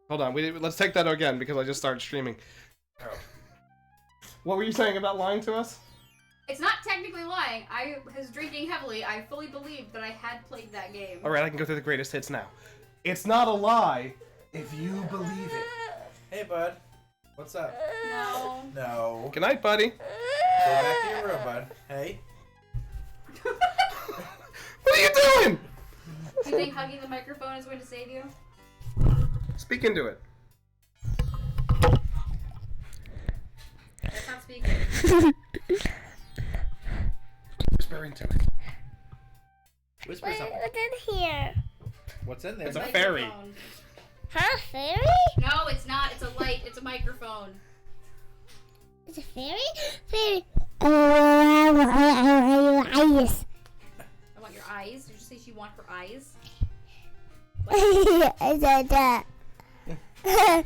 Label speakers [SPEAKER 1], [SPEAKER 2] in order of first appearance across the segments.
[SPEAKER 1] Hold on, let's take that again because I just started streaming.
[SPEAKER 2] Oh.
[SPEAKER 1] What were you saying about lying to us?
[SPEAKER 3] It's not technically lying. I was drinking heavily. I fully believed that I had played that game.
[SPEAKER 1] Alright, I can go through the greatest hits now. It's not a lie if you believe it.
[SPEAKER 2] Hey, bud. What's up?
[SPEAKER 3] No.
[SPEAKER 2] No.
[SPEAKER 1] Good night, buddy.
[SPEAKER 2] Go back to your room, bud. Hey.
[SPEAKER 1] What are you doing?
[SPEAKER 3] Do you think hugging the microphone is going to save you?
[SPEAKER 1] Speak into it.
[SPEAKER 3] That's not speaking.
[SPEAKER 1] Whisper into it.
[SPEAKER 2] Whisper something.
[SPEAKER 4] What's in here?
[SPEAKER 2] What's in there?
[SPEAKER 1] It's a fairy.
[SPEAKER 3] Microphone.
[SPEAKER 4] Huh? Fairy?
[SPEAKER 3] No, it's not. It's a light. It's a microphone.
[SPEAKER 4] It's a fairy? Fairy. Oh, eyes.
[SPEAKER 3] I want your eyes. Did you say she want her eyes?
[SPEAKER 4] I said that. I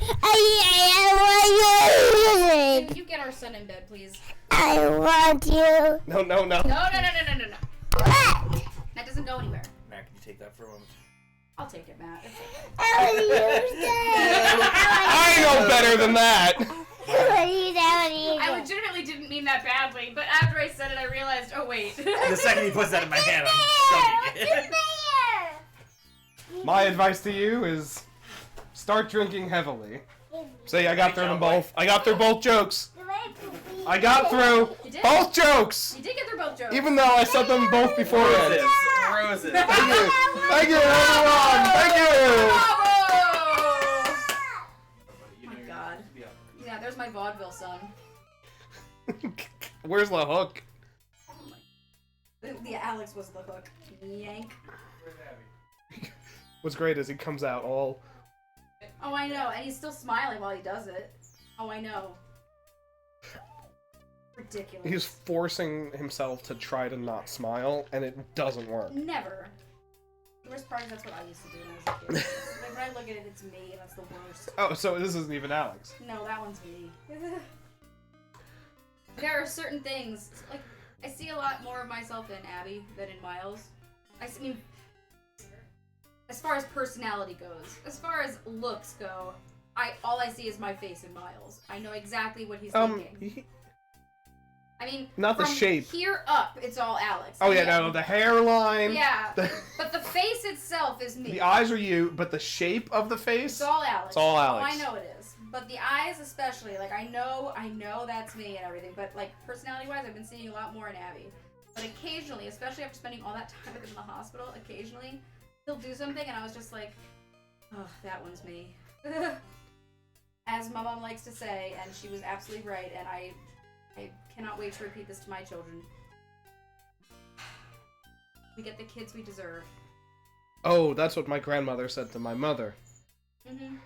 [SPEAKER 4] want you.
[SPEAKER 3] You get our son in bed, please.
[SPEAKER 4] I want you.
[SPEAKER 1] No.
[SPEAKER 3] No.
[SPEAKER 4] What?
[SPEAKER 3] That doesn't go anywhere.
[SPEAKER 2] Matt, can you take that for a moment?
[SPEAKER 3] I'll take it, Matt. It's okay.
[SPEAKER 4] I want you.
[SPEAKER 1] I know better than that.
[SPEAKER 3] I legitimately didn't mean that badly, but after I said it, I realized, oh wait.
[SPEAKER 2] The second he puts that in my hand, I'm shoving it.
[SPEAKER 1] My advice to you is start drinking heavily. See, I got through them both. I got through both jokes. I got through
[SPEAKER 3] You did?
[SPEAKER 1] both jokes.
[SPEAKER 3] You did get through both jokes.
[SPEAKER 1] Even though I said them both beforehand.
[SPEAKER 2] Roses.
[SPEAKER 1] Thank you. Thank you, everyone. Thank you.
[SPEAKER 3] Bravo! Oh my god. Yeah, there's my vaudeville son.
[SPEAKER 1] Where's the hook?
[SPEAKER 3] The Alex was the hook. Yank.
[SPEAKER 1] What's great is he comes out all...
[SPEAKER 3] Oh, I know, and he's still smiling while he does it. Oh, I know. Ridiculous.
[SPEAKER 1] He's forcing himself to try to not smile, and it doesn't work.
[SPEAKER 3] Never. The worst part is that's what I used to do when I was a kid. Like, when I look at it, it's me, and that's the worst.
[SPEAKER 1] Oh, so this isn't even Alex.
[SPEAKER 3] No, that one's me. There are certain things, like, I see a lot more of myself in Abby than in Miles. I mean, as far as personality goes, as far as looks go, all I see is my face in Miles. I know exactly what he's thinking. I mean,
[SPEAKER 1] not the
[SPEAKER 3] from
[SPEAKER 1] shape.
[SPEAKER 3] Here up, it's all Alex.
[SPEAKER 1] Oh yeah, no, the hairline.
[SPEAKER 3] Yeah, but the face itself is me.
[SPEAKER 1] The eyes are you, but the shape of the face.
[SPEAKER 3] It's all Alex.
[SPEAKER 1] It's all Alex.
[SPEAKER 3] Oh, I know it is. But the eyes especially, like I know that's me and everything. But like personality-wise, I've been seeing a lot more in Abby. But occasionally, especially after spending all that time with him in the hospital, occasionally he'll do something, and I was just like, oh, that one's me. As my mom likes to say, and she was absolutely right, and I cannot wait to repeat this to my children. We get the kids we deserve.
[SPEAKER 1] Oh, that's what my grandmother said to my mother.
[SPEAKER 3] Mm-hmm.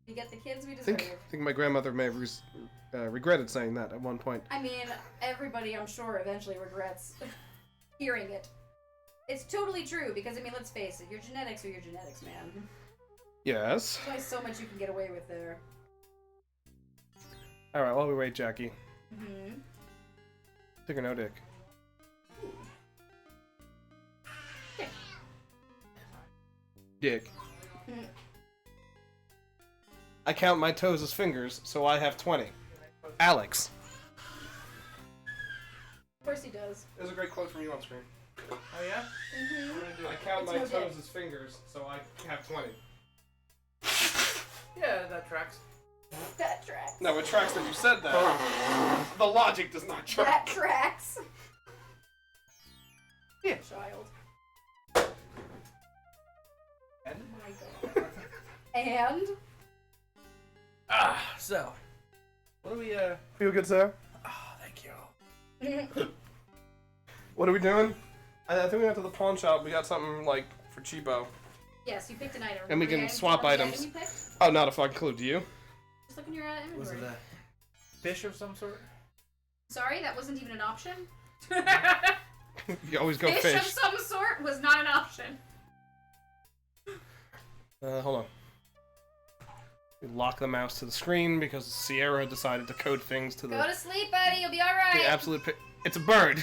[SPEAKER 3] We get the kids we deserve.
[SPEAKER 1] I think my grandmother may have regretted saying that at one point.
[SPEAKER 3] I mean, everybody, I'm sure, eventually regrets hearing it. It's totally true, because, I mean, let's face it, your genetics are your genetics, man.
[SPEAKER 1] Yes.
[SPEAKER 3] There's only so much you can get away with there.
[SPEAKER 1] Alright, while we wait, Jackie.
[SPEAKER 3] Mm-hmm.
[SPEAKER 1] Dick or no dick?
[SPEAKER 3] Dick.
[SPEAKER 1] Dick. I count my toes as fingers, so I have 20. Alex.
[SPEAKER 3] Of course he does.
[SPEAKER 1] There's a great quote from you on screen.
[SPEAKER 2] Oh yeah?
[SPEAKER 3] Mm-hmm.
[SPEAKER 1] I count
[SPEAKER 3] It's
[SPEAKER 1] my
[SPEAKER 3] no
[SPEAKER 1] toes
[SPEAKER 3] dick.
[SPEAKER 1] as fingers, so I have 20.
[SPEAKER 2] Yeah, that tracks.
[SPEAKER 3] That tracks.
[SPEAKER 1] No, it tracks that you said that. The logic does not
[SPEAKER 3] That
[SPEAKER 1] track.
[SPEAKER 3] tracks.
[SPEAKER 1] Yeah.
[SPEAKER 3] Child.
[SPEAKER 2] And?
[SPEAKER 3] Oh my god. And?
[SPEAKER 2] So. What do we,
[SPEAKER 1] Feel good, sir?
[SPEAKER 2] Oh, thank you.
[SPEAKER 1] What are we doing? I think we went to the pawn shop. We got something, like, for cheapo.
[SPEAKER 3] Yes, you picked an item.
[SPEAKER 1] And we can
[SPEAKER 3] Remember the
[SPEAKER 1] swap
[SPEAKER 3] item?
[SPEAKER 1] items.
[SPEAKER 3] You picked?
[SPEAKER 1] Oh, not a fucking clue. Do you?
[SPEAKER 3] Just look in your inventory.
[SPEAKER 2] Was it a fish of some sort?
[SPEAKER 3] Sorry, that wasn't even an option?
[SPEAKER 1] You always go
[SPEAKER 3] Fish of
[SPEAKER 1] fish.
[SPEAKER 3] some sort was not an option.
[SPEAKER 1] Hold on. We lock the mouse to the screen because Sierra decided to code things to the...
[SPEAKER 3] Go to sleep, buddy. You'll be alright.
[SPEAKER 1] the absolute... It's a bird.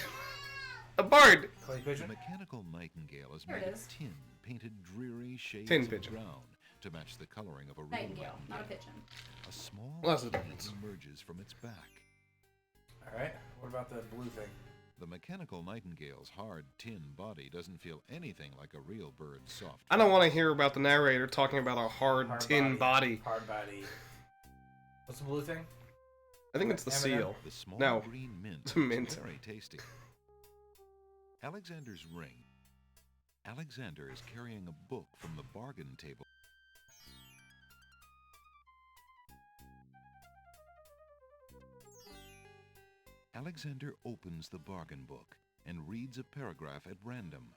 [SPEAKER 1] A bird!
[SPEAKER 2] Clay
[SPEAKER 5] The
[SPEAKER 2] pigeon?
[SPEAKER 5] mechanical nightingale is
[SPEAKER 3] Here
[SPEAKER 5] made
[SPEAKER 3] it
[SPEAKER 5] of
[SPEAKER 3] is.
[SPEAKER 5] tin painted dreary shades
[SPEAKER 1] Tin
[SPEAKER 5] of
[SPEAKER 1] pigeon.
[SPEAKER 5] brown to match the coloring of a real
[SPEAKER 3] Nightingale, not a
[SPEAKER 5] nightingale.
[SPEAKER 3] pigeon.
[SPEAKER 5] A small
[SPEAKER 1] Well, that's the
[SPEAKER 5] key
[SPEAKER 1] difference.
[SPEAKER 5] emerges from its back.
[SPEAKER 2] Alright, what about the blue thing?
[SPEAKER 5] The mechanical nightingale's hard tin body doesn't feel anything like a real bird's soft.
[SPEAKER 1] I don't want to hear about the narrator talking about a hard tin body.
[SPEAKER 2] Hard body. What's the blue thing?
[SPEAKER 1] I think it's the
[SPEAKER 2] M&M?
[SPEAKER 1] seal.
[SPEAKER 5] The small
[SPEAKER 1] No,
[SPEAKER 5] green mint
[SPEAKER 1] it's a mint.
[SPEAKER 5] is very tasty. Alexander's ring. Alexander is carrying a book from the bargain table. Alexander opens the bargain book and reads a paragraph at random.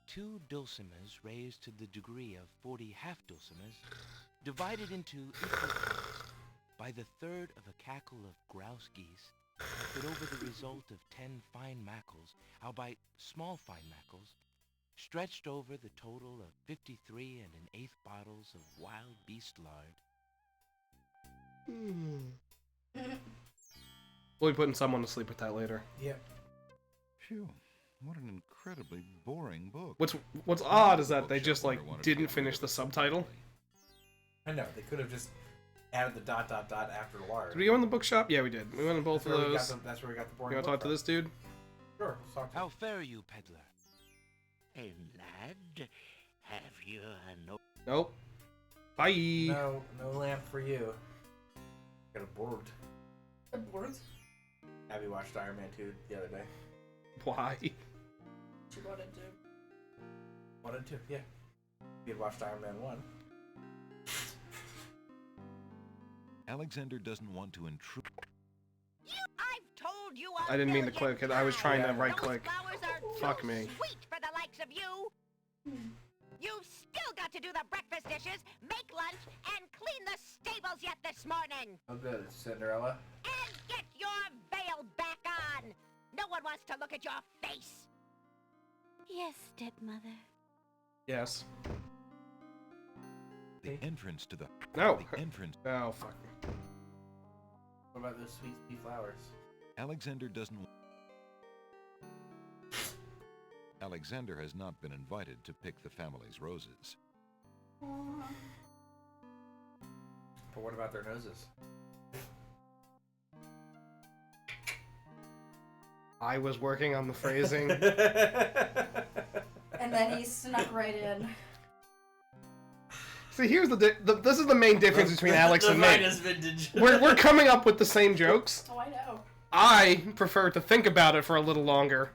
[SPEAKER 6] 2 dulcimers raised to the degree of 40 half-dulcimers, divided into equal parts by the third of a cackle of grouse geese, but over the result of 10 fine mackles, albeit small fine mackles, stretched over the total of 53 and 1/8 bottles of wild beast lard.
[SPEAKER 1] We'll be putting someone to sleep with that later.
[SPEAKER 2] Yep.
[SPEAKER 5] Phew, what an incredibly boring book.
[SPEAKER 1] What's odd is that they just like didn't finish the subtitle.
[SPEAKER 2] I know, they could have just added the ... after lard.
[SPEAKER 1] Did we go in the bookshop? Yeah, we did. We went in both
[SPEAKER 2] That's
[SPEAKER 1] of
[SPEAKER 2] where we got
[SPEAKER 1] those.
[SPEAKER 2] that's where we got the
[SPEAKER 1] You
[SPEAKER 2] boring
[SPEAKER 1] want to talk
[SPEAKER 2] book
[SPEAKER 1] to this dude?
[SPEAKER 2] from. Sure, let's talk to him.
[SPEAKER 6] How fare you, peddler?
[SPEAKER 7] Hey, lad, have you no...
[SPEAKER 1] Nope. Bye.
[SPEAKER 2] No lamp for you. Got a board.
[SPEAKER 3] The boards?
[SPEAKER 2] Abby watched Iron Man 2 the other day.
[SPEAKER 1] Why?
[SPEAKER 3] She wanted to.
[SPEAKER 2] Wanted to, yeah. You had watched Iron Man 1.
[SPEAKER 5] Alexander doesn't want to intrude.
[SPEAKER 8] I've told you
[SPEAKER 1] I didn't mean to click it. I was trying to right click. Fuck
[SPEAKER 8] Fuck
[SPEAKER 1] me.
[SPEAKER 8] Sweet for the likes of you. You've still got to do the breakfast dishes, make lunch, and clean the stables yet this morning.
[SPEAKER 2] Oh good, it's Cinderella.
[SPEAKER 8] And get your veil back on. No one wants to look at your face.
[SPEAKER 9] Yes, stepmother.
[SPEAKER 1] Yes.
[SPEAKER 5] The entrance to the...
[SPEAKER 1] No.
[SPEAKER 5] The entrance...
[SPEAKER 1] Oh, fuck.
[SPEAKER 2] What about those sweet pea flowers?
[SPEAKER 5] Alexander doesn't... Alexander has not been invited to pick the family's roses.
[SPEAKER 2] But what about their noses?
[SPEAKER 1] I was working on the phrasing.
[SPEAKER 3] And then he snuck right in.
[SPEAKER 1] See, here's this is the main difference between Alex and me.
[SPEAKER 2] vintage.
[SPEAKER 1] We're coming up with the same jokes.
[SPEAKER 3] Oh, I know.
[SPEAKER 1] I prefer to think about it for a little longer.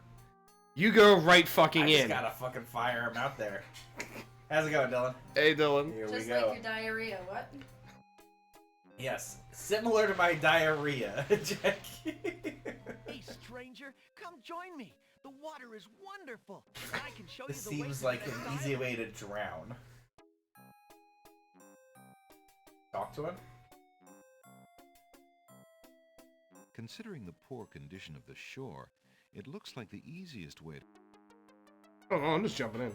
[SPEAKER 1] You go right fucking
[SPEAKER 2] I just
[SPEAKER 1] in.
[SPEAKER 2] gotta fucking fire him out there. How's it going, Dylan?
[SPEAKER 1] Hey, Dylan.
[SPEAKER 2] Here
[SPEAKER 3] Just
[SPEAKER 2] we
[SPEAKER 3] like
[SPEAKER 2] go.
[SPEAKER 3] your diarrhea. What?
[SPEAKER 2] Yes, similar to my diarrhea, Jackie.
[SPEAKER 10] Hey, stranger, come join me. The water is wonderful. I can show
[SPEAKER 2] This
[SPEAKER 10] you the way
[SPEAKER 2] seems
[SPEAKER 10] to
[SPEAKER 2] like
[SPEAKER 10] the
[SPEAKER 2] an
[SPEAKER 10] side.
[SPEAKER 2] easy way to drown. Talk to him?
[SPEAKER 5] Considering the poor condition of the shore, it looks like the easiest way to...
[SPEAKER 1] Oh, I'm just jumping in.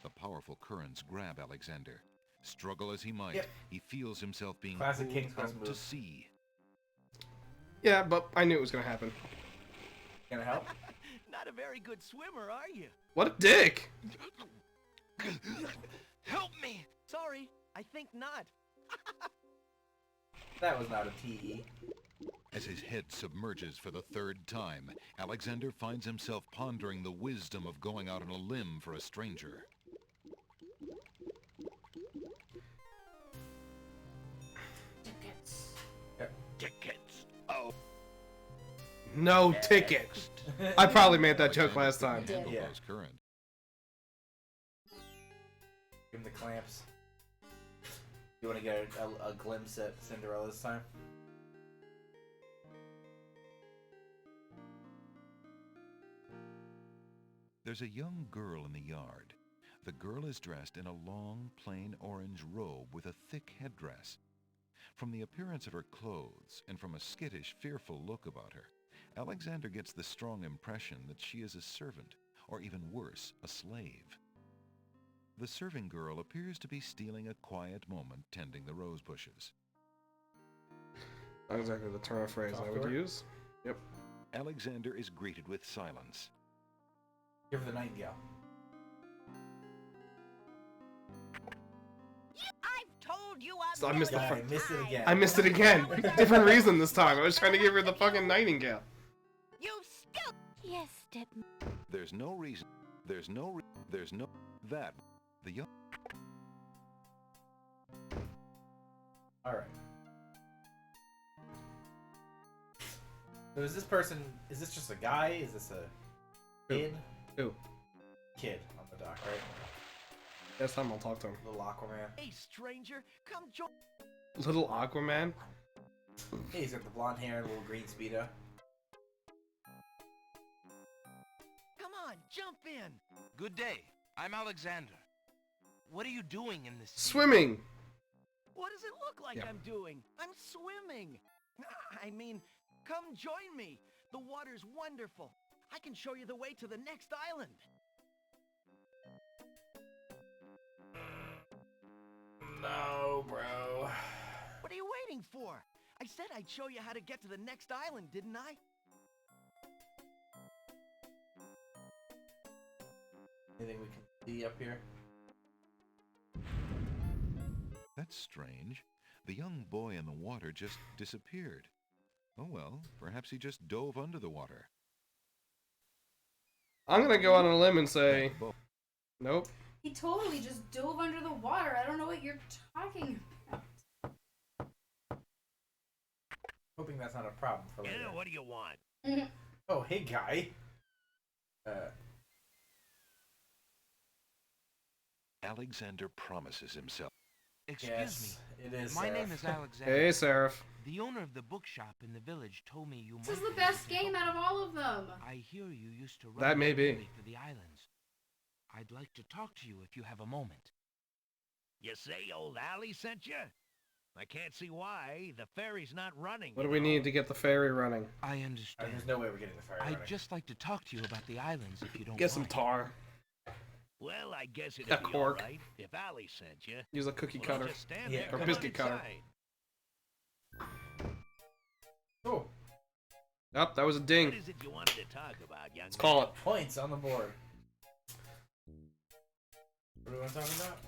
[SPEAKER 5] The powerful currents grab Alexander. Struggle as he might,
[SPEAKER 2] Yep.
[SPEAKER 5] he feels himself being
[SPEAKER 2] Classic
[SPEAKER 5] pulled
[SPEAKER 2] King's Quest
[SPEAKER 5] out to
[SPEAKER 2] move.
[SPEAKER 5] sea.
[SPEAKER 1] Yeah, but I knew it was gonna happen.
[SPEAKER 2] Gonna help?
[SPEAKER 10] Not a very good swimmer, are you?
[SPEAKER 1] What a dick!
[SPEAKER 10] Help me! Sorry, I think not.
[SPEAKER 2] That was not a TE.
[SPEAKER 5] As his head submerges for the third time, Alexander finds himself pondering the wisdom of going out on a limb for a stranger.
[SPEAKER 3] Tickets.
[SPEAKER 7] Tickets. Oh,
[SPEAKER 1] No ticket. I probably made that joke last time.
[SPEAKER 5] Alexander can handle
[SPEAKER 2] Yeah.
[SPEAKER 5] those current.
[SPEAKER 2] Give him the clamps. You want to get a glimpse at Cinderella this time?
[SPEAKER 5] There's a young girl in the yard. The girl is dressed in a long, plain orange robe with a thick headdress. From the appearance of her clothes, and from a skittish, fearful look about her, Alexander gets the strong impression that she is a servant, or even worse, a slave. The serving girl appears to be stealing a quiet moment tending the rose bushes.
[SPEAKER 1] Not exactly the turn of phrase I would
[SPEAKER 2] Software?
[SPEAKER 1] use.
[SPEAKER 5] Alexander is greeted with silence.
[SPEAKER 2] Give her the nightingale.
[SPEAKER 8] fooled you a
[SPEAKER 1] So I missed the
[SPEAKER 2] God, I
[SPEAKER 8] million
[SPEAKER 2] missed it
[SPEAKER 8] times.
[SPEAKER 2] again.
[SPEAKER 1] I missed it again. Different reason this time. I was trying to give her the fucking nightingale.
[SPEAKER 8] You still.
[SPEAKER 9] Yes, stepmother.
[SPEAKER 5] There's no reason. There's no. That. The young.
[SPEAKER 2] All right. So is this person? Is this just a guy? Is this a kid?
[SPEAKER 1] Who?
[SPEAKER 2] Kid on the dock, right?
[SPEAKER 1] Next time I'll talk to him.
[SPEAKER 2] Little Aquaman.
[SPEAKER 10] Hey, stranger, come join.
[SPEAKER 1] Little Aquaman?
[SPEAKER 2] Hey, he's got the blonde hair and a little green speedo.
[SPEAKER 10] Come on, jump in.
[SPEAKER 6] Good day. I'm Alexander. What are you doing in this sea?
[SPEAKER 1] Swimming!
[SPEAKER 10] What does it look like
[SPEAKER 1] Yeah.
[SPEAKER 10] I'm doing? I'm swimming. I mean, come join me. The water's wonderful. I can show you the way to the next island.
[SPEAKER 2] No, bro.
[SPEAKER 10] What are you waiting for? I said I'd show you how to get to the next island, didn't I?
[SPEAKER 2] Anything we can see up here?
[SPEAKER 5] That's strange. The young boy in the water just disappeared. Oh well, perhaps he just dove under the water.
[SPEAKER 1] I'm gonna go on a limb and say, nope.
[SPEAKER 3] He totally just dove under the water. I don't know what you're talking about.
[SPEAKER 2] Hoping that's not a problem for later.
[SPEAKER 7] Yeah, what do you want?
[SPEAKER 2] Oh, hey, guy.
[SPEAKER 5] Alexander promises himself.
[SPEAKER 6] Excuse
[SPEAKER 2] Yes,
[SPEAKER 6] me.
[SPEAKER 2] it is.
[SPEAKER 6] My name
[SPEAKER 2] Seraph.
[SPEAKER 6] is Alexander.
[SPEAKER 1] Hey, Seraph.
[SPEAKER 6] The owner of the bookshop in the village told me you
[SPEAKER 3] This is
[SPEAKER 6] might
[SPEAKER 3] the
[SPEAKER 6] be able
[SPEAKER 3] best
[SPEAKER 6] to
[SPEAKER 3] game
[SPEAKER 6] help
[SPEAKER 3] out of all of them.
[SPEAKER 6] I hear you used to run
[SPEAKER 1] That may
[SPEAKER 6] the
[SPEAKER 1] be.
[SPEAKER 6] ferry for the islands. I'd like to talk to you if you have a moment.
[SPEAKER 7] You say old Allie sent you? I can't see why. The ferry's not running.
[SPEAKER 1] What do
[SPEAKER 7] you
[SPEAKER 1] we
[SPEAKER 7] know.
[SPEAKER 1] need to get the ferry running?
[SPEAKER 6] I understand.
[SPEAKER 2] There's no way we're getting the ferry running.
[SPEAKER 6] I'd just like to talk to you about the islands if you don't
[SPEAKER 1] Get some
[SPEAKER 6] mind.
[SPEAKER 1] tar.
[SPEAKER 7] Well, I guess it'd
[SPEAKER 1] A
[SPEAKER 7] be
[SPEAKER 1] cork.
[SPEAKER 7] all right if Allie sent you.
[SPEAKER 1] Use a cookie
[SPEAKER 7] Well,
[SPEAKER 1] cutter.
[SPEAKER 7] just stand
[SPEAKER 2] Yeah,
[SPEAKER 7] there.
[SPEAKER 2] or
[SPEAKER 7] Come on
[SPEAKER 1] biscuit cutter.
[SPEAKER 7] inside.
[SPEAKER 2] Oh,
[SPEAKER 1] Oh, that was a ding.
[SPEAKER 7] What is it you wanted to talk about, young
[SPEAKER 1] Let's call it.
[SPEAKER 2] points on the board. What do we want to talk about?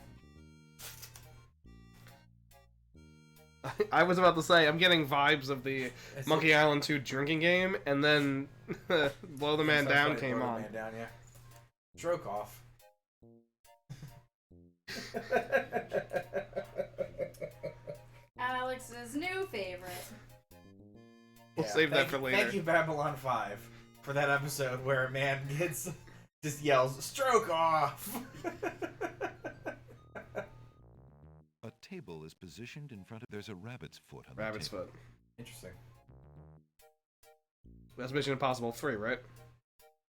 [SPEAKER 1] I was about to say, I'm getting vibes of the
[SPEAKER 2] It's
[SPEAKER 1] Monkey Island 2 drinking game, and then Blow the Man
[SPEAKER 2] Sounds
[SPEAKER 1] Down
[SPEAKER 2] funny,
[SPEAKER 1] came
[SPEAKER 2] Blow the
[SPEAKER 1] on.
[SPEAKER 2] Man Down, yeah. Stroke off.
[SPEAKER 3] Alex's new favorite.
[SPEAKER 1] We'll save that
[SPEAKER 2] thank-
[SPEAKER 1] for later.
[SPEAKER 2] Thank you, Babylon 5, for that episode where a man just yells, "Stroke off!"
[SPEAKER 5] A table is positioned in front of. There's a rabbit's foot on
[SPEAKER 1] Rabbit's
[SPEAKER 5] the table.
[SPEAKER 1] foot.
[SPEAKER 2] Interesting.
[SPEAKER 1] That's Mission Impossible 3, right?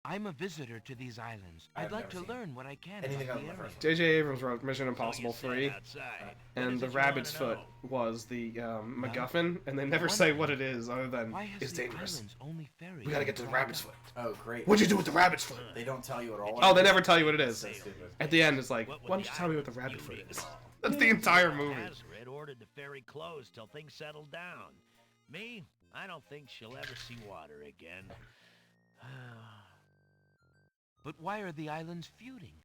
[SPEAKER 6] I'm a visitor to these islands.
[SPEAKER 2] I've
[SPEAKER 6] I'd like to
[SPEAKER 2] never seen
[SPEAKER 6] learn what I can
[SPEAKER 2] anything
[SPEAKER 6] about
[SPEAKER 2] other
[SPEAKER 6] the
[SPEAKER 2] than the
[SPEAKER 6] area.
[SPEAKER 2] first
[SPEAKER 1] J.J. Abrams wrote Mission
[SPEAKER 7] So
[SPEAKER 1] Impossible
[SPEAKER 7] you sat
[SPEAKER 1] 3,
[SPEAKER 7] outside. What
[SPEAKER 1] and
[SPEAKER 7] is
[SPEAKER 1] the
[SPEAKER 7] it you wanna
[SPEAKER 1] rabbit's foot
[SPEAKER 7] know?
[SPEAKER 1] was the MacGuffin, and they never say what it is other than
[SPEAKER 6] Why has
[SPEAKER 1] it's
[SPEAKER 6] the
[SPEAKER 1] dangerous.
[SPEAKER 6] islands only ferries
[SPEAKER 1] We gotta
[SPEAKER 6] and
[SPEAKER 1] get to the
[SPEAKER 6] dry
[SPEAKER 1] rabbit's
[SPEAKER 6] dock?
[SPEAKER 1] foot.
[SPEAKER 2] Oh, great.
[SPEAKER 1] What'd you do with the rabbit's foot?
[SPEAKER 2] They don't tell you at all.
[SPEAKER 1] Oh, they never tell you what it is.
[SPEAKER 2] So stupid.
[SPEAKER 1] At the end, it's like,
[SPEAKER 7] What would
[SPEAKER 1] why don't
[SPEAKER 7] the
[SPEAKER 1] you tell me what the
[SPEAKER 7] island's
[SPEAKER 1] rabbit foot
[SPEAKER 7] beauty
[SPEAKER 1] is?
[SPEAKER 7] call?
[SPEAKER 1] That's the entire movie.
[SPEAKER 7] Hazard ordered the ferry closed till things settled down. Me, I don't think she'll ever see water again.
[SPEAKER 6] But why are the islands feuding?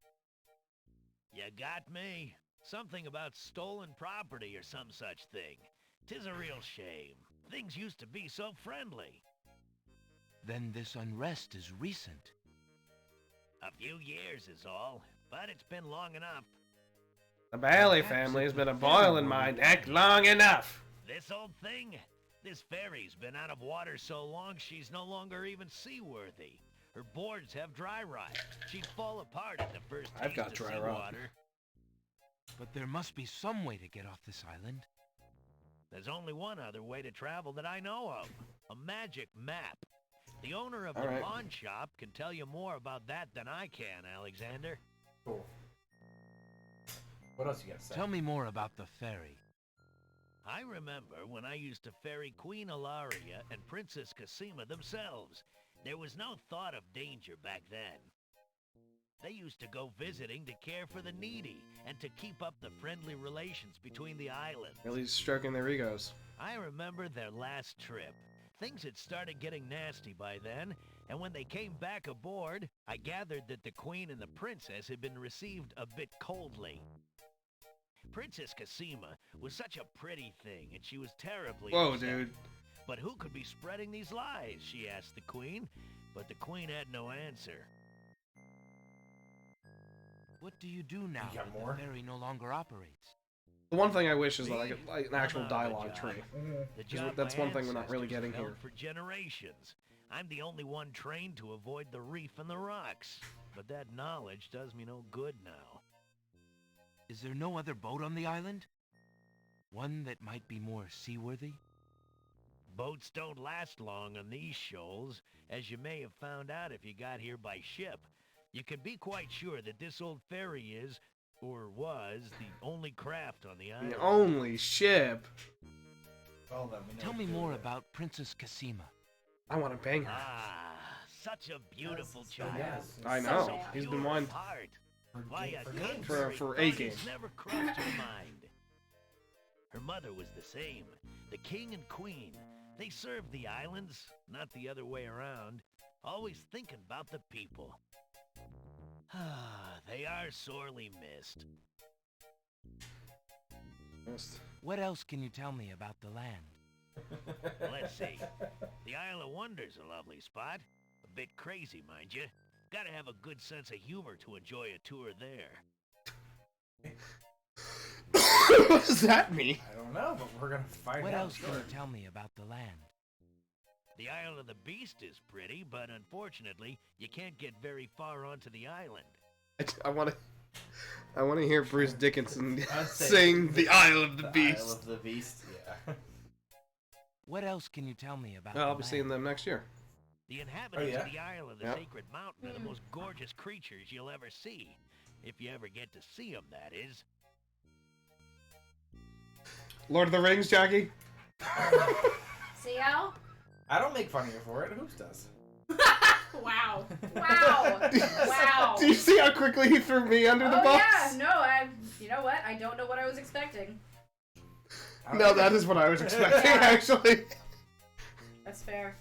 [SPEAKER 7] You got me. Something about stolen property or some such thing. 'Tis a real shame. Things used to be so friendly.
[SPEAKER 6] Then this unrest is recent.
[SPEAKER 7] A few years is all, but it's been long enough.
[SPEAKER 1] The Bailey family has been a boil in my neck long enough.
[SPEAKER 7] This old thing? This ferry's been out of water so long she's no longer even seaworthy. Her boards have dry rot. She'd fall apart at the first
[SPEAKER 1] I've
[SPEAKER 7] taste
[SPEAKER 1] got
[SPEAKER 7] of
[SPEAKER 1] dry
[SPEAKER 7] seawater.
[SPEAKER 1] rot.
[SPEAKER 6] But there must be some way to get off this island.
[SPEAKER 7] There's only one other way to travel that I know of. A magic map. The owner of the
[SPEAKER 1] All right.
[SPEAKER 7] pawn shop can tell you more about that than I can, Alexander.
[SPEAKER 2] Cool. What else you got to say?
[SPEAKER 6] Tell me more about the ferry.
[SPEAKER 7] I remember when I used to ferry Queen Ilaria and Princess Cassima themselves. There was no thought of danger back then. They used to go visiting to care for the needy and to keep up the friendly relations between the islands.
[SPEAKER 1] Really stroking their egos.
[SPEAKER 7] I remember their last trip. Things had started getting nasty by then, and when they came back aboard, I gathered that the Queen and the Princess had been received a bit coldly. Princess Casima was such a pretty thing, and she was terribly
[SPEAKER 1] Whoa,
[SPEAKER 7] upset.
[SPEAKER 1] dude.
[SPEAKER 7] But who could be spreading these lies, she asked the queen. But the queen had no answer.
[SPEAKER 6] What do you do now
[SPEAKER 2] You got
[SPEAKER 6] that
[SPEAKER 2] more?
[SPEAKER 6] the ferry no longer operates?
[SPEAKER 1] The one thing I wish is
[SPEAKER 7] Me?
[SPEAKER 1] like an
[SPEAKER 7] I'm
[SPEAKER 1] actual
[SPEAKER 7] out of a
[SPEAKER 1] dialogue
[SPEAKER 7] job.
[SPEAKER 1] tree.
[SPEAKER 7] The
[SPEAKER 1] 'Cause
[SPEAKER 7] job
[SPEAKER 1] that's
[SPEAKER 7] my
[SPEAKER 1] one thing we're not really
[SPEAKER 7] ancestors
[SPEAKER 1] getting
[SPEAKER 7] held
[SPEAKER 1] here.
[SPEAKER 7] for generations. I'm the only one trained to avoid the reef and the rocks. But that knowledge does me no good now.
[SPEAKER 6] Is there no other boat on the island? One that might be more seaworthy?
[SPEAKER 7] Boats don't last long on these shoals, as you may have found out if you got here by ship. You can be quite sure that this old ferry is, or was, the only craft on the island.
[SPEAKER 1] The only ship.
[SPEAKER 2] Well, then we know
[SPEAKER 6] Tell
[SPEAKER 2] what
[SPEAKER 6] me
[SPEAKER 2] to do
[SPEAKER 6] more
[SPEAKER 2] with it.
[SPEAKER 6] about Princess Casima.
[SPEAKER 1] I want to bang her.
[SPEAKER 7] Ah, such a beautiful child.
[SPEAKER 2] Yes.
[SPEAKER 1] I
[SPEAKER 3] So
[SPEAKER 1] know.
[SPEAKER 3] sad.
[SPEAKER 1] He's
[SPEAKER 7] Pure
[SPEAKER 1] been
[SPEAKER 7] of
[SPEAKER 1] wanting.
[SPEAKER 7] heart.
[SPEAKER 2] For
[SPEAKER 7] Why,
[SPEAKER 2] game-
[SPEAKER 7] a
[SPEAKER 2] for
[SPEAKER 7] good
[SPEAKER 2] game.
[SPEAKER 1] For a
[SPEAKER 7] thought
[SPEAKER 1] game.
[SPEAKER 7] has never crossed your mind. Her mother was the same. The king and queen. They served the islands, not the other way around. Always thinking about the people. Ah, they are sorely missed.
[SPEAKER 6] What else can you tell me about the land?
[SPEAKER 7] Let's see. The Isle of Wonder's a lovely spot. A bit crazy, mind you. Gotta have a good sense of humor to enjoy a tour there.
[SPEAKER 1] What does that mean?
[SPEAKER 2] I don't know, but we're gonna find
[SPEAKER 6] What
[SPEAKER 2] out.
[SPEAKER 6] else can you tell me about the land?
[SPEAKER 7] The Isle of the Beast is pretty, but unfortunately, you can't get very far onto the island.
[SPEAKER 1] I want to hear Bruce Dickinson
[SPEAKER 2] I'd say
[SPEAKER 1] sing "The Isle of the
[SPEAKER 2] Isle
[SPEAKER 1] Beast."
[SPEAKER 2] of the Beast, yeah.
[SPEAKER 6] What else can you tell me about
[SPEAKER 1] Well,
[SPEAKER 6] the
[SPEAKER 1] I'll be
[SPEAKER 6] land?
[SPEAKER 1] seeing them next year.
[SPEAKER 7] The inhabitants
[SPEAKER 2] yeah?
[SPEAKER 7] of the Isle of the
[SPEAKER 1] Yep.
[SPEAKER 7] Sacred Mountain are the most gorgeous creatures you'll ever see. If you ever get to see them, that is.
[SPEAKER 1] Lord of the Rings, Jackie.
[SPEAKER 3] See how?
[SPEAKER 2] I don't make fun of you for it. Who's does?
[SPEAKER 3] Wow. Wow. Wow.
[SPEAKER 1] Do you see how quickly he threw me under the
[SPEAKER 3] Oh
[SPEAKER 1] bus?
[SPEAKER 3] yeah, no, you know what? I don't know what I was expecting.
[SPEAKER 1] No, that is what I was expecting, actually.
[SPEAKER 3] That's fair.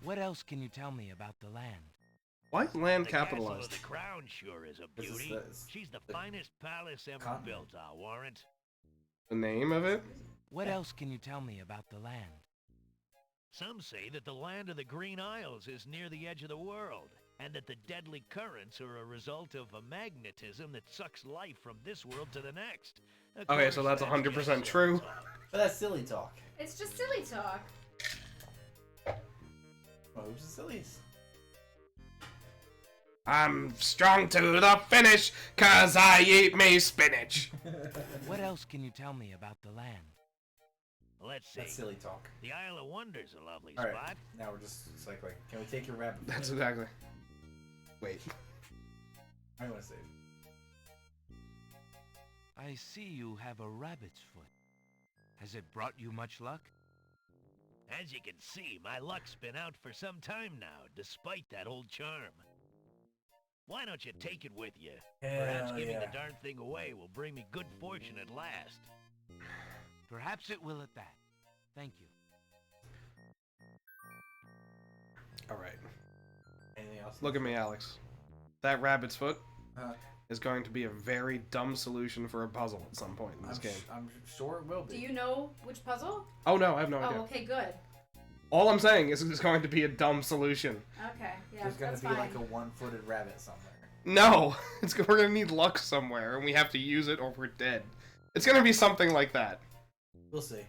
[SPEAKER 6] What else can you tell me about the land?
[SPEAKER 1] Why is land
[SPEAKER 7] The castle of
[SPEAKER 1] capitalized?
[SPEAKER 7] the crown sure is a
[SPEAKER 2] This is
[SPEAKER 7] beauty.
[SPEAKER 2] the-
[SPEAKER 7] She's the finest palace ever
[SPEAKER 2] continent.
[SPEAKER 7] built, I'll warrant.
[SPEAKER 1] The name of it?
[SPEAKER 6] What else can you tell me about the land?
[SPEAKER 7] Some say that the land of the Green Isles is near the edge of the world, and that the deadly currents are a result of a magnetism that sucks life from this world to the next. Of
[SPEAKER 1] Okay,
[SPEAKER 7] course,
[SPEAKER 1] so that's
[SPEAKER 7] just
[SPEAKER 1] 100%
[SPEAKER 7] silly
[SPEAKER 1] true.
[SPEAKER 7] talk.
[SPEAKER 2] But that's silly talk.
[SPEAKER 3] It's just silly talk.
[SPEAKER 2] Well, who's the silliest?
[SPEAKER 1] I'm strong to the finish, 'cause I eat me spinach.
[SPEAKER 6] What else can you tell me about the land?
[SPEAKER 7] Let's see.
[SPEAKER 2] That's silly talk.
[SPEAKER 7] The Isle of Wonder's a lovely
[SPEAKER 2] All right,
[SPEAKER 7] spot.
[SPEAKER 2] now we're just cycling. Can we take your rabbit?
[SPEAKER 1] That's exactly. Wait.
[SPEAKER 2] I want to save.
[SPEAKER 6] I see you have a rabbit's foot. Has it brought you much luck?
[SPEAKER 7] As you can see, my luck's been out for some time now, despite that old charm. Why don't you take it with you? Perhaps
[SPEAKER 2] Hell
[SPEAKER 7] giving
[SPEAKER 2] yeah.
[SPEAKER 7] the darn thing away will bring me good fortune at last.
[SPEAKER 6] Perhaps it will at that. Thank you.
[SPEAKER 1] Alright.
[SPEAKER 2] Anything else?
[SPEAKER 1] Look at me, Alex. That rabbit's foot
[SPEAKER 2] Uh,
[SPEAKER 1] is going to be a very dumb solution for a puzzle at some point in this game.
[SPEAKER 2] I'm sure it will be.
[SPEAKER 3] Do you know which puzzle?
[SPEAKER 1] Oh no, I have no
[SPEAKER 3] Oh,
[SPEAKER 1] idea.
[SPEAKER 3] okay, good.
[SPEAKER 1] All I'm saying is it's going to be a dumb solution.
[SPEAKER 3] Okay, yeah,
[SPEAKER 2] There's gonna
[SPEAKER 3] that's
[SPEAKER 2] be
[SPEAKER 3] fine.
[SPEAKER 2] like a one-footed rabbit somewhere.
[SPEAKER 1] No! We're gonna need luck somewhere, and we have to use it or we're dead. It's gonna be something like that.
[SPEAKER 2] We'll see.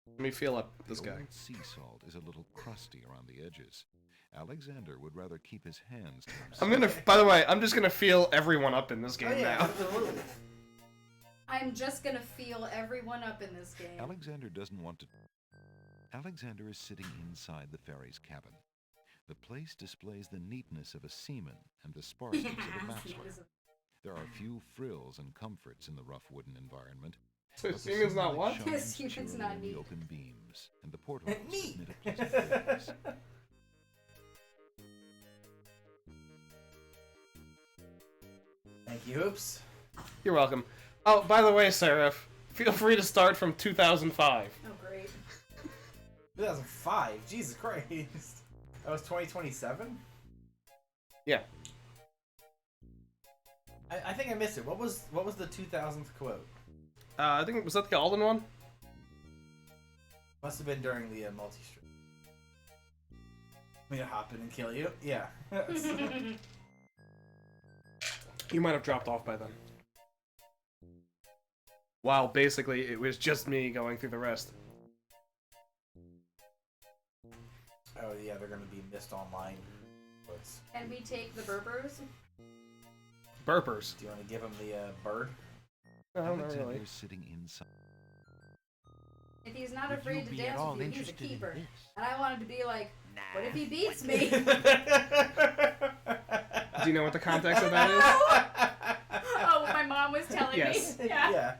[SPEAKER 1] Let me feel up this
[SPEAKER 5] The
[SPEAKER 1] guy.
[SPEAKER 5] old sea salt is a little crusty around the edges. Alexander would rather keep his hands to
[SPEAKER 1] I'm
[SPEAKER 5] himself.
[SPEAKER 1] gonna, by the way, I'm just gonna feel everyone up in this game
[SPEAKER 2] Oh, yeah,
[SPEAKER 1] now.
[SPEAKER 2] absolutely.
[SPEAKER 3] I'm just gonna feel everyone up in this game.
[SPEAKER 5] Alexander doesn't want to... Alexander is sitting inside the ferry's cabin. The place displays the neatness of a seaman and the sparseness of a bachelor. There are few frills and comforts in the rough wooden environment.
[SPEAKER 1] So
[SPEAKER 5] but the
[SPEAKER 1] Seaman's not
[SPEAKER 5] sunlight
[SPEAKER 1] what?
[SPEAKER 5] shines
[SPEAKER 3] Seaman's
[SPEAKER 5] cheerily
[SPEAKER 3] not
[SPEAKER 5] in the
[SPEAKER 3] neat.
[SPEAKER 5] open beams, and the portholes
[SPEAKER 2] Neat.
[SPEAKER 5] admit a pleasant breeze.
[SPEAKER 2] Thank you, Oops.
[SPEAKER 1] You're welcome. Oh, by the way, Seraph, feel free to start from 2005.
[SPEAKER 3] Oh, great.
[SPEAKER 2] 2005. Jesus Christ. That was 2027.
[SPEAKER 1] Yeah.
[SPEAKER 2] I think I missed it. What was the 2000th quote?
[SPEAKER 1] I think, was that the Alden one?
[SPEAKER 2] Must have been during the multi-stream. Me to hop in and kill you? Yeah.
[SPEAKER 1] You might have dropped off by then. Wow, basically, it was just me going through the rest.
[SPEAKER 2] Oh yeah, they're gonna be missed online.
[SPEAKER 3] Can we take the burpers?
[SPEAKER 1] Burpers.
[SPEAKER 2] Do you want to give them the bird?
[SPEAKER 1] No, not
[SPEAKER 5] Alexander
[SPEAKER 1] really.
[SPEAKER 5] is sitting inside.
[SPEAKER 3] If he's not
[SPEAKER 6] Would
[SPEAKER 3] afraid
[SPEAKER 6] you
[SPEAKER 3] to
[SPEAKER 6] be
[SPEAKER 3] dance
[SPEAKER 6] at all
[SPEAKER 3] with you, he's a
[SPEAKER 6] interested in
[SPEAKER 3] keeper.
[SPEAKER 6] this?
[SPEAKER 3] And I wanted to be like,
[SPEAKER 6] Nah.
[SPEAKER 3] what if he beats me?
[SPEAKER 1] Do you know what the context of that is?
[SPEAKER 3] Oh, what my mom was telling
[SPEAKER 1] Yes.
[SPEAKER 3] me? Yeah.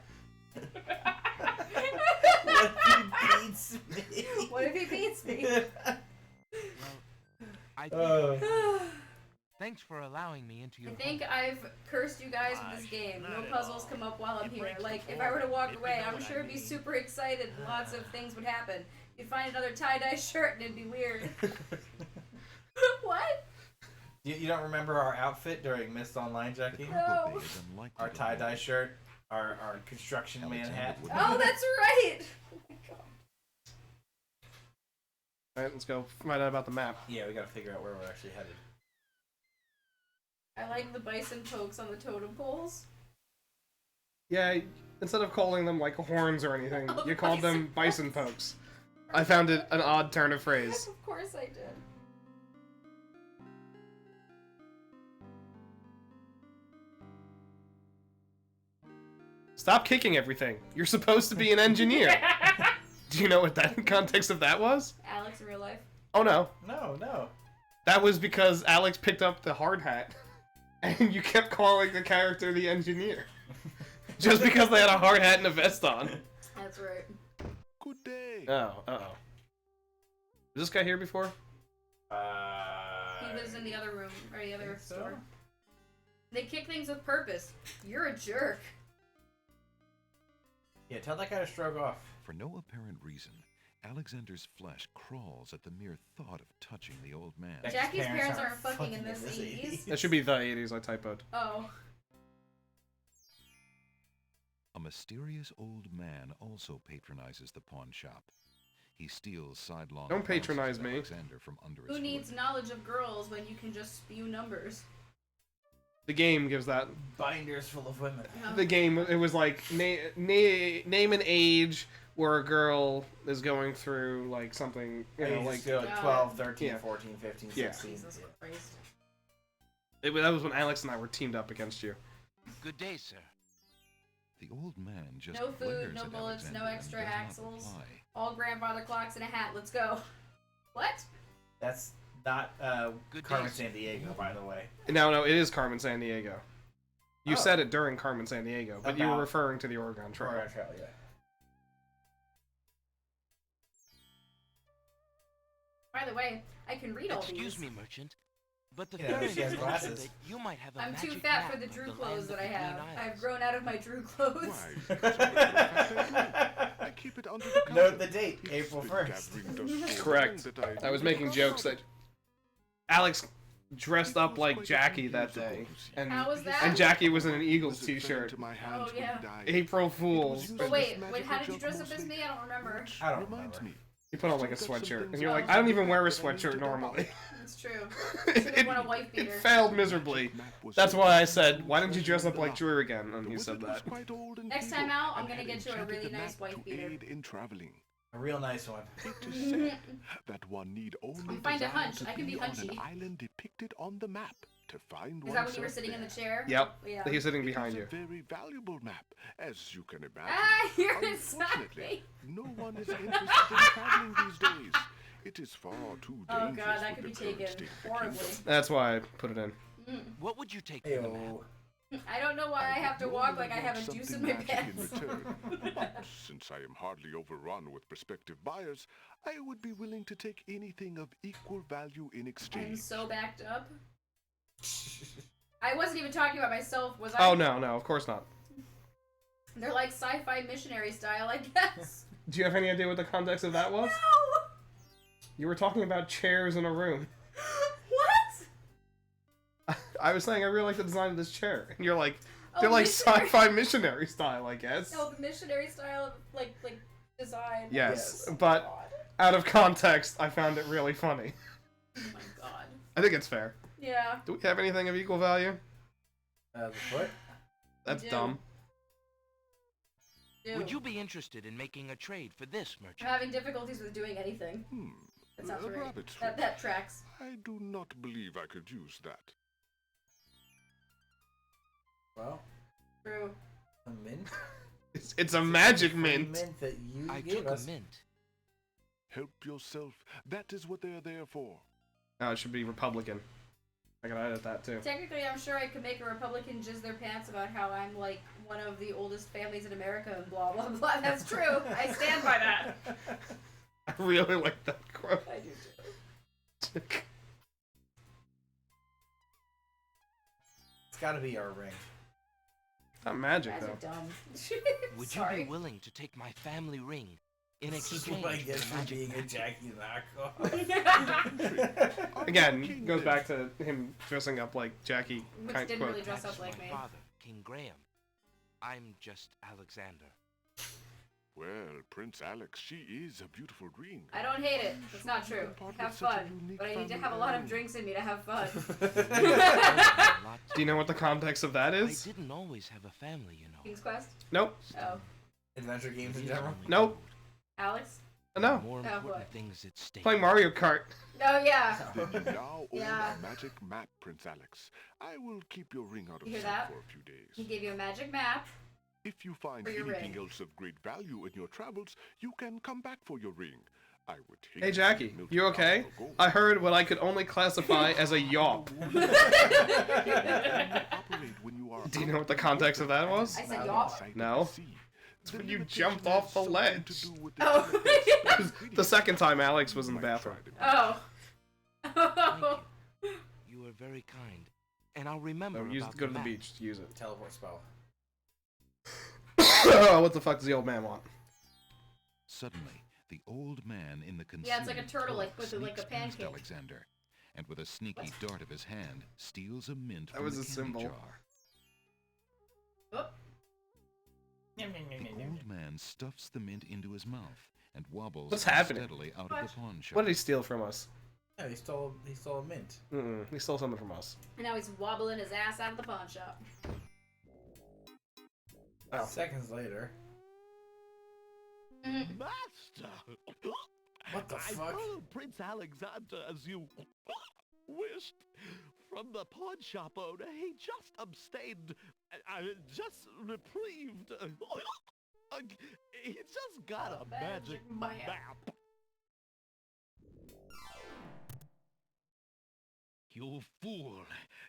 [SPEAKER 2] What if he beats me?
[SPEAKER 3] What if he beats me?
[SPEAKER 6] I think... Thanks for allowing me into your
[SPEAKER 3] I think I've cursed you guys with this game. No puzzles come up while I'm here. Like, if I were to walk away, I'm sure I'd be super excited and lots of things would happen. You'd find another tie-dye shirt and it'd be weird. What?
[SPEAKER 2] You don't remember our outfit during Mist Online, Jackie?
[SPEAKER 3] No.
[SPEAKER 2] Our tie-dye shirt, our construction man hat.
[SPEAKER 3] Oh, that's right! Oh my god.
[SPEAKER 1] Alright, let's go find out about the map.
[SPEAKER 2] Yeah, we gotta figure out where we're actually headed.
[SPEAKER 3] I like the bison pokes on the totem poles.
[SPEAKER 1] Yeah, instead of calling them, like, horns or anything,
[SPEAKER 3] Oh,
[SPEAKER 1] you called them bison pokes. I found it an odd turn of phrase.
[SPEAKER 3] Of course I did.
[SPEAKER 1] Stop kicking everything. You're supposed to be an engineer. Do you know what that context of that was?
[SPEAKER 3] Alex in real life.
[SPEAKER 1] Oh no.
[SPEAKER 2] No.
[SPEAKER 1] That was because Alex picked up the hard hat, and you kept calling the character the engineer. Just because they had a hard hat and a vest on.
[SPEAKER 3] That's right.
[SPEAKER 5] Good day.
[SPEAKER 1] Oh, uh-oh. Was this guy here before?
[SPEAKER 3] He was in the other room, or the other store. They kick things with purpose. You're a jerk.
[SPEAKER 2] Yeah, tell that guy to stroke off.
[SPEAKER 5] For no apparent reason, Alexander's flesh crawls at the mere thought of touching the old man.
[SPEAKER 3] Jackie's parents aren't fucking in this 80s.
[SPEAKER 1] That should be the 80s, I typoed.
[SPEAKER 3] Oh.
[SPEAKER 5] A mysterious old man also patronizes the pawn shop. He steals sidelong
[SPEAKER 1] Don't patronize
[SPEAKER 5] glances at
[SPEAKER 1] me.
[SPEAKER 5] Alexander from under his
[SPEAKER 3] Who
[SPEAKER 5] hood.
[SPEAKER 3] needs knowledge of girls when you can just spew numbers?
[SPEAKER 1] The game gives that.
[SPEAKER 2] Binders full of women.
[SPEAKER 1] The game, it was like, name an age where a girl is going through, like, something, you know, like...
[SPEAKER 2] 12, 13,
[SPEAKER 1] Yeah.
[SPEAKER 2] 14, 15,
[SPEAKER 1] Yeah.
[SPEAKER 2] 16.
[SPEAKER 3] Jesus Christ.
[SPEAKER 1] That was when Alex and I were teamed up against you.
[SPEAKER 6] Good day, sir.
[SPEAKER 5] The old man just
[SPEAKER 3] No food,
[SPEAKER 5] glares
[SPEAKER 3] no
[SPEAKER 5] at
[SPEAKER 3] bullets, no
[SPEAKER 5] Alexander and
[SPEAKER 3] extra
[SPEAKER 5] does not
[SPEAKER 3] axles.
[SPEAKER 5] reply.
[SPEAKER 3] All grandfather clocks and a hat. Let's go. What?
[SPEAKER 2] That's not
[SPEAKER 6] Good
[SPEAKER 2] Carmen
[SPEAKER 6] day,
[SPEAKER 2] San Diego, by the way.
[SPEAKER 1] No, it is Carmen San Diego. You
[SPEAKER 2] Oh.
[SPEAKER 1] said it during Carmen San Diego, but you were
[SPEAKER 2] About-
[SPEAKER 1] referring to the Oregon Trail.
[SPEAKER 2] Oregon Trail, yeah.
[SPEAKER 3] By the way, I can read all
[SPEAKER 6] Excuse
[SPEAKER 3] these.
[SPEAKER 6] me, merchant. But the
[SPEAKER 2] Yeah,
[SPEAKER 6] Theron
[SPEAKER 2] she has
[SPEAKER 6] mentioned
[SPEAKER 2] glasses.
[SPEAKER 6] that you might have a
[SPEAKER 3] I'm too
[SPEAKER 6] magic
[SPEAKER 3] fat
[SPEAKER 6] map
[SPEAKER 3] for the
[SPEAKER 6] of
[SPEAKER 3] Drew
[SPEAKER 6] land
[SPEAKER 3] clothes
[SPEAKER 6] of
[SPEAKER 3] that
[SPEAKER 6] the
[SPEAKER 3] I have.
[SPEAKER 6] Green
[SPEAKER 3] I've
[SPEAKER 6] Isles.
[SPEAKER 3] grown out of my Drew clothes.
[SPEAKER 5] Why, because I I keep it under the counter.
[SPEAKER 2] Note the date, April
[SPEAKER 5] It's
[SPEAKER 2] 1st.
[SPEAKER 5] been gathering dust so
[SPEAKER 1] Correct.
[SPEAKER 5] long that
[SPEAKER 1] I was making jokes that Alex dressed up like Jackie that day, and
[SPEAKER 3] How was that?
[SPEAKER 1] and Jackie was in an Eagles
[SPEAKER 5] as it fell
[SPEAKER 1] t-shirt.
[SPEAKER 5] into my hands when
[SPEAKER 3] yeah.
[SPEAKER 5] he died.
[SPEAKER 1] April Fools.
[SPEAKER 5] It
[SPEAKER 3] Oh
[SPEAKER 5] was
[SPEAKER 3] wait,
[SPEAKER 5] this
[SPEAKER 3] wait, how did you
[SPEAKER 5] magical
[SPEAKER 3] dress
[SPEAKER 5] junk
[SPEAKER 3] up as me? I don't remember.
[SPEAKER 5] which
[SPEAKER 2] I don't
[SPEAKER 5] reminds
[SPEAKER 2] remember.
[SPEAKER 5] me.
[SPEAKER 1] You put on like a
[SPEAKER 5] Still got some
[SPEAKER 1] sweatshirt,
[SPEAKER 5] things
[SPEAKER 1] and you're
[SPEAKER 3] I
[SPEAKER 1] like,
[SPEAKER 3] love
[SPEAKER 1] I don't even wear a
[SPEAKER 5] that I need to
[SPEAKER 1] sweatshirt
[SPEAKER 5] double.
[SPEAKER 1] normally.
[SPEAKER 3] It's true. Should have worn a wife
[SPEAKER 1] It
[SPEAKER 3] beater.
[SPEAKER 1] failed miserably. That's why I said, why didn't you dress up like Drew again? And he said that.
[SPEAKER 3] Next time out, I'm gonna get you a really nice wife beater.
[SPEAKER 5] In traveling.
[SPEAKER 2] A real nice one.
[SPEAKER 5] It is said that one need only
[SPEAKER 3] Find a
[SPEAKER 5] desire
[SPEAKER 3] hunch.
[SPEAKER 5] to
[SPEAKER 3] I can be
[SPEAKER 5] on
[SPEAKER 3] hunchy.
[SPEAKER 5] an island depicted on the map to find
[SPEAKER 3] Is that when you were
[SPEAKER 5] oneself
[SPEAKER 3] sitting in the
[SPEAKER 5] there.
[SPEAKER 3] chair?
[SPEAKER 1] Yep.
[SPEAKER 3] Yeah.
[SPEAKER 1] He's sitting
[SPEAKER 5] It
[SPEAKER 1] behind
[SPEAKER 5] is
[SPEAKER 1] you.
[SPEAKER 5] a very valuable map, as you can imagine.
[SPEAKER 3] Ah, you're
[SPEAKER 5] Unfortunately,
[SPEAKER 3] inside me.
[SPEAKER 5] no one is interested in traveling these days. It is far too
[SPEAKER 3] Oh
[SPEAKER 5] dangerous
[SPEAKER 3] god, that
[SPEAKER 5] with
[SPEAKER 3] could be
[SPEAKER 5] the current
[SPEAKER 3] taken
[SPEAKER 5] state of the
[SPEAKER 3] horribly.
[SPEAKER 5] kingdom.
[SPEAKER 1] That's why I put it in.
[SPEAKER 6] What would you take for the map?
[SPEAKER 2] Ayo.
[SPEAKER 3] I don't know why I have to walk like I have a juice in my pants.
[SPEAKER 5] But since I am hardly overrun with prospective buyers, I would be willing to take anything of equal value in
[SPEAKER 3] I'm
[SPEAKER 5] exchange.
[SPEAKER 3] so backed up. I wasn't even talking about myself, was I?
[SPEAKER 1] Oh no, of course not.
[SPEAKER 3] They're like sci-fi missionary style, I guess.
[SPEAKER 1] Do you have any idea what the context of that was?
[SPEAKER 3] No!
[SPEAKER 1] You were talking about chairs in a room.
[SPEAKER 3] What?
[SPEAKER 1] I was saying I really like the design of this chair, and you're like,
[SPEAKER 3] Oh,
[SPEAKER 1] they're like
[SPEAKER 3] missionary.
[SPEAKER 1] sci-fi missionary style, I guess.
[SPEAKER 3] No, the missionary style of like design.
[SPEAKER 1] Yes,
[SPEAKER 2] Yes.
[SPEAKER 1] but
[SPEAKER 3] God.
[SPEAKER 1] out of context, I found it really funny.
[SPEAKER 3] Oh my god.
[SPEAKER 1] I think it's fair.
[SPEAKER 3] Yeah.
[SPEAKER 1] Do we have anything of equal value?
[SPEAKER 2] The foot?
[SPEAKER 1] That's
[SPEAKER 3] do.
[SPEAKER 1] dumb.
[SPEAKER 3] Ew.
[SPEAKER 6] Would you be interested in making a trade for this,
[SPEAKER 3] I'm
[SPEAKER 6] merchant?
[SPEAKER 3] having difficulties with doing anything. That sounds right.
[SPEAKER 5] rabbit's
[SPEAKER 3] That tracks.
[SPEAKER 5] I do not believe I could use that.
[SPEAKER 2] Well,
[SPEAKER 3] True.
[SPEAKER 2] a mint?
[SPEAKER 1] It's a magic
[SPEAKER 2] Free
[SPEAKER 1] mint.
[SPEAKER 2] mint that you
[SPEAKER 6] I
[SPEAKER 2] gave
[SPEAKER 6] took
[SPEAKER 2] us.
[SPEAKER 6] a mint.
[SPEAKER 5] Help yourself. That is what they are there for.
[SPEAKER 1] Oh, it should be Republican. I can edit that too.
[SPEAKER 3] Technically, I'm sure I could make a Republican jizz their pants about how I'm like one of the oldest families in America and blah blah blah. That's true. I stand by that.
[SPEAKER 1] I really like that quote.
[SPEAKER 3] I do too.
[SPEAKER 2] It's gotta be our ring.
[SPEAKER 1] Not magic
[SPEAKER 3] Guys are
[SPEAKER 1] though.
[SPEAKER 3] dumb.
[SPEAKER 6] Would
[SPEAKER 3] Sorry.
[SPEAKER 6] you be willing to take my family ring in
[SPEAKER 2] This is
[SPEAKER 6] exchange
[SPEAKER 2] what I
[SPEAKER 6] for
[SPEAKER 2] get
[SPEAKER 6] the
[SPEAKER 2] for
[SPEAKER 6] magic
[SPEAKER 2] being a
[SPEAKER 6] mat?
[SPEAKER 2] Jackie knockoff.
[SPEAKER 1] Again, goes back to him dressing up like Jackie.
[SPEAKER 3] Which
[SPEAKER 1] Kind
[SPEAKER 3] didn't
[SPEAKER 1] quote.
[SPEAKER 3] really dress
[SPEAKER 6] That's
[SPEAKER 3] up like
[SPEAKER 6] my
[SPEAKER 3] me.
[SPEAKER 6] father, King Graham. I'm just Alexander.
[SPEAKER 5] Well, Prince Alex, she is a beautiful ring.
[SPEAKER 3] I don't hate it. It's not true. Have fun. But I need to have a lot of drinks in me to have fun.
[SPEAKER 1] Do you know what the context of that
[SPEAKER 6] I
[SPEAKER 1] is?
[SPEAKER 6] didn't always have a family, you know.
[SPEAKER 3] King's Quest?
[SPEAKER 1] Nope.
[SPEAKER 3] Oh.
[SPEAKER 2] Adventure games in
[SPEAKER 6] It is
[SPEAKER 2] general?
[SPEAKER 6] only
[SPEAKER 1] Nope.
[SPEAKER 3] Alex?
[SPEAKER 1] No.
[SPEAKER 6] More
[SPEAKER 3] Oh,
[SPEAKER 6] important
[SPEAKER 3] what?
[SPEAKER 6] things at stake.
[SPEAKER 1] Playing Mario Kart.
[SPEAKER 3] Oh, yeah.
[SPEAKER 5] Then you now own
[SPEAKER 3] Yeah.
[SPEAKER 5] a magic map, Prince Alex. I will keep your ring out of
[SPEAKER 3] You hear
[SPEAKER 5] sight
[SPEAKER 3] that?
[SPEAKER 5] for a few days.
[SPEAKER 3] He gave you a magic map.
[SPEAKER 5] If you find
[SPEAKER 3] For your
[SPEAKER 5] anything
[SPEAKER 3] ring.
[SPEAKER 5] else of great value in your travels, you can come back for your ring. I would hate
[SPEAKER 1] Hey
[SPEAKER 5] to
[SPEAKER 1] Jackie,
[SPEAKER 5] milk
[SPEAKER 1] you
[SPEAKER 5] it
[SPEAKER 1] okay?
[SPEAKER 5] out for gold.
[SPEAKER 1] I heard what I could only classify as a yawp.
[SPEAKER 5] Operate when you are
[SPEAKER 1] Do you know what the context of that was?
[SPEAKER 3] I said
[SPEAKER 2] No.
[SPEAKER 3] y'all.
[SPEAKER 5] outside of
[SPEAKER 1] No.
[SPEAKER 5] the sea.
[SPEAKER 1] It's
[SPEAKER 5] The
[SPEAKER 1] when you
[SPEAKER 5] limitation
[SPEAKER 1] jumped off the
[SPEAKER 5] has something
[SPEAKER 1] ledge.
[SPEAKER 5] to do with the
[SPEAKER 3] Oh.
[SPEAKER 5] chemicals.
[SPEAKER 1] The second time Alex was in the
[SPEAKER 5] Might
[SPEAKER 1] bathroom.
[SPEAKER 5] try to-
[SPEAKER 3] Oh.
[SPEAKER 6] You are very kind. And I'll remember
[SPEAKER 1] So use,
[SPEAKER 6] about
[SPEAKER 1] go to the
[SPEAKER 6] map.
[SPEAKER 1] beach to use it.
[SPEAKER 2] Teleport spell.
[SPEAKER 1] Oh, what the fuck does the old man want?
[SPEAKER 5] Suddenly, the old man in the
[SPEAKER 3] Yeah, it's like a
[SPEAKER 5] concealed
[SPEAKER 3] turtle, like,
[SPEAKER 5] cloak
[SPEAKER 3] with like a
[SPEAKER 5] sneaks past
[SPEAKER 3] pancake.
[SPEAKER 5] Alexander, and with a sneaky dart of his hand, steals a mint
[SPEAKER 1] That
[SPEAKER 5] from
[SPEAKER 1] was
[SPEAKER 5] the
[SPEAKER 1] a
[SPEAKER 5] candy
[SPEAKER 1] symbol.
[SPEAKER 5] jar.
[SPEAKER 3] Oh.
[SPEAKER 5] The old man stuffs the mint into his mouth and wobbles
[SPEAKER 1] What's happening?
[SPEAKER 5] unsteadily out of the pawn shop.
[SPEAKER 1] What did he steal from us?
[SPEAKER 2] Yeah, he stole a mint.
[SPEAKER 1] He stole something from us.
[SPEAKER 3] And now he's wobbling his ass out of the pawn shop.
[SPEAKER 1] Oh.
[SPEAKER 2] Seconds later.
[SPEAKER 7] Master!
[SPEAKER 2] What the
[SPEAKER 7] I
[SPEAKER 2] fuck?
[SPEAKER 7] followed Prince Alexander as you wished. From the pawn shop owner, he just abstained, just reprieved. He just got a magic map. You fool!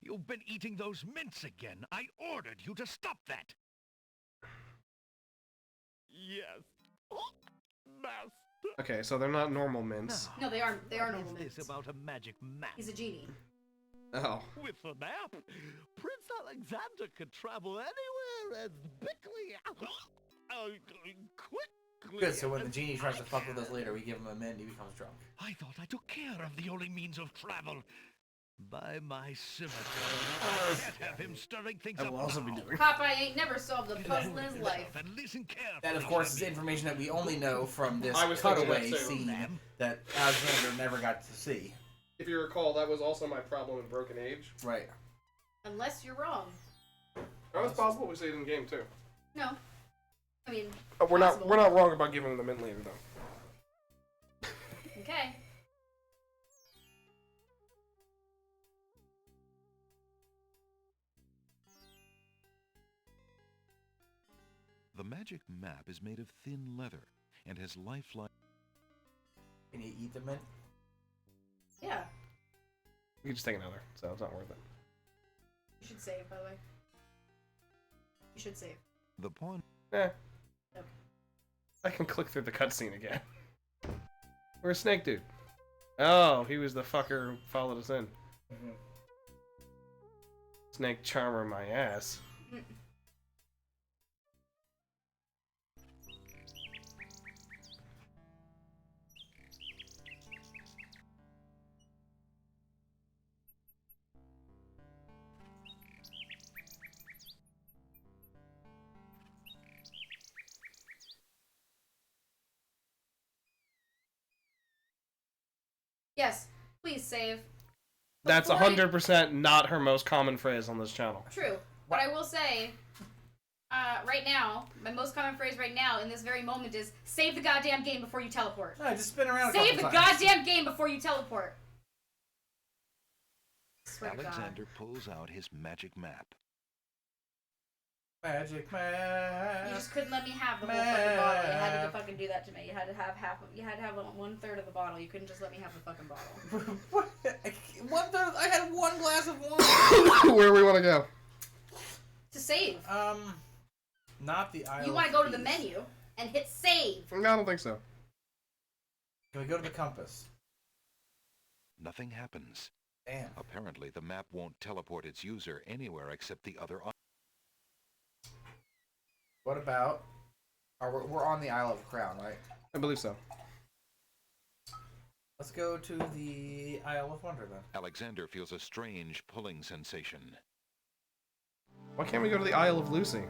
[SPEAKER 7] You've been eating those mints again. I ordered you to stop that. Yes. Master.
[SPEAKER 1] Okay, so they're not normal mints.
[SPEAKER 3] No, they are normal
[SPEAKER 7] What is
[SPEAKER 3] mints.
[SPEAKER 7] this about a magic map?
[SPEAKER 3] He's a genie.
[SPEAKER 1] Oh.
[SPEAKER 7] With a map, Prince Alexander could travel anywhere as quickly, quickly.
[SPEAKER 2] Good, so when the
[SPEAKER 7] as
[SPEAKER 2] genie tries to
[SPEAKER 7] I
[SPEAKER 2] fuck with
[SPEAKER 7] can.
[SPEAKER 2] us later, we give him a mint and he becomes drunk.
[SPEAKER 7] I thought I took care of the only means of travel. By my scimitar, I can't have him stirring things
[SPEAKER 1] I
[SPEAKER 7] up
[SPEAKER 1] will also be
[SPEAKER 7] now.
[SPEAKER 1] doing.
[SPEAKER 3] Popeye ain't never solved a puzzle in his life.
[SPEAKER 7] And listen carefully.
[SPEAKER 2] That, of course, is
[SPEAKER 7] to me.
[SPEAKER 2] information that we only know from this
[SPEAKER 1] I was thinking
[SPEAKER 2] cutaway
[SPEAKER 1] that too.
[SPEAKER 2] scene that Alexander never got to see.
[SPEAKER 1] If you recall, that was also my problem in Broken Age.
[SPEAKER 2] Right.
[SPEAKER 3] Unless you're wrong.
[SPEAKER 1] Oh, it's possible we see it in game too.
[SPEAKER 3] No. I mean,
[SPEAKER 1] We're
[SPEAKER 3] Possible.
[SPEAKER 1] not wrong about giving him the mint later though.
[SPEAKER 3] okay.
[SPEAKER 5] The magic map is made of thin leather and has lifelike.
[SPEAKER 2] Can you eat the mint?
[SPEAKER 3] Yeah.
[SPEAKER 1] You can just take another, so it's not worth it.
[SPEAKER 3] You should save, by the way. You should save.
[SPEAKER 5] The pawn.
[SPEAKER 1] Eh.
[SPEAKER 3] Yep.
[SPEAKER 1] I can click through the cutscene again. Where's Snake Dude? Oh, he was the fucker who followed us in.
[SPEAKER 2] Mm-hmm.
[SPEAKER 1] Snake Charmer my ass.
[SPEAKER 3] Yes, please save.
[SPEAKER 1] That's
[SPEAKER 3] Before
[SPEAKER 1] 100% not her most common phrase on this channel.
[SPEAKER 3] True. But I will say, right now, my most common phrase right now in this very moment is save the goddamn game before you teleport.
[SPEAKER 2] No, just spin around a
[SPEAKER 3] Save the
[SPEAKER 2] couple times.
[SPEAKER 3] goddamn game before you teleport. Swear to God.
[SPEAKER 5] Alexander pulls out his magic map.
[SPEAKER 2] Magic man.
[SPEAKER 3] You just couldn't let me have the whole fucking bottle. You had to fucking do that to me. You had to have half. You had to have 1/3 of the bottle. You couldn't just let me have the fucking bottle.
[SPEAKER 2] What? 1/3. I had one glass of wine.
[SPEAKER 1] Where do we want to go?
[SPEAKER 3] To save.
[SPEAKER 2] Not the Isle.
[SPEAKER 3] You want to go to the menu and hit save.
[SPEAKER 1] No, I don't think so.
[SPEAKER 2] Can we go to the compass?
[SPEAKER 5] Nothing happens.
[SPEAKER 2] Damn.
[SPEAKER 5] Apparently, the map won't teleport its user anywhere except the other.
[SPEAKER 2] What about? We're on the Isle of Crown, right?
[SPEAKER 1] I believe so.
[SPEAKER 2] Let's go to the Isle of Wonder then.
[SPEAKER 5] Alexander feels a strange pulling sensation.
[SPEAKER 1] Why can't we go to the Isle of Lucy?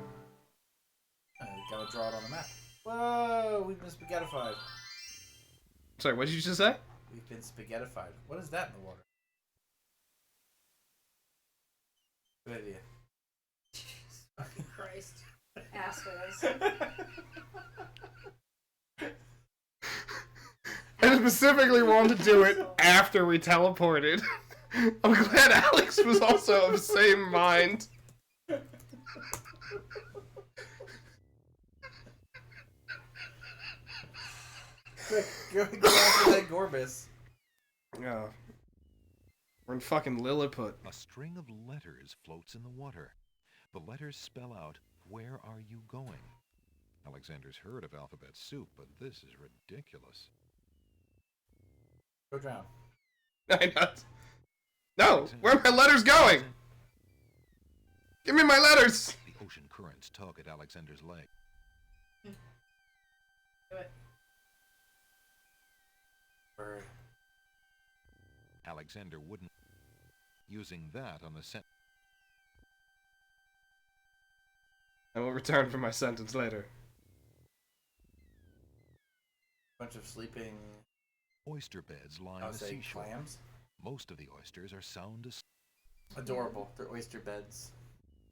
[SPEAKER 2] We gotta draw it on the map. Whoa, we've been spaghettified.
[SPEAKER 1] Sorry, what did you just say?
[SPEAKER 2] We've been spaghettified. What is that in the water? Good idea.
[SPEAKER 3] Fucking Christ. Assholes.
[SPEAKER 1] I specifically wanted to do it after we teleported. I'm glad Alex was also of the same mind.
[SPEAKER 2] Quick, go after that Gorbis.
[SPEAKER 1] Yeah. We're in fucking Lilliput.
[SPEAKER 5] A string of letters floats in the water. The letters spell out, "Where are you going?" Alexander's heard of alphabet soup, but this is ridiculous.
[SPEAKER 2] Go drown.
[SPEAKER 1] I know. No! Where are my letters going? Give me my letters!
[SPEAKER 5] The ocean currents tug at Alexander's leg.
[SPEAKER 3] Do it.
[SPEAKER 2] Bird.
[SPEAKER 5] Alexander wouldn't. Using that on the
[SPEAKER 1] I will return for my sentence later.
[SPEAKER 2] Bunch of sleeping.
[SPEAKER 5] oyster beds line
[SPEAKER 2] I
[SPEAKER 5] the
[SPEAKER 2] would say
[SPEAKER 5] seashore.
[SPEAKER 2] clams.
[SPEAKER 5] Most of the oysters are sound asleep.
[SPEAKER 2] Adorable. They're oyster beds.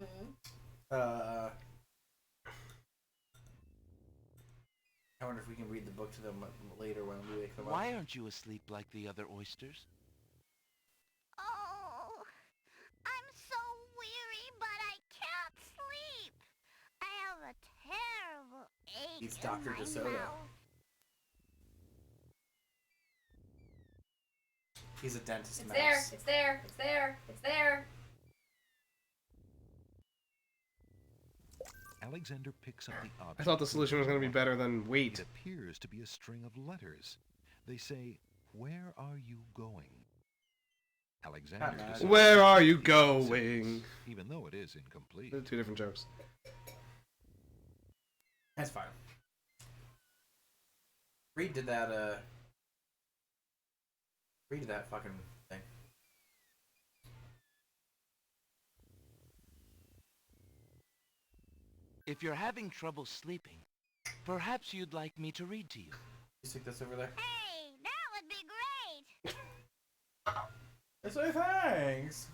[SPEAKER 3] Mm-hmm.
[SPEAKER 2] I wonder if we can read the book to them later when we wake them up.
[SPEAKER 6] Why aren't you asleep like the other oysters?
[SPEAKER 8] Oh, I'm so weary, but I can't sleep. I have a terrible ache
[SPEAKER 2] He's
[SPEAKER 8] in
[SPEAKER 2] Dr.
[SPEAKER 8] my
[SPEAKER 2] DeSoto.
[SPEAKER 8] mouth.
[SPEAKER 2] He's a dentist
[SPEAKER 3] It's
[SPEAKER 2] mouse.
[SPEAKER 3] there. It's there. It's there. It's there.
[SPEAKER 5] Alexander picks up the object.
[SPEAKER 1] I thought the solution was going to be better than
[SPEAKER 5] It
[SPEAKER 1] wait.
[SPEAKER 5] appears to be a string of letters. They say, "Where are you going?" Alexander
[SPEAKER 2] Not
[SPEAKER 5] decides
[SPEAKER 2] bad.
[SPEAKER 1] Where are you
[SPEAKER 5] to keep the sentence,
[SPEAKER 1] going?
[SPEAKER 5] even though it is incomplete.
[SPEAKER 1] They're two different jokes.
[SPEAKER 2] That's fine. Reed did that, Reed did that fucking thing.
[SPEAKER 6] If you're having trouble sleeping, perhaps you'd like me to read to you.
[SPEAKER 2] You stick this over there?
[SPEAKER 8] Hey, that would be great.
[SPEAKER 2] I say thanks!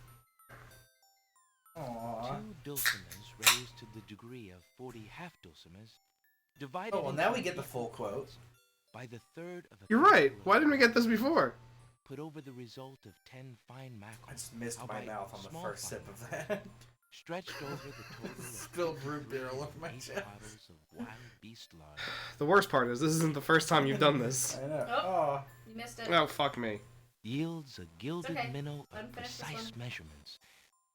[SPEAKER 2] Aww.
[SPEAKER 6] 2 dulcimers raised to the degree of 40 half-dulcimers, divided
[SPEAKER 2] Oh, well,
[SPEAKER 6] into
[SPEAKER 2] now we get the
[SPEAKER 6] equal
[SPEAKER 2] full quote.
[SPEAKER 6] parts by the third of a
[SPEAKER 1] You're right.
[SPEAKER 6] capsule of
[SPEAKER 1] Why didn't we get this
[SPEAKER 6] rice,
[SPEAKER 1] before?
[SPEAKER 6] Put over the result of 10 fine
[SPEAKER 2] I
[SPEAKER 6] mackerel,
[SPEAKER 2] just missed my
[SPEAKER 6] albeit
[SPEAKER 2] mouth on the
[SPEAKER 6] small
[SPEAKER 2] first sip
[SPEAKER 6] fine
[SPEAKER 2] of that.
[SPEAKER 6] stretched over the total of
[SPEAKER 2] Spilled root beer all over my
[SPEAKER 6] 8
[SPEAKER 2] chest.
[SPEAKER 6] bottles of wild beast lard.
[SPEAKER 1] The worst part is this isn't the first time you've done this.
[SPEAKER 2] I know.
[SPEAKER 3] Oh.
[SPEAKER 2] Oh.
[SPEAKER 3] You missed it.
[SPEAKER 1] Oh, fuck me.
[SPEAKER 6] Yields a gilded
[SPEAKER 3] okay.
[SPEAKER 6] minnow
[SPEAKER 3] Let him
[SPEAKER 6] of
[SPEAKER 3] finish this
[SPEAKER 6] precise
[SPEAKER 3] one.
[SPEAKER 6] measurements.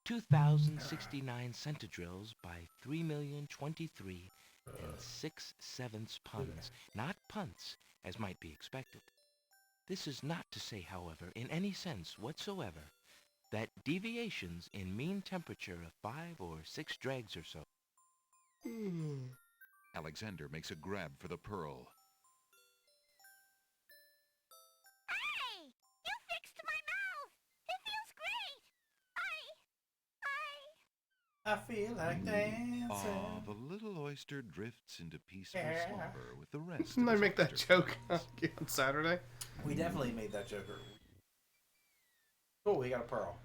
[SPEAKER 6] 2,069 centidrills by 3,023 and 6/7 puns, not punts, as might be expected. This is not to say, however, in any sense whatsoever, that deviations in mean temperature of 5 or 6 dregs or so.
[SPEAKER 5] Alexander makes a grab for the pearl.
[SPEAKER 8] Hey, you fixed my mouth. It feels great.
[SPEAKER 2] I feel like dancing.
[SPEAKER 5] Ah, the little oyster drifts into peaceful
[SPEAKER 2] Yeah.
[SPEAKER 5] slumber with the rest.
[SPEAKER 1] Didn't
[SPEAKER 5] of
[SPEAKER 1] I
[SPEAKER 5] his
[SPEAKER 1] make that
[SPEAKER 5] oyster
[SPEAKER 1] joke
[SPEAKER 5] friends.
[SPEAKER 1] on Saturday?
[SPEAKER 2] We definitely made that joke Cool, we got a pearl.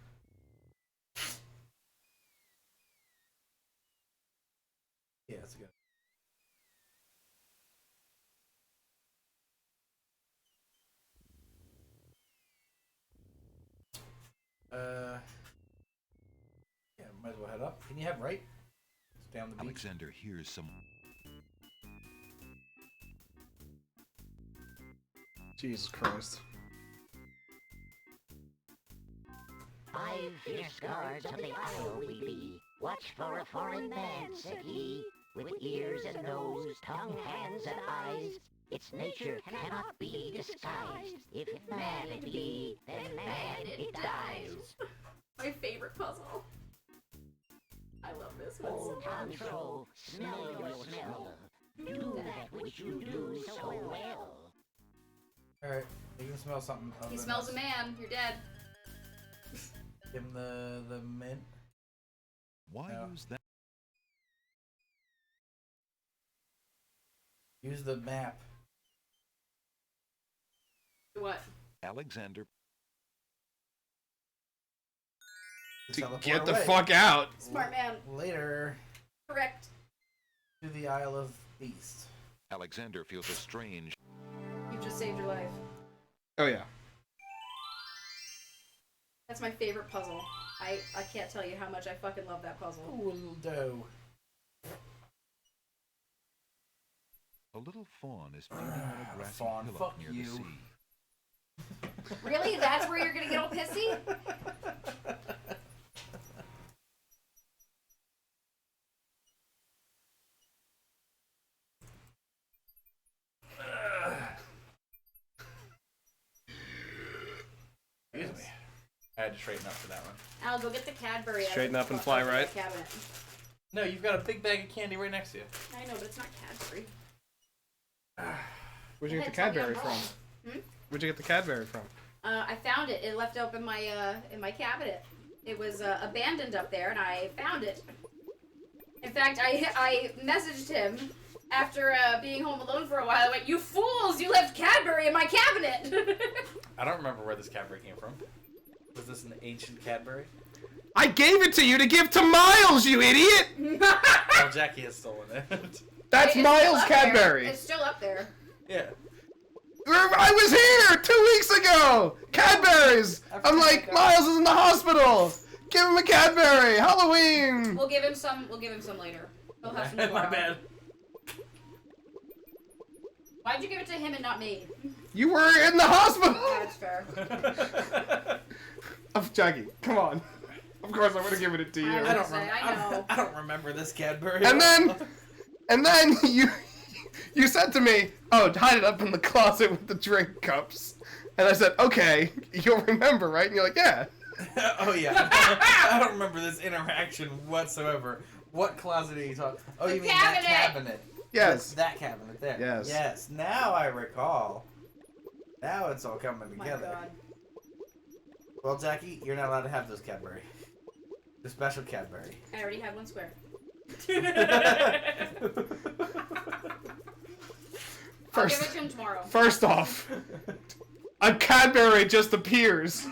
[SPEAKER 2] Yeah, that's good. Yeah, might as well head up. Can you head right? It's down the beach.
[SPEAKER 5] Alexander hears some...
[SPEAKER 1] Jesus Christ.
[SPEAKER 8] 5 fierce guards of the isle we be. Watch for a foreign man, said he, with ears and nose, tongue, hands, and eyes. Its nature cannot be disguised. If mad it be, then mad it dies.
[SPEAKER 3] My favorite puzzle. I love this one so
[SPEAKER 8] Old
[SPEAKER 3] much.
[SPEAKER 8] control, smell your smell. Do that which you do so well.
[SPEAKER 2] Alright, you can smell something.
[SPEAKER 3] He smells a man. You're dead.
[SPEAKER 2] Give him the mint.
[SPEAKER 5] Why
[SPEAKER 2] No.
[SPEAKER 5] use that?
[SPEAKER 2] Use the map.
[SPEAKER 3] What?
[SPEAKER 5] Alexander
[SPEAKER 1] To
[SPEAKER 2] Teleport
[SPEAKER 1] get the
[SPEAKER 2] away.
[SPEAKER 1] fuck out.
[SPEAKER 3] Smart man.
[SPEAKER 2] Later
[SPEAKER 3] Correct.
[SPEAKER 2] to the Isle of Beast.
[SPEAKER 5] Alexander feels a strange...
[SPEAKER 3] You just saved your life.
[SPEAKER 1] Oh yeah.
[SPEAKER 3] That's my favorite puzzle. I can't tell you how much I fucking love that puzzle.
[SPEAKER 2] Ooh, a little dough.
[SPEAKER 5] A little fawn is feeding on a grassy
[SPEAKER 2] Fawn,
[SPEAKER 5] hillock
[SPEAKER 2] fuck
[SPEAKER 5] near
[SPEAKER 2] you.
[SPEAKER 5] the sea.
[SPEAKER 3] Really? That's where you're gonna get all pissy?
[SPEAKER 2] Excuse me. I had to straighten up for that one.
[SPEAKER 3] Al, go get the Cadbury.
[SPEAKER 1] Straighten
[SPEAKER 3] out of
[SPEAKER 1] up and
[SPEAKER 3] the
[SPEAKER 1] fly
[SPEAKER 3] fucking
[SPEAKER 1] right.
[SPEAKER 3] Cabinet.
[SPEAKER 2] No, you've got a big bag of candy right next to you.
[SPEAKER 3] I know, but it's not Cadbury.
[SPEAKER 1] Where'd you get the
[SPEAKER 3] Tell me I'm
[SPEAKER 1] Cadbury
[SPEAKER 3] wrong.
[SPEAKER 1] from? Where'd you get the Cadbury from?
[SPEAKER 3] I found it. It left open in my cabinet. It was abandoned up there, and I found it. In fact, I messaged him after being home alone for a while. I went, "You fools! You left Cadbury in my cabinet."
[SPEAKER 2] I don't remember where this Cadbury came from. Was this an ancient Cadbury?
[SPEAKER 1] I gave it to you to give to Miles, you idiot!
[SPEAKER 2] Oh, Jackie has stolen it.
[SPEAKER 1] That's
[SPEAKER 3] It's still
[SPEAKER 1] Miles
[SPEAKER 3] up there.
[SPEAKER 1] Cadbury.
[SPEAKER 3] It's still up there.
[SPEAKER 2] Yeah.
[SPEAKER 1] I was here 2 weeks ago. Cadbury's. I'm like, Miles is in the hospital. Give him a Cadbury. Halloween.
[SPEAKER 3] We'll give him some. We'll give him some later. He'll have some tomorrow.
[SPEAKER 2] My bad.
[SPEAKER 3] Why'd you give it to him and not me?
[SPEAKER 1] You were in the hospital.
[SPEAKER 3] That's fair.
[SPEAKER 1] Jackie, come on. Of course, I'm gonna give it to you.
[SPEAKER 3] I don't say, I know.
[SPEAKER 2] I don't remember this Cadbury.
[SPEAKER 1] And then you said to me, "Oh, hide it up in the closet with the drink cups." And I said, "Okay, you'll remember, right?" And you're like, "Yeah."
[SPEAKER 2] Oh yeah. I don't remember this interaction whatsoever. What closet are you talking? Oh,
[SPEAKER 3] The
[SPEAKER 2] you mean
[SPEAKER 3] cabinet.
[SPEAKER 2] that cabinet?
[SPEAKER 1] Yes.
[SPEAKER 2] That cabinet there.
[SPEAKER 1] Yes.
[SPEAKER 2] Yes. Now I recall. Now it's all coming
[SPEAKER 3] Oh my
[SPEAKER 2] together.
[SPEAKER 3] God.
[SPEAKER 2] Well, Jackie, you're not allowed to have those Cadbury. The special Cadbury.
[SPEAKER 3] I already have one square. I'll give it to him tomorrow.
[SPEAKER 1] First off, a Cadbury just appears,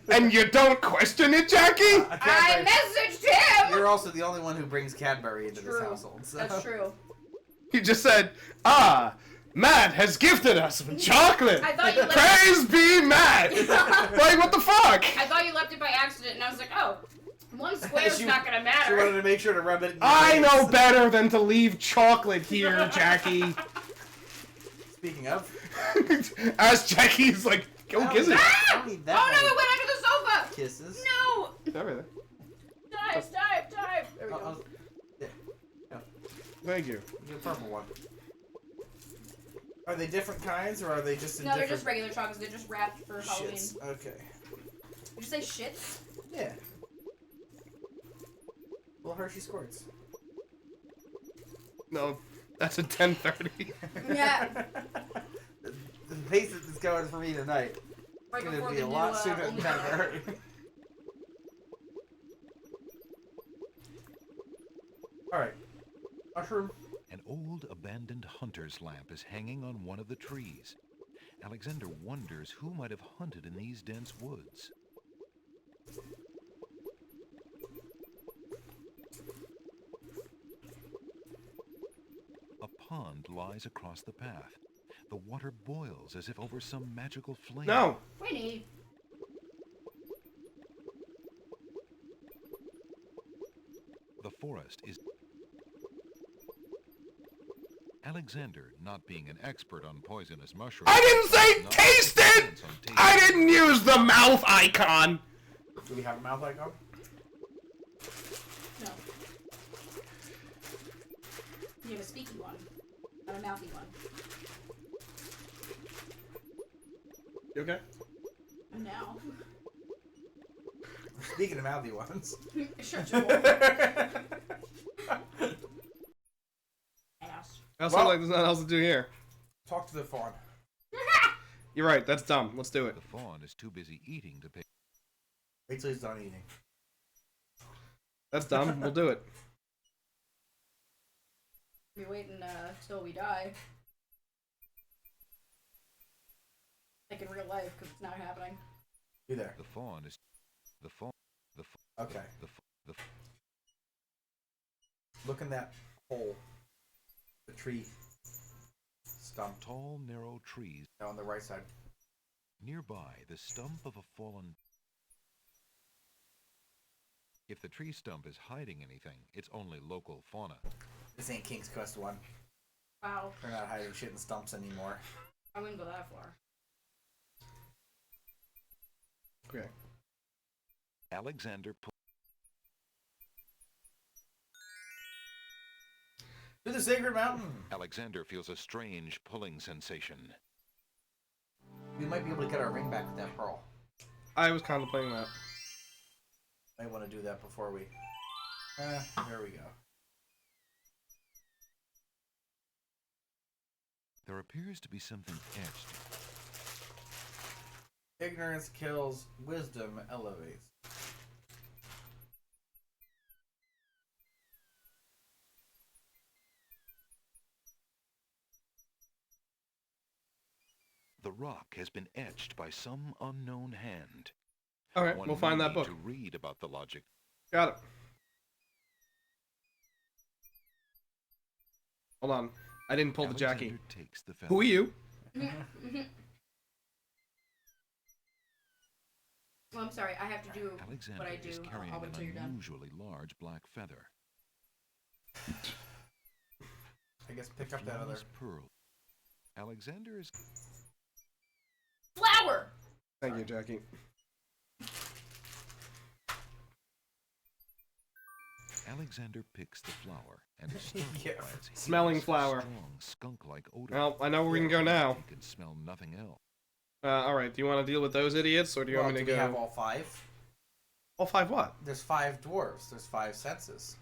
[SPEAKER 1] and you don't question it, Jackie?
[SPEAKER 3] I messaged him!
[SPEAKER 2] You're also the only one who brings Cadbury into this
[SPEAKER 3] True.
[SPEAKER 2] household. So.
[SPEAKER 3] That's true.
[SPEAKER 1] You just said, Matt has gifted us some chocolate.
[SPEAKER 3] I thought you left
[SPEAKER 1] Praise be Matt. Like, what the fuck?
[SPEAKER 3] I thought you left it by accident, and I was like, oh, one square's not gonna
[SPEAKER 2] She
[SPEAKER 3] matter.
[SPEAKER 2] wanted to make sure to rub it in your
[SPEAKER 1] I
[SPEAKER 2] face.
[SPEAKER 1] know better than to leave chocolate here, Jackie.
[SPEAKER 2] Speaking of,
[SPEAKER 1] As Jackie's like, go kiss it.
[SPEAKER 2] I don't need
[SPEAKER 3] Oh
[SPEAKER 2] that
[SPEAKER 3] no,
[SPEAKER 2] many
[SPEAKER 3] it went under the sofa!
[SPEAKER 2] kisses.
[SPEAKER 3] No!
[SPEAKER 1] Everything.
[SPEAKER 3] Dive! There we go.
[SPEAKER 2] Yeah,
[SPEAKER 1] Thank you.
[SPEAKER 2] the purple one. Are they different kinds, or are they just in
[SPEAKER 3] No, they're
[SPEAKER 2] different...
[SPEAKER 3] just regular chocolates. They're just wrapped for Halloween.
[SPEAKER 2] shits? Okay.
[SPEAKER 3] Did you say shits?
[SPEAKER 2] Yeah. Well, Hershey squirts.
[SPEAKER 1] No, that's a 10:30.
[SPEAKER 3] Yeah.
[SPEAKER 2] The pace that is going for me tonight
[SPEAKER 3] Right
[SPEAKER 2] is going
[SPEAKER 3] before
[SPEAKER 2] to be
[SPEAKER 3] the
[SPEAKER 2] a
[SPEAKER 3] new,
[SPEAKER 2] lot sooner than
[SPEAKER 3] Only
[SPEAKER 2] that. Alright. Mushroom.
[SPEAKER 5] An old abandoned hunter's lamp is hanging on one of the trees. Alexander wonders who might have hunted in these dense woods. pond lies across the path. The water boils as if over some magical flame.
[SPEAKER 1] No!
[SPEAKER 3] Winnie!
[SPEAKER 5] The forest is... Alexander, not being an expert on poisonous mushrooms...
[SPEAKER 1] I didn't say
[SPEAKER 5] not
[SPEAKER 1] taste
[SPEAKER 5] taking
[SPEAKER 1] it!
[SPEAKER 5] chance on tasting
[SPEAKER 1] I didn't use the mouth icon!
[SPEAKER 2] Do we have a mouth icon?
[SPEAKER 3] No. You have a speaky one. Not a mouthy one.
[SPEAKER 1] You okay?
[SPEAKER 3] Now.
[SPEAKER 2] Speaking of mouthy ones.
[SPEAKER 3] Shut your ass.
[SPEAKER 1] I also like there's nothing else to do here.
[SPEAKER 2] Talk to the fawn.
[SPEAKER 1] You're right, that's dumb. Let's do it.
[SPEAKER 5] The fawn is too busy eating to pay...
[SPEAKER 2] Wait till he's done eating.
[SPEAKER 1] That's dumb. We'll do it.
[SPEAKER 3] Be waiting till we die. Like in real life, because it's not happening.
[SPEAKER 2] Be there.
[SPEAKER 5] The fawn is... The fawn... The fawn...
[SPEAKER 2] Okay.
[SPEAKER 5] The
[SPEAKER 2] Look in that hole. The tree stump.
[SPEAKER 5] tall, narrow trees...
[SPEAKER 2] Now on the right side.
[SPEAKER 5] Nearby, the stump of a fallen... If the tree stump is hiding anything, it's only local fauna.
[SPEAKER 2] This ain't King's Quest 1.
[SPEAKER 3] Wow.
[SPEAKER 2] We're not hiding shit in stumps anymore.
[SPEAKER 3] I wouldn't go that far.
[SPEAKER 1] Okay.
[SPEAKER 5] Alexander...
[SPEAKER 2] To the Sacred Mountain!
[SPEAKER 5] Alexander feels a strange pulling sensation.
[SPEAKER 2] We might be able to get our ring back with that pearl.
[SPEAKER 1] I was contemplating that.
[SPEAKER 2] Might want to do that before we... there we go.
[SPEAKER 5] There appears to be something etched.
[SPEAKER 2] Ignorance kills, wisdom elevates.
[SPEAKER 5] The rock has been etched by some unknown hand.
[SPEAKER 1] Okay,
[SPEAKER 5] One
[SPEAKER 1] we'll find
[SPEAKER 5] may
[SPEAKER 1] that
[SPEAKER 5] need
[SPEAKER 1] book.
[SPEAKER 5] to read about the logic.
[SPEAKER 1] Got it. Hold on. I didn't pull the Jackie.
[SPEAKER 5] Alexander takes the feather.
[SPEAKER 1] Who are you?
[SPEAKER 3] Well, I'm sorry. I have to do
[SPEAKER 5] Alexander
[SPEAKER 3] what I
[SPEAKER 5] is
[SPEAKER 3] do.
[SPEAKER 5] carrying
[SPEAKER 3] I'll wait till you're
[SPEAKER 5] an
[SPEAKER 3] done.
[SPEAKER 5] unusually large black feather.
[SPEAKER 2] I guess pick up that other...
[SPEAKER 5] Flawless pearl. Alexander is...
[SPEAKER 3] Flower!
[SPEAKER 1] Thank you, Jackie.
[SPEAKER 5] Alexander picks the flower and is startled
[SPEAKER 2] Yeah.
[SPEAKER 5] by its
[SPEAKER 1] Smelling
[SPEAKER 5] hideous,
[SPEAKER 1] flower.
[SPEAKER 5] strong, skunk-like odor.
[SPEAKER 1] Well, I know where we can go now.
[SPEAKER 5] He can smell nothing else.
[SPEAKER 1] Alright, do you want to deal with those idiots, or do you want me to
[SPEAKER 2] do we have
[SPEAKER 1] go...
[SPEAKER 2] all 5?
[SPEAKER 1] All 5 what?
[SPEAKER 2] There's 5 dwarves. There's 5 senses.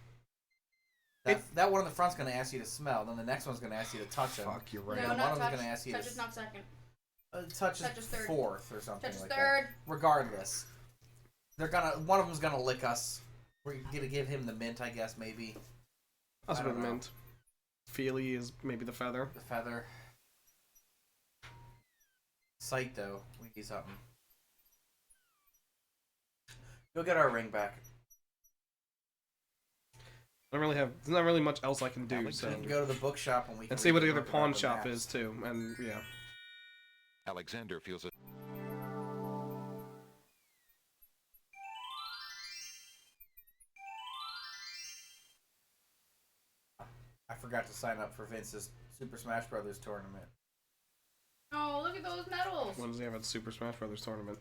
[SPEAKER 2] That one in the front's going to ask you to smell, then the next one's going to ask you to touch them.
[SPEAKER 1] Fuck, you're right.
[SPEAKER 3] No,
[SPEAKER 2] And
[SPEAKER 3] not
[SPEAKER 2] one of
[SPEAKER 3] touch.
[SPEAKER 2] them's going to ask you
[SPEAKER 3] Touch
[SPEAKER 2] to...
[SPEAKER 3] is not second.
[SPEAKER 2] touch
[SPEAKER 3] Touch is
[SPEAKER 2] is
[SPEAKER 3] third.
[SPEAKER 2] 4th or something
[SPEAKER 3] Touch is
[SPEAKER 2] like
[SPEAKER 3] third.
[SPEAKER 2] that. Regardless. They're gonna... One of them's going to lick us. We're going to give him the mint, I guess, maybe.
[SPEAKER 1] That's
[SPEAKER 2] I
[SPEAKER 1] what
[SPEAKER 2] don't
[SPEAKER 1] it
[SPEAKER 2] know.
[SPEAKER 1] meant. Feely is maybe the feather.
[SPEAKER 2] The feather. Sight, though. We need something. Go get our ring back.
[SPEAKER 1] I don't really have... There's not really much else I can do, so...
[SPEAKER 2] We can go to the bookshop and we can...
[SPEAKER 1] And see what the
[SPEAKER 2] read
[SPEAKER 1] other
[SPEAKER 2] about
[SPEAKER 1] pawn
[SPEAKER 2] the
[SPEAKER 1] shop
[SPEAKER 2] maps.
[SPEAKER 1] is, too. And, yeah.
[SPEAKER 5] Alexander feels a...
[SPEAKER 2] I forgot to sign up for Vince's Super Smash Brothers tournament.
[SPEAKER 3] Oh, look at those medals.
[SPEAKER 1] When does he have at Super Smash Brothers tournament?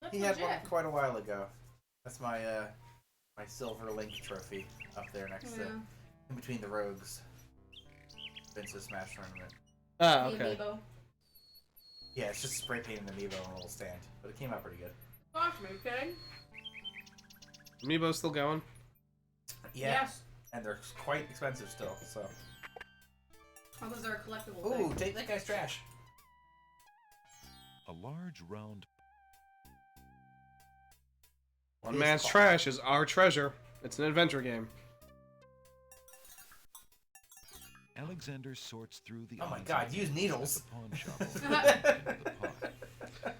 [SPEAKER 3] That's
[SPEAKER 2] He had
[SPEAKER 3] legit.
[SPEAKER 2] one quite a while ago. That's my my silver link trophy up there next to, in between the rogues. Vince's Smash tournament.
[SPEAKER 1] Ah,
[SPEAKER 3] The
[SPEAKER 1] okay.
[SPEAKER 3] amiibo.
[SPEAKER 2] Yeah, it's just spray painting the amiibo on a little stand, but it came out pretty good.
[SPEAKER 3] Gosh, are you kidding?
[SPEAKER 1] Amiibo's still going?
[SPEAKER 2] Yeah,
[SPEAKER 3] Yes.
[SPEAKER 2] and they're quite expensive still. So.
[SPEAKER 3] Oh, those are a collectible
[SPEAKER 2] Ooh,
[SPEAKER 3] thing.
[SPEAKER 2] take that guy's trash.
[SPEAKER 5] A large round...
[SPEAKER 1] One man's trash is our treasure. It's an adventure game.
[SPEAKER 5] Alexander sorts through the...
[SPEAKER 2] Oh my
[SPEAKER 5] odds
[SPEAKER 2] god,
[SPEAKER 5] and
[SPEAKER 2] use
[SPEAKER 5] ends
[SPEAKER 2] needles.
[SPEAKER 5] at the pawn shop over the pot.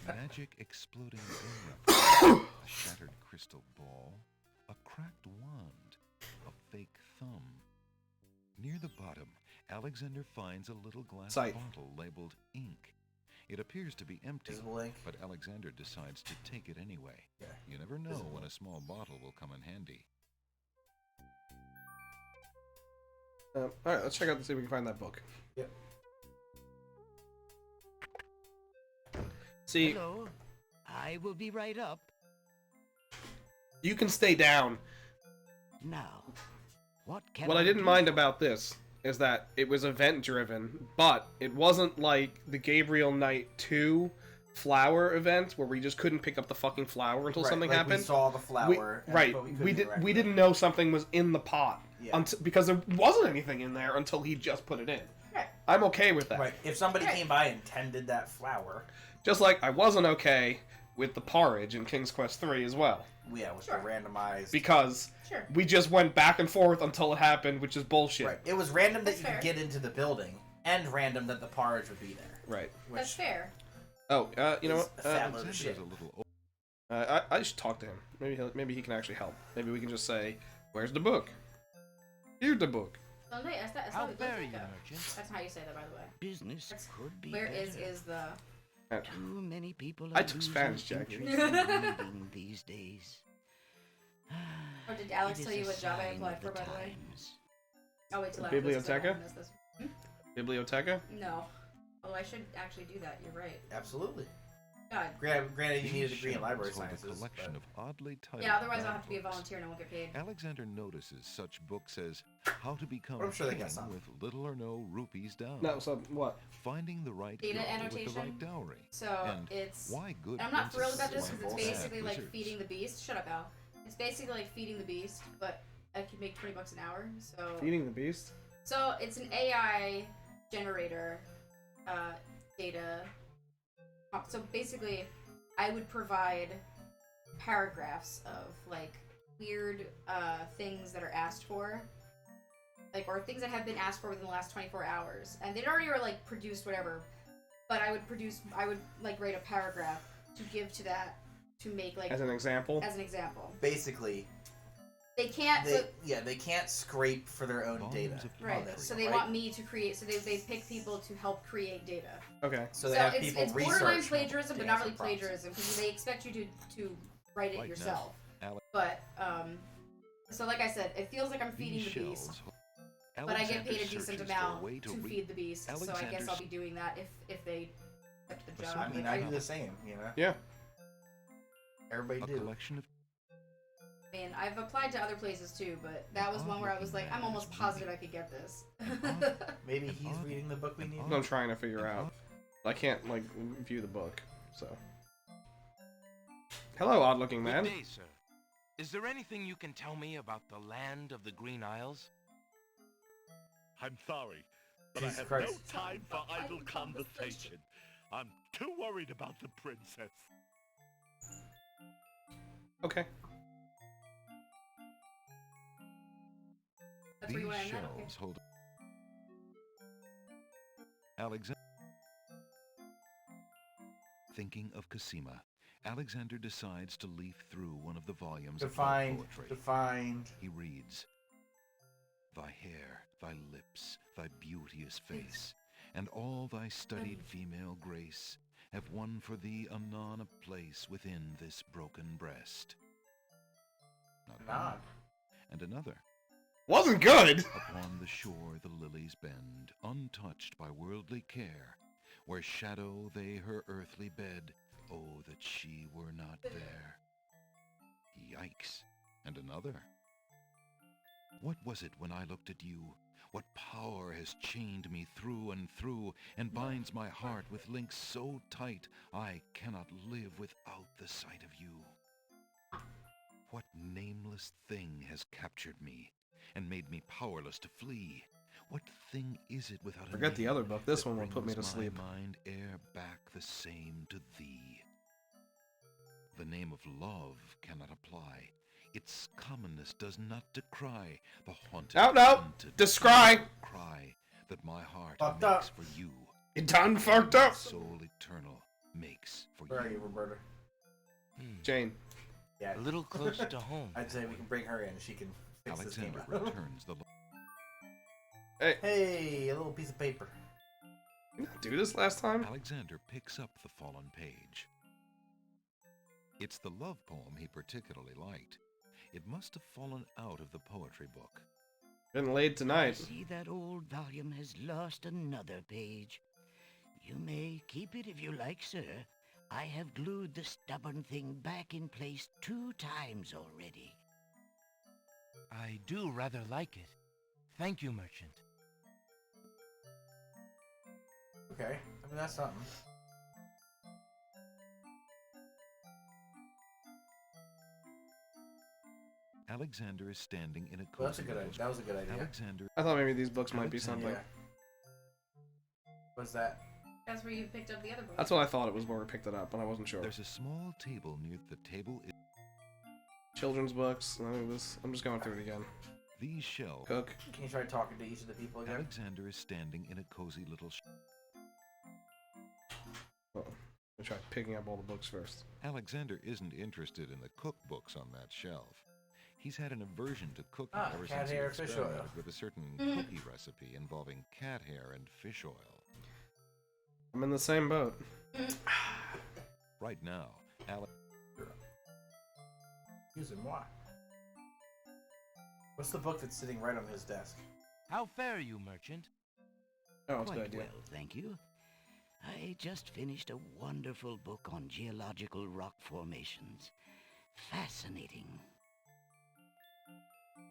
[SPEAKER 5] Magic exploding gem wrapper, a shattered crystal ball, a cracked wand, a fake thumb. Near the bottom, Alexander finds a little glass
[SPEAKER 1] Sight.
[SPEAKER 5] bottle labeled ink. It appears to be empty,
[SPEAKER 2] Visible ink.
[SPEAKER 5] but Alexander decides to take it anyway.
[SPEAKER 2] Yeah.
[SPEAKER 5] You never know
[SPEAKER 2] Visible
[SPEAKER 5] when a
[SPEAKER 2] ink.
[SPEAKER 5] small bottle will come in handy.
[SPEAKER 1] Alright, let's check out and see if we can find that book.
[SPEAKER 2] Yep.
[SPEAKER 1] See,
[SPEAKER 7] Hello. I will be right up.
[SPEAKER 1] you can stay down.
[SPEAKER 7] Now, what can
[SPEAKER 1] What I didn't
[SPEAKER 7] do
[SPEAKER 1] mind
[SPEAKER 7] for-
[SPEAKER 1] about this is that it was event driven, but it wasn't like the Gabriel Knight 2 flower event where we just couldn't pick up the fucking flower until
[SPEAKER 2] Right,
[SPEAKER 1] something
[SPEAKER 2] like
[SPEAKER 1] happened.
[SPEAKER 2] We saw the flower.
[SPEAKER 1] Right.
[SPEAKER 2] But we,
[SPEAKER 1] We
[SPEAKER 2] couldn't
[SPEAKER 1] did.
[SPEAKER 2] interact
[SPEAKER 1] We
[SPEAKER 2] with it.
[SPEAKER 1] didn't know something was in the pot
[SPEAKER 2] Yeah.
[SPEAKER 1] because there wasn't anything in there until he just put it in.
[SPEAKER 3] Right.
[SPEAKER 1] I'm okay with that.
[SPEAKER 2] Right. If somebody
[SPEAKER 3] Right.
[SPEAKER 2] came by and tended that flower,
[SPEAKER 1] Just like I wasn't okay with the porridge in King's Quest 3 as well,
[SPEAKER 2] yeah, with
[SPEAKER 3] Sure.
[SPEAKER 2] the randomized.
[SPEAKER 1] because
[SPEAKER 3] Sure.
[SPEAKER 1] we just went back and forth until it happened, which is bullshit.
[SPEAKER 2] Right. It was random that
[SPEAKER 3] That's
[SPEAKER 2] you
[SPEAKER 3] fair.
[SPEAKER 2] could get into the building, and random that the porridge would be there.
[SPEAKER 1] Right.
[SPEAKER 3] That's fair.
[SPEAKER 1] Oh, you know
[SPEAKER 2] is
[SPEAKER 1] what?
[SPEAKER 2] a fat load of
[SPEAKER 5] Alexander's
[SPEAKER 2] shit.
[SPEAKER 5] a little old.
[SPEAKER 1] I should talk to him. Maybe he can actually help. Maybe we can just say, "Where's the book? Here's the book."
[SPEAKER 3] ¿Dónde está?
[SPEAKER 6] How
[SPEAKER 3] ¿Dónde
[SPEAKER 6] very
[SPEAKER 3] está?
[SPEAKER 6] merchant.
[SPEAKER 3] That's how you say that, by the way.
[SPEAKER 6] Business
[SPEAKER 3] That's-
[SPEAKER 6] could be
[SPEAKER 3] Where
[SPEAKER 6] better.
[SPEAKER 3] is the?
[SPEAKER 6] Too many people
[SPEAKER 1] I
[SPEAKER 6] are
[SPEAKER 1] took
[SPEAKER 6] losing
[SPEAKER 1] Spanish, Jackie.
[SPEAKER 6] interest in reading these days.
[SPEAKER 3] Or did Alex
[SPEAKER 6] It
[SPEAKER 3] tell
[SPEAKER 6] is
[SPEAKER 3] you
[SPEAKER 6] a
[SPEAKER 3] what job I
[SPEAKER 6] sign
[SPEAKER 3] applied
[SPEAKER 6] of
[SPEAKER 3] for,
[SPEAKER 6] the
[SPEAKER 3] by the way?
[SPEAKER 6] times.
[SPEAKER 3] Oh, wait till after this, 'cause I don't
[SPEAKER 1] Biblioteca?
[SPEAKER 3] wanna miss this.
[SPEAKER 1] Biblioteca?
[SPEAKER 3] No. Oh, I should actually do that. You're right.
[SPEAKER 2] Absolutely.
[SPEAKER 3] God.
[SPEAKER 2] Granted, you need a
[SPEAKER 5] These
[SPEAKER 2] degree in library
[SPEAKER 5] shelves hold
[SPEAKER 2] sciences.
[SPEAKER 5] a collection
[SPEAKER 2] but-
[SPEAKER 5] of oddly titled
[SPEAKER 3] Yeah, otherwise I'll have to be a
[SPEAKER 5] books.
[SPEAKER 3] volunteer and I won't get paid.
[SPEAKER 5] Alexander notices such books as How to Become
[SPEAKER 2] I'm sure they
[SPEAKER 5] King
[SPEAKER 2] got some.
[SPEAKER 5] with Little or No Rupees Down.
[SPEAKER 1] No, so what?
[SPEAKER 5] Finding the right
[SPEAKER 3] Data
[SPEAKER 5] girl with the
[SPEAKER 3] annotation.
[SPEAKER 5] right dowry.
[SPEAKER 3] So
[SPEAKER 5] and
[SPEAKER 3] it's.
[SPEAKER 5] Why good
[SPEAKER 3] And I'm not thrilled about this
[SPEAKER 5] princesses
[SPEAKER 3] because it's
[SPEAKER 5] like
[SPEAKER 3] basically
[SPEAKER 5] bad
[SPEAKER 3] like
[SPEAKER 5] wizards.
[SPEAKER 3] feeding the beast. Shut up, Al. It's basically like feeding the beast, but I could make $20 an hour. So.
[SPEAKER 1] Feeding the beast?
[SPEAKER 3] So it's an AI generator, data. So basically, I would provide paragraphs of like weird things that are asked for, like or things that have been asked for within the last 24 hours, and they'd already like produced whatever. But I would like write a paragraph to give to that to make like
[SPEAKER 1] As an example?
[SPEAKER 3] as an example.
[SPEAKER 2] Basically,
[SPEAKER 3] They can't.
[SPEAKER 2] they can't scrape for their own
[SPEAKER 5] Volumes
[SPEAKER 2] data.
[SPEAKER 5] of
[SPEAKER 3] Right.
[SPEAKER 5] poetry.
[SPEAKER 3] So they
[SPEAKER 2] right?
[SPEAKER 3] want me to create. So they pick people to help create data.
[SPEAKER 1] Okay.
[SPEAKER 2] So they have
[SPEAKER 3] it's,
[SPEAKER 2] people
[SPEAKER 3] it's
[SPEAKER 2] research.
[SPEAKER 3] borderline plagiarism, but
[SPEAKER 2] to
[SPEAKER 3] not
[SPEAKER 2] answer
[SPEAKER 3] really
[SPEAKER 2] prompts.
[SPEAKER 3] plagiarism because they expect you to write it
[SPEAKER 5] Right now,
[SPEAKER 3] yourself.
[SPEAKER 5] Alex-
[SPEAKER 3] But so like I said, it feels like I'm feeding
[SPEAKER 5] These
[SPEAKER 3] the beast,
[SPEAKER 5] shelves hold-
[SPEAKER 3] but I get
[SPEAKER 5] Alexander
[SPEAKER 3] paid a decent
[SPEAKER 5] searches for a
[SPEAKER 3] amount
[SPEAKER 5] way
[SPEAKER 3] to
[SPEAKER 5] read
[SPEAKER 3] feed the beast. So I guess
[SPEAKER 5] Alexander's-
[SPEAKER 3] I'll be doing that if they accept the
[SPEAKER 5] A
[SPEAKER 3] job.
[SPEAKER 2] I
[SPEAKER 5] certain
[SPEAKER 2] mean,
[SPEAKER 3] Like,
[SPEAKER 2] I do the same. You know.
[SPEAKER 1] Yeah.
[SPEAKER 2] Everybody
[SPEAKER 5] a
[SPEAKER 2] do.
[SPEAKER 5] collection of
[SPEAKER 3] I mean, I've applied to other places too, but that was one where I was like, I'm almost positive I could get this.
[SPEAKER 2] Maybe he's reading the book we need.
[SPEAKER 1] I'm trying to figure out. I can't, like, view the book, so. Hello, odd-looking man.
[SPEAKER 6] Good day, sir. Is there anything you can tell me about the land of the Green Isles?
[SPEAKER 11] I'm sorry, but
[SPEAKER 2] Jesus
[SPEAKER 11] I have
[SPEAKER 2] Christ.
[SPEAKER 11] no time for idle conversation. I'm too worried about the princess.
[SPEAKER 1] Okay.
[SPEAKER 3] That's where you
[SPEAKER 5] these
[SPEAKER 3] want to end that? Okay.
[SPEAKER 5] shelves hold Alexander. Thinking of Cosima, Alexander decides to leaf through one of the volumes of love poetry.
[SPEAKER 2] Defined.
[SPEAKER 5] He reads, Thy hair, thy lips, thy beauteous face, and all thy studied female grace have won for thee anon a place within this broken breast. Not bad.
[SPEAKER 2] Anon.
[SPEAKER 5] And another.
[SPEAKER 1] Wasn't good!
[SPEAKER 5] Upon the shore the lilies bend, untouched by worldly care, where shadow they her earthly bed, oh, that she were not there. Yikes. And another. What was it when I looked at you? What power has chained me through and binds my heart with links so tight I cannot live without the sight of you? What nameless thing has captured me and made me powerless to flee? What thing is it without a
[SPEAKER 1] Forget the
[SPEAKER 5] name
[SPEAKER 1] other book. This
[SPEAKER 5] that
[SPEAKER 1] one will put me to
[SPEAKER 5] brings
[SPEAKER 1] sleep.
[SPEAKER 5] My mind e'er back the same to thee? The name of love cannot apply. Its commonness does not decry the haunted,
[SPEAKER 1] No, no!
[SPEAKER 5] hunted,
[SPEAKER 1] Descry!
[SPEAKER 5] cry that my heart
[SPEAKER 2] Fucked
[SPEAKER 5] makes
[SPEAKER 2] up.
[SPEAKER 5] for you.
[SPEAKER 1] You done fucked up!
[SPEAKER 5] Soul eternal makes for
[SPEAKER 2] Where are you,
[SPEAKER 5] you.
[SPEAKER 2] Roberta?
[SPEAKER 1] Jane.
[SPEAKER 2] Yeah.
[SPEAKER 6] A little close to home.
[SPEAKER 2] I'd say we can bring her in. She can fix this game
[SPEAKER 5] Alexander
[SPEAKER 2] up.
[SPEAKER 5] returns the
[SPEAKER 1] Hey.
[SPEAKER 2] Hey, a little piece of paper.
[SPEAKER 1] Did you not do this last time?
[SPEAKER 5] Alexander picks up the fallen page. It's the love poem he particularly liked. It must have fallen out of the poetry book.
[SPEAKER 1] Getting laid tonight.
[SPEAKER 8] See, that old volume has lost another page. You may keep it if you like, sir. I have glued the stubborn thing back in place 2 times already.
[SPEAKER 6] I do rather like it. Thank you, merchant.
[SPEAKER 2] Okay, I mean that's something.
[SPEAKER 5] Alexander is standing in a
[SPEAKER 2] Well, that's
[SPEAKER 5] cozy
[SPEAKER 2] a good idea.
[SPEAKER 5] little
[SPEAKER 2] That was a good idea.
[SPEAKER 5] Alexander.
[SPEAKER 1] I thought maybe these books might be something.
[SPEAKER 2] Yeah. What's that?
[SPEAKER 3] That's where you picked up the other book.
[SPEAKER 1] That's what I thought it was where we picked it up, but I wasn't sure.
[SPEAKER 5] There's a small table near the table.
[SPEAKER 1] Children's books. I'm just going through it again.
[SPEAKER 5] These shelves.
[SPEAKER 1] Cook.
[SPEAKER 2] Can you try talking to each of the people again?
[SPEAKER 5] Alexander is standing in a cozy little.
[SPEAKER 1] Oh, I'll try picking up all the books first.
[SPEAKER 5] Alexander isn't interested in the cookbooks on that shelf. He's had an aversion to cooking ever
[SPEAKER 2] cat
[SPEAKER 5] since he
[SPEAKER 2] hair, fish
[SPEAKER 5] experimented
[SPEAKER 2] oil.
[SPEAKER 5] with a certain cookie recipe involving cat hair and fish oil.
[SPEAKER 1] I'm in the same boat.
[SPEAKER 5] Right now,
[SPEAKER 2] Using what? What's the book that's sitting right on his desk?
[SPEAKER 6] How fare you, merchant?
[SPEAKER 1] Oh, that's a good
[SPEAKER 8] Quite
[SPEAKER 1] idea.
[SPEAKER 8] well, thank you. I just finished a wonderful book on geological rock formations. Fascinating.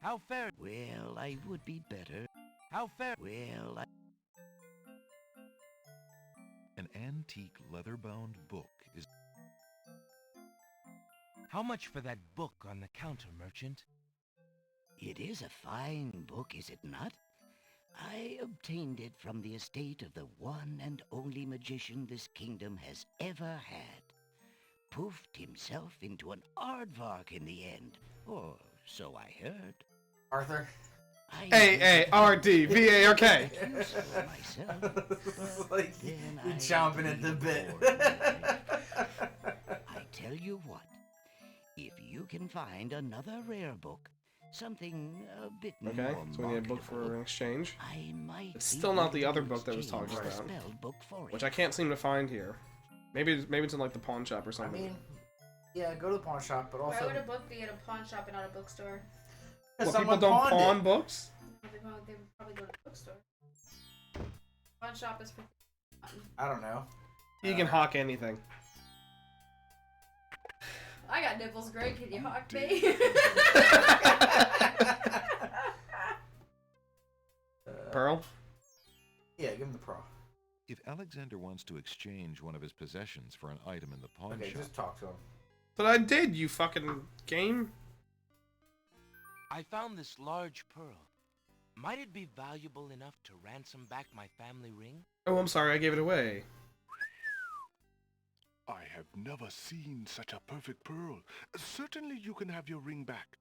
[SPEAKER 6] How fare?
[SPEAKER 8] Well, I would be better.
[SPEAKER 6] How fare?
[SPEAKER 8] Well,
[SPEAKER 5] an antique leather-bound book is.
[SPEAKER 6] How much for that book on the counter, merchant?
[SPEAKER 8] It is a fine book, is it not? I obtained it from the estate of the one and only magician this kingdom has ever had. Poofed himself into an aardvark in the end, or so I heard.
[SPEAKER 2] Arthur?
[SPEAKER 1] A-A-R-D-V-A-R-K.
[SPEAKER 2] Like, you're chomping at the bit.
[SPEAKER 8] I tell you what, if you can find another rare book, something a bit
[SPEAKER 1] Okay,
[SPEAKER 8] more
[SPEAKER 1] so we need a book for an exchange.
[SPEAKER 8] I might
[SPEAKER 1] It's still not the other book that was talked
[SPEAKER 8] exchange the
[SPEAKER 1] about,
[SPEAKER 8] spelled book for it.
[SPEAKER 1] which I can't seem to find here. Maybe it's in like the pawn shop or
[SPEAKER 2] I
[SPEAKER 1] something.
[SPEAKER 2] mean, yeah, go to the pawn shop, but also.
[SPEAKER 3] Why would a book be at a pawn shop and not a bookstore?
[SPEAKER 1] Well, people don't pawn books?
[SPEAKER 3] They would probably go to a bookstore. Pawn shop is for fun.
[SPEAKER 2] I don't know.
[SPEAKER 1] You can hawk anything.
[SPEAKER 3] I got nipples, Greg. Can you hawk me?
[SPEAKER 1] Pearl?
[SPEAKER 2] Yeah, give him the pro.
[SPEAKER 5] If Alexander wants to exchange one of his possessions for an item in the pawn
[SPEAKER 2] Okay,
[SPEAKER 5] shop,
[SPEAKER 2] just talk to him.
[SPEAKER 1] But I did, you fucking game.
[SPEAKER 6] I found this large pearl. Might it be valuable enough to ransom back my family ring?
[SPEAKER 1] Oh, I'm sorry, I gave it away.
[SPEAKER 11] I have never seen such a perfect pearl. Certainly you can have your ring back.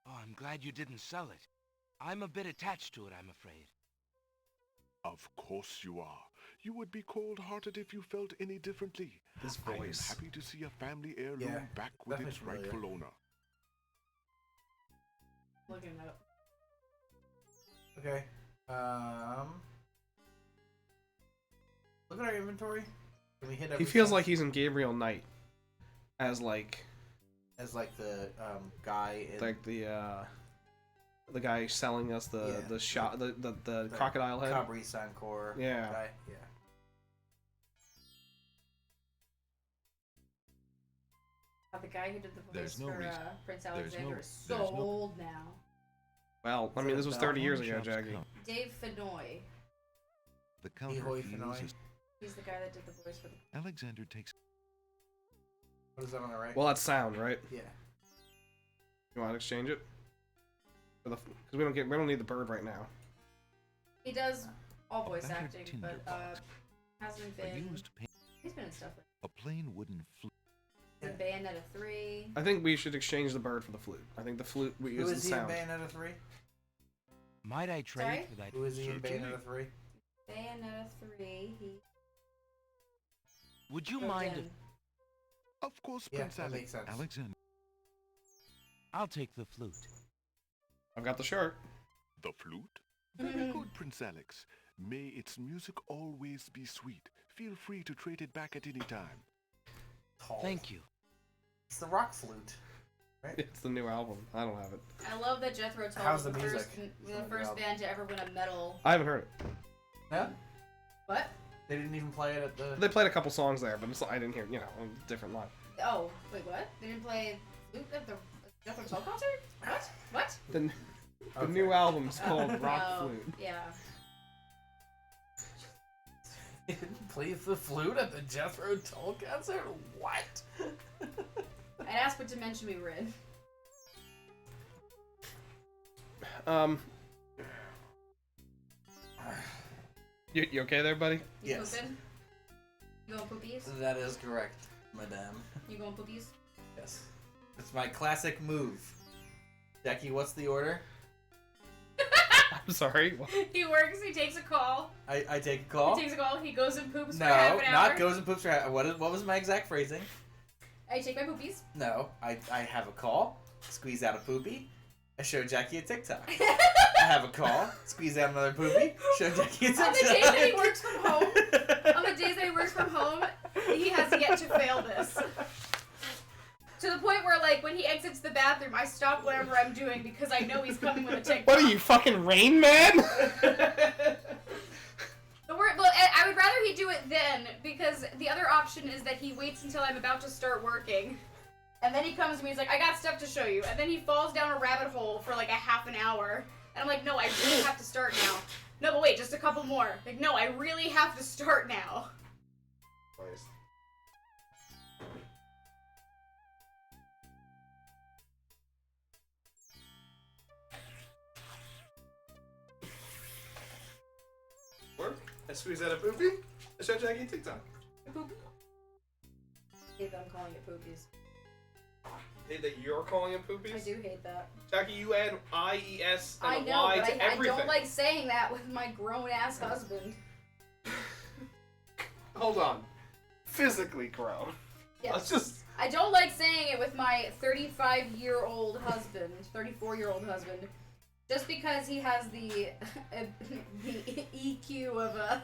[SPEAKER 6] Oh, I'm glad you didn't sell it. I'm a bit attached to it, I'm afraid.
[SPEAKER 11] Of course you are. You would be cold-hearted if you felt any differently.
[SPEAKER 1] This
[SPEAKER 11] I am
[SPEAKER 1] voice.
[SPEAKER 11] happy to see a family heirloom
[SPEAKER 2] Yeah,
[SPEAKER 11] back with
[SPEAKER 2] definitely
[SPEAKER 11] its
[SPEAKER 2] familiar.
[SPEAKER 11] rightful owner.
[SPEAKER 3] Looking it up.
[SPEAKER 2] Okay. Look at our inventory. Can we hit
[SPEAKER 1] He
[SPEAKER 2] every
[SPEAKER 1] feels
[SPEAKER 2] sense?
[SPEAKER 1] like he's in Gabriel Knight. As like
[SPEAKER 2] the guy in
[SPEAKER 1] the guy selling us the shot the crocodile head.
[SPEAKER 2] Cabri Sancor
[SPEAKER 1] Yeah.
[SPEAKER 2] guy. Yeah.
[SPEAKER 3] The guy who did the voice
[SPEAKER 5] There's no
[SPEAKER 3] for
[SPEAKER 5] reason-
[SPEAKER 3] Prince
[SPEAKER 5] there's
[SPEAKER 3] Alexander
[SPEAKER 5] no-
[SPEAKER 3] is so
[SPEAKER 5] there's no-
[SPEAKER 3] old now.
[SPEAKER 1] Well, I mean, this was 30 years ago, Jackie.
[SPEAKER 3] Dave Fenoy.
[SPEAKER 5] the counter
[SPEAKER 2] Ehoy
[SPEAKER 5] feels
[SPEAKER 2] Fenoy.
[SPEAKER 5] as
[SPEAKER 3] He's the guy that did the voice for the.
[SPEAKER 5] Alexander takes.
[SPEAKER 2] What is that on the right?
[SPEAKER 1] Well, that's sound, right?
[SPEAKER 2] Yeah.
[SPEAKER 1] You want to exchange it? Because we don't need the bird right now.
[SPEAKER 3] He does all voice
[SPEAKER 5] battered
[SPEAKER 3] acting,
[SPEAKER 5] tinder
[SPEAKER 3] but
[SPEAKER 5] box.
[SPEAKER 3] hasn't
[SPEAKER 5] A
[SPEAKER 3] been.
[SPEAKER 5] used paint.
[SPEAKER 3] He's been in stuff like
[SPEAKER 5] A plain wooden flute.
[SPEAKER 3] the Bayonetta 3.
[SPEAKER 1] I think we should exchange the bird for the flute. I think the flute we
[SPEAKER 2] Who
[SPEAKER 1] use
[SPEAKER 2] is
[SPEAKER 1] the
[SPEAKER 2] he in
[SPEAKER 1] sound.
[SPEAKER 2] Bayonetta 3?
[SPEAKER 6] Might I trade
[SPEAKER 3] Sorry?
[SPEAKER 6] for that?
[SPEAKER 2] Who is he in
[SPEAKER 5] Certainly.
[SPEAKER 2] Bayonetta 3?
[SPEAKER 3] Bayonetta 3. He.
[SPEAKER 6] Would you
[SPEAKER 3] goes
[SPEAKER 6] mind
[SPEAKER 3] in.
[SPEAKER 6] if
[SPEAKER 11] Of course,
[SPEAKER 2] Yeah,
[SPEAKER 11] Prince
[SPEAKER 2] that
[SPEAKER 11] Alex.
[SPEAKER 2] makes sense.
[SPEAKER 5] Alexander.
[SPEAKER 6] I'll take the flute?
[SPEAKER 1] I've got the shirt.
[SPEAKER 11] The flute? Very good, Prince Alex. May its music always be sweet. Feel free to trade it back at any time.
[SPEAKER 6] Thank you.
[SPEAKER 2] It's the rock flute, right?
[SPEAKER 1] It's the new album. I don't have it.
[SPEAKER 3] I love that Jethro Tull
[SPEAKER 2] How's
[SPEAKER 3] was
[SPEAKER 2] the music?
[SPEAKER 3] the first band to ever win a medal.
[SPEAKER 1] I haven't heard it.
[SPEAKER 2] Yeah?
[SPEAKER 3] What?
[SPEAKER 2] They didn't even play it at the...
[SPEAKER 1] They played a couple songs there, but I didn't hear, different line.
[SPEAKER 3] Oh, wait, what? They didn't play flute at the Jethro Tull concert? What? What?
[SPEAKER 1] The new album's called Rock Flute.
[SPEAKER 3] Yeah.
[SPEAKER 2] They didn't play the flute at the Jethro Tull concert? What?
[SPEAKER 3] I'd ask what dimension we were in.
[SPEAKER 1] You okay there, buddy?
[SPEAKER 3] You
[SPEAKER 2] Yes.
[SPEAKER 3] pooping? You going poopies?
[SPEAKER 2] That is correct, madame.
[SPEAKER 3] You going poopies?
[SPEAKER 2] Yes. It's my classic move. Jackie, what's the order?
[SPEAKER 1] I'm sorry. What?
[SPEAKER 3] He works, he takes a call.
[SPEAKER 2] I take a call?
[SPEAKER 3] He takes a call, he goes and poops for
[SPEAKER 2] No,
[SPEAKER 3] half an hour.
[SPEAKER 2] not goes and poops for half. What was my exact phrasing?
[SPEAKER 3] I take my poopies.
[SPEAKER 2] No, I have a call, squeeze out a poopy, I show Jackie a TikTok. I have a call, squeeze out another poopy, show Jackie a TikTok.
[SPEAKER 3] On the days that he works from home, he has yet to fail this. To the point where, like, when he exits the bathroom, I stop whatever I'm doing because I know he's coming with a TikTok.
[SPEAKER 1] What are you, fucking Rain Man?
[SPEAKER 3] I would rather he do it then, because the other option is that he waits until I'm about to start working. And then he comes to me, he's like, I got stuff to show you. And then he falls down a rabbit hole for like a half an hour. And I'm like, no, I really have to start now. No, but wait, just a couple more. Like, no, I really have to start now.
[SPEAKER 1] Please. Work? I squeeze out a poopy? I show Jackie TikTok.
[SPEAKER 3] Poopy? I hate that I'm calling it poopies.
[SPEAKER 1] Hate that you're calling it poopies?
[SPEAKER 3] I do hate that.
[SPEAKER 1] Jackie, you add I-E-S and
[SPEAKER 3] I
[SPEAKER 1] a
[SPEAKER 3] know,
[SPEAKER 1] Y
[SPEAKER 3] but
[SPEAKER 1] to
[SPEAKER 3] I
[SPEAKER 1] everything.
[SPEAKER 3] don't like saying that with my grown-ass husband.
[SPEAKER 1] Hold on. Physically grown.
[SPEAKER 3] Yes.
[SPEAKER 1] Let's just...
[SPEAKER 3] I don't like saying it with my 34-year-old husband, just because he has the EQ of a...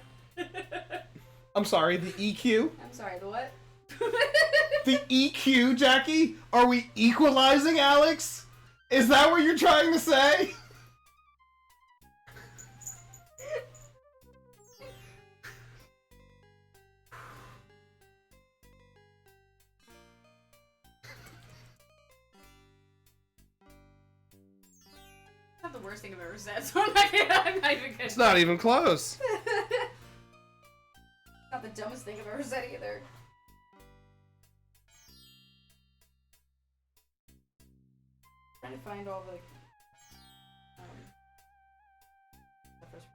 [SPEAKER 1] I'm sorry, the EQ?
[SPEAKER 3] I'm sorry, the what?
[SPEAKER 1] The EQ, Jackie? Are we equalizing, Alex? Is that what you're trying to say?
[SPEAKER 3] Not the worst thing I've ever said, so I'm not even gonna...
[SPEAKER 1] It's not even close.
[SPEAKER 3] Not the dumbest thing I've ever said either. Trying to find all the first.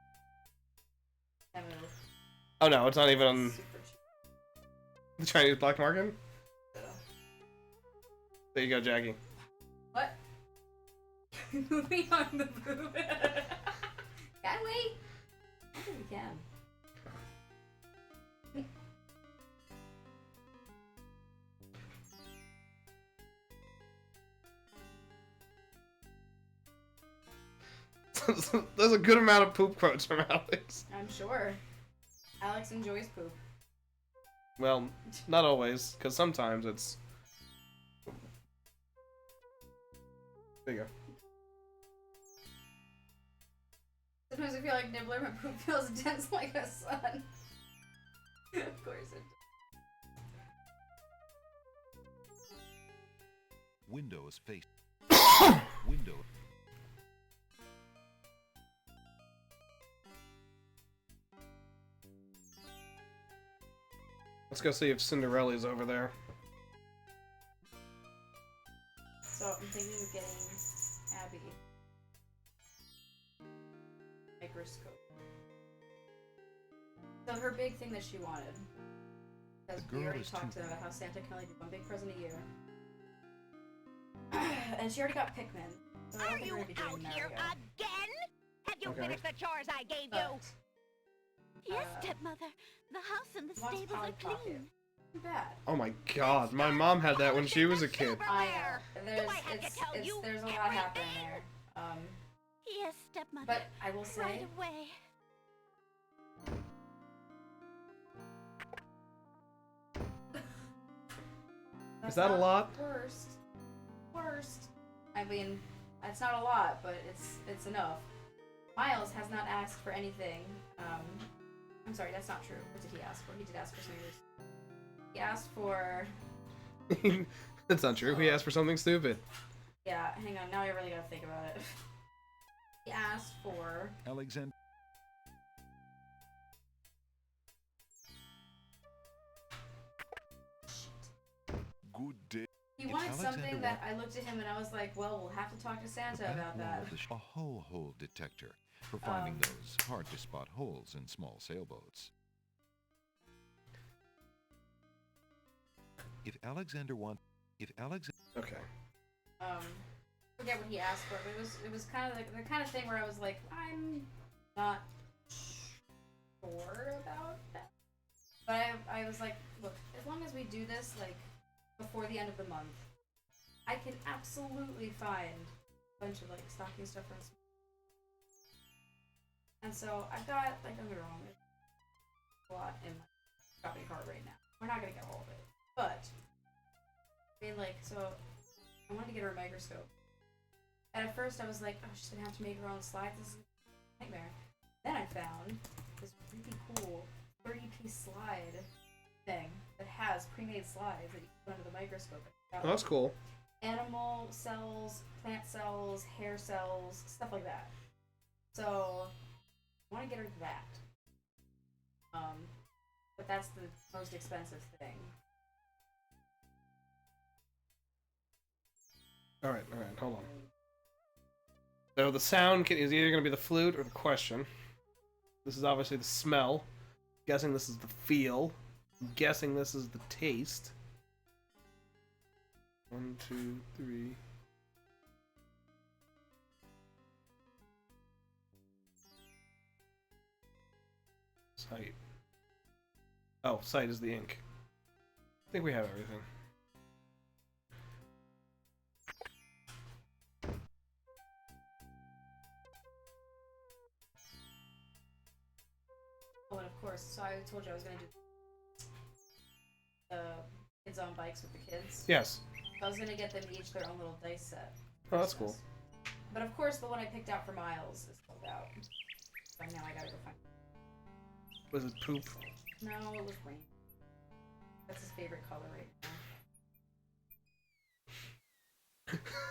[SPEAKER 1] Oh no, it's not even on the Chinese black market? There you go, Jackie.
[SPEAKER 3] What? Moving on the boob. Can we? I think we can.
[SPEAKER 1] There's a good amount of poop quotes from Alex.
[SPEAKER 3] I'm sure. Alex enjoys poop.
[SPEAKER 1] Well, not always, because sometimes it's... There you go.
[SPEAKER 3] Sometimes I feel like Nibbler, my poop feels dense like a sun. Of course it does.
[SPEAKER 5] Windows face. Window.
[SPEAKER 1] Let's go see if Cinderella's over there.
[SPEAKER 3] So I'm thinking of getting Abby microscope. So her big thing that she wanted, because we already talked about how Santa can only do one big present a year, and she already got Pikmin. So I don't think we're gonna be doing Mario.
[SPEAKER 8] Again? Have you finished the chores I gave you?
[SPEAKER 9] Yes, stepmother. The house and the
[SPEAKER 3] Wants
[SPEAKER 9] stables
[SPEAKER 3] Polly
[SPEAKER 9] are clean.
[SPEAKER 3] Pocket. Too bad.
[SPEAKER 1] Oh my god, my mom had that when she was a kid.
[SPEAKER 3] I know. There's a lot happening there.
[SPEAKER 9] stepmother.
[SPEAKER 3] But I will say,
[SPEAKER 9] Right away.
[SPEAKER 1] Is that a lot?
[SPEAKER 3] Worst. I mean, it's not a lot, but it's enough. Miles has not asked for anything. I'm sorry, that's not true. What did he ask for? He did ask for something. He asked for.
[SPEAKER 1] That's not true. He asked for something stupid.
[SPEAKER 3] Yeah, hang on. Now I really gotta think about it. He asked for.
[SPEAKER 5] Alexander.
[SPEAKER 11] Good day.
[SPEAKER 3] He wanted something that I looked at him and I was like, well, we'll have to talk to Santa about that.
[SPEAKER 5] A hole detector for finding those hard-to-spot holes in small sailboats. If Alexander
[SPEAKER 1] Okay.
[SPEAKER 3] Forget what he asked for, but it was kind of like the kind of thing where I was like, I'm not sure about that. But I was like, look, as long as we do this like before the end of the month, I can absolutely find a bunch of like stocking stuffers. And so I've got, like, don't get me wrong, a lot in my shopping cart right now. We're not gonna get all of it, but I mean, like, so I wanted to get her a microscope. And at first I was like, oh, she's gonna have to make her own slides. This is a nightmare. Then I found this really cool 30-piece slide thing that has pre-made slides that you can put under the microscope.
[SPEAKER 1] Oh, that's cool.
[SPEAKER 3] Animal cells, plant cells, hair cells, stuff like that. So I want to get her that. But that's the most expensive thing.
[SPEAKER 1] Alright, hold on. So the sound is either going to be the flute or the question. This is obviously the smell. I'm guessing this is the feel. I'm guessing this is the taste. 1, 2, 3. Sight. Oh, sight is the ink. I think we have everything.
[SPEAKER 3] Oh, and of course, so I told you I was going to do the kids on bikes with the kids.
[SPEAKER 1] Yes.
[SPEAKER 3] So I was going to get them each their own little dice set.
[SPEAKER 1] Oh, that's cool.
[SPEAKER 3] But of course, the one I picked out for Miles is sold out. So now I gotta go find it.
[SPEAKER 1] Was it poop?
[SPEAKER 3] No, it was rain. That's his favorite color right now.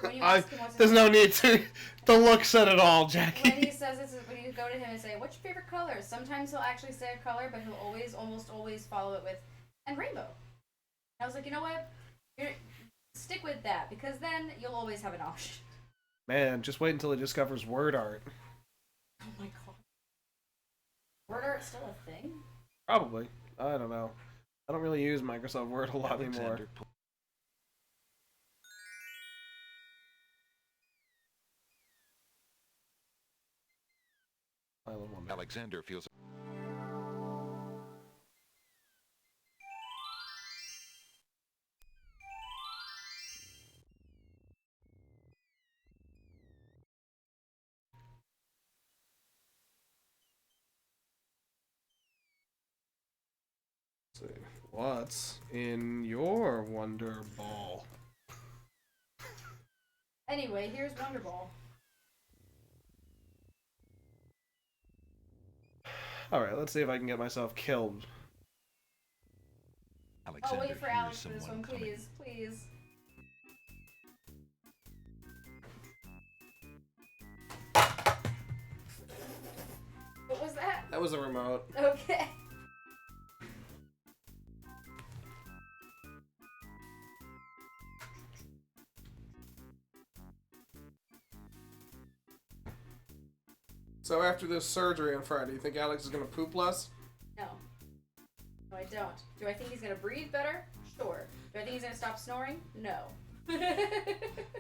[SPEAKER 3] When you ask him what's
[SPEAKER 1] There's
[SPEAKER 3] his
[SPEAKER 1] no need to. The look said it all, Jackie.
[SPEAKER 3] When he says this, when you go to him and say, "What's your favorite color?" Sometimes he'll actually say a color, but he'll almost always follow it with, "And rainbow." And I was like, you know what? Stick with that because then you'll always have an option.
[SPEAKER 1] Man, just wait until he discovers word art.
[SPEAKER 3] Oh my god. Word art's still a thing?
[SPEAKER 1] Probably. I don't know. I don't really use Microsoft Word a lot anymore.
[SPEAKER 5] Alexander feels.
[SPEAKER 1] Let's see. What's in your Wonder Ball?
[SPEAKER 3] Anyway, here's Wonder Ball.
[SPEAKER 1] Alright, let's see if I can get myself killed.
[SPEAKER 5] Alexander
[SPEAKER 3] I'll wait for Alex for
[SPEAKER 5] hears
[SPEAKER 3] this one,
[SPEAKER 5] someone
[SPEAKER 3] please. Please. What was that?
[SPEAKER 1] That was a remote.
[SPEAKER 3] Okay.
[SPEAKER 1] So after this surgery on Friday, you think Alex is gonna poop less?
[SPEAKER 3] No. No, I don't. Do I think he's gonna breathe better? Sure. Do I think he's gonna stop snoring? No.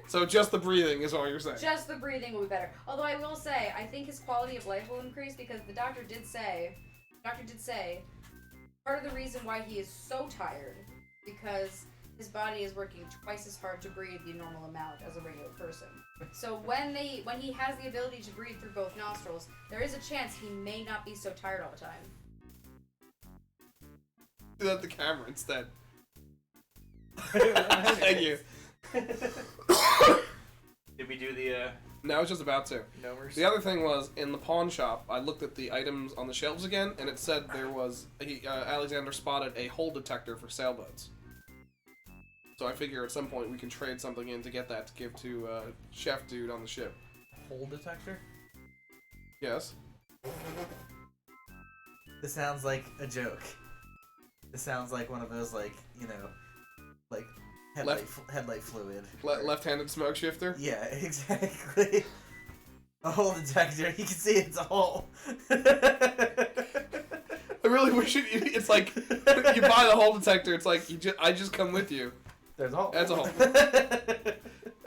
[SPEAKER 1] So just the breathing is all you're saying?
[SPEAKER 3] Just the breathing will be better. Although I will say, I think his quality of life will increase because the doctor did say, part of the reason why he is so tired because his body is working twice as hard to breathe the normal amount as a regular person. So when he has the ability to breathe through both nostrils, there is a chance he may not be so tired all the time.
[SPEAKER 1] Do that to the camera instead. Thank you.
[SPEAKER 2] Did we do the
[SPEAKER 1] No, I was just about to.
[SPEAKER 2] numbers?
[SPEAKER 1] The other thing was, in the pawn shop, I looked at the items on the shelves again, and it said there was... Alexander spotted a hole detector for sailboats. So I figure at some point we can trade something in to get that to give to Chef Dude on the ship.
[SPEAKER 2] Hole detector?
[SPEAKER 1] Yes?
[SPEAKER 2] This sounds like a joke. This sounds like one of those, like, you know, like headlight fluid.
[SPEAKER 1] Left-handed smoke shifter?
[SPEAKER 2] Yeah, exactly. A hole detector. You can see it's a hole.
[SPEAKER 1] I really wish it's like, you buy the hole detector, it's like, I just come with you.
[SPEAKER 2] There's a hole.
[SPEAKER 1] That's a hole.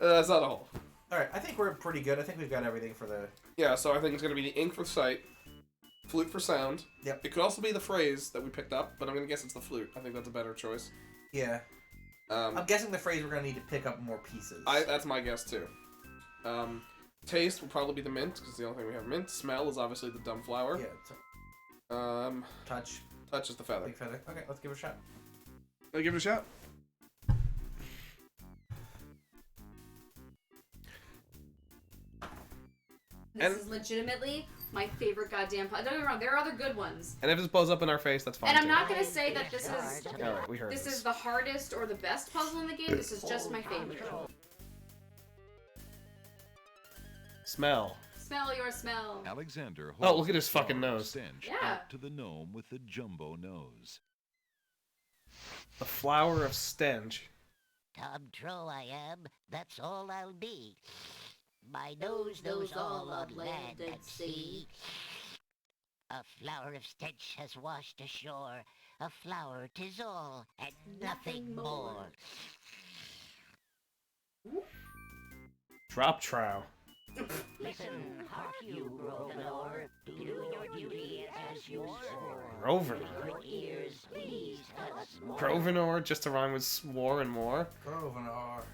[SPEAKER 1] That's not a hole.
[SPEAKER 2] Alright, I think we're pretty good. I think we've got everything for the...
[SPEAKER 1] Yeah, so I think it's going to be the ink for sight, flute for sound.
[SPEAKER 2] Yep.
[SPEAKER 1] It could also be the phrase that we picked up, but I'm going to guess it's the flute. I think that's a better choice.
[SPEAKER 2] Yeah. I'm guessing the phrase we're going to need to pick up more pieces.
[SPEAKER 1] That's my guess, too. Taste will probably be the mint, because it's the only thing we have mint. Smell is obviously the dumb flower.
[SPEAKER 2] Yeah. Touch.
[SPEAKER 1] Touch is the feather.
[SPEAKER 2] Big feather. Okay, let's give it a shot.
[SPEAKER 1] Let's give it a shot.
[SPEAKER 3] This is legitimately my favorite goddamn puzzle. Don't get me wrong, there are other good ones.
[SPEAKER 1] And if this blows up in our face, that's fine.
[SPEAKER 3] And I'm
[SPEAKER 1] too.
[SPEAKER 3] not gonna say that this is
[SPEAKER 1] Alright, we heard
[SPEAKER 3] this is the hardest or the best puzzle in the game. This is just my favorite.
[SPEAKER 1] Smell.
[SPEAKER 3] Smell your smell.
[SPEAKER 5] Alexander
[SPEAKER 1] Oh,
[SPEAKER 5] holds
[SPEAKER 1] look at his
[SPEAKER 5] the
[SPEAKER 1] fucking
[SPEAKER 5] flower of
[SPEAKER 1] nose.
[SPEAKER 5] stench
[SPEAKER 3] Yeah.
[SPEAKER 5] out to the gnome with the jumbo nose.
[SPEAKER 1] The flower of stench.
[SPEAKER 8] Tom Trow I am, that's all I'll be. My nose knows all on land and sea. A flower of stench has washed ashore. A flower 'tis all, and nothing more.
[SPEAKER 1] Drop trow.
[SPEAKER 8] Listen, hark you, Grovenor. Do your duty as you swore.
[SPEAKER 1] Grovenor.
[SPEAKER 8] Your ears, please tell us more.
[SPEAKER 1] Grovenor, just to rhyme with swore and more.
[SPEAKER 2] Grovenor.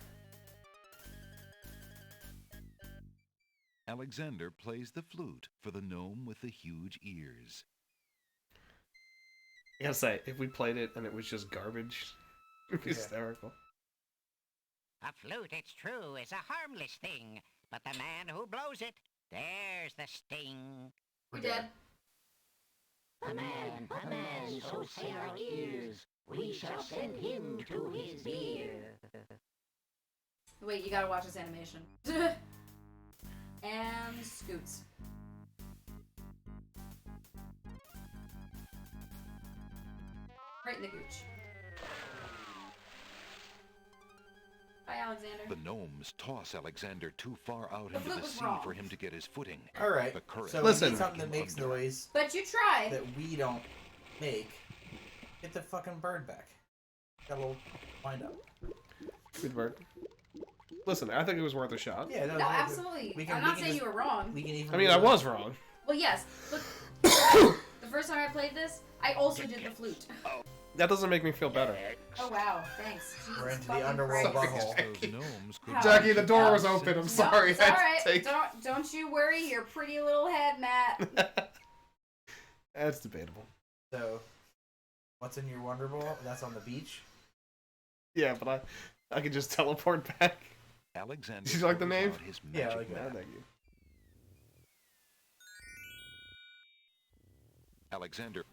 [SPEAKER 5] Alexander plays the flute for the gnome with the huge ears.
[SPEAKER 1] I gotta say, if we played it and it was just garbage, it'd be hysterical.
[SPEAKER 8] A flute, it's true, is a harmless thing, but the man who blows it, there's the sting.
[SPEAKER 3] We're dead.
[SPEAKER 8] A man so say our ears, we shall send him to his beer.
[SPEAKER 3] Wait, you gotta watch this animation. And scoots. Right in the gooch. Bye, Alexander.
[SPEAKER 5] The gnomes toss Alexander too far out
[SPEAKER 3] The
[SPEAKER 5] into
[SPEAKER 3] flute
[SPEAKER 5] the
[SPEAKER 3] was
[SPEAKER 5] sea
[SPEAKER 3] wrong.
[SPEAKER 5] for him to get his footing.
[SPEAKER 2] Alright,
[SPEAKER 5] The current
[SPEAKER 2] so
[SPEAKER 1] Listen.
[SPEAKER 2] we need something that makes
[SPEAKER 5] under.
[SPEAKER 2] noise
[SPEAKER 3] But you tried.
[SPEAKER 2] that we don't make. Get the fucking bird back. Got a little wind up.
[SPEAKER 1] Good bird. Listen, I think it was worth a shot.
[SPEAKER 2] Yeah,
[SPEAKER 3] No, absolutely.
[SPEAKER 2] we can-
[SPEAKER 3] I'm
[SPEAKER 2] we
[SPEAKER 3] not
[SPEAKER 2] can
[SPEAKER 3] saying
[SPEAKER 2] just-
[SPEAKER 3] you were wrong.
[SPEAKER 2] We can even
[SPEAKER 1] I mean,
[SPEAKER 2] do
[SPEAKER 1] I
[SPEAKER 2] it.
[SPEAKER 1] was wrong.
[SPEAKER 3] Well, yes. Look, the first time I played this, I also did the flute.
[SPEAKER 1] That doesn't make me feel better.
[SPEAKER 3] Oh wow, thanks.
[SPEAKER 2] We're
[SPEAKER 3] Jesus
[SPEAKER 2] into the
[SPEAKER 3] fucking
[SPEAKER 2] underworld
[SPEAKER 3] Christ.
[SPEAKER 2] butthole.
[SPEAKER 5] Those gnomes could
[SPEAKER 3] How-
[SPEAKER 1] Jackie, the door was
[SPEAKER 3] No,
[SPEAKER 1] open. I'm
[SPEAKER 3] No,
[SPEAKER 1] sorry.
[SPEAKER 3] it's
[SPEAKER 1] I had
[SPEAKER 3] alright.
[SPEAKER 1] to take-
[SPEAKER 3] Don't you worry your pretty little head, Matt.
[SPEAKER 1] That's debatable.
[SPEAKER 2] So, what's in your Wonder Ball? That's on the beach.
[SPEAKER 1] Yeah, but I could just teleport back.
[SPEAKER 5] Alexander
[SPEAKER 1] Did you like the
[SPEAKER 5] pulls
[SPEAKER 1] name?
[SPEAKER 5] out his
[SPEAKER 2] Yeah, I
[SPEAKER 5] magic
[SPEAKER 2] like
[SPEAKER 1] No,
[SPEAKER 5] map.
[SPEAKER 1] thank you.
[SPEAKER 5] Alexander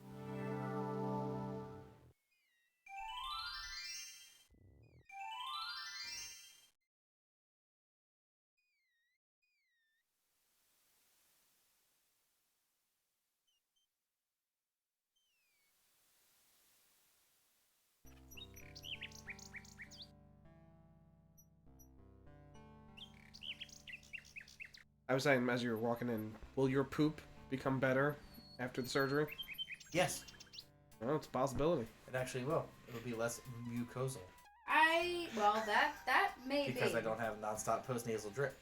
[SPEAKER 1] I was saying as you were walking in, will your poop become better after the surgery?
[SPEAKER 2] Yes,
[SPEAKER 1] Well, it's a possibility.
[SPEAKER 2] it actually will. It'll be less mucosal
[SPEAKER 3] Well, that may
[SPEAKER 2] because
[SPEAKER 3] be.
[SPEAKER 2] I don't have nonstop postnasal drip.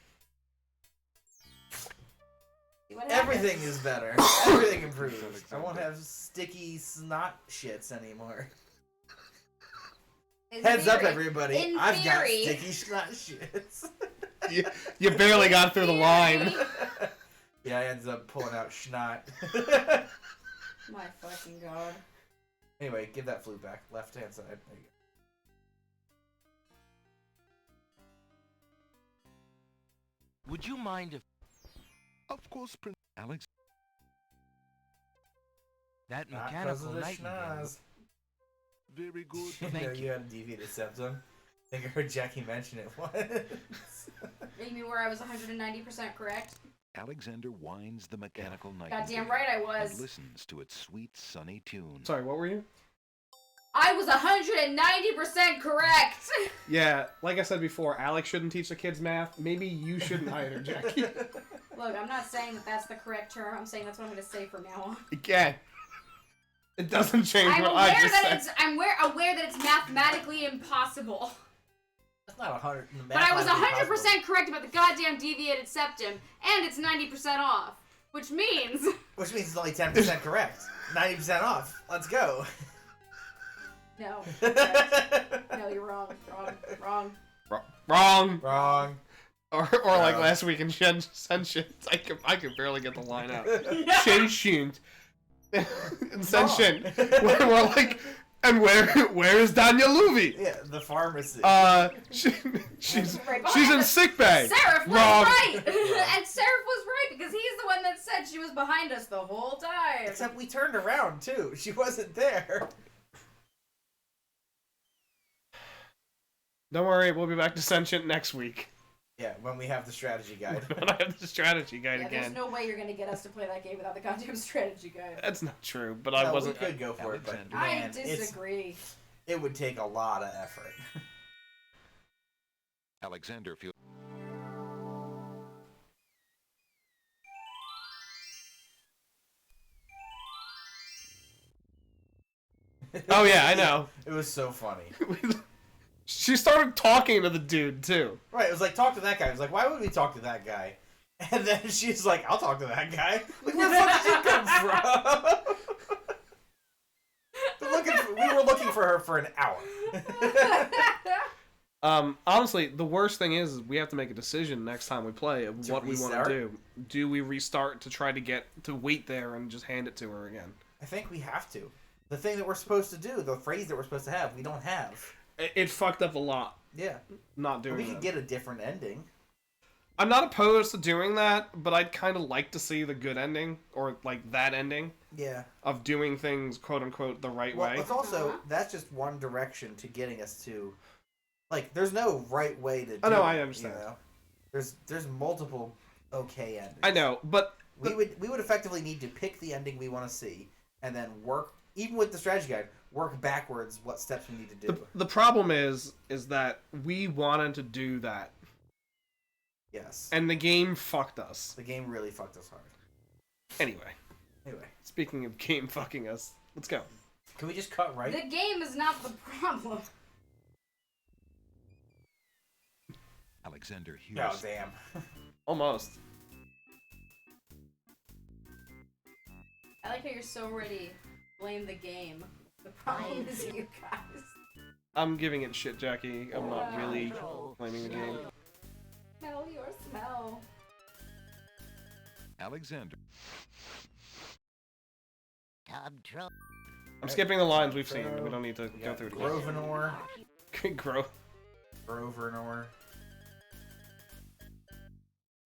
[SPEAKER 3] See what happens.
[SPEAKER 2] Everything is better. Everything improves. I won't have sticky snot shits anymore. Heads up, everybody.
[SPEAKER 3] in
[SPEAKER 2] I've got
[SPEAKER 3] theory-
[SPEAKER 2] sticky snot shits.
[SPEAKER 1] You barely got through the line.
[SPEAKER 2] Yeah, I ended up pulling out snot.
[SPEAKER 3] My fucking god.
[SPEAKER 2] Anyway, give that flute back. Left hand side. There you go.
[SPEAKER 6] Would you mind if
[SPEAKER 11] Of course, Prince Alex.
[SPEAKER 6] that
[SPEAKER 2] Not 'cause
[SPEAKER 6] mechanical
[SPEAKER 2] of the
[SPEAKER 6] nightingale...
[SPEAKER 2] schnoz.
[SPEAKER 11] Very good.
[SPEAKER 2] You know you had a deviated septum. I think I heard Jackie mention it once.
[SPEAKER 3] You mean where I was 190% correct?
[SPEAKER 5] Alexander winds the mechanical nightingale.
[SPEAKER 3] Goddamn right I was.
[SPEAKER 5] And listens to its sweet, sunny tune.
[SPEAKER 1] Sorry, what were you?
[SPEAKER 3] I was 190% correct!
[SPEAKER 1] Yeah, like I said before, Alex shouldn't teach the kids math. Maybe you shouldn't either, Jackie.
[SPEAKER 3] Look, I'm not saying that that's the correct term. I'm saying that's what I'm going to say from now on.
[SPEAKER 1] Again, it doesn't change
[SPEAKER 3] I'm
[SPEAKER 1] what
[SPEAKER 3] aware
[SPEAKER 1] I just
[SPEAKER 3] that
[SPEAKER 1] said.
[SPEAKER 3] aware that it's mathematically impossible.
[SPEAKER 2] That's not 100.
[SPEAKER 3] But I was 100% correct about the goddamn deviated septum, and it's 90% off. Which means...
[SPEAKER 2] Which means it's only 10% correct. 90% off. Let's go.
[SPEAKER 3] No. Correct. No, you're wrong. Wrong.
[SPEAKER 1] Wrong.
[SPEAKER 2] Wrong.
[SPEAKER 1] Or like last week in Sentient, I could barely get the line out. Sentient. In Sentient, we're like, and where is Daniel Luvi?
[SPEAKER 2] Yeah, the pharmacy.
[SPEAKER 1] She's
[SPEAKER 3] Right
[SPEAKER 1] in
[SPEAKER 3] behind us.
[SPEAKER 1] sickbay.
[SPEAKER 3] Seraph was
[SPEAKER 1] Wrong.
[SPEAKER 3] right! And Seraph was right, because he's the one that said she was behind us the whole time.
[SPEAKER 2] Except we turned around, too. She wasn't there.
[SPEAKER 1] Don't worry, we'll be back to Sentient next week.
[SPEAKER 2] Yeah, when we have the strategy guide.
[SPEAKER 1] When I have the strategy guide
[SPEAKER 3] Yeah,
[SPEAKER 1] again.
[SPEAKER 3] there's no way you're gonna get us to play that game without the goddamn strategy guide.
[SPEAKER 1] That's not true, but
[SPEAKER 2] No,
[SPEAKER 1] I wasn't.
[SPEAKER 2] we could go for it, but
[SPEAKER 3] I
[SPEAKER 2] man,
[SPEAKER 3] disagree.
[SPEAKER 2] it would take a lot of effort.
[SPEAKER 5] Alexander feels...
[SPEAKER 1] Oh yeah, I know.
[SPEAKER 2] It was so funny.
[SPEAKER 1] She started talking to the dude too.
[SPEAKER 2] Right, it was like, talk to that guy. I was like, why would we talk to that guy? And then she's like, I'll talk to that guy. Like, where the fuck did she come from? We were looking for her for an hour.
[SPEAKER 1] Honestly, the worst thing is we have to make a decision next time we play of
[SPEAKER 2] To
[SPEAKER 1] what we want
[SPEAKER 2] restart?
[SPEAKER 1] to do. Do we restart to try to get to wait there and just hand it to her again?
[SPEAKER 2] I think we have to. The thing that we're supposed to do, the phrase that we're supposed to have, we don't have.
[SPEAKER 1] It fucked up a lot.
[SPEAKER 2] Yeah.
[SPEAKER 1] Not doing
[SPEAKER 2] We
[SPEAKER 1] that.
[SPEAKER 2] could get a different ending.
[SPEAKER 1] I'm not opposed to doing that, but I'd kind of like to see the good ending, or like that ending.
[SPEAKER 2] Yeah.
[SPEAKER 1] Of doing things, quote unquote, the right
[SPEAKER 2] Well,
[SPEAKER 1] way.
[SPEAKER 2] it's also, that's just one direction to getting us to, like, there's no right way to do
[SPEAKER 1] I know,
[SPEAKER 2] it,
[SPEAKER 1] I understand.
[SPEAKER 2] You know? There's multiple okay endings.
[SPEAKER 1] I know, but
[SPEAKER 2] we would effectively need to pick the ending we want to see, and then work, even with the strategy guide, work backwards what steps we need to do.
[SPEAKER 1] the problem is that we wanted to do that.
[SPEAKER 2] Yes.
[SPEAKER 1] And the game fucked us.
[SPEAKER 2] The game really fucked us hard.
[SPEAKER 1] Anyway. Speaking of game fucking us, let's go.
[SPEAKER 2] Can we just cut right?
[SPEAKER 3] The game is not the problem.
[SPEAKER 5] Alexander hears...
[SPEAKER 2] Oh, damn.
[SPEAKER 1] Almost.
[SPEAKER 3] I like how you're so ready to blame the game. The problem is you guys.
[SPEAKER 1] I'm giving it shit, Jackie. I'm not really blaming the game.
[SPEAKER 3] Smell your smell.
[SPEAKER 5] Alexander.
[SPEAKER 1] I'm skipping the lines we've seen. We don't need to go through it again.
[SPEAKER 2] Grovenor. Grovenor.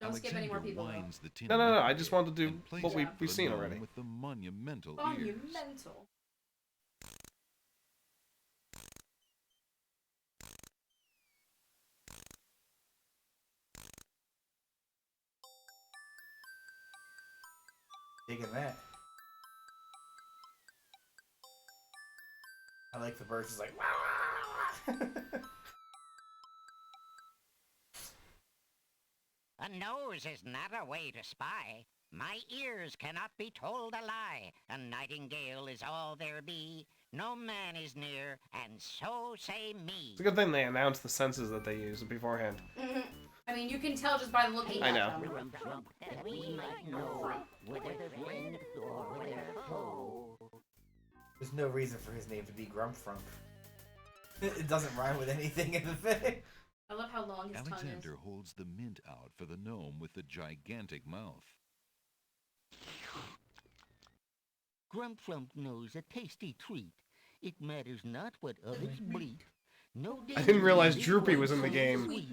[SPEAKER 3] Don't skip any more people.
[SPEAKER 5] Winds the tin
[SPEAKER 1] No. I
[SPEAKER 5] nightingale
[SPEAKER 1] just wanted to do
[SPEAKER 5] and plays
[SPEAKER 1] what
[SPEAKER 5] it
[SPEAKER 1] we've
[SPEAKER 5] for
[SPEAKER 1] seen
[SPEAKER 5] the
[SPEAKER 1] already.
[SPEAKER 5] gnome with the monumental ears.
[SPEAKER 3] Monumental.
[SPEAKER 2] Digging that. I like the birds just like
[SPEAKER 8] A nose is not a way to spy. My ears cannot be told a lie. A nightingale is all there be. No man is near, and so say me.
[SPEAKER 1] It's a good thing they announced the senses that they use beforehand.
[SPEAKER 3] I mean, you can tell just by looking
[SPEAKER 1] I
[SPEAKER 3] at
[SPEAKER 1] know.
[SPEAKER 3] them.
[SPEAKER 8] That we might know whether friend or whether foe.
[SPEAKER 2] There's no reason for his name to be Grumpfrunk. It doesn't rhyme with anything in the thing.
[SPEAKER 3] I love how long his tongue is.
[SPEAKER 5] Alexander holds the mint out for the gnome with the gigantic mouth.
[SPEAKER 8] Grumflump knows a tasty treat. It matters not what others bleat. No
[SPEAKER 1] I didn't realize
[SPEAKER 8] danger
[SPEAKER 1] Droopy
[SPEAKER 8] in
[SPEAKER 1] was in the
[SPEAKER 8] so
[SPEAKER 1] game.
[SPEAKER 8] sweet.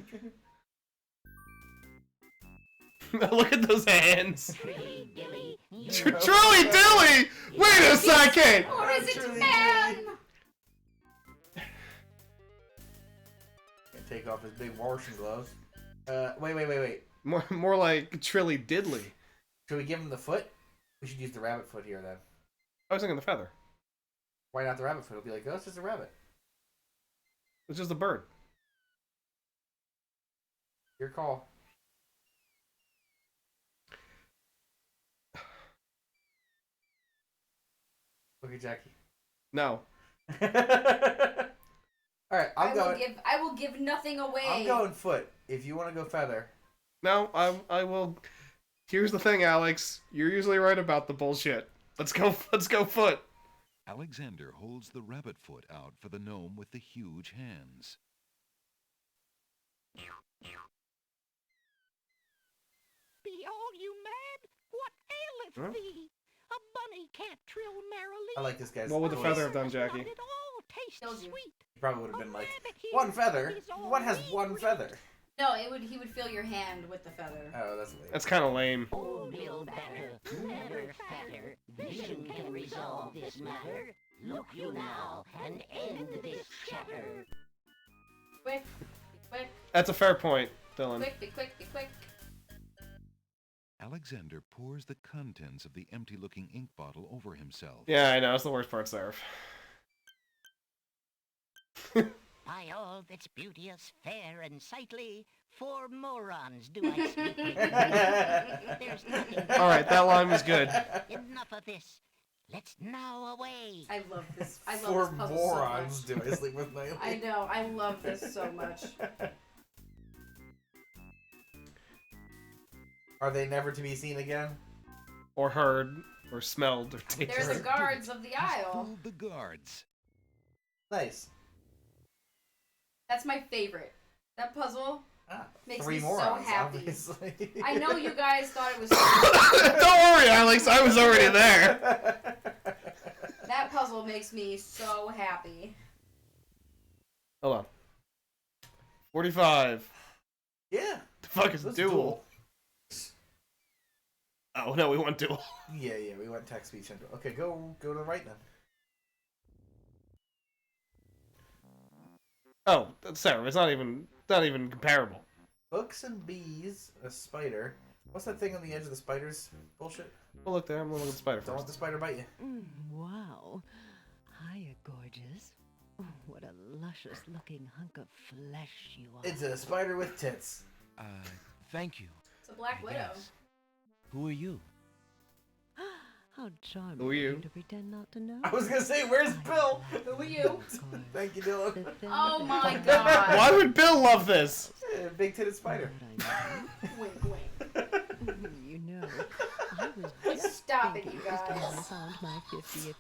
[SPEAKER 1] Look at those hands.
[SPEAKER 8] Trilly dilly, you
[SPEAKER 1] Trilly dilly! Wait a second!
[SPEAKER 3] Or is it man?
[SPEAKER 2] Take off his big Martian gloves. Wait.
[SPEAKER 1] More like Trilly diddly.
[SPEAKER 2] Should we give him the foot? We should use the rabbit foot here then.
[SPEAKER 1] I was thinking the feather.
[SPEAKER 2] Why not the rabbit foot? It'll be like, oh, it's just a rabbit.
[SPEAKER 1] It's just a bird.
[SPEAKER 2] Your call. Look at Jackie.
[SPEAKER 1] No.
[SPEAKER 2] Alright,
[SPEAKER 3] I will give nothing away.
[SPEAKER 2] I'm going foot. If you want to go feather.
[SPEAKER 1] No, I will. Here's the thing, Alex. You're usually right about the bullshit. Let's go foot.
[SPEAKER 5] Alexander holds the rabbit foot out for the gnome with the huge hands.
[SPEAKER 8] Be all you mad? What aileth thee? A bunny can't trill merrily.
[SPEAKER 2] I like this guy's
[SPEAKER 1] What would the
[SPEAKER 2] voice.
[SPEAKER 1] feather have done, Jackie?
[SPEAKER 8] Not at all taste
[SPEAKER 3] Tells you.
[SPEAKER 8] sweet.
[SPEAKER 2] He probably would have been
[SPEAKER 8] A
[SPEAKER 2] like,
[SPEAKER 8] rabbit here
[SPEAKER 2] one feather?
[SPEAKER 8] is all
[SPEAKER 2] What has
[SPEAKER 8] we
[SPEAKER 2] one
[SPEAKER 8] breed.
[SPEAKER 2] feather?
[SPEAKER 3] No, he would feel your hand with the feather.
[SPEAKER 2] Oh, that's lame.
[SPEAKER 1] That's kind of lame.
[SPEAKER 8] Oh, Bill Batter, never fatter. Vision can resolve this matter. Look you now and end this chatter.
[SPEAKER 3] Quick, be quick,
[SPEAKER 1] That's a fair point, Dylan.
[SPEAKER 3] quick, be quick, be quick.
[SPEAKER 5] Alexander pours the contents of the empty-looking ink bottle over himself.
[SPEAKER 1] Yeah, I know. It's the worst part, Seraph.
[SPEAKER 8] By all that's beauteous, fair, and sightly, for morons do I speak. There's nothing.
[SPEAKER 1] All right, that line was good.
[SPEAKER 8] Enough of this. Let's now away.
[SPEAKER 3] I love this. I love
[SPEAKER 2] For
[SPEAKER 3] this puzzle
[SPEAKER 2] morons
[SPEAKER 3] so much.
[SPEAKER 2] do I sleep with Naomi.
[SPEAKER 3] I know. I love this so much.
[SPEAKER 2] Are they never to be seen again?
[SPEAKER 1] Or heard, or smelled, or tasted.
[SPEAKER 3] They're the guards of the aisle.
[SPEAKER 5] Fooled the guards.
[SPEAKER 2] Nice.
[SPEAKER 3] That's my favorite. That puzzle makes
[SPEAKER 2] 3
[SPEAKER 3] me so
[SPEAKER 2] morons,
[SPEAKER 3] happy.
[SPEAKER 2] obviously.
[SPEAKER 3] I know you guys thought it was.
[SPEAKER 1] Don't worry, Alex. I was already there.
[SPEAKER 3] That puzzle makes me so happy.
[SPEAKER 1] Hold on. 45.
[SPEAKER 2] Yeah.
[SPEAKER 1] The fuck is
[SPEAKER 2] Let's
[SPEAKER 1] duel? Oh no, we want duel.
[SPEAKER 2] Yeah, we went text speech into. Okay, go to the right then.
[SPEAKER 1] Oh, Sarah, it's not even comparable.
[SPEAKER 2] Books and bees, a spider. What's that thing on the edge of the spiders? Bullshit.
[SPEAKER 1] Well, look there. I'm gonna look at the spider
[SPEAKER 2] Don't let
[SPEAKER 1] first.
[SPEAKER 2] the spider bite you.
[SPEAKER 12] Wow. Hiya, gorgeous. Oh, what a luscious-looking hunk of flesh you are.
[SPEAKER 2] It's a spider with tits.
[SPEAKER 6] Thank you.
[SPEAKER 3] It's a Black Widow.
[SPEAKER 6] Yes. Who are you?
[SPEAKER 12] How charming
[SPEAKER 1] Who are
[SPEAKER 12] of
[SPEAKER 1] you?
[SPEAKER 12] to pretend not to know.
[SPEAKER 2] I was gonna say, where's Bill?
[SPEAKER 3] Who are you?
[SPEAKER 2] Thank you, Dylan.
[SPEAKER 3] Oh my god.
[SPEAKER 1] Why would Bill love this?
[SPEAKER 2] Big titted spider.
[SPEAKER 3] Wink, wink.
[SPEAKER 12] You know, I was just
[SPEAKER 3] Stop it,
[SPEAKER 12] thinking
[SPEAKER 3] you
[SPEAKER 12] as to when I
[SPEAKER 3] guys.
[SPEAKER 12] found my 50th.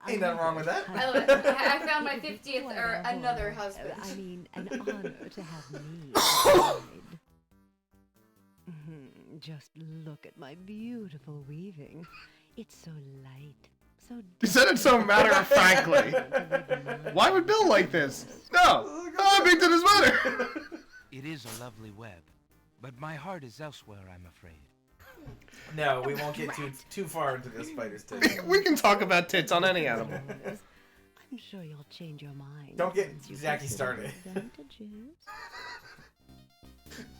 [SPEAKER 2] Ain't nothing wrong with that.
[SPEAKER 3] I love it. I found my 50th or another husband.
[SPEAKER 12] I mean, an honor to have me aside. Just look at my beautiful weaving. It's so light, so
[SPEAKER 1] You said it so matter-of-factly. Why would Bill like this? No. Oh, Big Tit is better.
[SPEAKER 6] It is a lovely web, but my heart is elsewhere, I'm afraid.
[SPEAKER 2] No, we won't get too far into this spider's tits.
[SPEAKER 1] We can talk about tits on any animal.
[SPEAKER 12] I'm sure you'll change your mind.
[SPEAKER 2] Don't get
[SPEAKER 12] once you
[SPEAKER 2] Jackie
[SPEAKER 12] consider
[SPEAKER 2] started.
[SPEAKER 12] the advantages.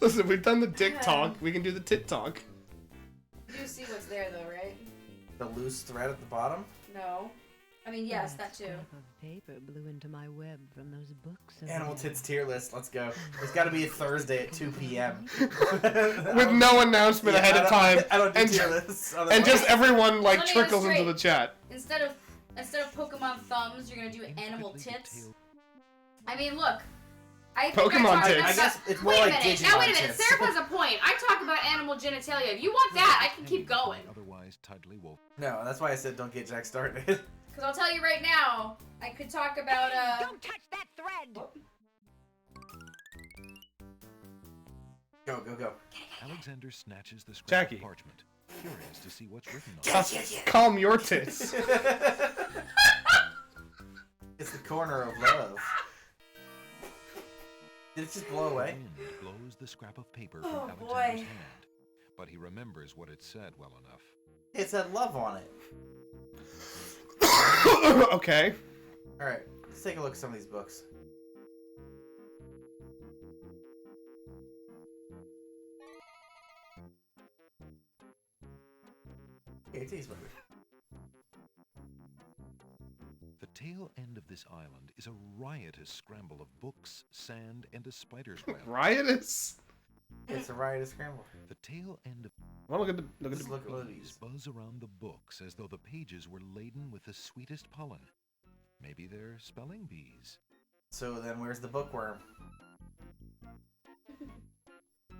[SPEAKER 1] Listen, we've done the dick talk. We can do the tit talk.
[SPEAKER 3] You do see what's there though, right?
[SPEAKER 2] The loose thread at the bottom?
[SPEAKER 3] No. I mean, yes, that too.
[SPEAKER 12] Scrap of paper blew into my web from those books. of
[SPEAKER 2] Animal
[SPEAKER 12] yours.
[SPEAKER 2] tits tier list. Let's go. It's got to be a Thursday at 2 p.m.
[SPEAKER 1] With no announcement ahead of time.
[SPEAKER 2] I don't do
[SPEAKER 1] and,
[SPEAKER 2] tier lists.
[SPEAKER 1] and just everyone like
[SPEAKER 3] Let me get it
[SPEAKER 1] trickles into
[SPEAKER 3] straight.
[SPEAKER 1] the chat.
[SPEAKER 3] Instead of Pokemon thumbs, you're gonna do animal tits. I mean, look. I think
[SPEAKER 1] Pokemon
[SPEAKER 3] I talked
[SPEAKER 1] tits.
[SPEAKER 3] about
[SPEAKER 2] I guess it's more
[SPEAKER 3] wait
[SPEAKER 2] like
[SPEAKER 3] a minute.
[SPEAKER 2] Digimon
[SPEAKER 3] Now wait a minute.
[SPEAKER 2] tits.
[SPEAKER 3] Sarah has a point. I talk about animal genitalia. If you want that, I can keep going.
[SPEAKER 5] Otherwise eyes tightly woven.
[SPEAKER 2] No, that's why I said don't get Jack started.
[SPEAKER 3] Because I'll tell you right now, I could talk about,
[SPEAKER 9] Don't touch that thread!
[SPEAKER 2] Go, go, go.
[SPEAKER 5] Alexander snatches the scrap
[SPEAKER 1] Jackie.
[SPEAKER 5] of parchment, curious to see what's written on
[SPEAKER 2] Yes,
[SPEAKER 5] it.
[SPEAKER 2] yes, yes.
[SPEAKER 1] Calm your tits.
[SPEAKER 2] It's the corner of love. Did it just blow
[SPEAKER 5] The
[SPEAKER 2] away?
[SPEAKER 5] wind blows the scrap of paper from
[SPEAKER 3] Oh,
[SPEAKER 5] Alexander's
[SPEAKER 3] boy.
[SPEAKER 5] hand, but he remembers what it said well enough.
[SPEAKER 2] It said love on it.
[SPEAKER 1] Okay.
[SPEAKER 2] Alright, let's take a look at some of these books. Okay, it's movie.
[SPEAKER 5] The tail end of this island is a riotous scramble of books, sand, and a spider's web.
[SPEAKER 1] Riotous?
[SPEAKER 2] It's a riotous scramble.
[SPEAKER 5] The tail end of
[SPEAKER 1] Well, look at the
[SPEAKER 2] Just look at one of
[SPEAKER 5] bees
[SPEAKER 2] these.
[SPEAKER 5] buzz around the books as though the pages were laden with the sweetest pollen. Maybe they're spelling bees.
[SPEAKER 2] So then where's the bookworm?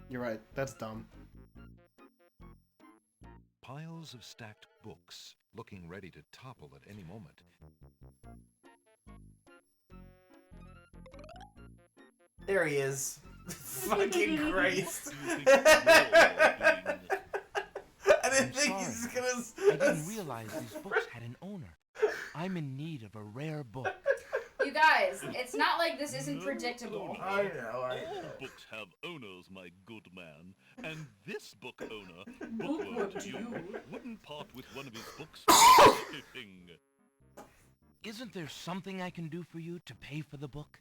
[SPEAKER 1] You're right. That's dumb.
[SPEAKER 5] Piles of stacked books, looking ready to topple at any moment.
[SPEAKER 2] There he is. Fucking Christ.
[SPEAKER 6] I
[SPEAKER 2] I didn't think he was gonna.
[SPEAKER 6] didn't realize these books had an owner. I'm in need of a rare book.
[SPEAKER 3] you guys, it's not like this isn't predictable.
[SPEAKER 2] I know.
[SPEAKER 13] All books have owners, my good man. And this book owner, Bookworm to you, wouldn't part with one of his books for anything.
[SPEAKER 6] Isn't there something I can do for you to pay for the book?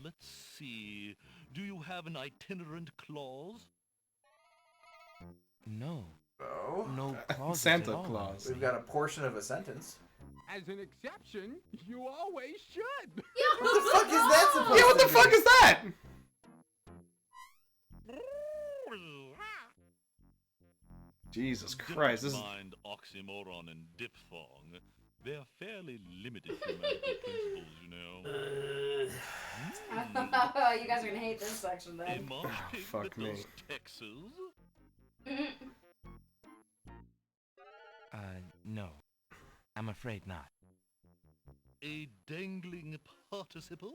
[SPEAKER 13] Let's see. Do you have an itinerant clause?
[SPEAKER 6] No.
[SPEAKER 2] Oh.
[SPEAKER 6] No clauses
[SPEAKER 1] Santa
[SPEAKER 6] at all.
[SPEAKER 1] Claus.
[SPEAKER 2] We've got a portion of a sentence.
[SPEAKER 14] As an exception, you always should.
[SPEAKER 2] What the fuck is that supposed
[SPEAKER 1] Yeah, what
[SPEAKER 2] to
[SPEAKER 1] the fuck
[SPEAKER 2] be?
[SPEAKER 1] is that? Jesus Christ, this is...
[SPEAKER 13] Don't mind oxymoron and diphthong. They're fairly limited grammatical principles, you know.
[SPEAKER 3] You guys are gonna hate this section
[SPEAKER 13] A
[SPEAKER 3] then.
[SPEAKER 13] marsh pig
[SPEAKER 1] fuck
[SPEAKER 13] that
[SPEAKER 1] me.
[SPEAKER 13] does Texas?
[SPEAKER 6] No. I'm afraid not.
[SPEAKER 13] A dangling participle?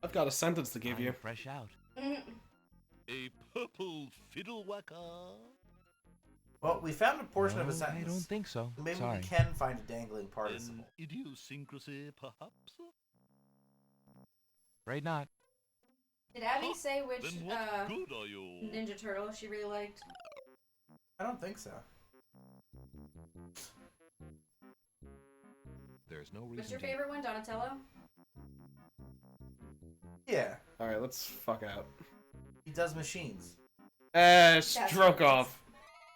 [SPEAKER 1] I've got a sentence to give
[SPEAKER 6] I'm
[SPEAKER 1] you.
[SPEAKER 6] fresh out.
[SPEAKER 13] A purple fiddle whacker?
[SPEAKER 2] Well, we found a portion of a
[SPEAKER 6] No,
[SPEAKER 2] sentence.
[SPEAKER 6] I don't think so.
[SPEAKER 2] Maybe
[SPEAKER 6] Sorry.
[SPEAKER 2] we can find a dangling
[SPEAKER 13] An
[SPEAKER 2] participle.
[SPEAKER 13] idiosyncrasy, perhaps?
[SPEAKER 6] Afraid not.
[SPEAKER 3] Did Abby say which
[SPEAKER 13] Then what good are you?
[SPEAKER 3] Ninja Turtle she really liked?
[SPEAKER 2] I don't think so.
[SPEAKER 5] There's no reason
[SPEAKER 3] What's your
[SPEAKER 5] to...
[SPEAKER 3] favorite one, Donatello?
[SPEAKER 2] Yeah,
[SPEAKER 1] Alright, let's fuck out.
[SPEAKER 2] he does machines.
[SPEAKER 1] Stroke off.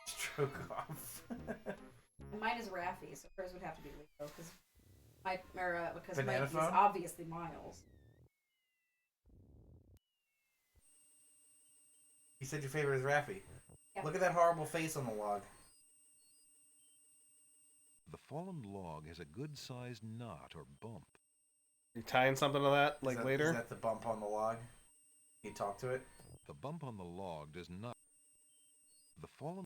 [SPEAKER 2] Stroke off.
[SPEAKER 3] And mine is Raffi, so hers would have to be Leo, because
[SPEAKER 2] Banana
[SPEAKER 3] Mike is
[SPEAKER 2] phone?
[SPEAKER 3] obviously Miles.
[SPEAKER 2] You said your favorite is Raffi.
[SPEAKER 3] Yeah.
[SPEAKER 2] Look at that horrible face on the log.
[SPEAKER 5] The fallen log has a good-sized knot or bump.
[SPEAKER 1] You tying something to that,
[SPEAKER 2] Is
[SPEAKER 1] like
[SPEAKER 2] that-
[SPEAKER 1] later?
[SPEAKER 2] Is that the bump on the log? Can you talk to it?
[SPEAKER 5] The bump on the log does not... The fallen...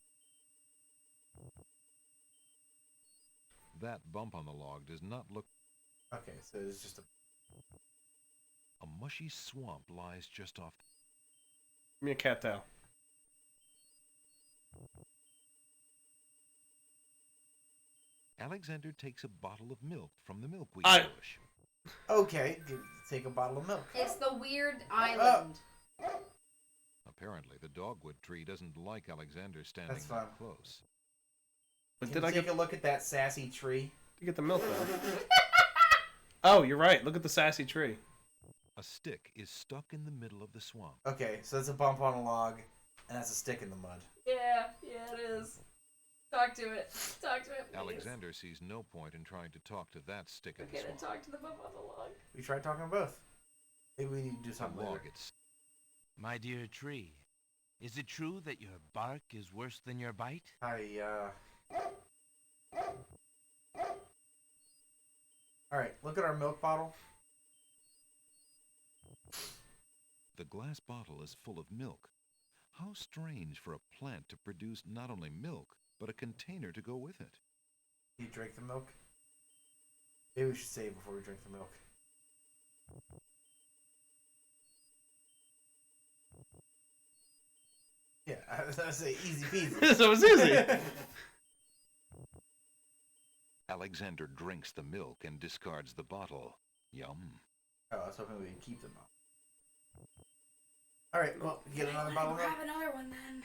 [SPEAKER 5] That bump on the log does not look...
[SPEAKER 2] Okay, so it's just a...
[SPEAKER 5] A mushy swamp lies just off...
[SPEAKER 1] Give me a cat tail.
[SPEAKER 5] Alexander takes a bottle of milk from the milkweed
[SPEAKER 1] I-
[SPEAKER 5] bush.
[SPEAKER 2] Okay, take a bottle of milk.
[SPEAKER 3] It's the weird island.
[SPEAKER 5] Apparently, the dogwood tree doesn't like Alexander standing
[SPEAKER 2] That's
[SPEAKER 5] that
[SPEAKER 2] fine.
[SPEAKER 5] close.
[SPEAKER 1] But
[SPEAKER 2] Can
[SPEAKER 1] did
[SPEAKER 2] you
[SPEAKER 1] I
[SPEAKER 2] take
[SPEAKER 1] get,
[SPEAKER 2] a look at that sassy tree?
[SPEAKER 1] to get the milk though? Oh, you're right. Look at the sassy tree.
[SPEAKER 5] A stick is stuck in the middle of the swamp.
[SPEAKER 2] Okay, so that's a bump on a log, and that's a stick in the mud.
[SPEAKER 3] Yeah, it is. Talk to it. Talk to it, please.
[SPEAKER 5] Alexander sees no point in trying to talk to that stick in
[SPEAKER 3] Okay,
[SPEAKER 5] the
[SPEAKER 3] then
[SPEAKER 5] swamp.
[SPEAKER 3] talk to the bump on the log.
[SPEAKER 2] We tried talking to both. Maybe we need to do
[SPEAKER 5] The
[SPEAKER 2] something
[SPEAKER 5] log
[SPEAKER 2] later.
[SPEAKER 5] it's
[SPEAKER 6] My dear tree, is it true that your bark is worse than your bite?
[SPEAKER 2] Alright, look at our milk bottle.
[SPEAKER 5] The glass bottle is full of milk. How strange for a plant to produce not only milk, but a container to go with it.
[SPEAKER 2] You drink the milk? Maybe we should save before we drink the milk. Yeah, I was gonna say easy peasy.
[SPEAKER 1] So it's easy.
[SPEAKER 5] Alexander drinks the milk and discards the bottle. Yum.
[SPEAKER 2] Oh, I was hoping we could keep them up. Alright, well, get another bottle of milk.
[SPEAKER 3] Have another one then.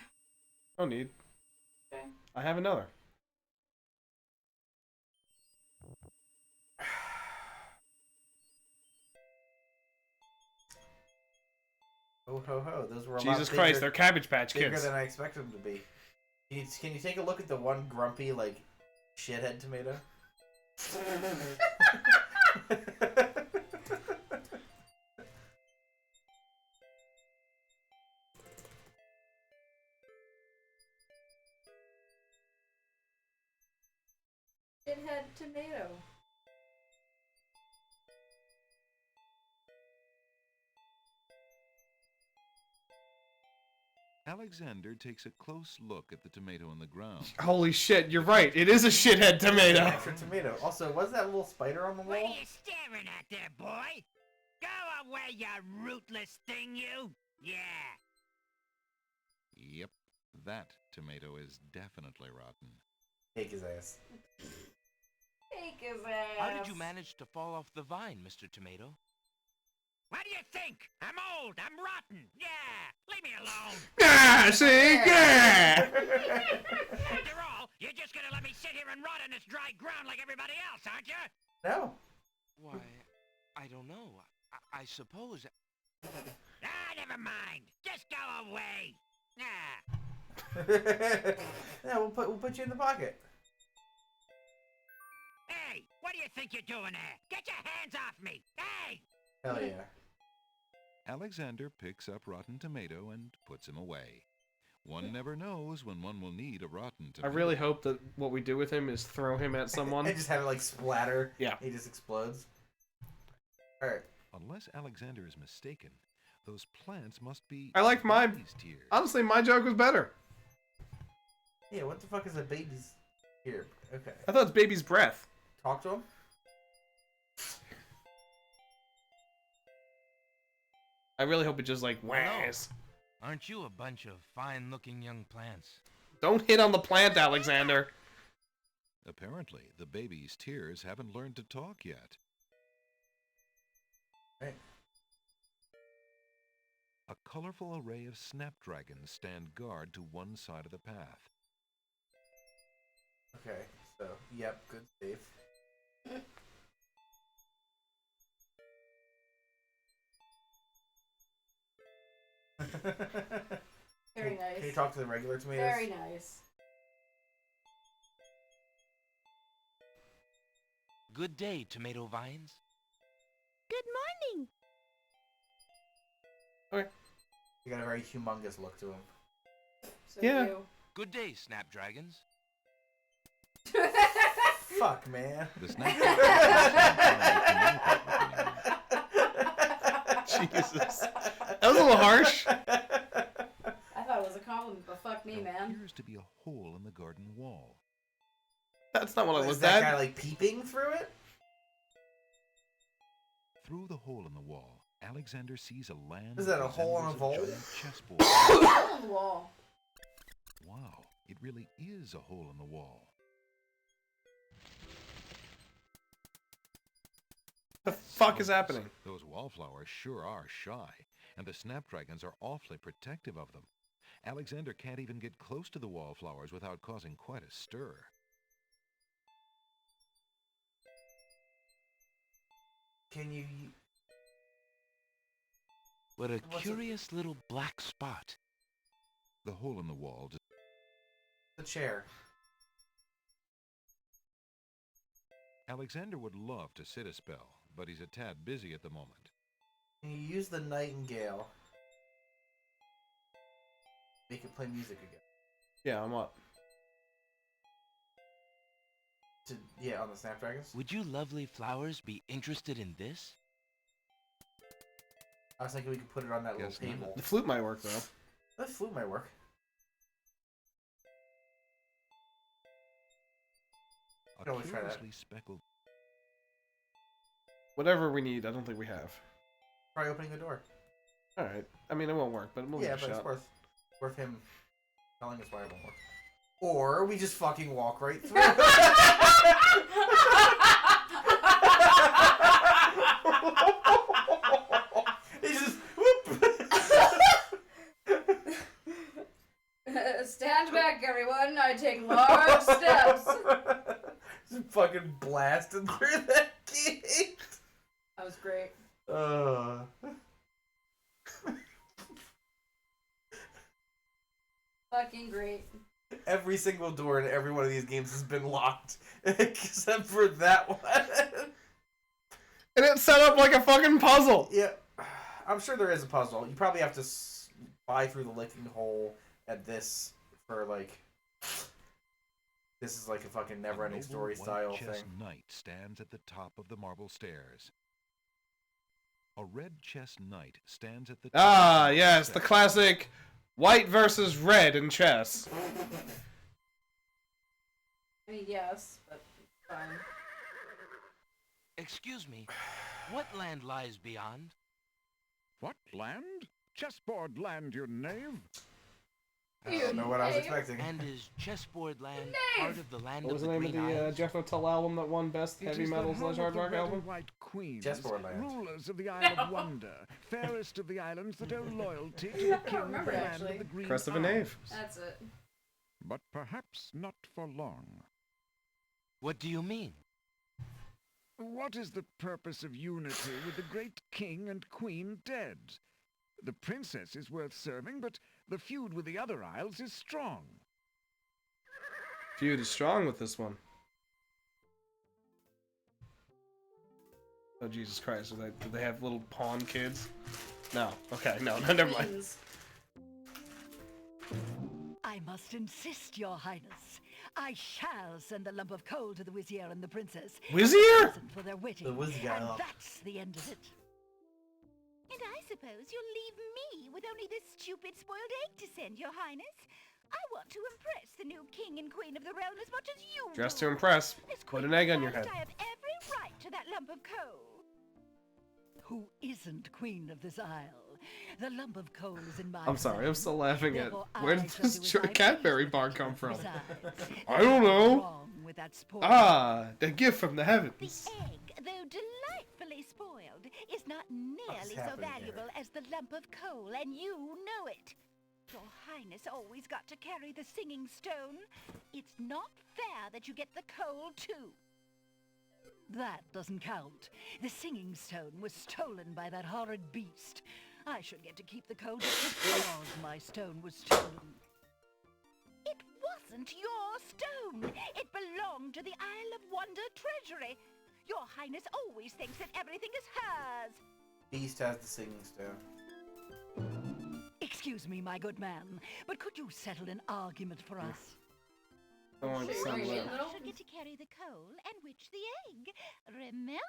[SPEAKER 1] No need.
[SPEAKER 3] Okay.
[SPEAKER 1] I have another.
[SPEAKER 2] Ho ho ho! Those were a lot
[SPEAKER 1] Jesus
[SPEAKER 2] bigger,
[SPEAKER 1] Christ, they're Cabbage Patch
[SPEAKER 2] bigger
[SPEAKER 1] Kids.
[SPEAKER 2] than I expected them to be. Can you take a look at the one grumpy, like, shithead tomato?
[SPEAKER 3] Shithead tomato.
[SPEAKER 5] Alexander takes a close look at the tomato on the ground.
[SPEAKER 1] Holy shit, you're right. It is a shithead tomato.
[SPEAKER 2] An extra tomato. Also, was that little spider on the
[SPEAKER 7] What are
[SPEAKER 2] wall?
[SPEAKER 7] you staring at there, boy? Go away, you rootless thing, you! Yeah.
[SPEAKER 5] Yep, that tomato is definitely rotten.
[SPEAKER 2] Take his ass.
[SPEAKER 3] Take his ass.
[SPEAKER 6] How did you manage to fall off the vine, Mr. Tomato?
[SPEAKER 7] What do you think? I'm old. I'm rotten. Yeah. Leave me alone.
[SPEAKER 1] Ah, see? Yeah!
[SPEAKER 7] After all, you're just gonna let me sit here and rot on this dry ground like everybody else, aren't you?
[SPEAKER 2] No.
[SPEAKER 6] Why, I don't know. I suppose...
[SPEAKER 7] Ah, never mind. Just go away. Yeah.
[SPEAKER 2] Yeah, we'll put you in the pocket.
[SPEAKER 7] Hey, what do you think you're doing there? Get your hands off me. Hey!
[SPEAKER 2] Hell yeah.
[SPEAKER 5] Alexander picks up Rotten Tomato and puts him away. One never knows when one will need a rotten
[SPEAKER 1] I
[SPEAKER 5] tomato.
[SPEAKER 1] really hope that what we do with him is throw him at someone.
[SPEAKER 2] And just have it like splatter.
[SPEAKER 1] Yeah.
[SPEAKER 2] He just explodes. Alright.
[SPEAKER 5] Unless Alexander is mistaken, those plants must be...
[SPEAKER 1] I liked mine.
[SPEAKER 5] baby's tears.
[SPEAKER 1] Honestly, my joke was better.
[SPEAKER 2] Yeah, what the fuck is a baby's here? Okay.
[SPEAKER 1] I thought it's baby's breath.
[SPEAKER 2] Talk to him?
[SPEAKER 1] I really hope it just like whas.
[SPEAKER 6] Aren't you a bunch of fine-looking young plants?
[SPEAKER 1] Don't hit on the plant, Alexander.
[SPEAKER 5] Apparently, the baby's tears haven't learned to talk yet.
[SPEAKER 2] Right.
[SPEAKER 5] A colorful array of snapdragons stand guard to one side of the path.
[SPEAKER 2] Okay, so, yep, good save.
[SPEAKER 3] Very nice.
[SPEAKER 2] Can you talk to the regular tomatoes?
[SPEAKER 3] Very nice.
[SPEAKER 6] Good day, tomato vines.
[SPEAKER 9] Good morning.
[SPEAKER 1] Okay.
[SPEAKER 2] You got a very humongous look to him.
[SPEAKER 3] So
[SPEAKER 1] Yeah.
[SPEAKER 3] you.
[SPEAKER 6] Good day, snapdragons.
[SPEAKER 2] Fuck, man.
[SPEAKER 5] The snapdragon.
[SPEAKER 1] Jesus. That was a little harsh.
[SPEAKER 3] I thought it was a compliment, but fuck me,
[SPEAKER 5] There
[SPEAKER 3] man.
[SPEAKER 5] appears to be a hole in the garden wall.
[SPEAKER 1] That's not what I
[SPEAKER 2] Is
[SPEAKER 1] was
[SPEAKER 2] that
[SPEAKER 1] at.
[SPEAKER 2] guy like peeping through it?
[SPEAKER 5] Through the hole in the wall, Alexander sees a land.
[SPEAKER 2] Is that a hole in a
[SPEAKER 5] resembles
[SPEAKER 2] vault?
[SPEAKER 5] giant chessboard.
[SPEAKER 3] On the wall.
[SPEAKER 5] Wow, it really is a hole in the wall.
[SPEAKER 1] The fuck is happening?
[SPEAKER 5] Those wallflowers sure are shy, and the snapdragons are awfully protective of them. Alexander can't even get close to the wallflowers without causing quite a stir.
[SPEAKER 2] Can you...
[SPEAKER 6] What a
[SPEAKER 2] What's
[SPEAKER 6] curious little black spot.
[SPEAKER 5] The hole in the wall.
[SPEAKER 2] The chair.
[SPEAKER 5] Alexander would love to sit a spell, but he's a tad busy at the moment.
[SPEAKER 2] Can you use the nightingale? Make it play music again.
[SPEAKER 1] Yeah, I'm up.
[SPEAKER 2] Yeah, on the snapdragons?
[SPEAKER 6] Would you lovely flowers be interested in this?
[SPEAKER 2] I was thinking we could put it on that little
[SPEAKER 5] Guess not.
[SPEAKER 2] table.
[SPEAKER 1] The flute might work though.
[SPEAKER 2] That flute might work.
[SPEAKER 5] A
[SPEAKER 2] can always try that.
[SPEAKER 5] curiously speckled.
[SPEAKER 1] Whatever we need, I don't think we have.
[SPEAKER 2] Try opening the door.
[SPEAKER 1] All right. I mean, it won't work, but we'll
[SPEAKER 2] Yeah,
[SPEAKER 1] give it a
[SPEAKER 2] but
[SPEAKER 1] shot.
[SPEAKER 2] it's worth him telling us why it won't work. Or we just fucking walk right through. He just whoop.
[SPEAKER 3] Stand back, everyone. I take large steps.
[SPEAKER 2] Just fucking blasting through that gate.
[SPEAKER 3] That was great. Fucking great.
[SPEAKER 2] Every single door in every one of these games has been locked, except for that one.
[SPEAKER 1] And it's set up like a fucking puzzle.
[SPEAKER 2] Yeah, I'm sure there is a puzzle. You probably have to spy through the licking hole at this for like. This is like a fucking never-ending story style thing.
[SPEAKER 5] A chess knight stands at the top of the marble stairs. A red chess knight stands at the top.
[SPEAKER 1] Ah, yes, the classic white versus red in chess.
[SPEAKER 3] I mean, yes, but fine.
[SPEAKER 6] Excuse me, what land lies beyond?
[SPEAKER 11] What land? Chessboard land, you knave.
[SPEAKER 2] I don't know what I was expecting.
[SPEAKER 6] And is chessboard land part of the land
[SPEAKER 1] What was
[SPEAKER 6] of
[SPEAKER 1] the
[SPEAKER 6] the
[SPEAKER 1] name of
[SPEAKER 6] Green
[SPEAKER 1] the
[SPEAKER 6] Isles?
[SPEAKER 1] Jeff Tull album that won Best Heavy Metal / Hard Rock album?
[SPEAKER 11] White queens,
[SPEAKER 2] Chessboard land.
[SPEAKER 11] rulers of the Isle of Wonder, fairest of the islands that owe loyalty to the king of the
[SPEAKER 3] remember,
[SPEAKER 11] land
[SPEAKER 3] actually.
[SPEAKER 11] of the Green
[SPEAKER 1] Crest of a
[SPEAKER 11] Isles.
[SPEAKER 1] Knave.
[SPEAKER 3] That's it.
[SPEAKER 11] But perhaps not for long.
[SPEAKER 6] What do you mean?
[SPEAKER 11] What is the purpose of unity with the great king and queen dead? The princess is worth serving, but the feud with the other isles is strong.
[SPEAKER 1] Feud is strong with this one. Oh, Jesus Christ. Do they have little pawn kids? No. Okay, no, never mind.
[SPEAKER 12] I must insist, Your Highness. I shall send the lump of coal to the Vizier and the Princess.
[SPEAKER 1] Vizier?
[SPEAKER 12] For their wedding.
[SPEAKER 2] The Vizier.
[SPEAKER 12] And that's the end of it.
[SPEAKER 9] And I suppose you'll leave me with only this stupid spoiled egg to send, Your Highness. I want to impress the new king and queen of the realm as much as you
[SPEAKER 1] Dress
[SPEAKER 9] do.
[SPEAKER 1] to impress.
[SPEAKER 9] As
[SPEAKER 1] Put
[SPEAKER 9] queen
[SPEAKER 1] an egg on your
[SPEAKER 9] first,
[SPEAKER 1] head.
[SPEAKER 9] I have every right to that lump of coal.
[SPEAKER 12] Who isn't queen of this isle? The lump of coal is in my
[SPEAKER 1] I'm sorry, I'm still laughing at...
[SPEAKER 12] Therefore,
[SPEAKER 1] Where
[SPEAKER 12] I
[SPEAKER 1] did
[SPEAKER 12] shall
[SPEAKER 1] this
[SPEAKER 12] do as I
[SPEAKER 1] Cadbury
[SPEAKER 12] please.
[SPEAKER 1] bar come from?
[SPEAKER 12] Besides,
[SPEAKER 1] I don't know.
[SPEAKER 12] wrong with that spoil.
[SPEAKER 1] Ah, the gift from the
[SPEAKER 9] The
[SPEAKER 1] heavens.
[SPEAKER 9] egg, though delightfully spoiled, is not nearly so
[SPEAKER 2] happening
[SPEAKER 9] valuable as the lump of coal, and you know it. Your Highness always got to carry the singing stone. It's not fair that you get the coal, too.
[SPEAKER 12] That doesn't count. The singing stone was stolen by that horrid beast. I should get to keep the coal just because my stone was stolen.
[SPEAKER 9] It wasn't your stone. It belonged to the Isle of Wonder treasury. Your Highness always thinks that everything is hers.
[SPEAKER 2] Beast has the singing stone.
[SPEAKER 12] Excuse me, my good man, but could you settle an argument for us?
[SPEAKER 1] I want to sound
[SPEAKER 9] You
[SPEAKER 1] loud.
[SPEAKER 9] should get to carry the coal and which the egg. Remember,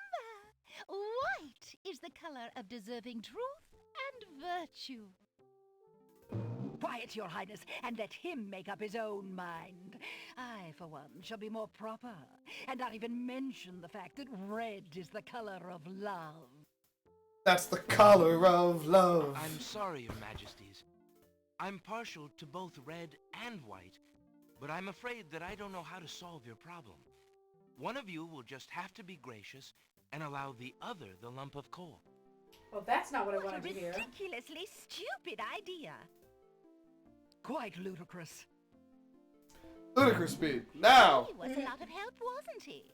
[SPEAKER 9] white is the color of deserving truth and virtue.
[SPEAKER 12] Quiet, Your Highness, and let him make up his own mind. I, for one, shall be more proper, and not even mention the fact that red is the color of love.
[SPEAKER 1] That's the color of love.
[SPEAKER 6] I'm sorry, Your Majesties. I'm partial to both red and white, but I'm afraid that I don't know how to solve your problem. One of you will just have to be gracious and allow the other the lump of coal.
[SPEAKER 3] Well, that's not what I
[SPEAKER 9] What a
[SPEAKER 3] wanted to hear.
[SPEAKER 9] ridiculously stupid idea.
[SPEAKER 12] Quite ludicrous.
[SPEAKER 1] Ludicrous speed. Now!
[SPEAKER 9] He was a lot of help, wasn't he?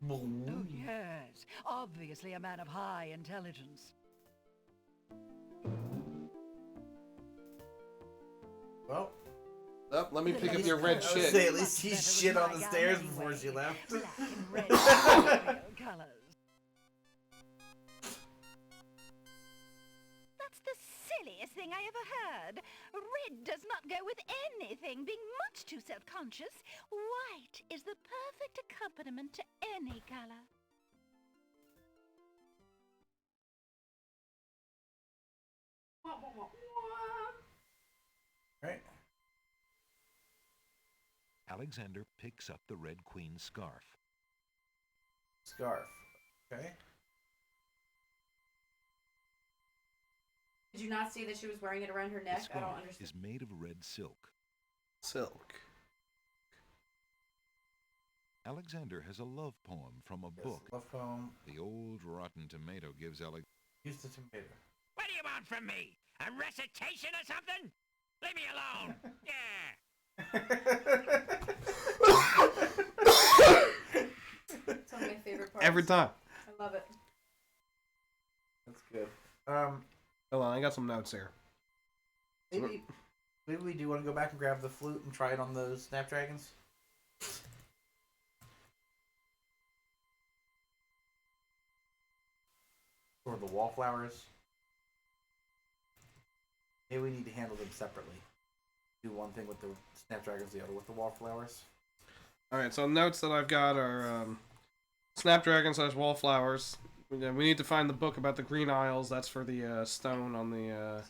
[SPEAKER 12] Oh, yes. Obviously a man of high intelligence.
[SPEAKER 2] Well,
[SPEAKER 1] Oh, let me pick up your
[SPEAKER 2] I
[SPEAKER 1] red
[SPEAKER 2] would
[SPEAKER 1] shit.
[SPEAKER 2] say at least he shit on the stairs before she left.
[SPEAKER 12] Black and red are real colors.
[SPEAKER 9] That's the silliest thing I ever heard. Red does not go with anything, being much too self-conscious. White is the perfect accompaniment to any color.
[SPEAKER 2] Right.
[SPEAKER 5] Alexander picks up the Red Queen's scarf.
[SPEAKER 2] Scarf. Okay.
[SPEAKER 3] Did you not see that she was wearing it around her
[SPEAKER 5] The
[SPEAKER 3] neck? I
[SPEAKER 5] scarf
[SPEAKER 3] don't understand.
[SPEAKER 5] is made of red silk.
[SPEAKER 1] Silk.
[SPEAKER 5] Alexander has a love poem from a
[SPEAKER 2] Yes,
[SPEAKER 5] book.
[SPEAKER 2] love poem.
[SPEAKER 5] The old rotten tomato gives Alex.
[SPEAKER 2] Use the tomato.
[SPEAKER 7] What do you want from me? A recitation or something? Leave me alone.
[SPEAKER 3] It's one of my favorite parts.
[SPEAKER 1] Every time.
[SPEAKER 3] I love it.
[SPEAKER 2] That's good.
[SPEAKER 1] Hold on, I got some notes here.
[SPEAKER 2] Maybe we do want to go back and grab the flute and try it on those snapdragons. Or the wallflowers. Maybe we need to handle them separately. Do one thing with the snapdragons, the other with the wallflowers.
[SPEAKER 1] Alright, so notes that I've got are Snapdragon / Wallflowers. We need to find the book about the Green Isles. That's for the stone on the...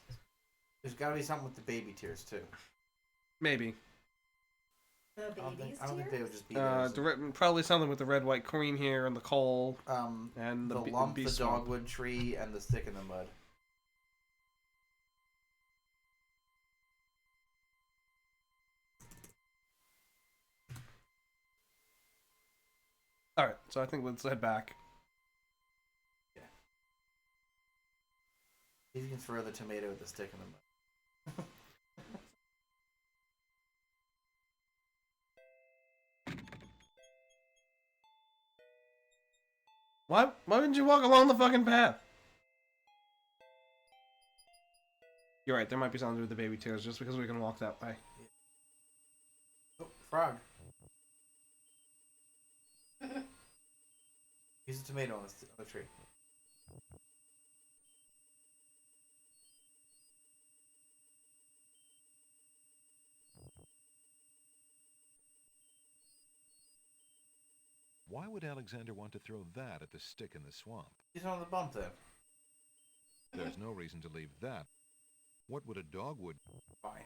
[SPEAKER 2] There's got to be something with the baby tears, too.
[SPEAKER 1] Maybe.
[SPEAKER 3] The baby's
[SPEAKER 2] I don't think they would just be
[SPEAKER 1] Probably something with the red, white queen here and the coal. And
[SPEAKER 2] the
[SPEAKER 1] the
[SPEAKER 2] lump,
[SPEAKER 1] bee
[SPEAKER 2] the
[SPEAKER 1] swamp.
[SPEAKER 2] dogwood tree, and the stick in the mud.
[SPEAKER 1] Alright, so I think let's head back.
[SPEAKER 2] Yeah. You can throw the tomato with the stick in the mud.
[SPEAKER 1] Why didn't you walk along the fucking path? You're right, there might be something to do with the baby tears just because we can walk that way.
[SPEAKER 2] Oh, frog. Use a tomato on the tree.
[SPEAKER 5] Why would Alexander want to throw that at the stick in the swamp?
[SPEAKER 2] He's on the bump then.
[SPEAKER 5] There's no reason to leave that. What would a dogwood?
[SPEAKER 2] Fine.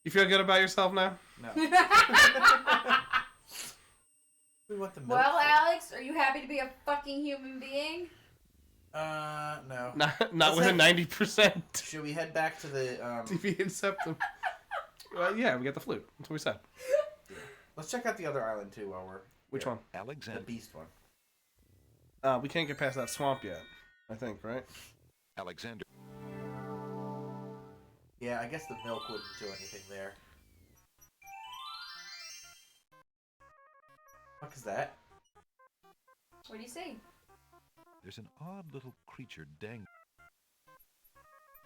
[SPEAKER 1] You feel good about yourself now?
[SPEAKER 2] No. We want the milk.
[SPEAKER 3] Well, Alex, are you happy to be a fucking human being?
[SPEAKER 2] No.
[SPEAKER 1] Not with a 90%.
[SPEAKER 2] Should we head back to the
[SPEAKER 1] deviant septum? Yeah, we got the flute. That's what we said.
[SPEAKER 2] Let's check out the other island too while we're
[SPEAKER 1] Which
[SPEAKER 2] here.
[SPEAKER 1] one?
[SPEAKER 5] Alexander.
[SPEAKER 2] The beast one.
[SPEAKER 1] We can't get past that swamp yet. I think, right?
[SPEAKER 5] Alexander.
[SPEAKER 2] Yeah, I guess the milk wouldn't do anything there. What is that?
[SPEAKER 3] What do you see?
[SPEAKER 5] There's an odd little creature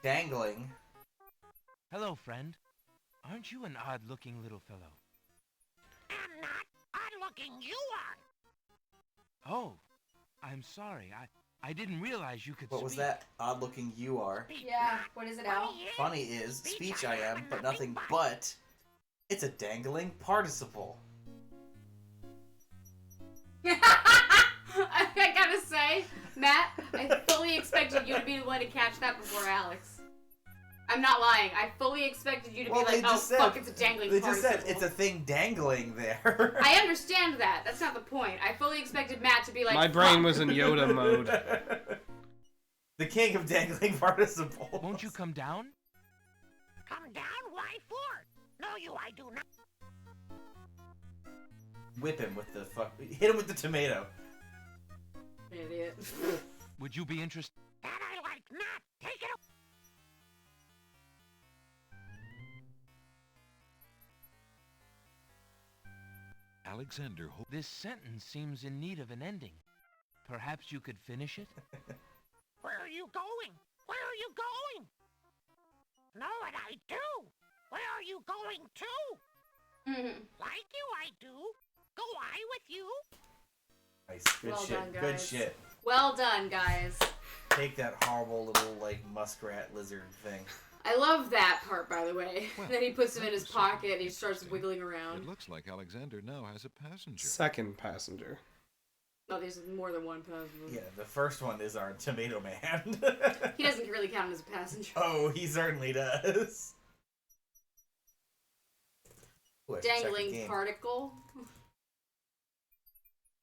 [SPEAKER 2] Dangling.
[SPEAKER 6] Hello, friend. Aren't you an odd-looking little fellow?
[SPEAKER 8] I'm not odd-looking, you are.
[SPEAKER 6] Oh, I'm sorry. I didn't realize you could
[SPEAKER 2] What
[SPEAKER 6] speak.
[SPEAKER 2] was that? Odd looking you are.
[SPEAKER 3] Yeah, what is it, Al?
[SPEAKER 2] Funny is, speech I am, but nothing but. It's a dangling participle.
[SPEAKER 3] I gotta say, Matt, I fully expected you to be the one to catch that before Alex. I'm not lying. I fully expected you to be like, oh, fuck, it's a dangling
[SPEAKER 2] They just said
[SPEAKER 3] participle.
[SPEAKER 2] it's a thing dangling there.
[SPEAKER 3] I understand that. That's not the point. I fully expected Matt to be like,
[SPEAKER 1] My brain
[SPEAKER 3] fuck.
[SPEAKER 1] was in Yoda mode.
[SPEAKER 2] The king of dangling participles.
[SPEAKER 6] Won't you come down?
[SPEAKER 8] Come down? Why for? No, I do not.
[SPEAKER 2] Whip him with the fuck. Hit him with the tomato.
[SPEAKER 3] Idiot.
[SPEAKER 6] Would you be interested?
[SPEAKER 8] That I like not. Take it away.
[SPEAKER 5] Alexander.
[SPEAKER 6] This sentence seems in need of an ending. Perhaps you could finish it?
[SPEAKER 8] Where are you going? Where are you going? Know what I do? Where are you going to? Like you, I do. Go I with you?
[SPEAKER 2] Nice. Good
[SPEAKER 3] Well
[SPEAKER 2] shit.
[SPEAKER 3] done,
[SPEAKER 2] Good
[SPEAKER 3] guys.
[SPEAKER 2] shit.
[SPEAKER 3] Well done, guys.
[SPEAKER 2] Take that horrible little, like, muskrat lizard thing.
[SPEAKER 3] I love that part, by the way. Then he puts him in his pocket and he starts wiggling around.
[SPEAKER 5] It looks like Alexander now has a passenger.
[SPEAKER 1] Second passenger.
[SPEAKER 3] Oh, there's more than one passenger.
[SPEAKER 2] Yeah, the first one is our tomato man.
[SPEAKER 3] He doesn't really count as a passenger.
[SPEAKER 2] Oh, he certainly does. Ooh, I should check the
[SPEAKER 3] Dangling
[SPEAKER 2] game.
[SPEAKER 3] particle.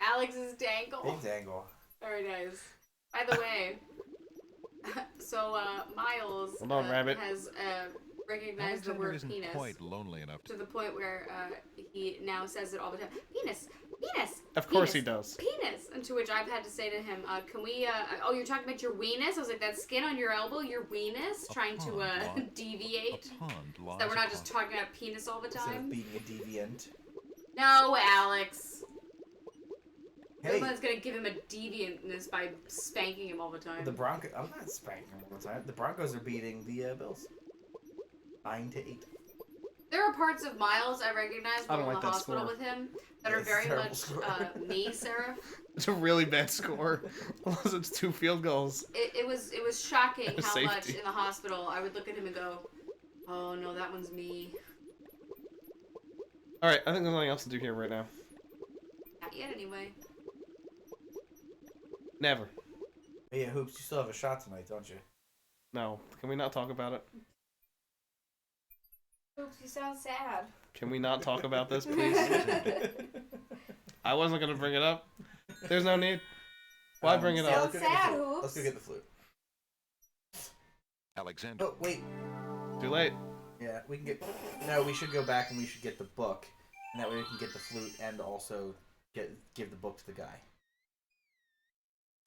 [SPEAKER 3] Alex's dangle.
[SPEAKER 2] Big dangle.
[SPEAKER 3] Very nice. By the way, so Miles
[SPEAKER 1] Hold on, Rabbit.
[SPEAKER 3] has recognized the
[SPEAKER 5] Alexander
[SPEAKER 3] word
[SPEAKER 5] isn't
[SPEAKER 3] penis
[SPEAKER 5] quite lonely enough
[SPEAKER 3] to the point where he now says it all the time. Penis, penis.
[SPEAKER 1] Of course
[SPEAKER 3] penis,
[SPEAKER 1] he does.
[SPEAKER 3] Penis. And to which I've had to say to him, "Can we? Oh, you're talking about your weenus?" I was like, "That skin on your elbow, your weenus." Trying to deviate, so that we're not just talking about penis all the
[SPEAKER 2] Instead of
[SPEAKER 3] time.
[SPEAKER 2] being a deviant.
[SPEAKER 3] No, Alex.
[SPEAKER 2] Hey.
[SPEAKER 3] No one's gonna give him a deviantness by spanking him all the time.
[SPEAKER 2] The Broncos. I'm not spanking them all the time. The Broncos are beating the Bills. 9-8.
[SPEAKER 3] There are parts of Miles I recognize
[SPEAKER 1] I
[SPEAKER 3] when
[SPEAKER 1] don't
[SPEAKER 3] in
[SPEAKER 1] like
[SPEAKER 3] the
[SPEAKER 1] that
[SPEAKER 3] hospital
[SPEAKER 1] score.
[SPEAKER 3] with him that
[SPEAKER 2] Yeah,
[SPEAKER 3] are
[SPEAKER 2] it's a
[SPEAKER 3] very
[SPEAKER 2] terrible
[SPEAKER 3] much
[SPEAKER 2] score.
[SPEAKER 3] me, Sarah.
[SPEAKER 1] It's a really bad score. Unless it's 2 field goals.
[SPEAKER 3] It was shocking how
[SPEAKER 1] Safety.
[SPEAKER 3] much in the hospital I would look at him and go, "Oh no, that one's me."
[SPEAKER 1] Alright, I think there's nothing else to do here right now.
[SPEAKER 3] Not yet, anyway.
[SPEAKER 1] Never.
[SPEAKER 2] Hey, Hoops, you still have a shot tonight, don't you?
[SPEAKER 1] No. Can we not talk about it?
[SPEAKER 3] Oops, you sound sad.
[SPEAKER 1] Can we not talk about this, please? I wasn't gonna bring it up. There's no need. Why bring it up?
[SPEAKER 2] Let's go get the flute. Let's go get the flute.
[SPEAKER 5] Alexander.
[SPEAKER 2] Oh, wait.
[SPEAKER 1] Too late.
[SPEAKER 2] Yeah, we can get... No, we should go back and we should get the book. And that way we can get the flute and also give the book to the guy.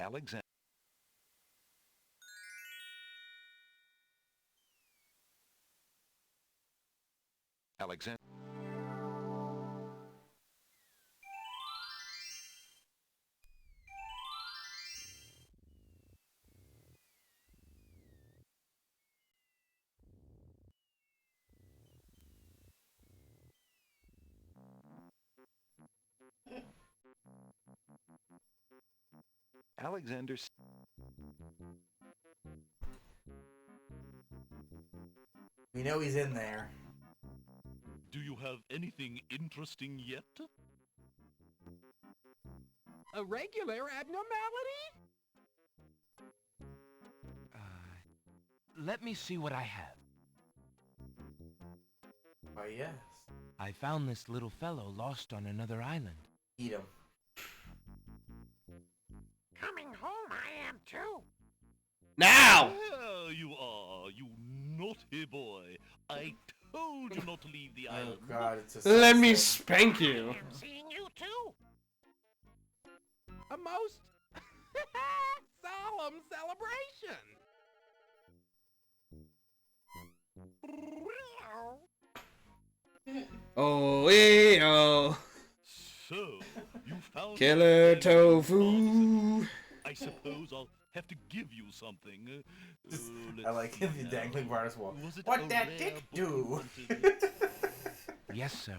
[SPEAKER 5] Alexander. Alexander. Alexander.
[SPEAKER 2] We know he's in there.
[SPEAKER 13] Do you have anything interesting yet?
[SPEAKER 14] A regular abnormality?
[SPEAKER 6] Let me see what I have.
[SPEAKER 2] Oh, yes.
[SPEAKER 6] I found this little fellow lost on another island.
[SPEAKER 2] Eat him.
[SPEAKER 8] Coming home I am too.
[SPEAKER 1] Now!
[SPEAKER 13] There you are, you naughty boy. I told you not to leave the island.
[SPEAKER 2] Oh, God, it's just...
[SPEAKER 1] Let me spank you.
[SPEAKER 8] I'm seeing you too.
[SPEAKER 14] A most solemn celebration.
[SPEAKER 1] Oh, oh.
[SPEAKER 13] So, you found
[SPEAKER 1] Killer tofu.
[SPEAKER 13] I suppose I'll have to give you something.
[SPEAKER 2] I like the dangling virus wall.
[SPEAKER 13] Was it
[SPEAKER 2] What
[SPEAKER 13] a
[SPEAKER 2] that
[SPEAKER 13] rare
[SPEAKER 2] dick
[SPEAKER 13] book
[SPEAKER 2] do?
[SPEAKER 13] you wanted?
[SPEAKER 6] Yes, sir.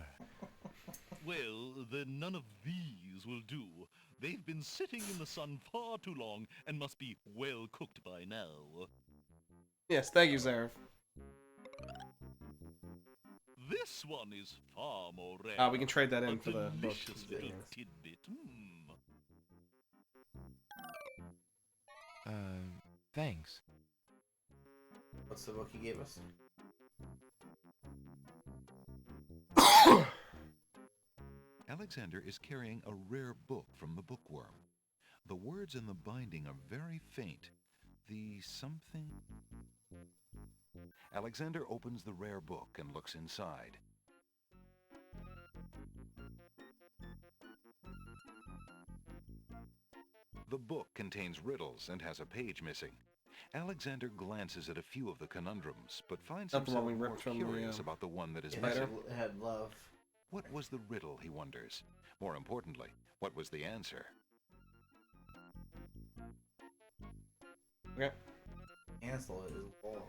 [SPEAKER 13] Well, then none of these will do. They've been sitting in the sun far too long and must be well cooked by now.
[SPEAKER 1] Yes, thank you, Zareth.
[SPEAKER 13] This one is far more rare.
[SPEAKER 1] Ah, we can trade that in
[SPEAKER 13] A
[SPEAKER 1] for the book.
[SPEAKER 13] delicious little tidbit.
[SPEAKER 6] Thanks.
[SPEAKER 2] What's the book he gave us?
[SPEAKER 5] Alexander is carrying a rare book from the bookworm. The words in the binding are very faint. The something... Alexander opens the rare book and looks inside. The book contains riddles and has a page missing. Alexander glances at a few of the conundrums, but finds
[SPEAKER 1] Not the
[SPEAKER 5] himself
[SPEAKER 1] one we
[SPEAKER 5] more
[SPEAKER 1] ripped from the,
[SPEAKER 5] curious about the one that is
[SPEAKER 2] It
[SPEAKER 5] missing.
[SPEAKER 2] had love.
[SPEAKER 5] What was the riddle, he wonders? More importantly, what was the answer?
[SPEAKER 1] Okay.
[SPEAKER 2] Ansel is love.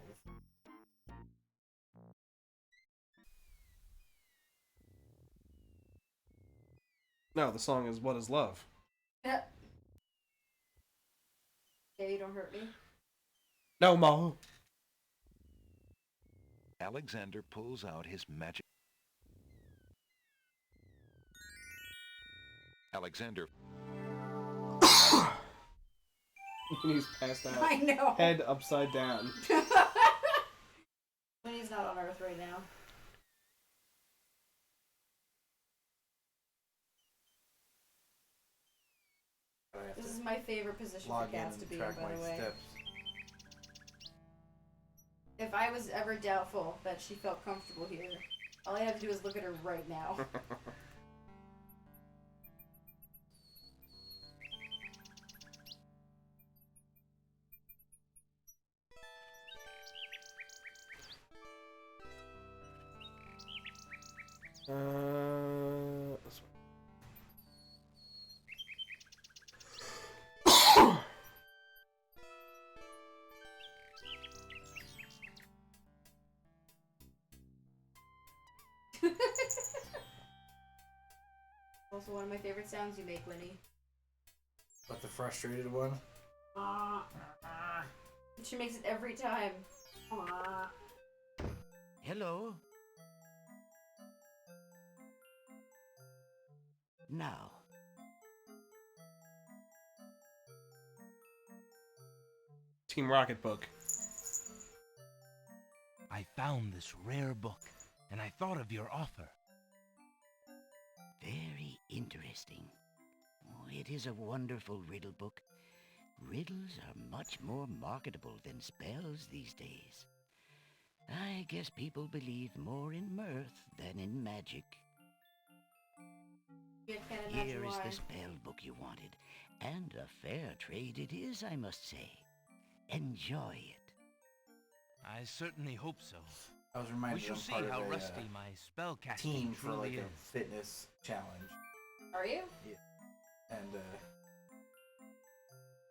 [SPEAKER 1] No, the song is What is Love?
[SPEAKER 3] Yeah. Yeah, you don't hurt me.
[SPEAKER 1] No more.
[SPEAKER 5] Alexander pulls out his magic... Alexander...
[SPEAKER 1] He's passed out.
[SPEAKER 3] I know.
[SPEAKER 1] Head upside down.
[SPEAKER 3] When he's not on Earth right now.
[SPEAKER 2] But I have
[SPEAKER 3] This
[SPEAKER 2] to
[SPEAKER 3] is my favorite position for
[SPEAKER 2] log in
[SPEAKER 3] cats to
[SPEAKER 2] and
[SPEAKER 3] be in,
[SPEAKER 2] track
[SPEAKER 3] by
[SPEAKER 2] my
[SPEAKER 3] the way.
[SPEAKER 2] steps.
[SPEAKER 3] If I was ever doubtful that she felt comfortable here, all I have to do is look at her right now.
[SPEAKER 1] This way.
[SPEAKER 3] Also, one of my favorite sounds you make, Winnie.
[SPEAKER 2] But the frustrated one.
[SPEAKER 3] She makes it every time.
[SPEAKER 6] Hello? Now.
[SPEAKER 1] Team Rocket book.
[SPEAKER 6] I found this rare book, and I thought of your offer.
[SPEAKER 8] Very interesting. Oh, it is a wonderful riddle book. Riddles are much more marketable than spells these days. I guess people believe more in mirth than in magic. Here is the spell book you wanted, and a fair trade it is, I must say. Enjoy it.
[SPEAKER 6] I certainly hope so.
[SPEAKER 2] I was reminded
[SPEAKER 6] we shall
[SPEAKER 2] I'm
[SPEAKER 6] see
[SPEAKER 2] part of
[SPEAKER 6] how
[SPEAKER 2] a,
[SPEAKER 6] rusty my spellcasting
[SPEAKER 2] team for like
[SPEAKER 6] truly
[SPEAKER 2] a
[SPEAKER 6] is.
[SPEAKER 2] fitness challenge.
[SPEAKER 3] Are you?
[SPEAKER 2] Yeah. And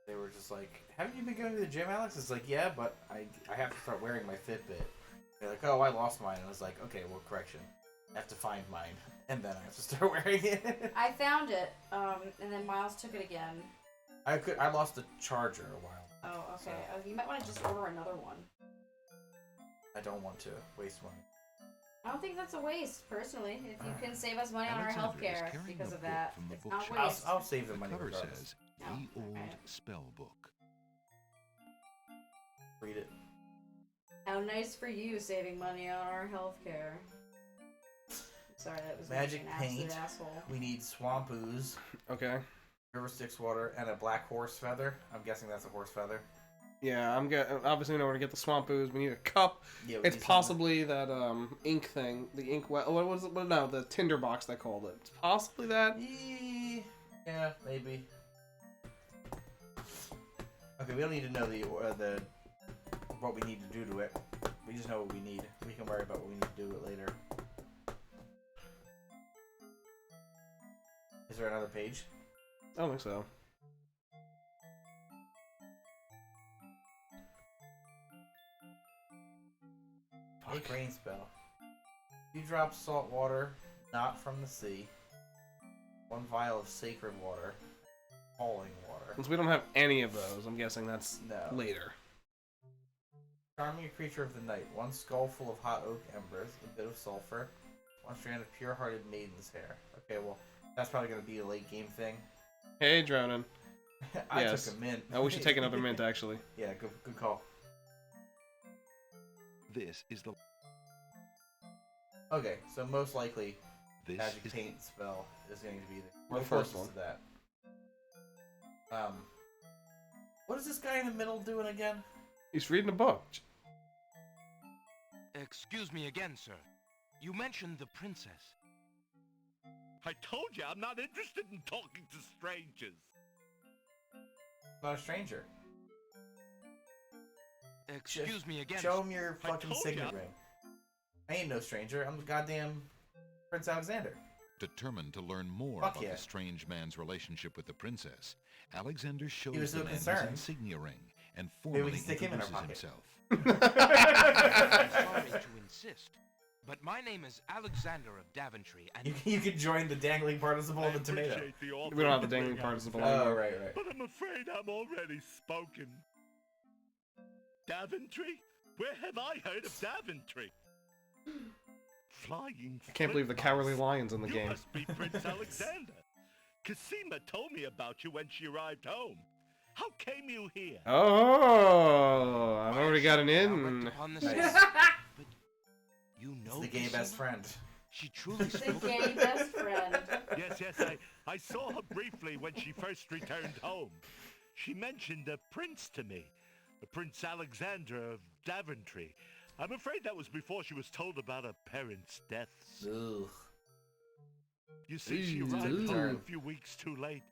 [SPEAKER 2] they were just like, "Haven't you been going to the gym, Alex?" It's like, "Yeah, but I have to start wearing my Fitbit." They're like, "Oh, I lost mine." And I was like, "Okay, well, correction. I have to find mine, and then I have to start wearing it."
[SPEAKER 3] I found it, and then Miles took it again.
[SPEAKER 2] I lost the charger a while.
[SPEAKER 3] Oh, okay. You might want to just order another one.
[SPEAKER 2] I don't want to waste money.
[SPEAKER 3] I don't think that's a waste, personally. If you can save us money on our
[SPEAKER 5] Alexander is
[SPEAKER 3] healthcare
[SPEAKER 5] carrying
[SPEAKER 3] because
[SPEAKER 5] a
[SPEAKER 3] of
[SPEAKER 5] book
[SPEAKER 3] that,
[SPEAKER 5] from the
[SPEAKER 3] it's not
[SPEAKER 5] bookshelf.
[SPEAKER 3] waste.
[SPEAKER 2] I'll save the
[SPEAKER 5] The
[SPEAKER 2] money
[SPEAKER 5] cover
[SPEAKER 2] regardless.
[SPEAKER 5] says,
[SPEAKER 3] No,
[SPEAKER 5] The Old
[SPEAKER 3] okay.
[SPEAKER 5] Spell Book.
[SPEAKER 2] Read it.
[SPEAKER 3] How nice for you saving money on our healthcare. Sorry, that was
[SPEAKER 2] Magic
[SPEAKER 3] an absolute
[SPEAKER 2] paint.
[SPEAKER 3] asshole.
[SPEAKER 2] We need swamp ooze,
[SPEAKER 1] Okay.
[SPEAKER 2] river Styx water, and a black horse feather. I'm guessing that's a horse feather.
[SPEAKER 1] Yeah, obviously we know where to get the swamp ooze. We need a cup.
[SPEAKER 2] Yeah, we
[SPEAKER 1] It's
[SPEAKER 2] need
[SPEAKER 1] possibly that ink thing. The ink what was it? Well, no, the tinder box they called it. It's possibly that.
[SPEAKER 2] Yeah, maybe. Okay, we don't need to know the what we need to do to it. We just know what we need. We can worry about what we need to do it later. Is there another page?
[SPEAKER 1] I don't think so.
[SPEAKER 2] Make rain spell. You drop salt water, not from the sea. 1 vial of sacred water. Falling water.
[SPEAKER 1] Since we don't have any of those, I'm guessing that's
[SPEAKER 2] No.
[SPEAKER 1] later.
[SPEAKER 2] Charming a creature of the night. 1 skull full of hot oak embers, a bit of sulfur, 1 strand of pure-hearted maiden's hair. Okay, well, that's probably going to be a late game thing.
[SPEAKER 1] Hey, Dronin.
[SPEAKER 2] I
[SPEAKER 1] Yes.
[SPEAKER 2] took a mint.
[SPEAKER 1] Oh, we should take another mint, actually.
[SPEAKER 2] Yeah, good call.
[SPEAKER 5] This is the
[SPEAKER 2] Okay, so most likely,
[SPEAKER 5] This
[SPEAKER 2] magic
[SPEAKER 5] is
[SPEAKER 2] paint spell is going to be
[SPEAKER 1] Or the
[SPEAKER 2] closest
[SPEAKER 1] first one.
[SPEAKER 2] to that. What is this guy in the middle doing again?
[SPEAKER 1] He's reading a book.
[SPEAKER 6] Excuse me again, sir. You mentioned the princess.
[SPEAKER 13] I told you I'm not interested in talking to strangers.
[SPEAKER 2] Not a stranger.
[SPEAKER 6] Excuse me again.
[SPEAKER 2] Show him your
[SPEAKER 13] I
[SPEAKER 2] fucking
[SPEAKER 13] told
[SPEAKER 2] signet
[SPEAKER 13] ya.
[SPEAKER 2] ring. I ain't no stranger. I'm the goddamn Prince Alexander.
[SPEAKER 5] Determined to learn more
[SPEAKER 2] Fuck
[SPEAKER 5] about
[SPEAKER 2] yeah.
[SPEAKER 5] the strange man's relationship with the princess, Alexander shows
[SPEAKER 2] was
[SPEAKER 5] the
[SPEAKER 2] so
[SPEAKER 5] man his
[SPEAKER 2] concerned.
[SPEAKER 5] insignia ring and
[SPEAKER 2] Maybe we
[SPEAKER 5] formally
[SPEAKER 2] can stick him in our
[SPEAKER 5] introduces
[SPEAKER 2] pocket.
[SPEAKER 5] himself.
[SPEAKER 6] I'm sorry to insist, but my name is Alexander of Daventry, and
[SPEAKER 2] You can join the dangling participle
[SPEAKER 13] I
[SPEAKER 2] of the tomato.
[SPEAKER 13] appreciate the offer
[SPEAKER 1] We don't have the
[SPEAKER 13] of
[SPEAKER 1] dangling
[SPEAKER 13] ring,
[SPEAKER 1] participle
[SPEAKER 2] Oh,
[SPEAKER 1] anymore.
[SPEAKER 2] right.
[SPEAKER 13] but I'm afraid I'm already spoken. Daventry? Where have I heard of Daventry? Flying
[SPEAKER 1] I can't believe the
[SPEAKER 13] foot
[SPEAKER 1] Cowardly
[SPEAKER 13] mice.
[SPEAKER 1] Lions in the
[SPEAKER 13] You
[SPEAKER 1] game.
[SPEAKER 13] must be Prince Alexander. Casima told me about you when she arrived home. How came you here?
[SPEAKER 1] Oh, I've already got an
[SPEAKER 6] I looked
[SPEAKER 1] in.
[SPEAKER 6] upon the
[SPEAKER 2] Nice.
[SPEAKER 6] scene. But you know
[SPEAKER 2] It's the gay
[SPEAKER 6] Casima?
[SPEAKER 2] best friend.
[SPEAKER 6] She truly
[SPEAKER 3] The
[SPEAKER 6] spoke.
[SPEAKER 3] gay best friend.
[SPEAKER 13] Yes, I saw her briefly when she first returned home. She mentioned a prince to me, Prince Alexander of Daventry. I'm afraid that was before she was told about her parents' deaths.
[SPEAKER 2] Ugh.
[SPEAKER 13] You see, she
[SPEAKER 2] Ew.
[SPEAKER 13] arrived home a few weeks too late.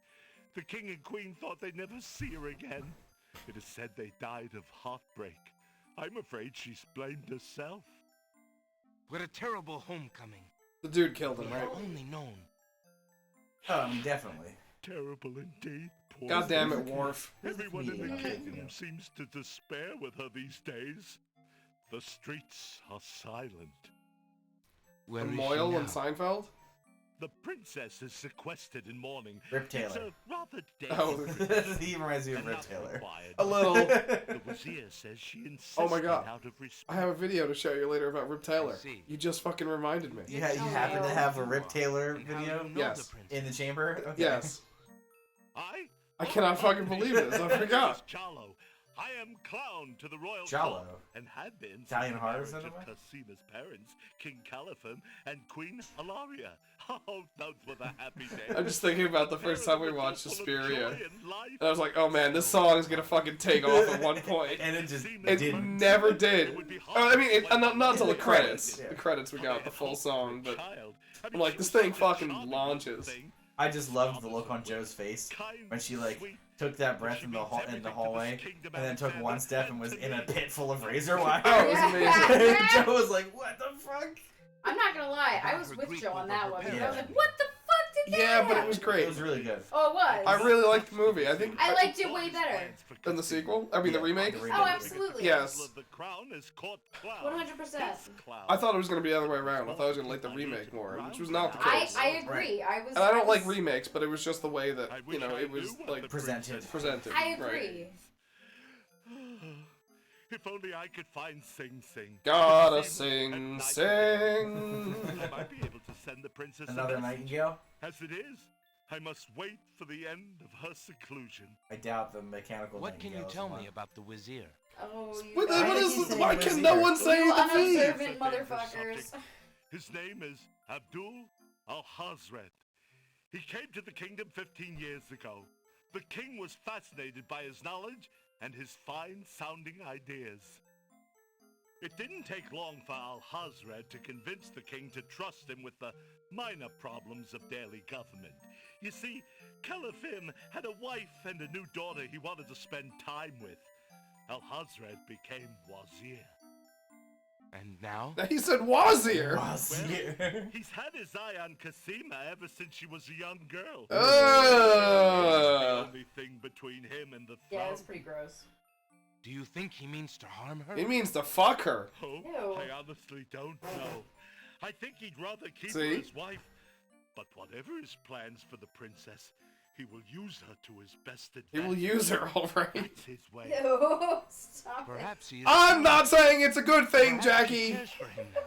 [SPEAKER 13] The king and queen thought they'd never see her again. It is said they died of heartbreak. I'm afraid she's blamed herself.
[SPEAKER 6] What a terrible homecoming.
[SPEAKER 1] The dude killed him,
[SPEAKER 6] If
[SPEAKER 1] right?
[SPEAKER 6] only known.
[SPEAKER 2] Oh, I mean, definitely.
[SPEAKER 13] Terrible indeed. Poor
[SPEAKER 1] God damn it,
[SPEAKER 13] thing.
[SPEAKER 1] Worf.
[SPEAKER 13] Everyone in the
[SPEAKER 2] Yeah.
[SPEAKER 13] kingdom seems to despair with her these days. The streets are silent.
[SPEAKER 6] Where is she
[SPEAKER 1] Moyle
[SPEAKER 6] now?
[SPEAKER 1] and Seinfeld?
[SPEAKER 13] The princess is sequestered in mourning.
[SPEAKER 2] Rip
[SPEAKER 13] It's
[SPEAKER 2] Taylor.
[SPEAKER 13] a rather
[SPEAKER 1] Oh.
[SPEAKER 13] dangerous
[SPEAKER 2] He reminds me of
[SPEAKER 13] and
[SPEAKER 2] Rip
[SPEAKER 13] not
[SPEAKER 2] Taylor.
[SPEAKER 13] required.
[SPEAKER 1] A little.
[SPEAKER 13] The vizier says she insisted
[SPEAKER 1] Oh my god.
[SPEAKER 13] out of respect.
[SPEAKER 1] I have a video to show you later about Rip Taylor.
[SPEAKER 6] I see.
[SPEAKER 1] You just fucking reminded me.
[SPEAKER 2] You happen to have a Rip Taylor
[SPEAKER 6] And how
[SPEAKER 2] video
[SPEAKER 6] do you know
[SPEAKER 1] Yes.
[SPEAKER 6] the princess?
[SPEAKER 2] in the chamber? Okay.
[SPEAKER 1] Yes.
[SPEAKER 13] I
[SPEAKER 1] cannot fucking believe this. I forgot.
[SPEAKER 13] Jalo. I am clown to the royal
[SPEAKER 2] Jalo.
[SPEAKER 13] court and had been since
[SPEAKER 2] Italian
[SPEAKER 13] the
[SPEAKER 2] horror
[SPEAKER 13] marriage
[SPEAKER 2] cinema?
[SPEAKER 13] of Cosima's parents, King Caliphim and Queen Ilaria. Oh, those were the happy days.
[SPEAKER 1] I'm just thinking about the first time we watched
[SPEAKER 13] Full of
[SPEAKER 1] Suspiria.
[SPEAKER 13] joy and life.
[SPEAKER 1] And I was like, oh man, this song is gonna fucking take off at one point.
[SPEAKER 2] And it just
[SPEAKER 1] It
[SPEAKER 2] didn't.
[SPEAKER 1] never did. I mean, not until the credits.
[SPEAKER 2] Yeah.
[SPEAKER 1] The credits we got the full song, but
[SPEAKER 13] Child. I
[SPEAKER 1] I'm
[SPEAKER 13] mean,
[SPEAKER 1] like,
[SPEAKER 13] she
[SPEAKER 1] this
[SPEAKER 13] was
[SPEAKER 1] thing
[SPEAKER 13] such a
[SPEAKER 1] fucking
[SPEAKER 13] charming
[SPEAKER 1] launches.
[SPEAKER 13] thing.
[SPEAKER 2] I just loved the look on Joe's face when she like took that breath in the hallway and then took one step and was in a pit full of razor wire.
[SPEAKER 1] Oh, it was amazing.
[SPEAKER 2] Joe was like, "What the fuck?"
[SPEAKER 3] I'm not gonna lie, I was with Joe on that one.
[SPEAKER 2] Yeah.
[SPEAKER 3] I was like, what the fuck did that
[SPEAKER 1] Yeah, but it
[SPEAKER 3] happen?
[SPEAKER 1] was
[SPEAKER 2] It
[SPEAKER 1] great.
[SPEAKER 2] was really good.
[SPEAKER 3] Oh, it was.
[SPEAKER 1] I really liked the movie. I think
[SPEAKER 3] I liked it way better.
[SPEAKER 1] than the sequel. I mean, the
[SPEAKER 2] Yeah,
[SPEAKER 1] remake.
[SPEAKER 2] the remake.
[SPEAKER 3] Oh, absolutely.
[SPEAKER 1] Yes.
[SPEAKER 13] The crown is caught clown.
[SPEAKER 3] 100%.
[SPEAKER 13] Clown.
[SPEAKER 1] I thought it was gonna be the other way around. I thought I was gonna like the remake more, which was not the case.
[SPEAKER 3] I agree. I was.
[SPEAKER 1] And I don't like
[SPEAKER 3] was-
[SPEAKER 1] remakes, but it was just the way that it was like
[SPEAKER 2] Presented.
[SPEAKER 3] I
[SPEAKER 1] Right.
[SPEAKER 3] agree.
[SPEAKER 13] If only I could find Sing Sing.
[SPEAKER 1] Gotta
[SPEAKER 13] At
[SPEAKER 1] sing,
[SPEAKER 13] night.
[SPEAKER 1] sing.
[SPEAKER 13] I might be able to send the princess
[SPEAKER 2] Another
[SPEAKER 13] a message.
[SPEAKER 2] nightingale?
[SPEAKER 13] As it is, I must wait for the end of her seclusion.
[SPEAKER 2] I doubt the mechanical.
[SPEAKER 6] What can you
[SPEAKER 2] nightingale is
[SPEAKER 6] tell
[SPEAKER 2] one.
[SPEAKER 6] me about the Wazir?
[SPEAKER 3] Oh, you
[SPEAKER 1] What,
[SPEAKER 3] guys.
[SPEAKER 1] what
[SPEAKER 2] think
[SPEAKER 1] is
[SPEAKER 2] he's
[SPEAKER 1] this?
[SPEAKER 2] saying
[SPEAKER 1] Why
[SPEAKER 2] Wazir.
[SPEAKER 1] can no one say
[SPEAKER 3] You
[SPEAKER 1] the V?
[SPEAKER 3] unobservant motherfuckers.
[SPEAKER 13] His name is Abdul al-Hazred. He came to the kingdom 15 years ago. The king was fascinated by his knowledge and his fine-sounding ideas. It didn't take long for al-Hazred to convince the king to trust him with the minor problems of daily government. You see, Caliphim had a wife and a new daughter he wanted to spend time with. Al-Hazred became Wazir.
[SPEAKER 6] And now?
[SPEAKER 1] He said Wazir.
[SPEAKER 2] Wazir.
[SPEAKER 13] He's had his eye on Cosima ever since she was a young girl.
[SPEAKER 1] Oh.
[SPEAKER 13] The only thing between him and the
[SPEAKER 3] Yeah,
[SPEAKER 13] throne.
[SPEAKER 3] it's pretty gross.
[SPEAKER 6] Do you think he means to harm her?
[SPEAKER 1] He means to fuck her.
[SPEAKER 13] Oh,
[SPEAKER 3] Ew.
[SPEAKER 13] I honestly don't know. I think he'd rather keep
[SPEAKER 1] See?
[SPEAKER 13] her his wife. But whatever his plans for the princess, he will use her to his best
[SPEAKER 1] He
[SPEAKER 13] advantage.
[SPEAKER 1] will use her, alright.
[SPEAKER 13] That's his way.
[SPEAKER 3] Ew, stop it.
[SPEAKER 6] Perhaps he is.
[SPEAKER 1] I'm not saying it's a good thing,
[SPEAKER 6] Perhaps she
[SPEAKER 1] Jackie.
[SPEAKER 6] cares for him now.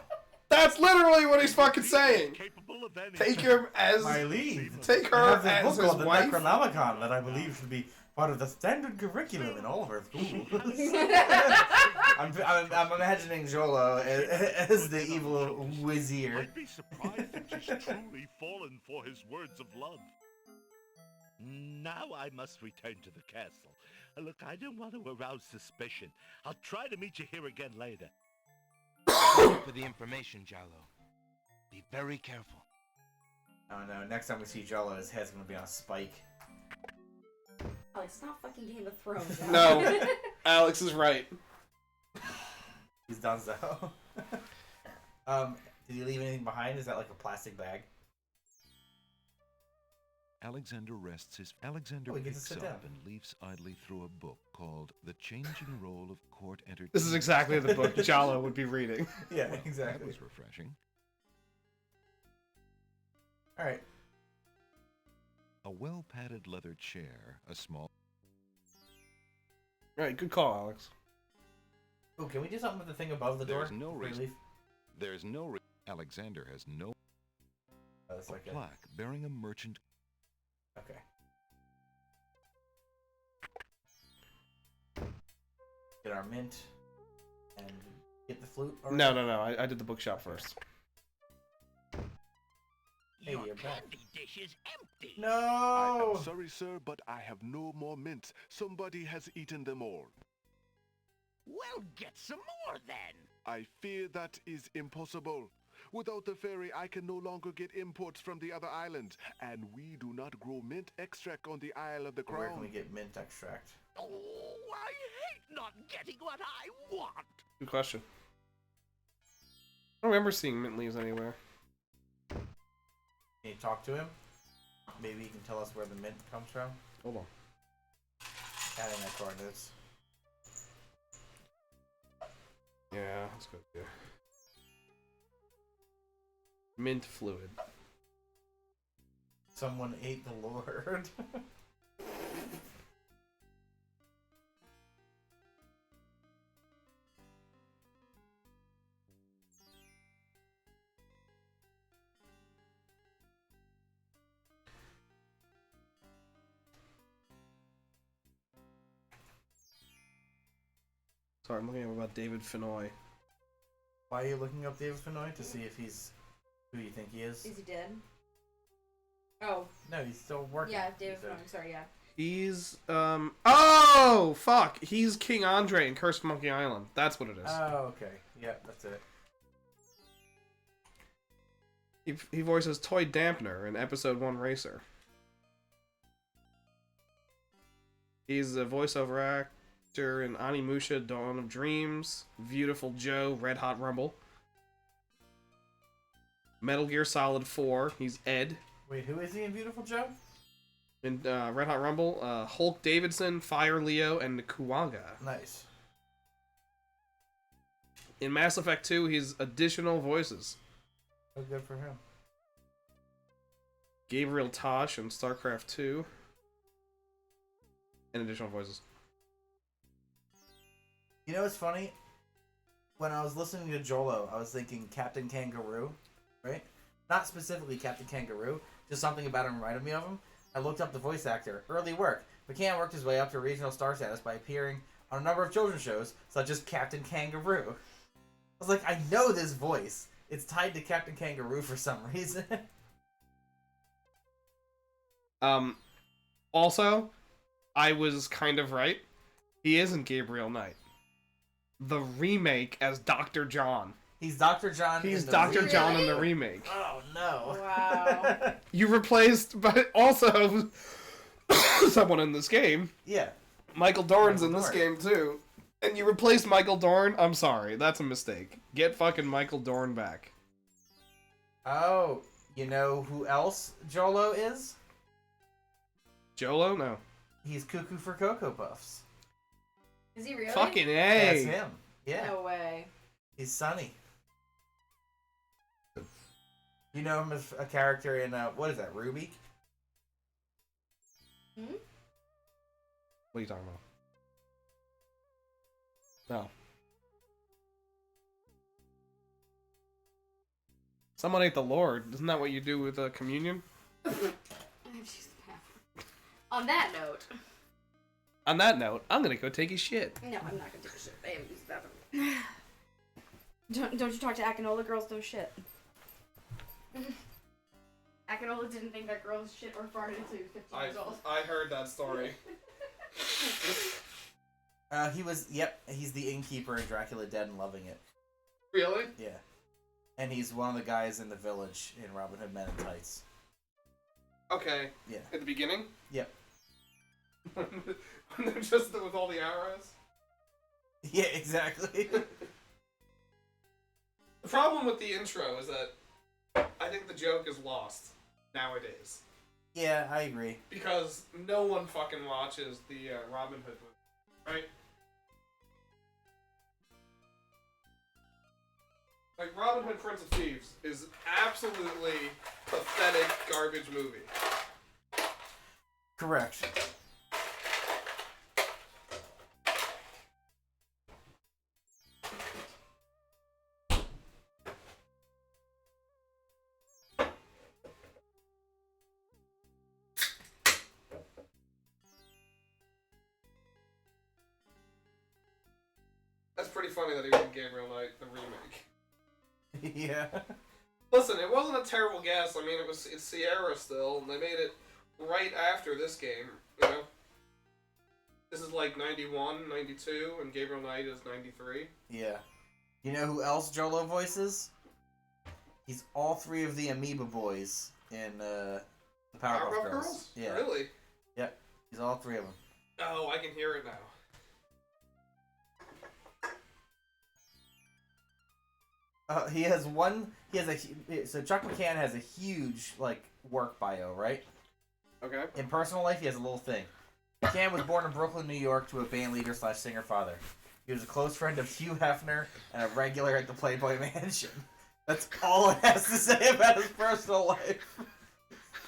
[SPEAKER 1] That's literally what he's fucking saying.
[SPEAKER 13] Capable of anything.
[SPEAKER 1] Take her as
[SPEAKER 2] My lead.
[SPEAKER 1] take
[SPEAKER 2] I
[SPEAKER 1] her
[SPEAKER 2] have this
[SPEAKER 1] as
[SPEAKER 2] book
[SPEAKER 1] his
[SPEAKER 2] called the
[SPEAKER 1] wife.
[SPEAKER 2] Necronomicon that I believe should be part of the standard curriculum in all of our schools. I'm imagining Jolo as the evil Wazir.
[SPEAKER 13] I'd be surprised if she's truly fallen for his words of love. Now I must return to the castle. Look, I don't want to arouse suspicion. I'll try to meet you here again later.
[SPEAKER 6] Thank you for the information, Jalo. Be very careful.
[SPEAKER 2] Oh no, next time we see Jolo, his head's gonna be on a spike.
[SPEAKER 3] Alex, it's not fucking Game of Thrones.
[SPEAKER 1] No, Alex is right.
[SPEAKER 2] He's done so. Did he leave anything behind? Is that like a plastic bag?
[SPEAKER 5] Alexander
[SPEAKER 2] Oh, we get to
[SPEAKER 5] picks
[SPEAKER 2] sit
[SPEAKER 5] up
[SPEAKER 2] down.
[SPEAKER 5] and leafs idly through a book called The Changing Role of Court Entertainment.
[SPEAKER 1] This is exactly the book Jalo would be reading.
[SPEAKER 2] Yeah,
[SPEAKER 5] That
[SPEAKER 2] exactly.
[SPEAKER 5] was refreshing.
[SPEAKER 2] Alright.
[SPEAKER 5] A well-padded leather chair, a small...
[SPEAKER 1] Right, good call, Alex.
[SPEAKER 2] Oh, can we do something with the thing above the door?
[SPEAKER 5] There's no
[SPEAKER 2] before we
[SPEAKER 5] reason.
[SPEAKER 2] leave?
[SPEAKER 5] There's no Alexander has no
[SPEAKER 2] Oh, that's like a...
[SPEAKER 5] plaque bearing a merchant...
[SPEAKER 2] Okay. Get our mint and get the flute. already?
[SPEAKER 1] No, I did the bookshop first.
[SPEAKER 2] you're back.
[SPEAKER 7] candy dish is empty.
[SPEAKER 13] I
[SPEAKER 2] No!
[SPEAKER 13] am sorry, sir, but I have no more mints. Somebody has eaten them all.
[SPEAKER 7] Well, get some more then.
[SPEAKER 13] I fear that is impossible. Without the fairy, I can no longer get imports from the other islands, and we do not grow mint extract on the Isle of the
[SPEAKER 2] Where can we
[SPEAKER 13] Crown.
[SPEAKER 2] get mint extract?
[SPEAKER 7] Oh, I hate not getting what I want.
[SPEAKER 1] Good question. I don't remember seeing mint leaves anywhere.
[SPEAKER 2] Can you talk to him? Maybe he can tell us where the mint comes from?
[SPEAKER 1] Hold on.
[SPEAKER 2] Adding that to our notes.
[SPEAKER 1] Yeah, let's go here. Mint fluid.
[SPEAKER 2] Someone ate the Lord.
[SPEAKER 1] Sorry, I'm looking up about David Fennoy.
[SPEAKER 2] Why are you looking up David Fennoy? To see if he's who you think he is?
[SPEAKER 3] Is he dead? Oh.
[SPEAKER 2] No, he's still working.
[SPEAKER 3] Yeah, David
[SPEAKER 2] He said.
[SPEAKER 3] Fennoy. Sorry, yeah.
[SPEAKER 1] He's, oh, fuck! He's King Andre in Cursed Monkey Island. That's what it is.
[SPEAKER 2] Oh, okay. Yeah, that's it.
[SPEAKER 1] He voices Toy Dampener in Episode 1 Racer. He's a voiceover actor in Animusha, Dawn of Dreams, Beautiful Joe, Red Hot Rumble, Metal Gear Solid 4. He's Ed.
[SPEAKER 2] Wait, who is he in Beautiful Joe?
[SPEAKER 1] In Red Hot Rumble, Hulk Davidson, Fire Leo, and Kuwaga.
[SPEAKER 2] Nice.
[SPEAKER 1] In Mass Effect 2, he's additional voices.
[SPEAKER 2] Oh, good for him.
[SPEAKER 1] Gabriel Tosh in StarCraft 2. And additional voices.
[SPEAKER 2] You know what's funny? When I was listening to Jolo, I was thinking Captain Kangaroo, right? Not specifically Captain Kangaroo, just something about him reminded me of him. I looked up the voice actor. Early work. McCann worked his way up to regional star status by appearing on a number of children's shows, such as Captain Kangaroo. I was like, I know this voice. It's tied to Captain Kangaroo for some reason.
[SPEAKER 1] Also, I was kind of right. He isn't Gabriel Knight. The remake as Dr. John.
[SPEAKER 2] He's Dr. John.
[SPEAKER 1] He's
[SPEAKER 2] in the
[SPEAKER 1] Dr.
[SPEAKER 2] remake?
[SPEAKER 1] John in the remake.
[SPEAKER 2] Oh no!
[SPEAKER 3] Wow.
[SPEAKER 1] You replaced, but also someone in this game.
[SPEAKER 2] Yeah.
[SPEAKER 1] Michael Dorn's in
[SPEAKER 2] Michael
[SPEAKER 1] this
[SPEAKER 2] Dorn.
[SPEAKER 1] game too. And you replaced Michael Dorn? I'm sorry, that's a mistake. Get fucking Michael Dorn back.
[SPEAKER 2] Oh, you know who else Jolo is?
[SPEAKER 1] Jolo? No.
[SPEAKER 2] He's Cuckoo for Cocoa Puffs.
[SPEAKER 3] Is he really?
[SPEAKER 1] Fucking A.
[SPEAKER 2] That's him. Yeah.
[SPEAKER 3] No way.
[SPEAKER 2] He's Sunny. You know him as a character in, what is that, Ruby?
[SPEAKER 3] Hmm?
[SPEAKER 1] What are you talking about? No. Someone ate the Lord. Isn't that what you do with communion?
[SPEAKER 3] On that note.
[SPEAKER 1] On that note, I'm gonna go take a shit.
[SPEAKER 3] No, I'm not gonna take a shit. I haven't used the bathroom. Don't you talk to Akinola girls, don't shit. Akinola didn't think that girls shit or farted until he was 15 years old.
[SPEAKER 1] I heard that story.
[SPEAKER 2] He's the innkeeper in Dracula Dead and loving it.
[SPEAKER 1] Really?
[SPEAKER 2] Yeah. And he's one of the guys in the village in Robin Hood Men in Tights.
[SPEAKER 1] Okay.
[SPEAKER 2] Yeah.
[SPEAKER 1] At the beginning?
[SPEAKER 2] Yep.
[SPEAKER 1] When they're just with all the arrows?
[SPEAKER 2] Yeah, exactly.
[SPEAKER 1] The problem with the intro is that I think the joke is lost nowadays.
[SPEAKER 2] Yeah, I agree.
[SPEAKER 1] Because no one fucking watches the Robin Hood movie, right? Like, Robin Hood Prince of Thieves is absolutely pathetic garbage movie.
[SPEAKER 2] Correct.
[SPEAKER 1] That's pretty funny that he was in Gabriel Knight, the remake.
[SPEAKER 2] Yeah.
[SPEAKER 1] Listen, it wasn't a terrible guess. I mean, it's Sierra still, and they made it right after this game, you know? This is like 91, 92, and Gabriel Knight is 93.
[SPEAKER 2] Yeah. You know who else Jolo voices? He's all three of the Amoeba boys in the Powerpuff Girls. Yeah.
[SPEAKER 1] Really?
[SPEAKER 2] Yep. He's all three of them.
[SPEAKER 1] Oh, I can hear it now.
[SPEAKER 2] He has one. He has so Chuck McCann has a huge work bio, right?
[SPEAKER 1] Okay.
[SPEAKER 2] In personal life, he has a little thing. McCann was born in Brooklyn, New York, to a band leader / singer father. He was a close friend of Hugh Hefner and a regular at the Playboy Mansion. That's all it has to say about his personal life.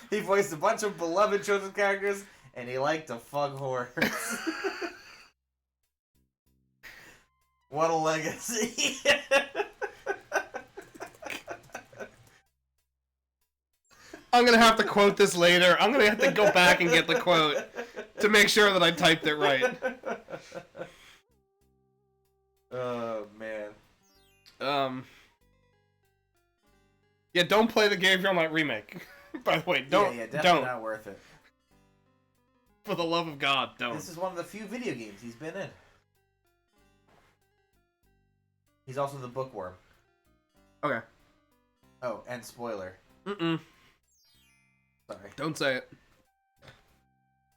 [SPEAKER 2] He voiced a bunch of beloved children's characters, and he liked to fuck whores. What a legacy.
[SPEAKER 1] I'm gonna have to quote this later. I'm gonna have to go back and get the quote to make sure that I typed it right.
[SPEAKER 2] Oh, man.
[SPEAKER 1] Yeah, don't play the Gabriel Knight remake. By the way, don't.
[SPEAKER 2] Yeah, definitely
[SPEAKER 1] don't.
[SPEAKER 2] not worth it.
[SPEAKER 1] For the love of God, don't.
[SPEAKER 2] This is one of the few video games he's been in. He's also the bookworm.
[SPEAKER 1] Okay.
[SPEAKER 2] Oh, and spoiler.
[SPEAKER 1] Mm-mm.
[SPEAKER 2] Sorry.
[SPEAKER 1] Don't say it.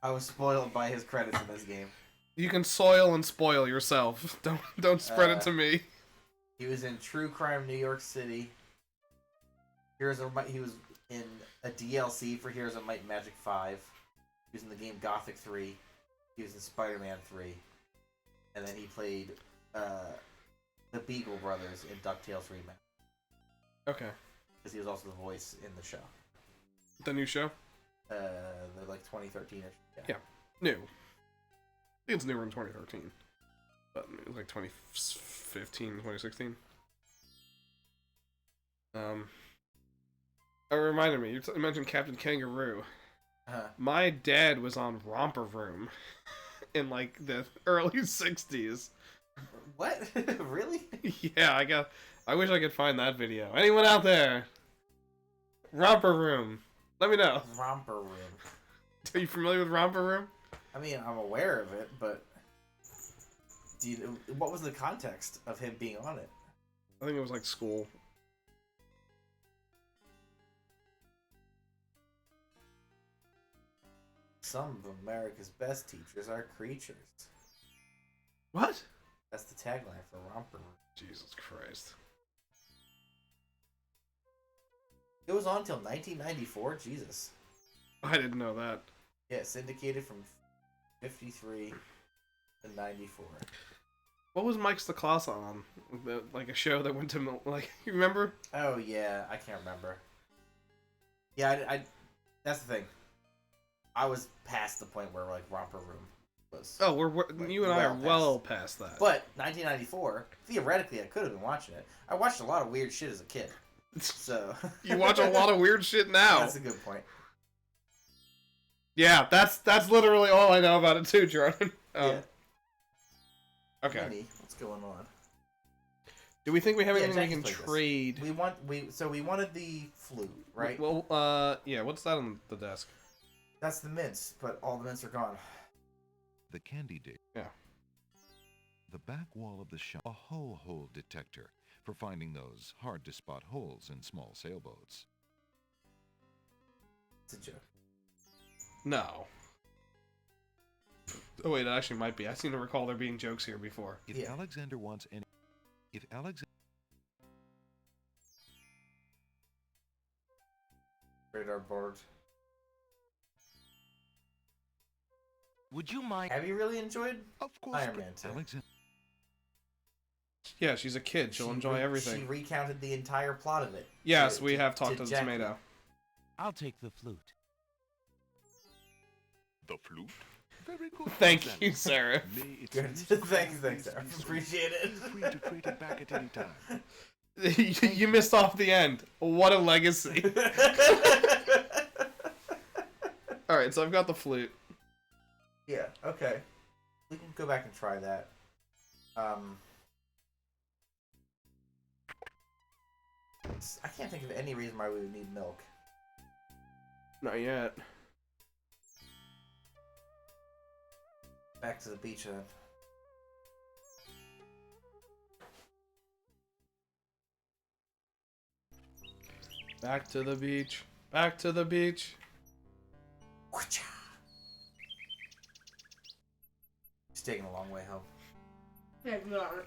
[SPEAKER 2] I was spoiled by his credits in this game.
[SPEAKER 1] You can soil and spoil yourself. Don't spread it to me.
[SPEAKER 2] He was in True Crime New York City. Heroes of Might. He was in a DLC for Heroes of Might and Magic 5. He was in the game Gothic 3. He was in Spider-Man 3. And then he played the Beagle Brothers in DuckTales Remake.
[SPEAKER 1] Okay.
[SPEAKER 2] Because he was also the voice in the show.
[SPEAKER 1] The new show?
[SPEAKER 2] The 2013-ish.
[SPEAKER 1] Yeah. New. I think it's newer in 2013. But it was like 2015, 2016. It reminded me, you mentioned Captain Kangaroo. My dad was on Romper Room in the early 60s.
[SPEAKER 2] What? Really?
[SPEAKER 1] Yeah, I wish I could find that video. Anyone out there? Romper Room. Let me know.
[SPEAKER 2] Romper Room.
[SPEAKER 1] Are you familiar with Romper Room?
[SPEAKER 2] I mean, I'm aware of it, but what was the context of him being on it?
[SPEAKER 1] I think it was like school.
[SPEAKER 2] Some of America's best teachers are creatures.
[SPEAKER 1] What?
[SPEAKER 2] That's the tagline for Romper Room.
[SPEAKER 1] Jesus Christ.
[SPEAKER 2] It was on until 1994? Jesus.
[SPEAKER 1] I didn't know that.
[SPEAKER 2] Yeah, syndicated from 53 to 94.
[SPEAKER 1] What was Mike's the Class on? Like a show that went to, you remember?
[SPEAKER 2] Oh, yeah, I can't remember. Yeah, I that's the thing. I was past the point where, Romper Room was.
[SPEAKER 1] Oh, you and I are well past that.
[SPEAKER 2] But 1994, theoretically, I could have been watching it. I watched a lot of weird shit as a kid. So
[SPEAKER 1] You watch a lot of weird shit now.
[SPEAKER 2] That's a good point.
[SPEAKER 1] Yeah, that's literally all I know about it too, Jordan.
[SPEAKER 2] Yeah.
[SPEAKER 1] Okay.
[SPEAKER 2] Kenny, what's going on?
[SPEAKER 1] Do we think we have anything we
[SPEAKER 2] Jackie's
[SPEAKER 1] can
[SPEAKER 2] played this.
[SPEAKER 1] trade?
[SPEAKER 2] We wanted the flute, right?
[SPEAKER 1] Well, yeah. What's that on the desk?
[SPEAKER 2] That's the mints, but all the mints are gone.
[SPEAKER 5] The candy dig.
[SPEAKER 1] Yeah.
[SPEAKER 5] The back wall of the shop. A hull hole detector for finding those hard-to-spot holes in small sailboats.
[SPEAKER 2] It's a joke.
[SPEAKER 1] No. Oh wait, it actually might be. I seem to recall there being jokes here before.
[SPEAKER 5] If Alexander wants any... If Alexander...
[SPEAKER 2] Radar board.
[SPEAKER 6] Would you mind?
[SPEAKER 2] Have you really enjoyed
[SPEAKER 5] Of course,
[SPEAKER 2] Iron Man 2?
[SPEAKER 5] Alexander...
[SPEAKER 1] Yeah, she's a kid. She'll enjoy everything.
[SPEAKER 2] She recounted the entire plot of it.
[SPEAKER 1] Yes, we have talked to the
[SPEAKER 2] Jackie.
[SPEAKER 1] tomato.
[SPEAKER 6] I'll take the flute.
[SPEAKER 13] The flute? Very good.
[SPEAKER 1] Thank you, Sarah.
[SPEAKER 2] Good. Thanks, Sarah. Appreciate it.
[SPEAKER 11] Free to trade it back at any time.
[SPEAKER 1] You missed off the end. What a legacy. Alright, so I've got the flute.
[SPEAKER 2] Yeah, okay. We can go back and try that. I can't think of any reason why we would need milk.
[SPEAKER 1] Not yet.
[SPEAKER 2] Back to the beach then.
[SPEAKER 1] Back to the beach. Back to the beach.
[SPEAKER 2] He's taking a long way home.
[SPEAKER 3] Yeah, you are.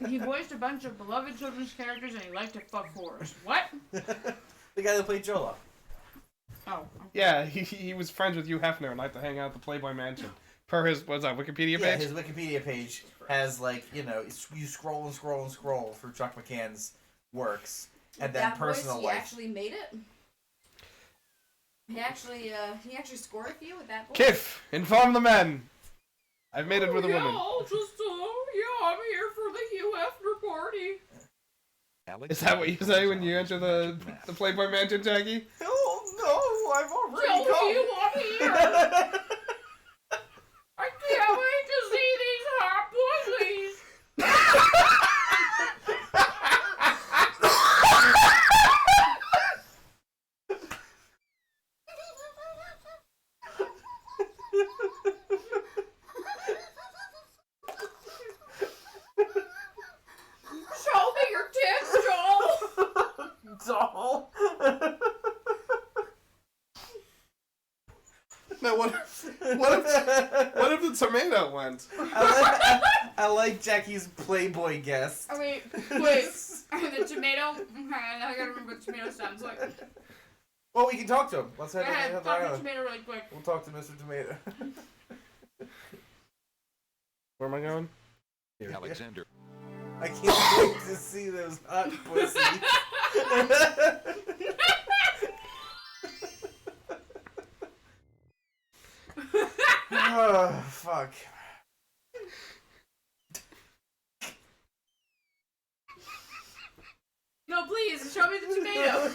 [SPEAKER 3] He voiced a bunch of beloved children's characters and he liked to fuck whores. What?
[SPEAKER 2] The guy that played Jolo.
[SPEAKER 3] Oh.
[SPEAKER 1] Yeah, he was friends with Hugh Hefner and liked to hang out at the Playboy Mansion. Per his, what's that, Wikipedia page?
[SPEAKER 2] Yeah, his Wikipedia page has, like, you know, you scroll and scroll and scroll through Chuck McCann's works, and then
[SPEAKER 3] That
[SPEAKER 2] personal
[SPEAKER 3] voice, he
[SPEAKER 2] life.
[SPEAKER 3] actually made it. He actually scored a few with that voice.
[SPEAKER 1] Kif, inform the men. I've made it with a woman.
[SPEAKER 3] I'll just, I'm here for the Hugh Hefner party.
[SPEAKER 1] Is that what you say when you enter the Playboy Mansion, Jackie?
[SPEAKER 2] Oh no, I've already
[SPEAKER 3] Tell Hugh I'm here. I can't wait to see these hot pussies. Show me your tits, Joel.
[SPEAKER 2] Doll.
[SPEAKER 1] No, what if the tomato went?
[SPEAKER 2] I like Jackie's Playboy guest.
[SPEAKER 3] I mean, wait. The tomato. Now I gotta remember what tomato sounds like.
[SPEAKER 2] Well, we can talk to him. Let's head
[SPEAKER 3] Go ahead,
[SPEAKER 2] to the
[SPEAKER 3] talk to
[SPEAKER 2] island.
[SPEAKER 3] tomato really quick.
[SPEAKER 2] We'll talk to Mr. Tomato.
[SPEAKER 1] Where am I going?
[SPEAKER 5] Alexander.
[SPEAKER 2] I can't wait to see those hot pussies. Oh, fuck.
[SPEAKER 3] No, please, show me the tomato.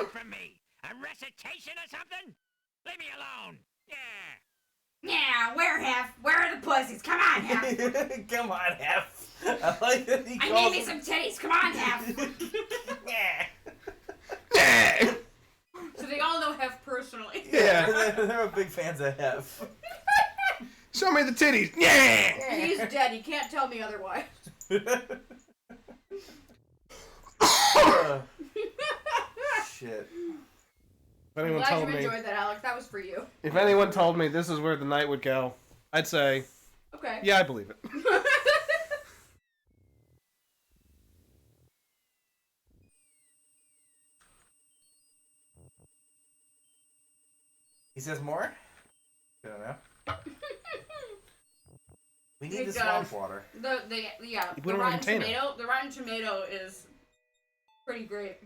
[SPEAKER 7] From me. A recitation or something? Leave me alone. Yeah.
[SPEAKER 3] Yeah, where are the pussies? Come on, Hef.
[SPEAKER 2] Come on, Hef. I like that he
[SPEAKER 3] I
[SPEAKER 2] calls
[SPEAKER 3] need me
[SPEAKER 2] them-
[SPEAKER 3] some titties. Come on, Hef.
[SPEAKER 2] Yeah.
[SPEAKER 3] So they all know Hef personally.
[SPEAKER 1] Yeah.
[SPEAKER 2] They're big fans of Hef.
[SPEAKER 1] Show me the titties. Yeah.
[SPEAKER 3] He's dead. He can't tell me otherwise.
[SPEAKER 2] Shit.
[SPEAKER 1] If anyone
[SPEAKER 3] Glad
[SPEAKER 1] told
[SPEAKER 3] you
[SPEAKER 1] me,
[SPEAKER 3] enjoyed that, Alex. That was for you.
[SPEAKER 1] if anyone told me this is where the night would go, I'd say,
[SPEAKER 3] Okay.
[SPEAKER 1] yeah, I believe it.
[SPEAKER 2] He says more? I don't know. We need
[SPEAKER 3] It
[SPEAKER 2] the
[SPEAKER 3] does.
[SPEAKER 2] swamp water.
[SPEAKER 1] We
[SPEAKER 3] The
[SPEAKER 1] don't have
[SPEAKER 3] rotten
[SPEAKER 1] container.
[SPEAKER 3] tomato. The rotten tomato is pretty great.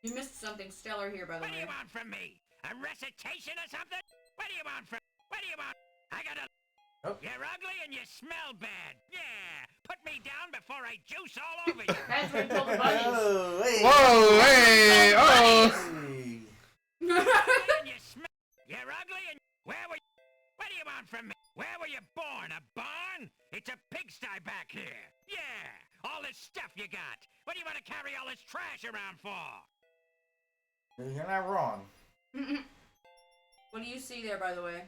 [SPEAKER 3] You missed something stellar here, by the
[SPEAKER 7] What do
[SPEAKER 3] way.
[SPEAKER 7] you want from me? A recitation or something? What do you want from? What do you want? I gotta.
[SPEAKER 2] Oh.
[SPEAKER 7] You're ugly and you smell bad. Yeah. Put me down before I juice all over you.
[SPEAKER 3] That's what he told the bunnies.
[SPEAKER 2] Oh, hey.
[SPEAKER 1] Whoa, hey, oh.
[SPEAKER 2] Hey.
[SPEAKER 7] And you smell. You're ugly and where were you? What do you want from me? Where were you born? A barn? It's a pigsty back here. Yeah. All this stuff you got. What do you want to carry all this trash around for?
[SPEAKER 2] You're not wrong.
[SPEAKER 3] What do you see there, by the way?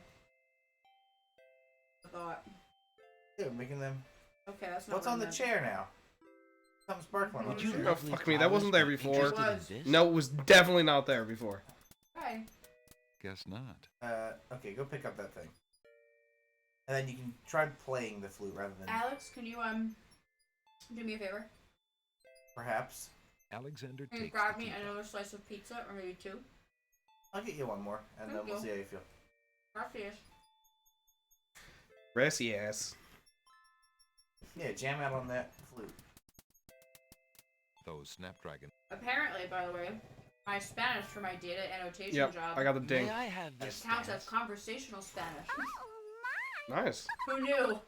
[SPEAKER 3] I thought.
[SPEAKER 2] Yeah, making them.
[SPEAKER 3] Okay, that's not
[SPEAKER 2] What's
[SPEAKER 3] what
[SPEAKER 2] on
[SPEAKER 3] I
[SPEAKER 2] the
[SPEAKER 3] meant.
[SPEAKER 2] chair now? Something sparkling on the chair.
[SPEAKER 1] Oh, fuck me, that wasn't there before.
[SPEAKER 3] It was.
[SPEAKER 1] No, it was definitely not there before.
[SPEAKER 3] Okay.
[SPEAKER 5] Guess not.
[SPEAKER 2] Okay, go pick up that thing. And then you can try playing the flute rather than
[SPEAKER 3] Alex, can you do me a favor?
[SPEAKER 2] perhaps.
[SPEAKER 5] Alexander
[SPEAKER 3] Can you
[SPEAKER 5] takes
[SPEAKER 3] grab
[SPEAKER 5] the
[SPEAKER 3] me
[SPEAKER 5] teapot.
[SPEAKER 3] another slice of pizza, or maybe two?
[SPEAKER 2] I'll get you one more, and then
[SPEAKER 3] Thank
[SPEAKER 2] we'll
[SPEAKER 3] you.
[SPEAKER 2] see how you feel.
[SPEAKER 3] Gracias.
[SPEAKER 1] Gracias.
[SPEAKER 2] Yeah, jam out on that flute.
[SPEAKER 5] Those snapdragon.
[SPEAKER 3] Apparently, by the way, my Spanish for my data annotation
[SPEAKER 1] Yep,
[SPEAKER 3] job
[SPEAKER 1] I got the ding.
[SPEAKER 6] May I have this
[SPEAKER 3] counts
[SPEAKER 6] dance?
[SPEAKER 3] as conversational Spanish.
[SPEAKER 1] Nice.
[SPEAKER 3] Who knew?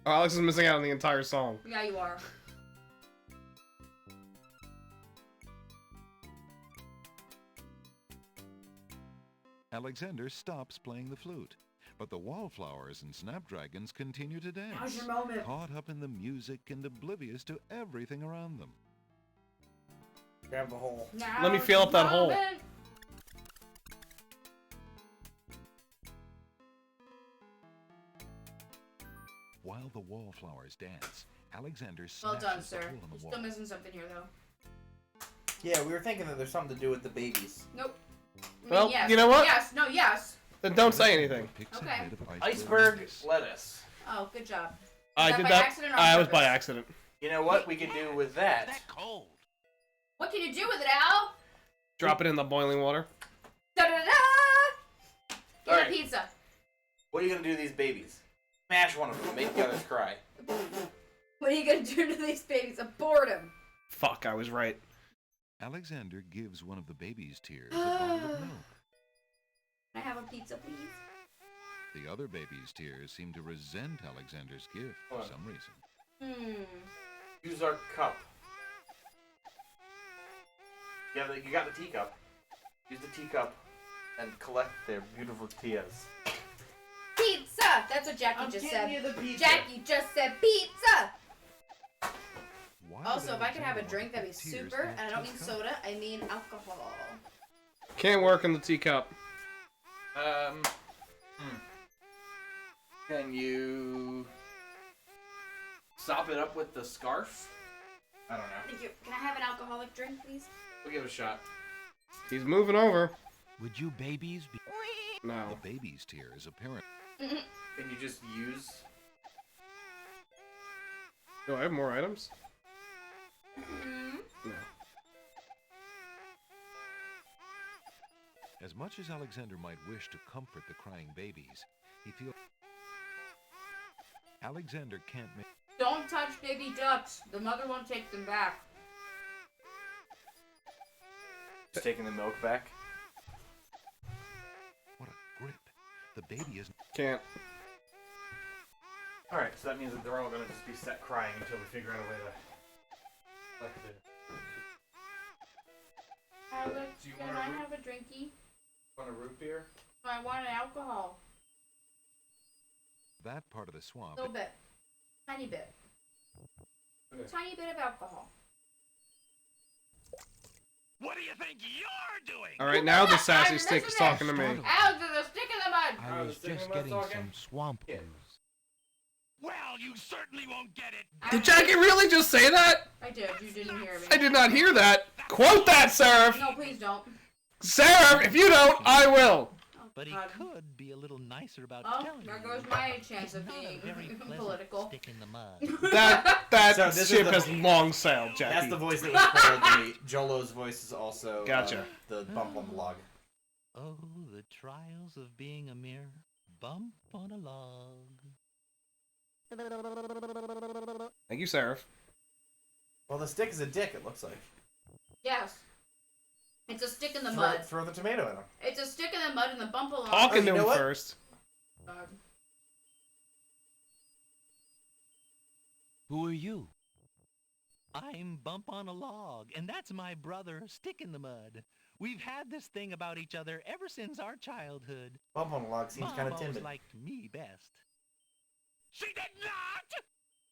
[SPEAKER 1] Oh, Alex is missing out on the entire song.
[SPEAKER 3] Yeah, you are.
[SPEAKER 5] Alexander stops playing the flute, but the wallflowers and snapdragons continue to dance,
[SPEAKER 3] Now's your moment.
[SPEAKER 5] caught up in the music and oblivious to everything around them.
[SPEAKER 2] Grab the hole.
[SPEAKER 1] Let me feel up that hole.
[SPEAKER 5] While the wallflowers dance, Alexander
[SPEAKER 3] Well
[SPEAKER 5] smashes
[SPEAKER 3] done,
[SPEAKER 5] the
[SPEAKER 3] sir.
[SPEAKER 5] hole in
[SPEAKER 3] You're
[SPEAKER 5] the
[SPEAKER 3] still
[SPEAKER 5] wall.
[SPEAKER 3] missing something here, though.
[SPEAKER 2] Yeah, we were thinking that there's something to do with the babies.
[SPEAKER 3] Nope. I mean,
[SPEAKER 1] Well,
[SPEAKER 3] yes.
[SPEAKER 1] you know what?
[SPEAKER 3] Yes. No. Yes.
[SPEAKER 1] Then don't say anything.
[SPEAKER 3] Okay.
[SPEAKER 2] Iceberg lettuce.
[SPEAKER 3] Oh, good job.
[SPEAKER 1] I
[SPEAKER 3] that
[SPEAKER 1] did
[SPEAKER 3] by
[SPEAKER 1] that.
[SPEAKER 3] accident or on
[SPEAKER 1] I was by
[SPEAKER 3] purpose?
[SPEAKER 1] accident.
[SPEAKER 2] You know what we could do with that?
[SPEAKER 7] That cold.
[SPEAKER 3] What can you do with it, Al?
[SPEAKER 1] Drop it in the boiling water.
[SPEAKER 3] Da da da! Get
[SPEAKER 2] Alright.
[SPEAKER 3] a pizza.
[SPEAKER 2] What are you gonna do to these babies? Smash one of them. Make the others cry.
[SPEAKER 3] What are you gonna do to these babies? Abort them.
[SPEAKER 1] Fuck, I was right.
[SPEAKER 5] Alexander gives one of the baby's tears a bottle of milk.
[SPEAKER 3] Can I have a pizza, please?
[SPEAKER 5] The other baby's tears seem to resent Alexander's gift for some reason.
[SPEAKER 2] Use our cup. You got the teacup. Use the teacup and collect their beautiful tears.
[SPEAKER 3] Pizza! That's what Jackie
[SPEAKER 2] I'm
[SPEAKER 3] just
[SPEAKER 2] getting
[SPEAKER 3] said.
[SPEAKER 2] you the pizza.
[SPEAKER 3] Jackie just said pizza!
[SPEAKER 5] Why
[SPEAKER 3] Also,
[SPEAKER 5] would
[SPEAKER 3] if I could have a
[SPEAKER 5] Alexander
[SPEAKER 3] drink, that'd be
[SPEAKER 5] want the tears
[SPEAKER 3] super.
[SPEAKER 5] in that
[SPEAKER 3] And I don't mean
[SPEAKER 5] teacup?
[SPEAKER 3] soda, I mean alcohol.
[SPEAKER 1] Can't work in the teacup.
[SPEAKER 2] Can you sop it up with the scarf? I don't know.
[SPEAKER 3] Thank you. Can I have an alcoholic drink, please?
[SPEAKER 2] We'll give it a shot.
[SPEAKER 1] He's moving over.
[SPEAKER 6] Would you babies be...
[SPEAKER 1] No.
[SPEAKER 5] The baby's tears apparently.
[SPEAKER 2] Can you just use?
[SPEAKER 1] Do I have more items? No.
[SPEAKER 5] As much as Alexander might wish to comfort the crying babies, he feels Alexander can't make.
[SPEAKER 3] Don't touch baby ducks. The mother won't take them back.
[SPEAKER 2] Just taking the milk back.
[SPEAKER 5] What a grip! The baby isn't.
[SPEAKER 1] Can't.
[SPEAKER 2] All right, so that means that they're all gonna just be set crying until we figure out a way to. Like
[SPEAKER 3] Alex,
[SPEAKER 2] Do you
[SPEAKER 3] can
[SPEAKER 2] wanna
[SPEAKER 3] I
[SPEAKER 2] root-
[SPEAKER 3] have a drinky?
[SPEAKER 2] Want a root beer?
[SPEAKER 3] I want an alcohol.
[SPEAKER 5] That part of the swamp.
[SPEAKER 3] A little bit. Tiny bit.
[SPEAKER 2] Okay.
[SPEAKER 3] Tiny bit of alcohol.
[SPEAKER 7] What do you think you're doing?
[SPEAKER 1] All right, now the sassy
[SPEAKER 3] I'm
[SPEAKER 1] stick is
[SPEAKER 3] missing it.
[SPEAKER 1] talking to me.
[SPEAKER 3] Alex, there's a stick in the mud!
[SPEAKER 6] I was just getting some swamp ooze.
[SPEAKER 7] Well, you certainly won't get it.
[SPEAKER 1] Did Jackie really just say that?
[SPEAKER 3] I did. You didn't hear me.
[SPEAKER 1] I did not hear that. Quote that, Seraph.
[SPEAKER 3] No, please don't.
[SPEAKER 1] Seraph, if you don't, I will.
[SPEAKER 6] But he
[SPEAKER 3] God.
[SPEAKER 6] could be a little nicer about
[SPEAKER 3] Oh,
[SPEAKER 6] telling
[SPEAKER 3] there
[SPEAKER 6] you.
[SPEAKER 3] goes my chance of
[SPEAKER 6] Not a
[SPEAKER 3] being
[SPEAKER 6] very pleasant
[SPEAKER 3] political.
[SPEAKER 6] stick in the mud.
[SPEAKER 1] That
[SPEAKER 2] So this is
[SPEAKER 1] ship
[SPEAKER 2] the-
[SPEAKER 1] has long sailed, Jackie.
[SPEAKER 2] That's the voice that was spoiled to me. Jolo's voice is also
[SPEAKER 1] Gotcha.
[SPEAKER 2] The bump on the log.
[SPEAKER 6] Oh, the trials of being a mere bump on a log.
[SPEAKER 1] Thank you, Seraph.
[SPEAKER 2] Well, the stick is a dick. It looks like.
[SPEAKER 3] Yes. It's a stick in the mud.
[SPEAKER 2] Throw the tomato in him.
[SPEAKER 3] It's a stick in the mud and the bump along.
[SPEAKER 1] Talking to
[SPEAKER 2] you know
[SPEAKER 1] him
[SPEAKER 2] what?
[SPEAKER 1] first.
[SPEAKER 6] Who are you? I'm Bump on a Log, and that's my brother, Stick in the Mud. We've had this thing about each other ever since our childhood.
[SPEAKER 2] Bump on the log seems
[SPEAKER 6] Mom
[SPEAKER 2] kind of
[SPEAKER 6] always
[SPEAKER 2] timid.
[SPEAKER 6] liked me best.
[SPEAKER 7] She did not!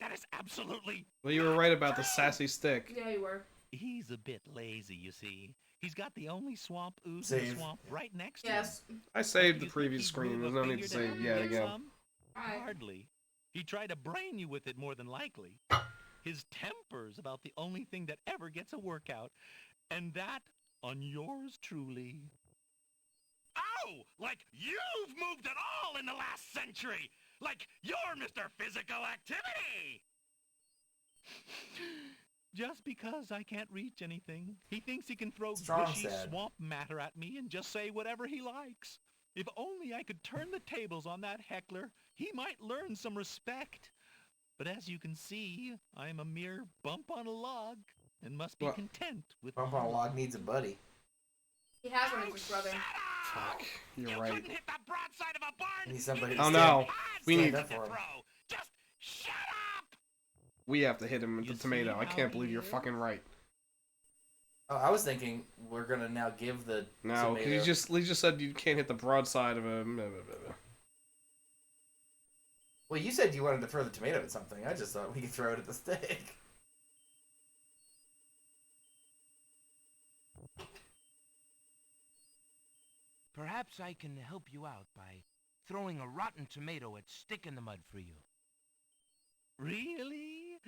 [SPEAKER 7] That is absolutely...
[SPEAKER 1] Well, you were right about the sassy stick.
[SPEAKER 3] Yeah, you were.
[SPEAKER 6] He's a bit lazy, you see. He's got the only swamp ooze in the
[SPEAKER 2] Save.
[SPEAKER 6] swamp right next
[SPEAKER 3] Yes.
[SPEAKER 6] to him.
[SPEAKER 1] I saved
[SPEAKER 6] Do
[SPEAKER 1] the
[SPEAKER 6] you think
[SPEAKER 1] previous
[SPEAKER 6] he'd
[SPEAKER 1] screen.
[SPEAKER 6] move
[SPEAKER 1] There's
[SPEAKER 6] a
[SPEAKER 1] no need to
[SPEAKER 6] finger
[SPEAKER 1] save
[SPEAKER 6] help
[SPEAKER 1] yet
[SPEAKER 6] you get
[SPEAKER 1] again.
[SPEAKER 6] some?
[SPEAKER 3] Alright.
[SPEAKER 6] Hardly. He tried to brain you with it more than likely. His temper's about the only thing that ever gets a workout. And that on yours truly.
[SPEAKER 7] Oh! Like you've moved at all in the last century! Like you're Mr. Physical Activity!
[SPEAKER 6] Just because I can't reach anything, he thinks he can throw
[SPEAKER 2] Strong
[SPEAKER 6] gushy
[SPEAKER 2] said.
[SPEAKER 6] swamp matter at me and just say whatever he likes. If only I could turn the tables on that heckler, he might learn some respect. But as you can see, I'm a mere bump on a log and must be
[SPEAKER 1] What?
[SPEAKER 6] content with
[SPEAKER 2] Bump on a log needs a buddy.
[SPEAKER 3] He has one with his brother.
[SPEAKER 1] Fuck, you're
[SPEAKER 7] You
[SPEAKER 1] right.
[SPEAKER 7] couldn't hit the broadside of a barn.
[SPEAKER 2] Need somebody
[SPEAKER 7] You
[SPEAKER 2] to
[SPEAKER 1] Oh
[SPEAKER 2] stand-
[SPEAKER 1] no, we
[SPEAKER 2] stand
[SPEAKER 1] need.
[SPEAKER 2] up for him.
[SPEAKER 7] throw. Just Shut up!
[SPEAKER 1] We have to hit him with
[SPEAKER 7] You
[SPEAKER 1] the tomato.
[SPEAKER 7] see
[SPEAKER 1] I
[SPEAKER 7] how
[SPEAKER 1] can't
[SPEAKER 7] he
[SPEAKER 1] believe you're
[SPEAKER 7] is?
[SPEAKER 1] fucking right.
[SPEAKER 2] Oh, I was thinking we're gonna now give the
[SPEAKER 1] No, because
[SPEAKER 2] tomato.
[SPEAKER 1] you just said you can't hit the broadside of a.
[SPEAKER 2] Well, you said you wanted to throw the tomato at something. I just thought we could throw it at the stick.
[SPEAKER 6] Perhaps I can help you out by throwing a rotten tomato at Stick in the Mud for you.
[SPEAKER 7] Really?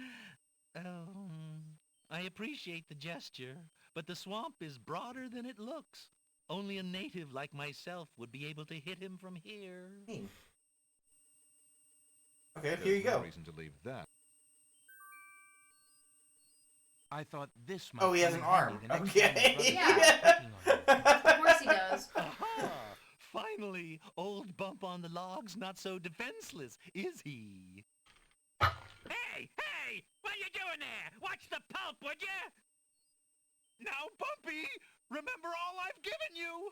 [SPEAKER 7] I appreciate the gesture, but the swamp is broader than it looks. Only a native like myself would be able to hit him from here.
[SPEAKER 2] Okay,
[SPEAKER 5] There's
[SPEAKER 2] here you
[SPEAKER 5] no
[SPEAKER 2] go.
[SPEAKER 5] reason to leave that.
[SPEAKER 6] I thought this might
[SPEAKER 2] Oh, he has
[SPEAKER 6] come
[SPEAKER 2] an
[SPEAKER 6] in handy
[SPEAKER 2] arm.
[SPEAKER 6] the next
[SPEAKER 2] Okay.
[SPEAKER 6] time your brother
[SPEAKER 3] Yeah.
[SPEAKER 6] starts picking on you.
[SPEAKER 3] Of course he does.
[SPEAKER 7] Aha! Finally, old Bump on the Log's not so defenseless, is he? Hey! Hey! What you doing there? Watch the pulp, would you? Now, Bumpy, remember all I've given you!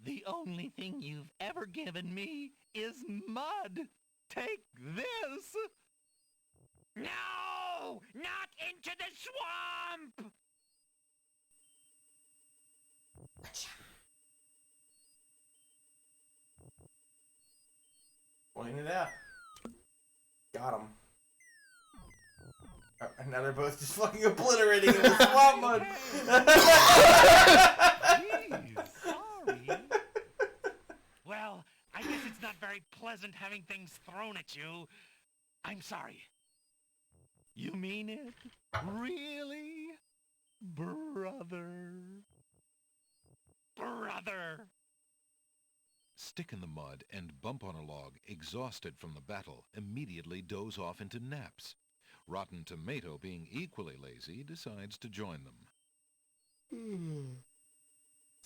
[SPEAKER 7] The only thing you've ever given me is mud. Take this! No! Not into the swamp!
[SPEAKER 2] Point it out. Got him. And now they're both just fucking obliterating in the swamp mud.
[SPEAKER 7] Jeez, sorry. Well, I guess it's not very pleasant having things thrown at you. I'm sorry. You mean it? Really? Brother? Brother!
[SPEAKER 5] Stick in the Mud and Bump on a Log, exhausted from the battle, immediately doze off into naps. Rotten Tomato, being equally lazy, decides to join them.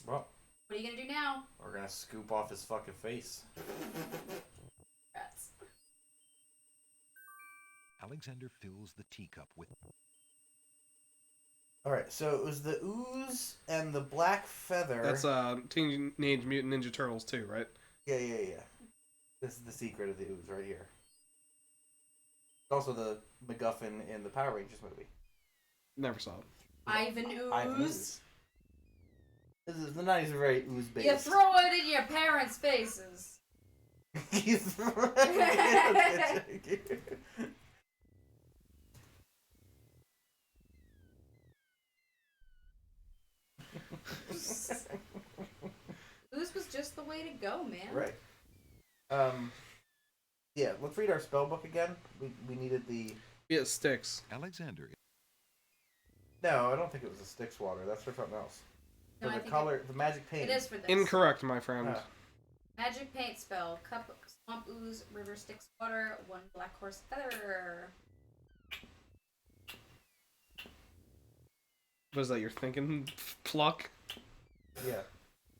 [SPEAKER 2] Well,
[SPEAKER 3] What are you gonna do now?
[SPEAKER 2] we're gonna scoop off his fucking face.
[SPEAKER 3] Rats.
[SPEAKER 5] Alexander fills the teacup with...
[SPEAKER 2] Alright, so it was the ooze and the black feather.
[SPEAKER 1] That's Teenage Mutant Ninja Turtles too, right?
[SPEAKER 2] Yeah. This is the secret of the ooze right here. It's also the MacGuffin in the Power Rangers movie.
[SPEAKER 1] Never saw it.
[SPEAKER 3] Ivan Ooze.
[SPEAKER 2] Ivan Ooze. The 90s are very ooze based.
[SPEAKER 3] You throw it in your parents' faces.
[SPEAKER 2] You throw it.
[SPEAKER 3] Ooze was just the way to go, man.
[SPEAKER 2] Right. Yeah, let's read our spell book again. We needed the...
[SPEAKER 1] Yeah, it sticks.
[SPEAKER 5] Alexander...
[SPEAKER 2] No, I don't think it was a Styx water. That's for something else.
[SPEAKER 3] No,
[SPEAKER 2] For
[SPEAKER 3] I
[SPEAKER 2] the
[SPEAKER 3] think
[SPEAKER 2] color, the magic paint.
[SPEAKER 3] It is for this.
[SPEAKER 1] Incorrect, my friend.
[SPEAKER 3] Magic paint spell. Cup, swamp ooze, river Styx water, 1 black horse feather.
[SPEAKER 1] What is that, you're thinking? Pluck?
[SPEAKER 2] Yeah.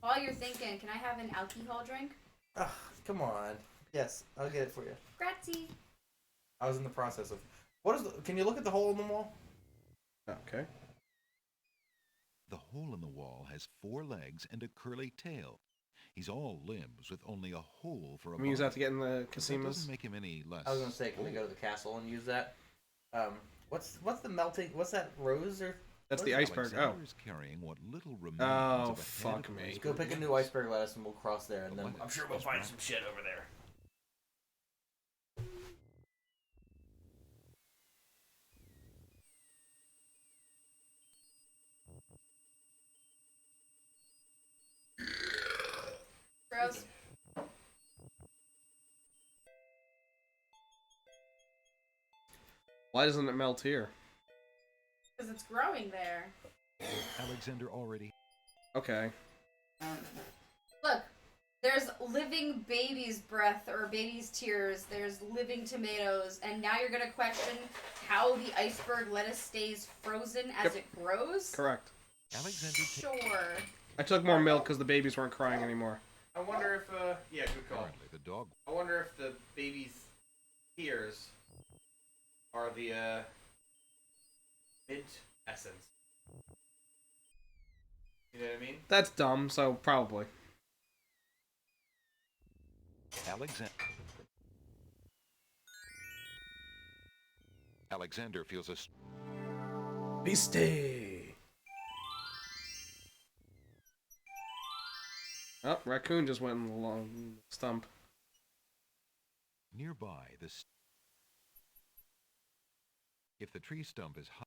[SPEAKER 3] While you're thinking, can I have an alcohol drink?
[SPEAKER 2] Ugh, come on. Yes, I'll get it for you.
[SPEAKER 3] Grazie.
[SPEAKER 2] I was in the process of... What is the... Can you look at the hole in the wall?
[SPEAKER 1] Okay.
[SPEAKER 5] The hole in the wall has 4 legs and a curly tail. He's all limbs with only a hole for a
[SPEAKER 1] Can we use that
[SPEAKER 5] body.
[SPEAKER 1] to get in the
[SPEAKER 5] But that
[SPEAKER 1] casinos?
[SPEAKER 5] doesn't make him any less...
[SPEAKER 2] I was gonna say, can we go to the castle and use that? What's the melting... What's that, rose or...
[SPEAKER 1] That's the
[SPEAKER 2] what is it?
[SPEAKER 1] iceberg. Oh.
[SPEAKER 5] Alexander is carrying what little remains
[SPEAKER 1] Oh,
[SPEAKER 5] of a
[SPEAKER 1] fuck
[SPEAKER 5] head of
[SPEAKER 1] me.
[SPEAKER 2] Let's go pick a new iceberg lettuce and we'll cross there, and
[SPEAKER 5] The
[SPEAKER 2] then
[SPEAKER 5] lettuce
[SPEAKER 2] I'm sure we'll
[SPEAKER 5] is
[SPEAKER 2] find
[SPEAKER 5] black.
[SPEAKER 2] some shit over there.
[SPEAKER 3] Gross.
[SPEAKER 1] Why doesn't it melt here?
[SPEAKER 3] Because it's growing there.
[SPEAKER 5] Alexander already...
[SPEAKER 1] Okay.
[SPEAKER 3] Look, there's living baby's breath or baby's tears. There's living tomatoes, and now you're gonna question how the iceberg lettuce stays frozen as it grows?
[SPEAKER 1] Correct.
[SPEAKER 5] Alexander...
[SPEAKER 3] Sure.
[SPEAKER 1] I took more milk because the babies weren't crying anymore.
[SPEAKER 2] I wonder if, yeah, good call.
[SPEAKER 5] Apparently the dog...
[SPEAKER 2] I wonder if the baby's tears are the, mint essence. You know what I mean?
[SPEAKER 1] That's dumb, so probably.
[SPEAKER 5] Alexander... Alexander feels a
[SPEAKER 1] Beastie. Oh, raccoon just went in the long stump.
[SPEAKER 5] nearby. If the tree stump is high,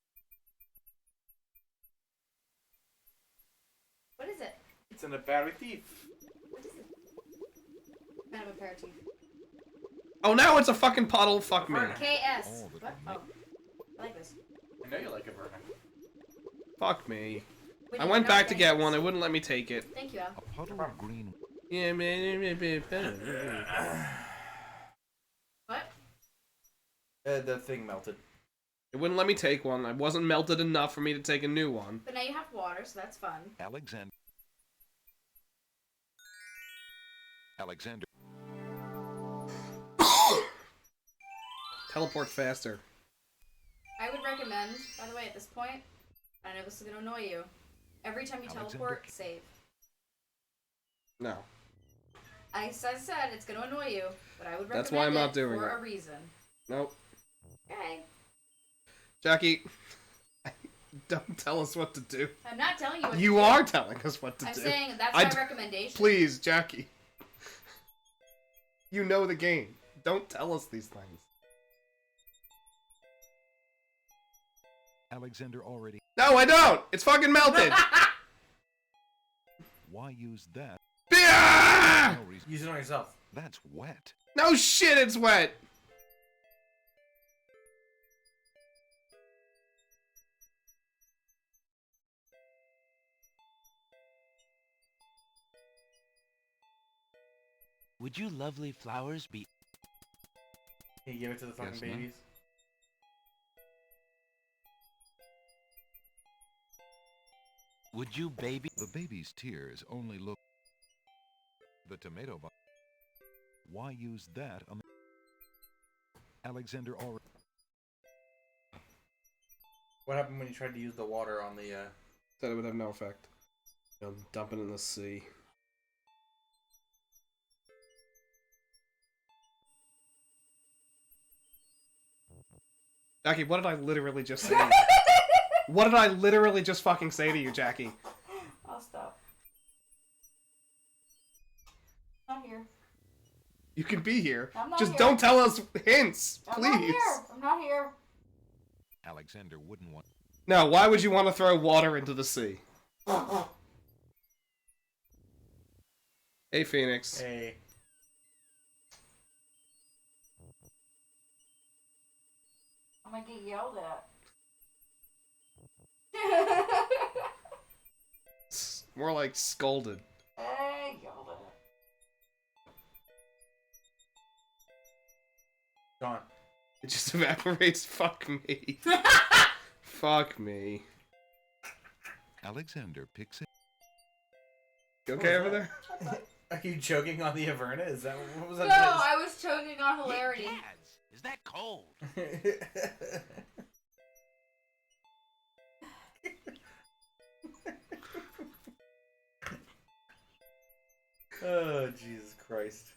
[SPEAKER 3] What is it?
[SPEAKER 2] It's an aperitif.
[SPEAKER 3] What is it? Kind of aperitif.
[SPEAKER 1] Oh, now it's a fucking puddle. Fuck me.
[SPEAKER 3] KS. What? Oh. I like this.
[SPEAKER 2] I know you like it, Vernon.
[SPEAKER 1] Fuck me.
[SPEAKER 3] Wait,
[SPEAKER 1] I
[SPEAKER 3] no,
[SPEAKER 1] went
[SPEAKER 3] no
[SPEAKER 1] back to get
[SPEAKER 3] thanks.
[SPEAKER 1] one. It wouldn't let me take it.
[SPEAKER 3] Thank you, Al.
[SPEAKER 5] a puddle of green.
[SPEAKER 1] Yeah, man.
[SPEAKER 3] What?
[SPEAKER 2] The thing melted.
[SPEAKER 1] It wouldn't let me take one. I wasn't melted enough for me to take a new one.
[SPEAKER 3] But now you have water, so that's fun.
[SPEAKER 5] Alexander.
[SPEAKER 1] Teleport faster.
[SPEAKER 3] I would recommend, by the way, at this point, I know this is going to annoy you. Every time you teleport, save.
[SPEAKER 1] No.
[SPEAKER 3] As I said, it's going to annoy you, but I would recommend
[SPEAKER 1] That's why I'm not
[SPEAKER 3] it
[SPEAKER 1] doing
[SPEAKER 3] for
[SPEAKER 1] it.
[SPEAKER 3] a reason.
[SPEAKER 1] Nope.
[SPEAKER 3] Okay.
[SPEAKER 1] Jackie, don't tell us what to do.
[SPEAKER 3] I'm not telling you what to do.
[SPEAKER 1] You are telling us what to
[SPEAKER 3] I'm
[SPEAKER 1] do.
[SPEAKER 3] saying that's my recommendation.
[SPEAKER 1] Please, Jackie. You know the game. Don't tell us these things.
[SPEAKER 5] Alexander already.
[SPEAKER 1] No, I don't. It's fucking melted.
[SPEAKER 5] Why use that?
[SPEAKER 1] Yeah!
[SPEAKER 5] No reason.
[SPEAKER 2] Use it on yourself.
[SPEAKER 5] That's wet.
[SPEAKER 1] No shit, it's wet.
[SPEAKER 6] Would you lovely flowers be...
[SPEAKER 2] Can you give it to the fucking
[SPEAKER 5] Yes, ma'am.
[SPEAKER 2] babies?
[SPEAKER 6] Would you baby...
[SPEAKER 5] The baby's tears only look. The tomato bomb. Why use that on the... Alexander already.
[SPEAKER 2] What happened when you tried to use the water on the,
[SPEAKER 1] Said it would have no effect. I'm dumping in the sea. Jackie, what did I literally just say? What did I literally just fucking say to you, Jackie?
[SPEAKER 3] I'll stop. I'm here.
[SPEAKER 1] You can be here.
[SPEAKER 3] I'm not
[SPEAKER 1] Just
[SPEAKER 3] here.
[SPEAKER 1] don't tell us hints,
[SPEAKER 3] I'm
[SPEAKER 1] please.
[SPEAKER 3] not here. I'm not here.
[SPEAKER 5] Alexander wouldn't want.
[SPEAKER 1] No, why would you want to throw water into the sea? Hey, Phoenix.
[SPEAKER 2] Hey.
[SPEAKER 3] I'm gonna get yelled at.
[SPEAKER 1] More like scolded.
[SPEAKER 3] Hey, yelled at.
[SPEAKER 2] Gone.
[SPEAKER 1] It just evaporates. Fuck me. Fuck me.
[SPEAKER 5] Alexander picks it.
[SPEAKER 1] You okay over there?
[SPEAKER 2] Are you joking on the Averna? Is that what was that?
[SPEAKER 3] No, I was choking on hilarity.
[SPEAKER 6] Hey, Cads, is that cold?
[SPEAKER 2] Oh, Jesus Christ.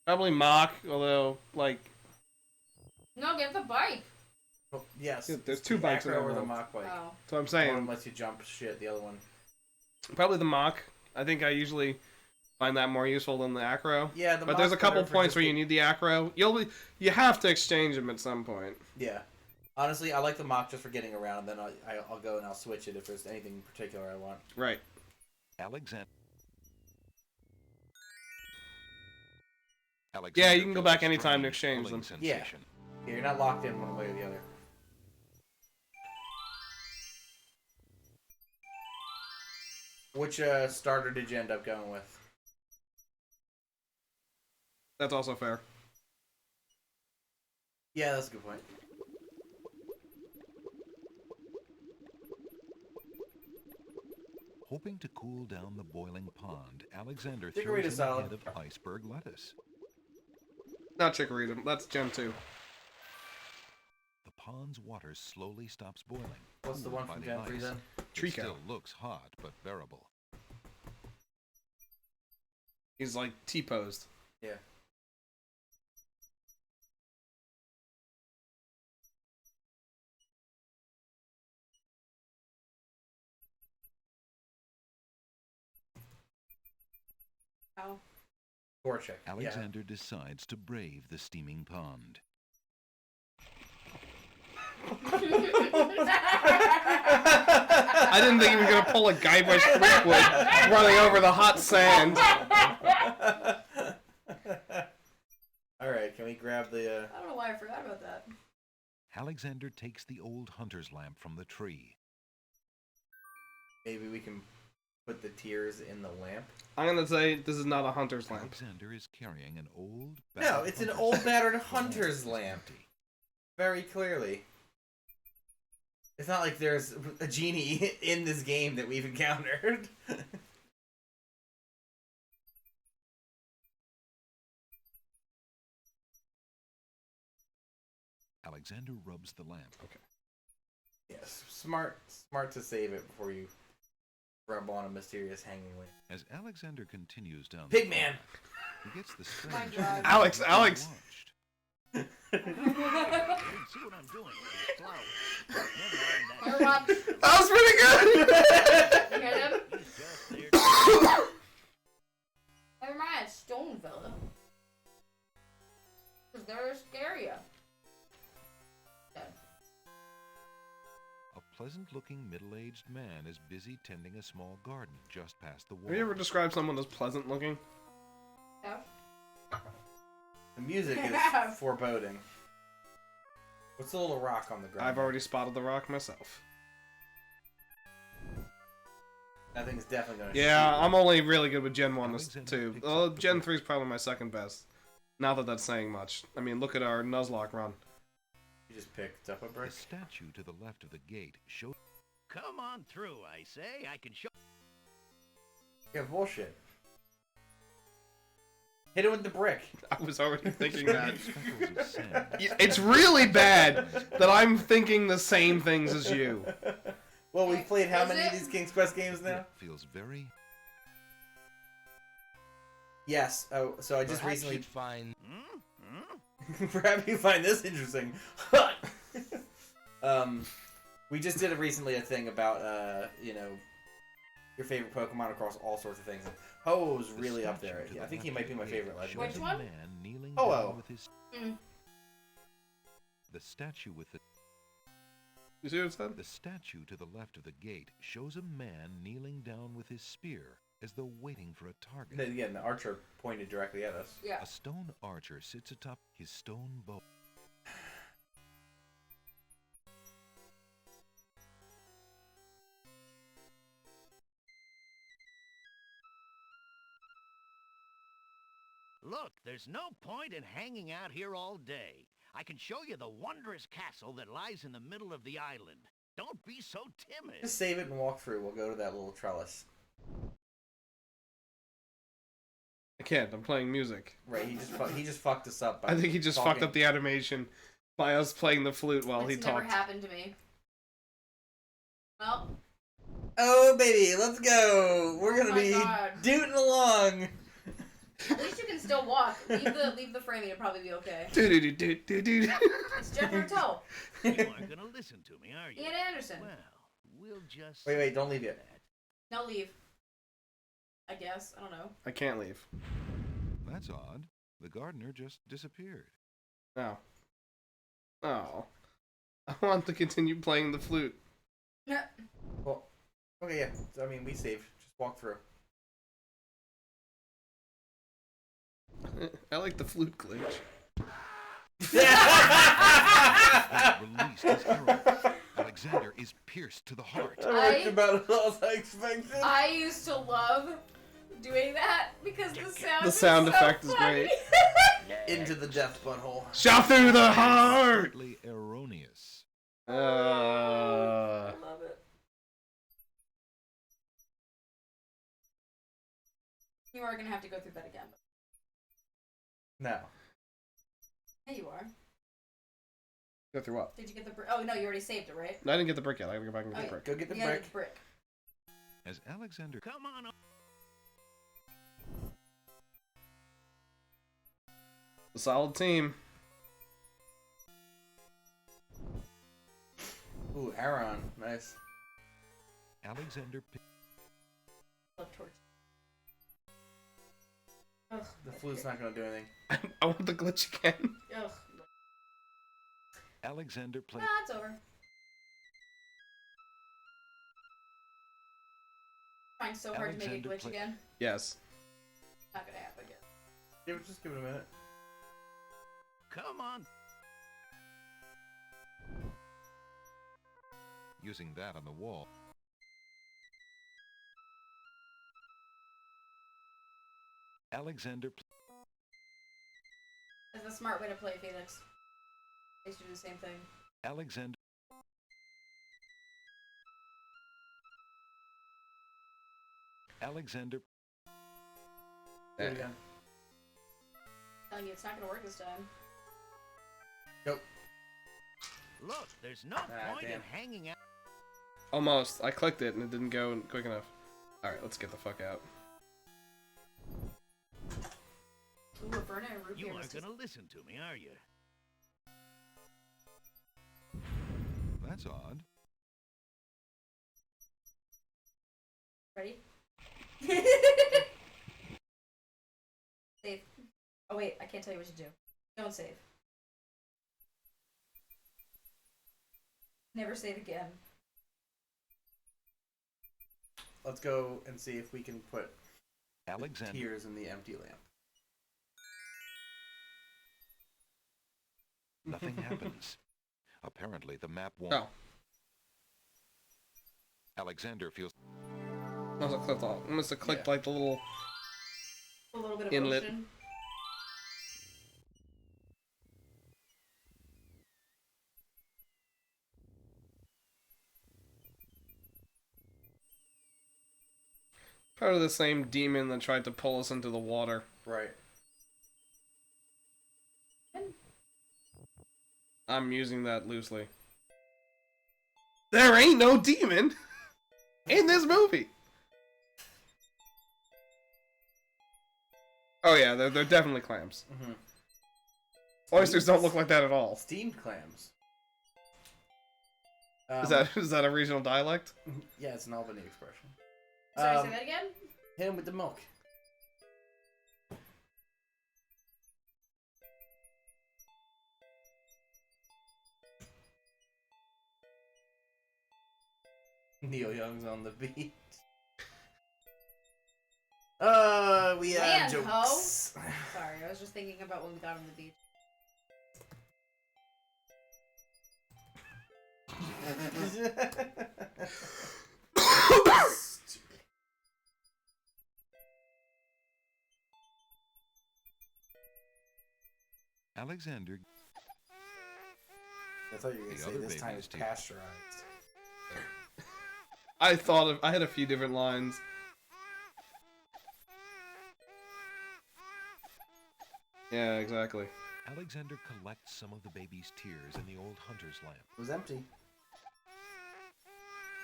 [SPEAKER 1] Probably mock, although, like...
[SPEAKER 3] No, get the bike.
[SPEAKER 2] Oh, yes.
[SPEAKER 1] Dude, there's two bikes in
[SPEAKER 2] Acro
[SPEAKER 1] that
[SPEAKER 2] or the
[SPEAKER 1] world.
[SPEAKER 2] mock bike.
[SPEAKER 3] Oh.
[SPEAKER 1] So I'm saying...
[SPEAKER 2] One lets you jump shit, the other one.
[SPEAKER 1] Probably the mock. I think I usually find that more useful than the acro.
[SPEAKER 2] Yeah, the
[SPEAKER 1] But there's a
[SPEAKER 2] mock's
[SPEAKER 1] couple
[SPEAKER 2] better for
[SPEAKER 1] points
[SPEAKER 2] just
[SPEAKER 1] where you need the acro. You have to exchange them at some point.
[SPEAKER 2] Yeah. Honestly, I like the mock just for getting around, and then I'll go and I'll switch it if there's anything in particular I want.
[SPEAKER 1] Right.
[SPEAKER 5] Alexander.
[SPEAKER 1] Yeah, you can go
[SPEAKER 5] feels
[SPEAKER 1] back
[SPEAKER 5] a
[SPEAKER 1] anytime to
[SPEAKER 5] strange
[SPEAKER 1] exchange them.
[SPEAKER 5] pulling
[SPEAKER 2] Yeah.
[SPEAKER 5] sensation.
[SPEAKER 2] Yeah, you're not locked in one way or the other. Which starter did you end up going with?
[SPEAKER 1] That's also fair.
[SPEAKER 2] Yeah, that's a good point.
[SPEAKER 5] Hoping to cool down the boiling pond, Alexander
[SPEAKER 2] Chikorita
[SPEAKER 5] throws in a
[SPEAKER 2] salad.
[SPEAKER 5] head of iceberg lettuce.
[SPEAKER 1] Not Chikorita. That's Gen 2.
[SPEAKER 5] The pond's water slowly stops boiling.
[SPEAKER 2] What's the
[SPEAKER 5] cooled
[SPEAKER 2] one
[SPEAKER 5] by
[SPEAKER 2] from
[SPEAKER 5] the
[SPEAKER 2] Gen 3
[SPEAKER 5] ice.
[SPEAKER 2] then?
[SPEAKER 5] It
[SPEAKER 1] Trico.
[SPEAKER 5] still looks hot, but bearable.
[SPEAKER 1] He's like T-posed.
[SPEAKER 2] Yeah.
[SPEAKER 3] Oh.
[SPEAKER 2] Torchic.
[SPEAKER 5] Alexander decides to brave the steaming pond.
[SPEAKER 1] I didn't think he was gonna pull a Guybrush Threepwood running over the hot sand.
[SPEAKER 2] Alright, can we grab the,
[SPEAKER 3] I don't know why I forgot about that.
[SPEAKER 5] Alexander takes the old hunter's lamp from the tree.
[SPEAKER 2] Maybe we can put the tears in the lamp?
[SPEAKER 1] I'm gonna say this is not a hunter's lamp.
[SPEAKER 5] Alexander is carrying an old...
[SPEAKER 2] No, it's an old battered hunter's lamp. Very clearly. It's not like there's a genie in this game that we've encountered.
[SPEAKER 5] Alexander rubs the lamp.
[SPEAKER 1] Okay.
[SPEAKER 2] Yes, smart to save it before you rub on a mysterious hanging lamp.
[SPEAKER 5] As Alexander continues down
[SPEAKER 2] Pigman!
[SPEAKER 5] he gets the
[SPEAKER 3] My
[SPEAKER 5] strange...
[SPEAKER 3] God.
[SPEAKER 1] Alex!
[SPEAKER 7] See what I'm doing with these flowers.
[SPEAKER 3] Never mind.
[SPEAKER 1] That was pretty good!
[SPEAKER 3] You hear them? Never mind, stone fella. Cause they're scary.
[SPEAKER 5] A pleasant-looking middle-aged man is busy tending a small garden just past the wall.
[SPEAKER 1] Have you ever described someone as pleasant looking?
[SPEAKER 3] No.
[SPEAKER 2] The music is foreboding. What's the little rock on the ground?
[SPEAKER 1] I've already spotted the rock myself.
[SPEAKER 2] That thing's definitely gonna
[SPEAKER 1] Yeah,
[SPEAKER 2] shoot.
[SPEAKER 1] I'm only really good with Gen 1
[SPEAKER 5] Alexander
[SPEAKER 1] too.
[SPEAKER 5] picks up the
[SPEAKER 1] Gen 3 is probably my second best. Not that that's saying much. I mean, look at our Nuzlocke run.
[SPEAKER 2] You just picked up a
[SPEAKER 5] The
[SPEAKER 2] brick.
[SPEAKER 5] statue to the left of the gate shows...
[SPEAKER 7] Come on through, I say. I can show...
[SPEAKER 2] Yeah, bullshit. Hit it with the brick.
[SPEAKER 1] I was already thinking that.
[SPEAKER 5] speckles of sand.
[SPEAKER 1] It's really bad that I'm thinking the same things as you.
[SPEAKER 2] Well, we've played how
[SPEAKER 3] Is
[SPEAKER 2] many
[SPEAKER 3] it?
[SPEAKER 2] of these King's Quest games now?
[SPEAKER 5] It feels very...
[SPEAKER 2] Yes. Oh, so I just
[SPEAKER 6] Perhaps
[SPEAKER 2] recently...
[SPEAKER 6] you'd find...
[SPEAKER 2] Perhaps you find this interesting. We just did recently a thing about, you know, your favorite Pokemon across all sorts of things. And Ho-Oh's
[SPEAKER 5] The
[SPEAKER 2] really up
[SPEAKER 5] statue
[SPEAKER 2] there.
[SPEAKER 5] to
[SPEAKER 2] Yeah,
[SPEAKER 5] the
[SPEAKER 2] I think he
[SPEAKER 5] left
[SPEAKER 2] might be
[SPEAKER 5] of
[SPEAKER 2] my
[SPEAKER 5] the
[SPEAKER 2] favorite
[SPEAKER 5] gate
[SPEAKER 2] legend.
[SPEAKER 5] shows
[SPEAKER 3] Which
[SPEAKER 5] a
[SPEAKER 3] one?
[SPEAKER 5] man kneeling
[SPEAKER 2] Oh,
[SPEAKER 5] down with his... The statue with the...
[SPEAKER 1] You see what it said?
[SPEAKER 5] The statue to the left of the gate shows a man kneeling down with his spear, as though waiting for a target.
[SPEAKER 2] Then again, the archer pointed directly at us.
[SPEAKER 3] Yeah.
[SPEAKER 5] A stone archer sits atop his stone bow.
[SPEAKER 7] Look, there's no point in hanging out here all day. I can show you the wondrous castle that lies in the middle of the island. Don't be so timid.
[SPEAKER 2] Just save it and walk through. We'll go to that little trellis.
[SPEAKER 1] I can't. I'm playing music.
[SPEAKER 2] Right, he just fucked us up. By
[SPEAKER 1] I think he just fucked up the animation by us playing the flute while he
[SPEAKER 3] That's never
[SPEAKER 1] talked.
[SPEAKER 3] happened to me. Well.
[SPEAKER 2] Oh baby, let's go. We're gonna
[SPEAKER 3] Oh my
[SPEAKER 2] be
[SPEAKER 3] God.
[SPEAKER 2] dooting along.
[SPEAKER 3] At least you can still walk. Leave the framing. It'll probably be okay.
[SPEAKER 1] Do-do-do-do-do-do.
[SPEAKER 3] It's Jethro Tull.
[SPEAKER 7] You aren't gonna listen to me, are you?
[SPEAKER 3] Ian Anderson.
[SPEAKER 7] Well, we'll just...
[SPEAKER 2] Wait, don't leave yet.
[SPEAKER 3] No, leave. I guess. I don't know.
[SPEAKER 1] I can't leave.
[SPEAKER 5] That's odd. The gardener just disappeared.
[SPEAKER 1] No. Oh. I want to continue playing the flute.
[SPEAKER 2] Well, okay, yeah. So, I mean, we saved. Just walk through.
[SPEAKER 1] I like the flute glitch.
[SPEAKER 5] Released his arrow. Alexander is pierced to the heart.
[SPEAKER 2] That worked about as well as I expected.
[SPEAKER 3] I used to love doing that because
[SPEAKER 1] The sound effect is great.
[SPEAKER 2] Into the death butthole.
[SPEAKER 1] Shot through the heart!
[SPEAKER 5] Slightly erroneous.
[SPEAKER 3] I love it. You are gonna have to go through that again.
[SPEAKER 2] No.
[SPEAKER 3] Yeah, you are.
[SPEAKER 1] Go through what?
[SPEAKER 3] Did you get the brick? Oh, no, you already saved it, right?
[SPEAKER 1] No, I didn't get the brick yet. I gotta go back and get
[SPEAKER 3] Oh,
[SPEAKER 1] the
[SPEAKER 3] yeah.
[SPEAKER 1] brick.
[SPEAKER 2] Go get the
[SPEAKER 3] Yeah,
[SPEAKER 2] brick.
[SPEAKER 3] the brick.
[SPEAKER 5] As Alexander
[SPEAKER 7] Come on.
[SPEAKER 1] A solid team.
[SPEAKER 2] Ooh, Aaron. Nice.
[SPEAKER 5] Alexander
[SPEAKER 3] Love torch. Ugh.
[SPEAKER 2] The flute's not gonna do anything.
[SPEAKER 1] I want the glitch again.
[SPEAKER 3] Ugh.
[SPEAKER 5] Alexander
[SPEAKER 3] Nah, it's over. Trying so hard to make a
[SPEAKER 5] Alexander
[SPEAKER 3] glitch again.
[SPEAKER 1] Yes.
[SPEAKER 3] Not gonna happen again.
[SPEAKER 2] Just give it a minute.
[SPEAKER 7] Come on.
[SPEAKER 5] using that on the wall. Alexander.
[SPEAKER 3] That's a smart way to play, Felix. They should do the same thing.
[SPEAKER 5] Alexander. Alexander.
[SPEAKER 2] There you go.
[SPEAKER 3] Telling you, it's not gonna work this time.
[SPEAKER 2] Go.
[SPEAKER 7] Look, there's no point in hanging out.
[SPEAKER 1] Almost. I clicked it and it didn't go quick enough. Alright, let's get the fuck out.
[SPEAKER 3] Ooh, a burner and root
[SPEAKER 7] You
[SPEAKER 3] beer
[SPEAKER 7] aren't
[SPEAKER 3] biscuits.
[SPEAKER 7] gonna listen to me, are you?
[SPEAKER 5] That's odd.
[SPEAKER 3] Ready? Save. Oh wait, I can't tell you what to do. Don't save. Never save again.
[SPEAKER 2] Let's go and see if we can put
[SPEAKER 5] Alexander.
[SPEAKER 2] tears in the empty lamp.
[SPEAKER 5] Nothing happens. Apparently, the map won't.
[SPEAKER 1] Oh.
[SPEAKER 5] Alexander feels.
[SPEAKER 1] I must have clicked, I must have clicked like the little
[SPEAKER 3] A little bit of
[SPEAKER 1] inlet.
[SPEAKER 3] ocean.
[SPEAKER 1] Part of the same demon that tried to pull us into the water.
[SPEAKER 2] Right.
[SPEAKER 1] I'm using that loosely. There ain't no demon in this movie. Oh yeah, they're definitely clams.
[SPEAKER 2] Mm-hmm.
[SPEAKER 1] Oysters don't look like that at all.
[SPEAKER 2] Steamed clams.
[SPEAKER 1] Is that a regional dialect?
[SPEAKER 2] Yeah, it's an Albany expression.
[SPEAKER 3] Sorry, say that again?
[SPEAKER 2] Hit him with the milk. Neil Young's on the beat. We have
[SPEAKER 3] Man,
[SPEAKER 2] jokes.
[SPEAKER 3] ho. Sorry, I was just thinking about when we got on the beach.
[SPEAKER 5] Alexander.
[SPEAKER 2] I thought you were going
[SPEAKER 5] The
[SPEAKER 2] to say
[SPEAKER 5] other
[SPEAKER 2] this time
[SPEAKER 5] babies
[SPEAKER 2] it's
[SPEAKER 5] too.
[SPEAKER 2] pasteurized.
[SPEAKER 1] I had a few different lines. Yeah, exactly.
[SPEAKER 5] Alexander collects some of the baby's tears in the old hunter's lamp.
[SPEAKER 2] It was empty.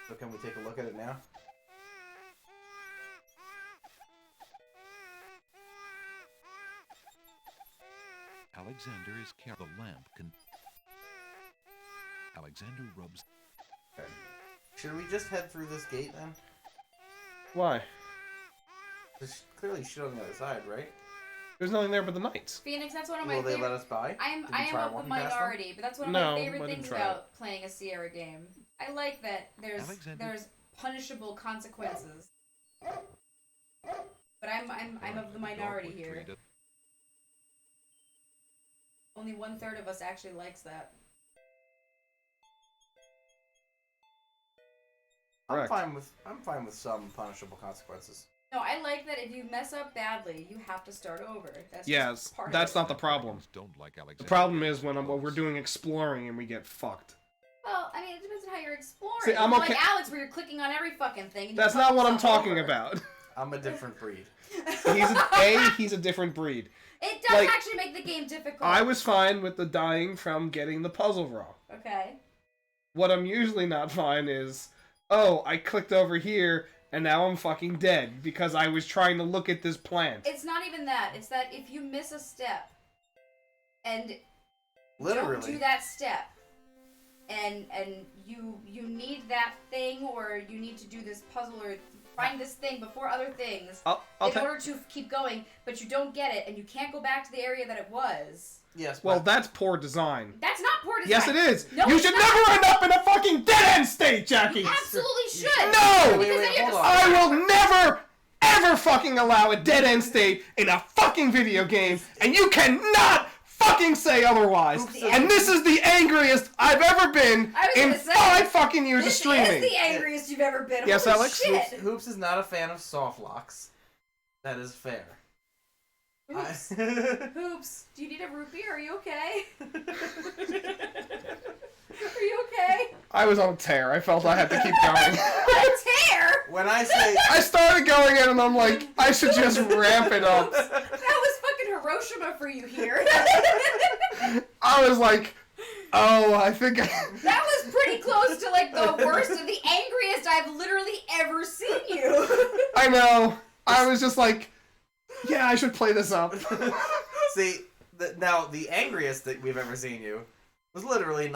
[SPEAKER 2] So can we take a look at it now?
[SPEAKER 5] Alexander is carrying the lamp. Alexander rubs.
[SPEAKER 2] Okay. Should we just head through this gate then?
[SPEAKER 1] Why?
[SPEAKER 2] There's clearly shit on the other side, right?
[SPEAKER 1] There's nothing there but the knights.
[SPEAKER 3] Phoenix, that's one of my
[SPEAKER 2] Will they
[SPEAKER 3] favorite...
[SPEAKER 2] let us by?
[SPEAKER 3] I
[SPEAKER 2] Did you
[SPEAKER 3] am
[SPEAKER 2] try
[SPEAKER 3] of the
[SPEAKER 2] walking past them?
[SPEAKER 3] minority, but that's one of
[SPEAKER 1] No,
[SPEAKER 3] my favorite
[SPEAKER 1] I didn't
[SPEAKER 3] things
[SPEAKER 1] try
[SPEAKER 3] about playing a Sierra game. I like that there's punishable consequences. But I'm of the minority here. Only 1/3 of us actually likes that.
[SPEAKER 2] I'm fine with some punishable consequences.
[SPEAKER 3] No, I like that if you mess up badly, you have to start over. That's
[SPEAKER 1] Yes,
[SPEAKER 3] just part
[SPEAKER 1] that's
[SPEAKER 3] of it.
[SPEAKER 1] not the problem.
[SPEAKER 5] Don't like
[SPEAKER 1] The
[SPEAKER 5] Alexander.
[SPEAKER 1] problem is when we're doing exploring and we get fucked.
[SPEAKER 3] Well, I mean, it depends on how you're exploring.
[SPEAKER 1] See, I'm
[SPEAKER 3] Not
[SPEAKER 1] okay-
[SPEAKER 3] like Alex, where you're clicking on every fucking thing. And you
[SPEAKER 1] That's
[SPEAKER 3] fuck
[SPEAKER 1] not what I'm
[SPEAKER 3] yourself
[SPEAKER 1] talking
[SPEAKER 3] over.
[SPEAKER 1] about.
[SPEAKER 2] I'm a different breed.
[SPEAKER 1] He's a different breed.
[SPEAKER 3] It does
[SPEAKER 1] Like,
[SPEAKER 3] actually make the game difficult.
[SPEAKER 1] I was fine with the dying from getting the puzzle wrong.
[SPEAKER 3] Okay.
[SPEAKER 1] What I'm usually not fine is, oh, I clicked over here and now I'm fucking dead because I was trying to look at this plant.
[SPEAKER 3] It's not even that. It's that if you miss a step and
[SPEAKER 2] Literally.
[SPEAKER 3] don't do that step, and you need that thing, or you need to do this puzzle or find this thing before other things in order to keep going, but you don't get it and you can't go back to the area that it was.
[SPEAKER 2] Yes.
[SPEAKER 1] Well, that's poor design.
[SPEAKER 3] That's not poor design.
[SPEAKER 1] Yes, it is.
[SPEAKER 3] No,
[SPEAKER 1] You
[SPEAKER 3] it's
[SPEAKER 1] should
[SPEAKER 3] not.
[SPEAKER 1] never end up in a fucking dead-end state, Jackie.
[SPEAKER 3] You absolutely should.
[SPEAKER 1] No!
[SPEAKER 3] Because then you're just
[SPEAKER 1] I will never, ever fucking allow a dead-end state in a fucking video game, and you cannot fucking say otherwise. And this is the angriest I've ever been in 5 fucking years of streaming.
[SPEAKER 3] This is the angriest you've ever been.
[SPEAKER 1] Yes,
[SPEAKER 3] Holy
[SPEAKER 1] Alex?
[SPEAKER 3] shit.
[SPEAKER 2] Hoops is not a fan of soft locks. That is fair.
[SPEAKER 3] Hoops. Hoops, do you need a root beer? Are you okay? Are you okay?
[SPEAKER 1] I was on a tear. I felt I had to keep going.
[SPEAKER 3] A tear?
[SPEAKER 2] When I say...
[SPEAKER 1] I started going in and I'm like, I should just ramp it up.
[SPEAKER 3] That was fucking Hiroshima for you here.
[SPEAKER 1] I was like, oh, I think I...
[SPEAKER 3] That was pretty close to like the worst and the angriest I've literally ever seen you.
[SPEAKER 1] I know. I was just like, yeah, I should play this up.
[SPEAKER 2] See, now the angriest that we've ever seen you was literally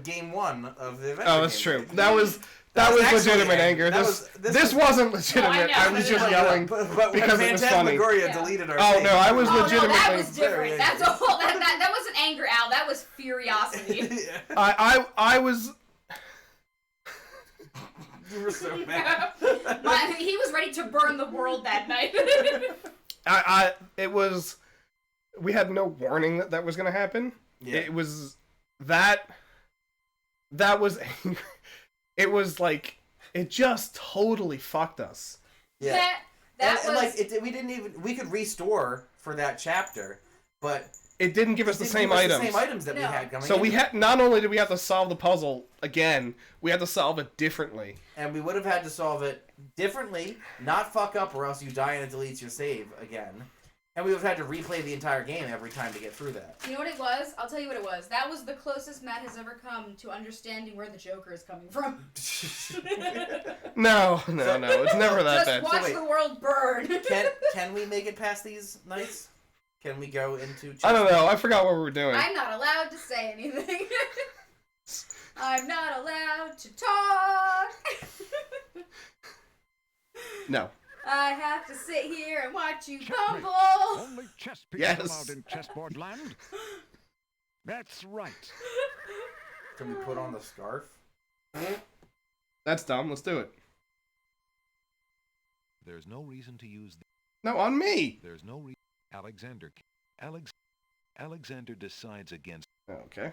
[SPEAKER 2] game 1 of the event.
[SPEAKER 1] Oh, that's true. That was legitimate anger. This wasn't legitimate. I was just yelling because it was funny.
[SPEAKER 2] Deleted our
[SPEAKER 1] oh no, I was
[SPEAKER 3] Oh
[SPEAKER 1] legitimately.
[SPEAKER 3] no, that was different. That's a whole. That wasn't anger, Al. That was furiosity.
[SPEAKER 1] I was.
[SPEAKER 2] You were so mad.
[SPEAKER 3] He was ready to burn the world that night.
[SPEAKER 1] It was. We had no warning that was going to happen.
[SPEAKER 2] Yeah.
[SPEAKER 1] It was that. That was. It was like it just totally fucked us.
[SPEAKER 2] Yeah.
[SPEAKER 3] That was
[SPEAKER 2] like we didn't even we could restore for that chapter, but
[SPEAKER 1] it didn't give us the same items.
[SPEAKER 2] The same items that we had coming.
[SPEAKER 1] So we had not only did we have to solve the puzzle again, we had to solve it differently.
[SPEAKER 2] And we would have had to solve it differently, not fuck up, or else you die and it deletes your save again. And we would have had to replay the entire game every time to get through that.
[SPEAKER 3] You know what it was? I'll tell you what it was. That was the closest Matt has ever come to understanding where the Joker is coming from.
[SPEAKER 1] No, it's never that bad.
[SPEAKER 3] Just watch the world burn.
[SPEAKER 2] Can we make it past these nights? Can we go into...
[SPEAKER 1] I don't know. I forgot what we were doing.
[SPEAKER 3] I'm not allowed to say anything. I'm not allowed to talk.
[SPEAKER 1] No.
[SPEAKER 12] I have to sit here and watch you
[SPEAKER 11] Checkmate.
[SPEAKER 12] bumble.
[SPEAKER 11] Only chess pieces
[SPEAKER 1] Yes.
[SPEAKER 11] allowed in chessboard land. That's right.
[SPEAKER 2] Can we put on the scarf?
[SPEAKER 1] That's dumb. Let's do it.
[SPEAKER 5] There's no reason to use...
[SPEAKER 1] No, on me.
[SPEAKER 5] There's no reason... Alexander decides against...
[SPEAKER 1] Okay.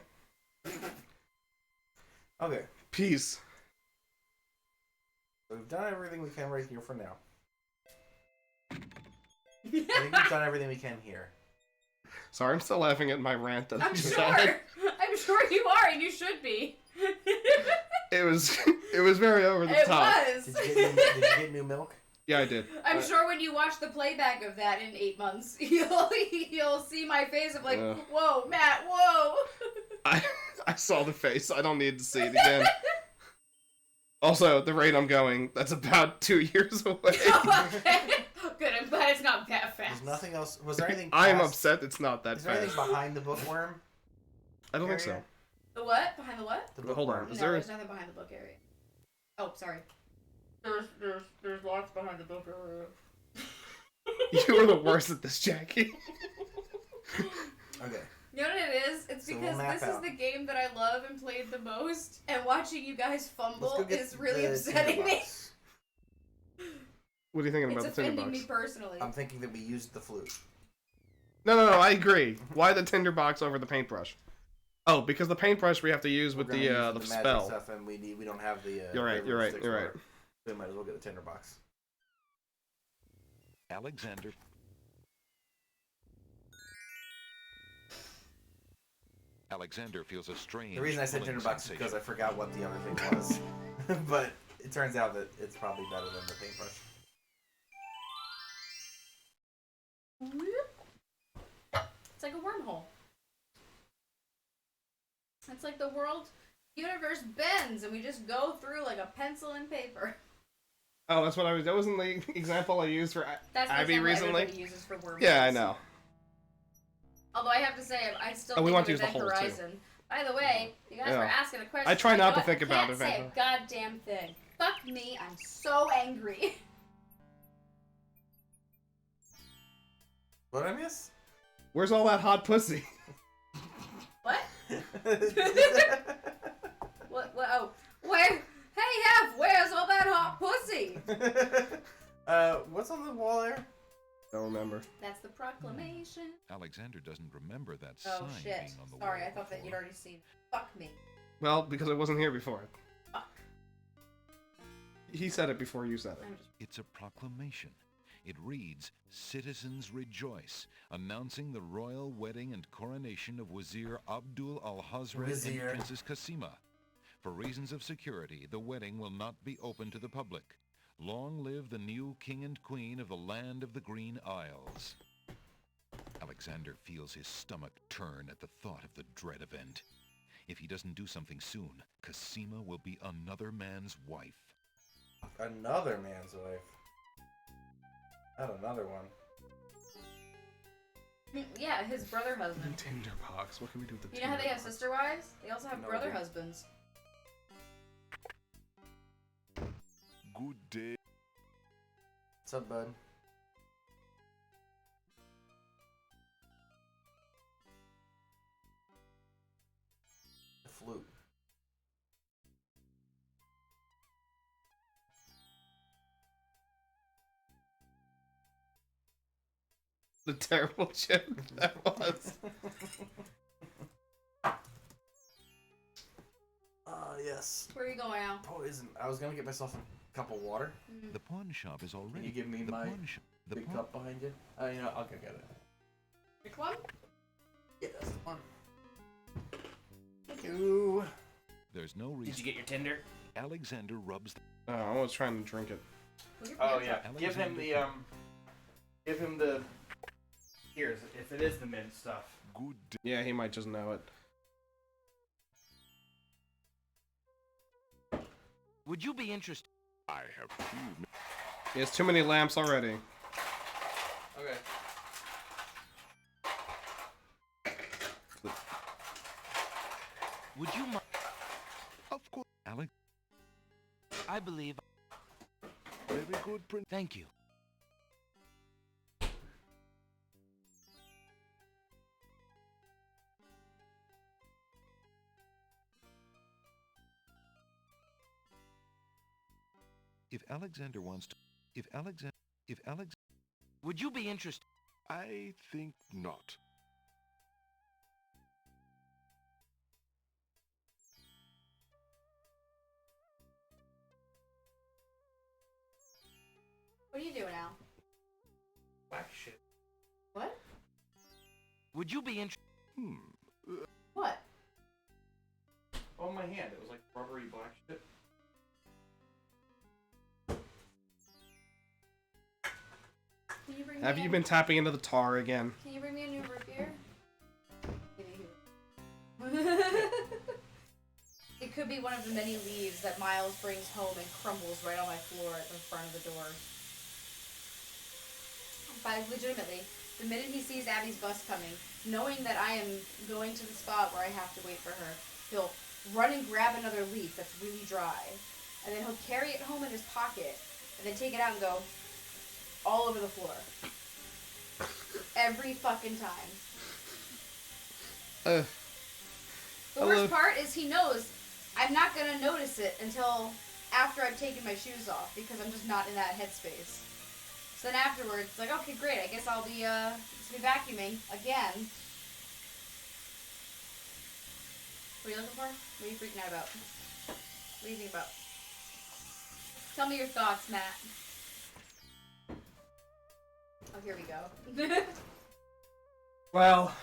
[SPEAKER 2] Okay.
[SPEAKER 1] Peace.
[SPEAKER 2] So we've done everything we can right here for now. I think we've done everything we can here.
[SPEAKER 1] Sorry, I'm still laughing at my rant that
[SPEAKER 3] I'm
[SPEAKER 1] I
[SPEAKER 3] sure.
[SPEAKER 1] said.
[SPEAKER 3] I'm sure you are, and you should be.
[SPEAKER 1] It was very over the
[SPEAKER 3] It
[SPEAKER 1] top.
[SPEAKER 3] was.
[SPEAKER 2] Did you get new milk?
[SPEAKER 1] Yeah, I did.
[SPEAKER 3] I'm sure when you watch the playback of that in 8 months, you'll see my face of like, whoa, Matt, whoa.
[SPEAKER 1] I saw the face. I don't need to see it again. Also, the rate I'm going, that's about 2 years away.
[SPEAKER 3] Good, I'm glad it's not that fast.
[SPEAKER 2] There's nothing else. Was there anything?
[SPEAKER 1] I am
[SPEAKER 2] past-
[SPEAKER 1] upset it's not that
[SPEAKER 2] Is there
[SPEAKER 1] fast.
[SPEAKER 2] anything behind the bookworm?
[SPEAKER 1] I don't think so.
[SPEAKER 2] area?
[SPEAKER 3] The what? Behind the what?
[SPEAKER 2] The
[SPEAKER 1] Hold on.
[SPEAKER 2] bookworm.
[SPEAKER 1] Is
[SPEAKER 3] No,
[SPEAKER 1] there?
[SPEAKER 3] there's nothing behind the book area. Oh, sorry. There's lots behind the book area.
[SPEAKER 1] You were the worst at this, Jackie.
[SPEAKER 2] Okay.
[SPEAKER 3] You know what it is? It's
[SPEAKER 2] So we'll
[SPEAKER 3] because
[SPEAKER 2] map
[SPEAKER 3] this is
[SPEAKER 2] out.
[SPEAKER 3] the game that I love and played the most, and watching you guys
[SPEAKER 2] Let's
[SPEAKER 3] fumble
[SPEAKER 2] go get
[SPEAKER 3] is really
[SPEAKER 2] the
[SPEAKER 3] upsetting me.
[SPEAKER 2] tinderbox.
[SPEAKER 1] What are you thinking
[SPEAKER 3] It's
[SPEAKER 1] about the
[SPEAKER 3] offending me
[SPEAKER 1] tinderbox?
[SPEAKER 3] personally.
[SPEAKER 2] I'm thinking that we used the flute.
[SPEAKER 1] No, I agree. Why the tinderbox over the paintbrush? Oh, because the paintbrush we have to use with
[SPEAKER 2] We're
[SPEAKER 1] the
[SPEAKER 2] gonna use magic
[SPEAKER 1] spell.
[SPEAKER 2] stuff, and we don't have the.
[SPEAKER 1] You're right.
[SPEAKER 2] flavor sticks
[SPEAKER 1] You're
[SPEAKER 2] for
[SPEAKER 1] right.
[SPEAKER 2] it. So we might as well get the tinderbox.
[SPEAKER 5] Alexander feels a strange...
[SPEAKER 2] The reason I said
[SPEAKER 5] pulling
[SPEAKER 2] tinderbox is
[SPEAKER 5] sensation.
[SPEAKER 2] because I forgot what the other thing was, but it turns out that it's probably better than the paintbrush.
[SPEAKER 3] It's like the world universe bends and we just go through like a pencil and paper.
[SPEAKER 1] Oh, that's what I was. That wasn't the example I used for
[SPEAKER 3] That's the
[SPEAKER 1] Abby
[SPEAKER 3] example
[SPEAKER 1] recently.
[SPEAKER 3] everybody uses for wormholes.
[SPEAKER 1] Yeah, I know.
[SPEAKER 3] Although I have to say, I still
[SPEAKER 1] we
[SPEAKER 3] think
[SPEAKER 1] want
[SPEAKER 3] of
[SPEAKER 1] to use the
[SPEAKER 3] Event
[SPEAKER 1] whole, too.
[SPEAKER 3] Horizon. By the way, you guys were asking a question.
[SPEAKER 1] I try not to
[SPEAKER 3] I
[SPEAKER 1] think about
[SPEAKER 3] can't say
[SPEAKER 1] Event.
[SPEAKER 3] a goddamn thing. Fuck me, I'm so angry.
[SPEAKER 2] What did I miss?
[SPEAKER 1] Where's all that hot pussy?
[SPEAKER 3] What? What? Oh, where? Hey, Hef, where's all that hot pussy?
[SPEAKER 2] What's on the wall there?
[SPEAKER 1] Don't remember.
[SPEAKER 3] That's the proclamation.
[SPEAKER 5] Alexander doesn't remember that
[SPEAKER 3] Oh
[SPEAKER 5] sign
[SPEAKER 3] shit!
[SPEAKER 5] being on the
[SPEAKER 3] Sorry,
[SPEAKER 5] wall
[SPEAKER 3] I thought that
[SPEAKER 5] before.
[SPEAKER 3] you'd already seen. Fuck me.
[SPEAKER 1] Well, because I wasn't here before.
[SPEAKER 3] Fuck.
[SPEAKER 1] He said it before you said it.
[SPEAKER 5] It's a proclamation. It reads, "Citizens rejoice, announcing the royal wedding and coronation of Wazir Abdul al-Hazred and
[SPEAKER 2] Wazir.
[SPEAKER 5] Princess Kasima. For reasons of security, the wedding will not be open to the public. Long live the new king and queen of the land of the Green Isles." Alexander feels his stomach turn at the thought of the dread event. If he doesn't do something soon, Kasima will be another man's wife.
[SPEAKER 2] Another man's wife. Not another one.
[SPEAKER 3] Yeah, his brother husband.
[SPEAKER 1] Tinderbox. What can we do with the
[SPEAKER 3] You know how they have sister wives? They also have
[SPEAKER 2] No
[SPEAKER 3] brother
[SPEAKER 2] idea.
[SPEAKER 3] husbands.
[SPEAKER 13] Good day.
[SPEAKER 2] What's up, bud? The flute.
[SPEAKER 1] The terrible joke that was.
[SPEAKER 2] Yes.
[SPEAKER 3] Where are you going now?
[SPEAKER 2] Poison. I was gonna get myself a cup of water.
[SPEAKER 5] The pawn shop is already...
[SPEAKER 2] Can you give me
[SPEAKER 5] the
[SPEAKER 2] my
[SPEAKER 5] pawn shop. The
[SPEAKER 2] big
[SPEAKER 5] pawn...
[SPEAKER 2] cup behind you? You know, I'll go get it.
[SPEAKER 3] Which one?
[SPEAKER 2] Yeah, that's the one. Thank you.
[SPEAKER 5] There's no reason...
[SPEAKER 2] Did you get your Tinder?
[SPEAKER 5] Alexander rubs...
[SPEAKER 1] Oh, I was trying to drink it.
[SPEAKER 2] Oh yeah. Give him the Give him the. Here's if it is the mint stuff.
[SPEAKER 5] Good day.
[SPEAKER 1] Yeah, he might just know it.
[SPEAKER 6] Would you be interested?
[SPEAKER 13] I have two.
[SPEAKER 1] He has too many lamps already.
[SPEAKER 2] Okay.
[SPEAKER 6] Would you mind?
[SPEAKER 5] Of course. Alex...
[SPEAKER 6] I believe.
[SPEAKER 13] Very good, Prince.
[SPEAKER 6] Thank you.
[SPEAKER 5] If Alexander wants to... If Alexander...
[SPEAKER 6] Would you be interested?
[SPEAKER 13] I think not.
[SPEAKER 3] What are you doing now?
[SPEAKER 2] Black shit.
[SPEAKER 3] What?
[SPEAKER 6] Would you be interested?
[SPEAKER 3] What?
[SPEAKER 2] On my hand, it was like rubbery black shit.
[SPEAKER 3] Can you bring
[SPEAKER 1] Have
[SPEAKER 3] me
[SPEAKER 1] you
[SPEAKER 3] a-
[SPEAKER 1] been tapping into the tar again?
[SPEAKER 3] Can you bring me a new root beer? It could be one of the many leaves that Miles brings home and crumbles right on my floor at the front of the door. But legitimately, the minute he sees Abby's bus coming, knowing that I am going to the spot where I have to wait for her, he'll run and grab another leaf that's really dry, and then he'll carry it home in his pocket, and then take it out and go all over the floor. Every fucking time. The worst part is he knows I'm not gonna notice it until after I've taken my shoes off because I'm just not in that headspace. So then afterwards, it's like, okay, great. I guess I'll be vacuuming again. What are you looking for? What are you freaking out about? What do you think about? Tell me your thoughts, Matt. Oh, here we go.
[SPEAKER 1] Well,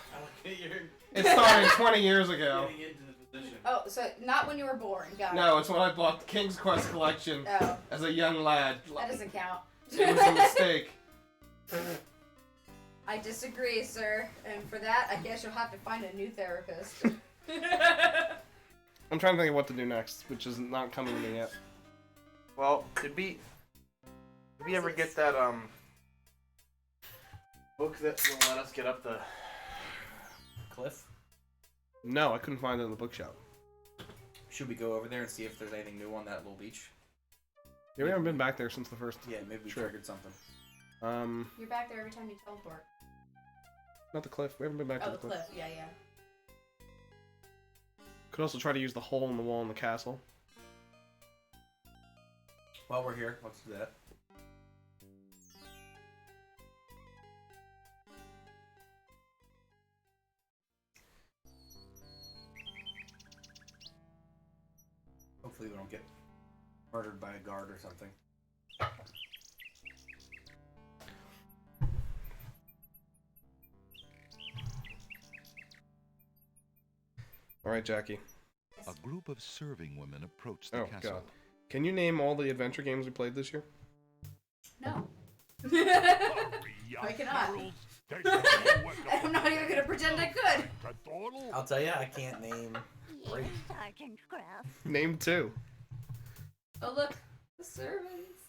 [SPEAKER 1] it started 20 years ago.
[SPEAKER 3] Oh, so not when you were born. Got
[SPEAKER 1] No, it's when I bought the King's Quest collection
[SPEAKER 3] Oh.
[SPEAKER 1] as a young lad.
[SPEAKER 3] That doesn't count.
[SPEAKER 1] It was a mistake.
[SPEAKER 3] I disagree, sir. And for that, I guess you'll have to find a new therapist.
[SPEAKER 1] I'm trying to think of what to do next, which is not coming to me yet.
[SPEAKER 2] Well, did we ever get that book that will let us get up the cliff?
[SPEAKER 1] No, I couldn't find it in the bookshop.
[SPEAKER 2] Should we go over there and see if there's anything new on that little beach?
[SPEAKER 1] Yeah, we haven't been back there since the first.
[SPEAKER 2] Yeah, maybe we triggered something.
[SPEAKER 3] You're back there every time you teleport.
[SPEAKER 1] Not the cliff. We haven't been back to
[SPEAKER 3] Oh,
[SPEAKER 1] the
[SPEAKER 3] the
[SPEAKER 1] cliff.
[SPEAKER 3] cliff. Yeah, yeah.
[SPEAKER 1] Could also try to use the hole in the wall in the castle.
[SPEAKER 2] While we're here, let's do that. Hopefully we don't get murdered by a guard or something.
[SPEAKER 1] Alright, Jackie.
[SPEAKER 5] A group of serving women approached the
[SPEAKER 1] Oh,
[SPEAKER 5] castle.
[SPEAKER 1] God. Can you name all the adventure games we played this year?
[SPEAKER 3] No. I cannot. I'm not even gonna pretend I could.
[SPEAKER 2] I'll tell you, I can't name 3.
[SPEAKER 9] Sergeant Gruff.
[SPEAKER 1] Name 2.
[SPEAKER 3] Oh look, the servants.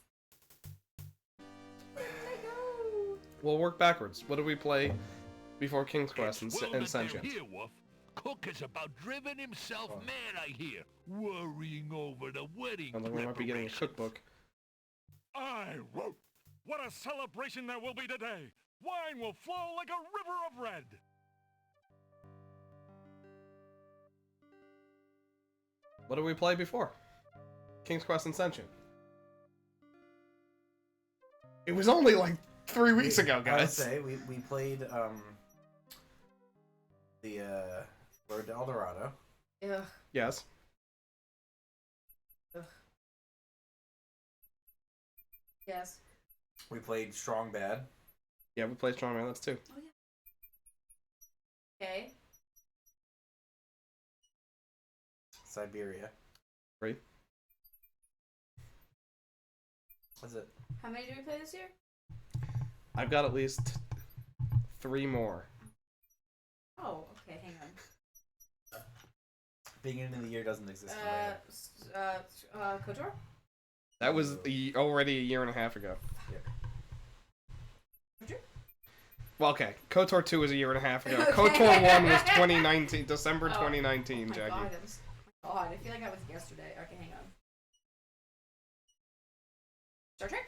[SPEAKER 3] Where did they go?
[SPEAKER 1] We'll work backwards. What did we play before King's Quest and,
[SPEAKER 7] Well
[SPEAKER 1] and
[SPEAKER 7] that
[SPEAKER 1] Sentient?
[SPEAKER 7] they're here, Wolf. Cook is about driven himself mad, I hear, worrying over the wedding.
[SPEAKER 1] Sounds like we might be getting a cookbook.
[SPEAKER 13] I wrote. What a celebration there will be today. Wine will flow like a river of red.
[SPEAKER 1] What did we play before? King's Quest and Sentient. It was only like 3 weeks ago,
[SPEAKER 2] I would
[SPEAKER 1] guys.
[SPEAKER 2] say we played the Road to El Dorado.
[SPEAKER 3] Ugh.
[SPEAKER 1] Yes.
[SPEAKER 3] Ugh. Yes.
[SPEAKER 2] We played Strong Bad.
[SPEAKER 1] Yeah, we played Strongman. That's 2.
[SPEAKER 3] Oh yeah. Okay.
[SPEAKER 2] Siberia.
[SPEAKER 1] 3.
[SPEAKER 2] That's it.
[SPEAKER 3] How many did we play this year?
[SPEAKER 1] I've got at least 3 more.
[SPEAKER 3] Oh, okay, hang on.
[SPEAKER 2] Beginning of the year doesn't exist.
[SPEAKER 3] KOTOR?
[SPEAKER 1] That was already a year and a half ago.
[SPEAKER 2] Yeah.
[SPEAKER 1] Well, okay. KOTOR 2 was a year and a half ago.
[SPEAKER 3] Okay.
[SPEAKER 1] KOTOR 1 was 2019, December 2019,
[SPEAKER 3] oh my
[SPEAKER 1] Jackie.
[SPEAKER 3] God, that was, oh my God, I feel like that was yesterday. Okay, hang on. Star Trek?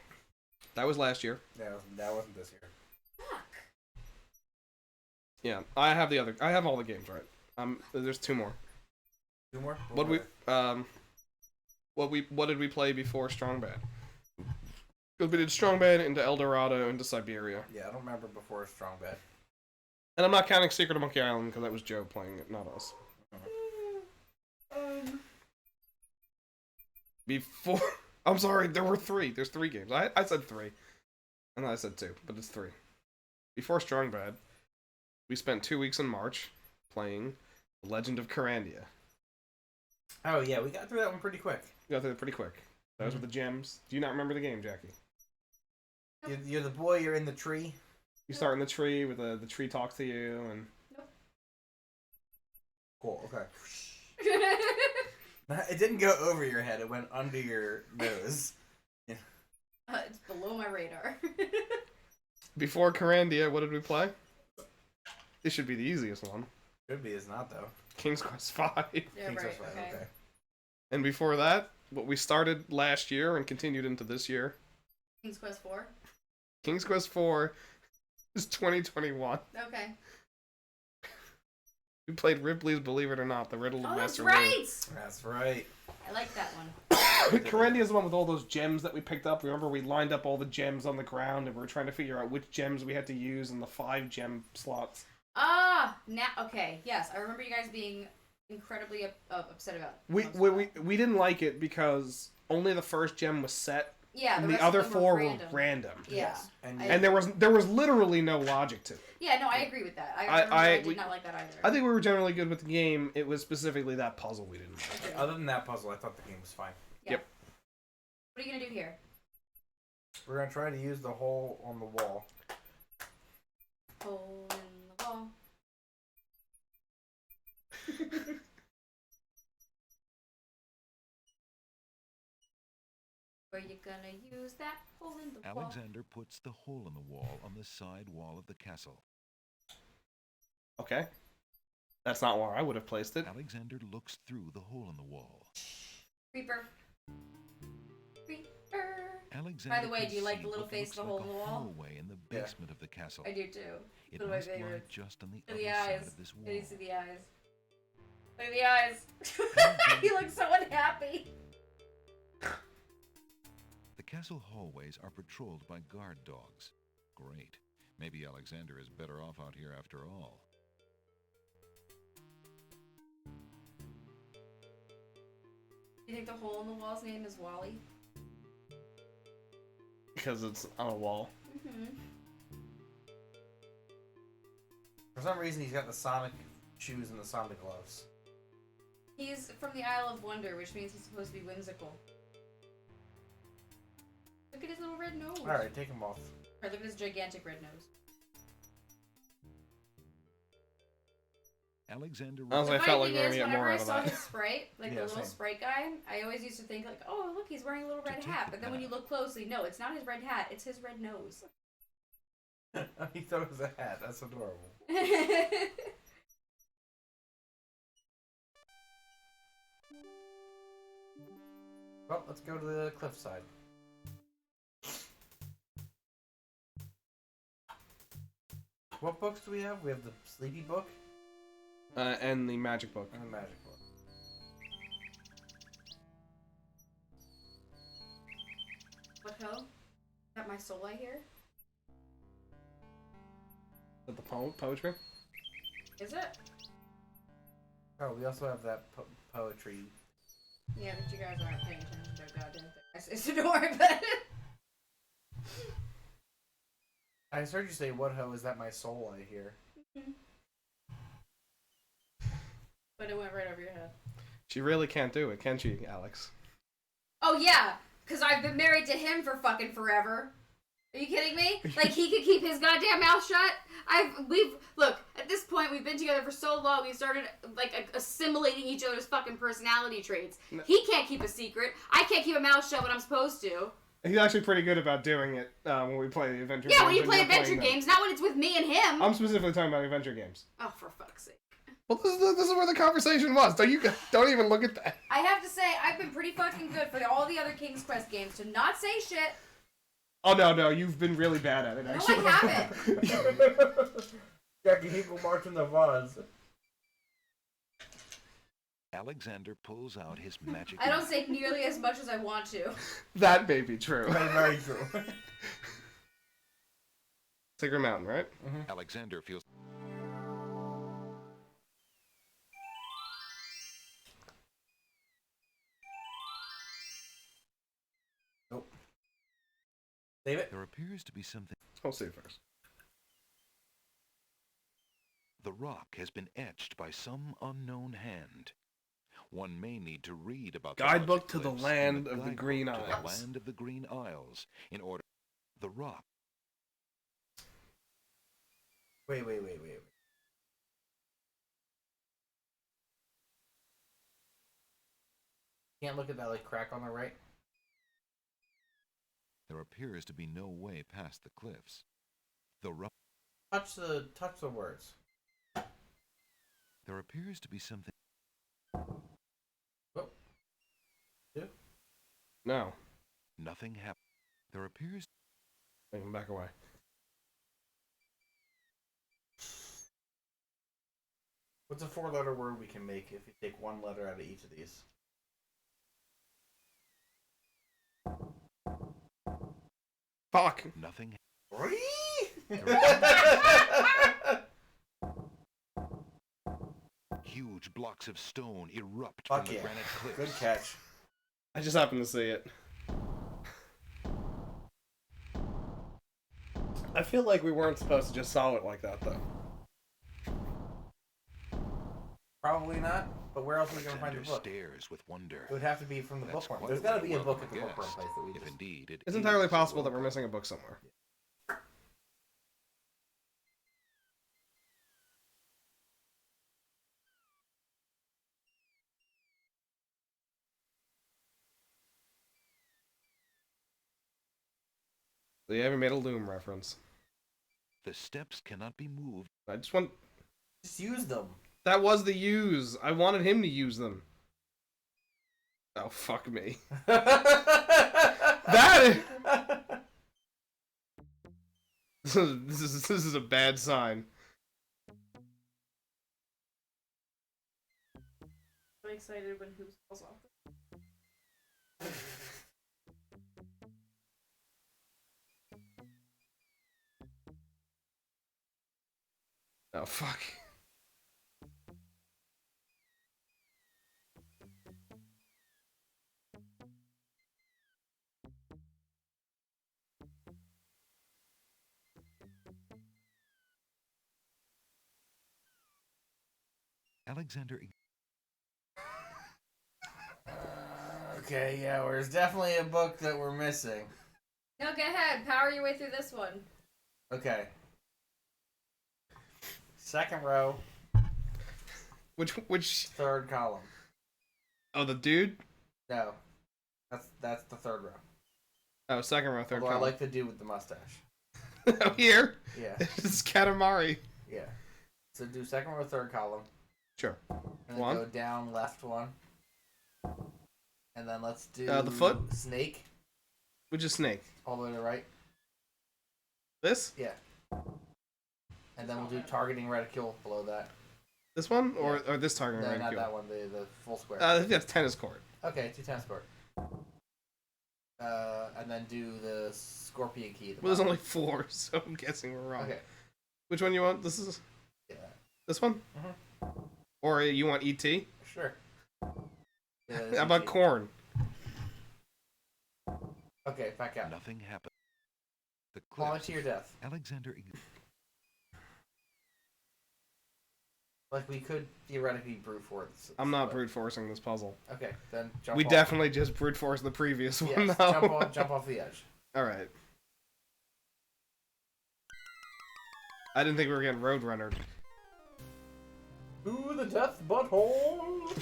[SPEAKER 1] That was last year.
[SPEAKER 2] Yeah, that wasn't this year.
[SPEAKER 3] Fuck.
[SPEAKER 1] Yeah, I have all the games right. There's 2 more.
[SPEAKER 2] 2 more?
[SPEAKER 1] What did we play before Strong Bad? Because we did Strong Bad into El Dorado into Siberia.
[SPEAKER 2] Yeah, I don't remember before Strong Bad.
[SPEAKER 1] And I'm not counting Secret of Monkey Island because that was Joe playing it, not us. Before, I'm sorry, there were 3. There's 3 games. I said 3, and then I said 2, but it's 3. Before Strong Bad, we spent 2 weeks in March playing Legend of Corandia.
[SPEAKER 2] Oh yeah, we got through that one pretty quick.
[SPEAKER 1] We got through it pretty quick. That was with the gems. Do you not remember the game, Jackie?
[SPEAKER 2] You're the boy. You're in the tree.
[SPEAKER 1] You start in the tree with the tree talks to you and.
[SPEAKER 2] Cool. Okay. It didn't go over your head. It went under your nose. Yeah.
[SPEAKER 3] It's below my radar.
[SPEAKER 1] Before Corandia, what did we play? This should be the easiest one.
[SPEAKER 2] Could be. It's not though.
[SPEAKER 1] King's Quest 5.
[SPEAKER 3] Yeah,
[SPEAKER 2] King's Quest
[SPEAKER 3] right,
[SPEAKER 2] 5. Okay.
[SPEAKER 1] And before that, what we started last year and continued into this year.
[SPEAKER 3] King's Quest 4?
[SPEAKER 1] King's Quest 4 is 2021.
[SPEAKER 3] Okay.
[SPEAKER 1] We played Ripley's Believe It or Not, the Riddle of
[SPEAKER 3] Oh, that's
[SPEAKER 1] Master
[SPEAKER 3] right!
[SPEAKER 2] That's right.
[SPEAKER 3] I like that one.
[SPEAKER 1] Corandia is the one with all those gems that we picked up. Remember, we lined up all the gems on the ground and we were trying to figure out which gems we had to use in the 5 gem slots.
[SPEAKER 3] Ah! Now, okay, yes. I remember you guys being incredibly upset about
[SPEAKER 1] We didn't like it because only the first gem was set.
[SPEAKER 3] Yeah,
[SPEAKER 1] and
[SPEAKER 3] the
[SPEAKER 1] the
[SPEAKER 3] rest of
[SPEAKER 1] other
[SPEAKER 3] them
[SPEAKER 1] 4
[SPEAKER 3] were
[SPEAKER 1] were random.
[SPEAKER 3] Yeah.
[SPEAKER 1] And there was literally no logic to it.
[SPEAKER 3] Yeah, no, I agree with that. I did not like that either.
[SPEAKER 1] I think we were generally good with the game. It was specifically that puzzle we didn't like.
[SPEAKER 2] Okay. Other than that puzzle, I thought the game was fine.
[SPEAKER 3] Yeah.
[SPEAKER 1] Yep.
[SPEAKER 3] What are you gonna do here?
[SPEAKER 2] We're gonna try to use the hole on the wall.
[SPEAKER 3] Hole in the wall. Where you gonna use that hole in the wall?
[SPEAKER 5] Alexander puts the hole in the wall on the side wall of the castle.
[SPEAKER 1] Okay. That's not where I would have placed it.
[SPEAKER 5] Alexander looks through the hole in the wall.
[SPEAKER 3] Creeper. Creeper.
[SPEAKER 5] Alexander
[SPEAKER 3] By the way, do you like the
[SPEAKER 5] can see
[SPEAKER 3] little
[SPEAKER 5] what
[SPEAKER 3] face
[SPEAKER 5] looks
[SPEAKER 3] of the hole
[SPEAKER 5] like
[SPEAKER 3] in
[SPEAKER 5] a
[SPEAKER 3] the wall?
[SPEAKER 5] hallway in the basement of the castle.
[SPEAKER 3] I do too.
[SPEAKER 5] It
[SPEAKER 3] One of my
[SPEAKER 5] must lie
[SPEAKER 3] favorites.
[SPEAKER 5] just on the
[SPEAKER 3] Look at
[SPEAKER 5] other
[SPEAKER 3] the
[SPEAKER 5] side
[SPEAKER 3] eyes.
[SPEAKER 5] of this wall.
[SPEAKER 3] Can you see the eyes? Look at the eyes. He looks so unhappy.
[SPEAKER 5] The castle hallways are patrolled by guard dogs. Great. Maybe Alexander is better off out here after all.
[SPEAKER 3] You think the hole in the wall's name is Wally?
[SPEAKER 1] Because it's on a wall.
[SPEAKER 3] Mm-hmm.
[SPEAKER 2] For some reason, he's got the Sonic shoes and the Sonic gloves.
[SPEAKER 3] He's from the Isle of Wonder, which means he's supposed to be whimsical. Look at his little red nose.
[SPEAKER 2] Alright, take him off.
[SPEAKER 3] Or look at his gigantic red nose.
[SPEAKER 5] Alexander.
[SPEAKER 1] Honestly, I felt like we were gonna get more out of
[SPEAKER 3] whenever I saw
[SPEAKER 1] that.
[SPEAKER 3] his sprite, like
[SPEAKER 2] Yeah,
[SPEAKER 3] the little
[SPEAKER 2] same.
[SPEAKER 3] sprite guy, I always used to think like, oh look, he's wearing a little red hat. But then when you look closely, no, it's not his red hat, it's his red nose.
[SPEAKER 2] He thought it was a hat. That's adorable. Well, let's go to the cliffside. What books do we have? We have the Sleepy Book
[SPEAKER 1] And the magic book.
[SPEAKER 2] and the Magic Book.
[SPEAKER 3] What ho? Got my soul I hear?
[SPEAKER 1] Is that the poetry?
[SPEAKER 3] Is it?
[SPEAKER 2] Oh, we also have that poetry.
[SPEAKER 3] Yeah, but you guys aren't paying attention to their goddamn thing. I say so don't worry about it.
[SPEAKER 2] I just heard you say, "What ho? Is that my soul I hear?"
[SPEAKER 3] But it went right over your head.
[SPEAKER 1] She really can't do it, can she, Alex?
[SPEAKER 3] Oh yeah, because I've been married to him for fucking forever. Are you kidding me? Like he could keep his goddamn mouth shut? Look, at this point we've been together for so long, we started like assimilating each other's fucking personality traits. He can't keep a secret. I can't keep a mouth shut when I'm supposed to.
[SPEAKER 1] He's actually pretty good about doing it when we play the adventure games.
[SPEAKER 3] Yeah, when you
[SPEAKER 1] and
[SPEAKER 3] play
[SPEAKER 1] you're
[SPEAKER 3] adventure
[SPEAKER 1] playing them.
[SPEAKER 3] games, not when it's with me and him.
[SPEAKER 1] I'm specifically talking about adventure games.
[SPEAKER 3] Oh, for fuck's sake.
[SPEAKER 1] Well, this is where the conversation was. Don't even look at that.
[SPEAKER 3] I have to say, I've been pretty fucking good for all the other King's Quest games to not say shit.
[SPEAKER 1] Oh no, you've been really bad at it. Actually.
[SPEAKER 3] No, I haven't.
[SPEAKER 2] Jackie Hinkle marching the vase.
[SPEAKER 5] Alexander pulls out his magic.
[SPEAKER 3] I don't say nearly as much as I want to.
[SPEAKER 1] That may be true.
[SPEAKER 2] Very true.
[SPEAKER 1] Sacred Mountain, right?
[SPEAKER 2] Mm-hmm.
[SPEAKER 5] Alexander feels.
[SPEAKER 2] Nope. Save it.
[SPEAKER 5] There appears to be something.
[SPEAKER 1] I'll see it first.
[SPEAKER 5] The rock has been etched by some unknown hand. One may need to read about
[SPEAKER 1] Guidebook
[SPEAKER 5] the
[SPEAKER 1] to the
[SPEAKER 5] Eclipse
[SPEAKER 1] Land
[SPEAKER 5] and
[SPEAKER 1] of the
[SPEAKER 5] Guidebook
[SPEAKER 1] Green
[SPEAKER 5] to
[SPEAKER 1] Isles.
[SPEAKER 5] The Land of the Green Isles in order. The rock.
[SPEAKER 2] Wait. Can't look at that like crack on the right.
[SPEAKER 5] There appears to be no way past the cliffs. The rock.
[SPEAKER 2] Touch the words.
[SPEAKER 5] There appears to be something.
[SPEAKER 2] Oh. Yeah.
[SPEAKER 1] No.
[SPEAKER 5] Nothing happened. There appears.
[SPEAKER 1] Take him back away.
[SPEAKER 2] What's a 4-letter word we can make if you take one letter out of each of these?
[SPEAKER 1] Fuck.
[SPEAKER 5] Nothing. Huge blocks of stone erupt
[SPEAKER 2] Fuck
[SPEAKER 5] from the
[SPEAKER 2] yeah.
[SPEAKER 5] granite cliffs.
[SPEAKER 2] Good catch.
[SPEAKER 1] I just happened to see it. I feel like we weren't supposed to just solve it like that, though.
[SPEAKER 2] Probably not, but where else are we going to find the
[SPEAKER 5] Alexander
[SPEAKER 2] book?
[SPEAKER 5] stares with wonder.
[SPEAKER 2] It would have to be from the
[SPEAKER 5] That's
[SPEAKER 2] bookworm.
[SPEAKER 5] quite
[SPEAKER 2] There's
[SPEAKER 5] a
[SPEAKER 2] got to
[SPEAKER 5] way
[SPEAKER 2] be a
[SPEAKER 5] well
[SPEAKER 2] book at the
[SPEAKER 5] guessed,
[SPEAKER 2] bookworm place that we
[SPEAKER 5] if
[SPEAKER 2] just...
[SPEAKER 5] indeed it
[SPEAKER 1] It's
[SPEAKER 5] is
[SPEAKER 1] entirely
[SPEAKER 5] a
[SPEAKER 1] possible that
[SPEAKER 5] book.
[SPEAKER 1] we're missing a book somewhere. So you haven't made a Loom reference.
[SPEAKER 5] The steps cannot be moved.
[SPEAKER 1] I just want...
[SPEAKER 2] Just use them.
[SPEAKER 1] That was the use. I wanted him to use them. Oh, fuck me. That this is a bad sign.
[SPEAKER 3] I'm excited when Hoops falls off.
[SPEAKER 1] Oh, fuck.
[SPEAKER 5] Alexander...
[SPEAKER 2] Okay, yeah, there's definitely a book that we're missing.
[SPEAKER 3] No, go ahead. Power your way through this one.
[SPEAKER 2] Okay. Second row.
[SPEAKER 1] Which...
[SPEAKER 2] Third column.
[SPEAKER 1] Oh, the dude?
[SPEAKER 2] No. That's the third row.
[SPEAKER 1] Oh, second row, third
[SPEAKER 2] Although
[SPEAKER 1] column.
[SPEAKER 2] I like the dude with the mustache.
[SPEAKER 1] Oh, here?
[SPEAKER 2] Yeah.
[SPEAKER 1] This is Katamari.
[SPEAKER 2] Yeah. So do second row, third column.
[SPEAKER 1] Sure.
[SPEAKER 2] And then
[SPEAKER 1] One.
[SPEAKER 2] go down left one. And then let's do
[SPEAKER 1] the foot?
[SPEAKER 2] snake.
[SPEAKER 1] Which is snake?
[SPEAKER 2] All the way to the right.
[SPEAKER 1] This?
[SPEAKER 2] Yeah. And then we'll do targeting reticule below that.
[SPEAKER 1] This one? Or this target?
[SPEAKER 2] No,
[SPEAKER 1] reticule?
[SPEAKER 2] not that one. The full square.
[SPEAKER 1] I think that's tennis court.
[SPEAKER 2] Okay, do tennis court. And then do the scorpion key.
[SPEAKER 1] Well, there's only 4, so I'm guessing we're wrong.
[SPEAKER 2] Okay.
[SPEAKER 1] Which one you want? This is...
[SPEAKER 2] Yeah.
[SPEAKER 1] This one?
[SPEAKER 2] Mm-hmm.
[SPEAKER 1] Or you want ET?
[SPEAKER 2] Sure. Yeah,
[SPEAKER 1] How about corn?
[SPEAKER 2] Okay, back out.
[SPEAKER 5] Nothing happened. The
[SPEAKER 2] Fall
[SPEAKER 5] cliffs.
[SPEAKER 2] to your death.
[SPEAKER 5] Alexander...
[SPEAKER 2] Like, we could theoretically brute force.
[SPEAKER 1] I'm not brute forcing this puzzle.
[SPEAKER 2] Okay, then jump
[SPEAKER 1] We
[SPEAKER 2] off.
[SPEAKER 1] definitely just brute forced the previous one,
[SPEAKER 2] Yes,
[SPEAKER 1] though.
[SPEAKER 2] jump off the edge.
[SPEAKER 1] Alright. I didn't think we were getting roadrunnered.
[SPEAKER 2] To the death butthole!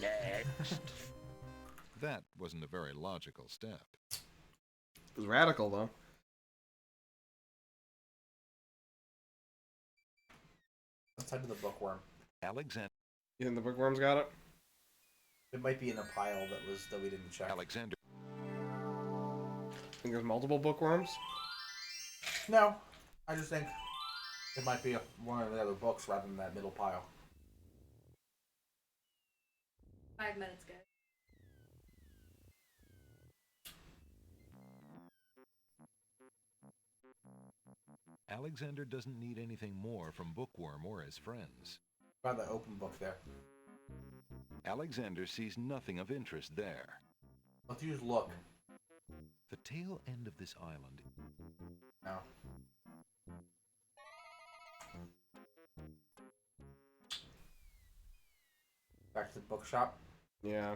[SPEAKER 5] Next. That wasn't a very logical step.
[SPEAKER 1] It was radical, though.
[SPEAKER 2] Let's head to the bookworm.
[SPEAKER 5] Alexander...
[SPEAKER 1] You think the bookworm's got it?
[SPEAKER 2] It might be in a pile that we didn't check.
[SPEAKER 5] Alexander...
[SPEAKER 1] Think there's multiple bookworms?
[SPEAKER 2] No, I just think it might be one of the other books rather than that middle pile.
[SPEAKER 3] 5 minutes, guys.
[SPEAKER 5] Alexander doesn't need anything more from Bookworm or his friends.
[SPEAKER 2] By the open book there.
[SPEAKER 5] Alexander sees nothing of interest there.
[SPEAKER 2] Let's use look.
[SPEAKER 5] The tail end of this island...
[SPEAKER 2] No. Back to the bookshop.
[SPEAKER 1] Yeah.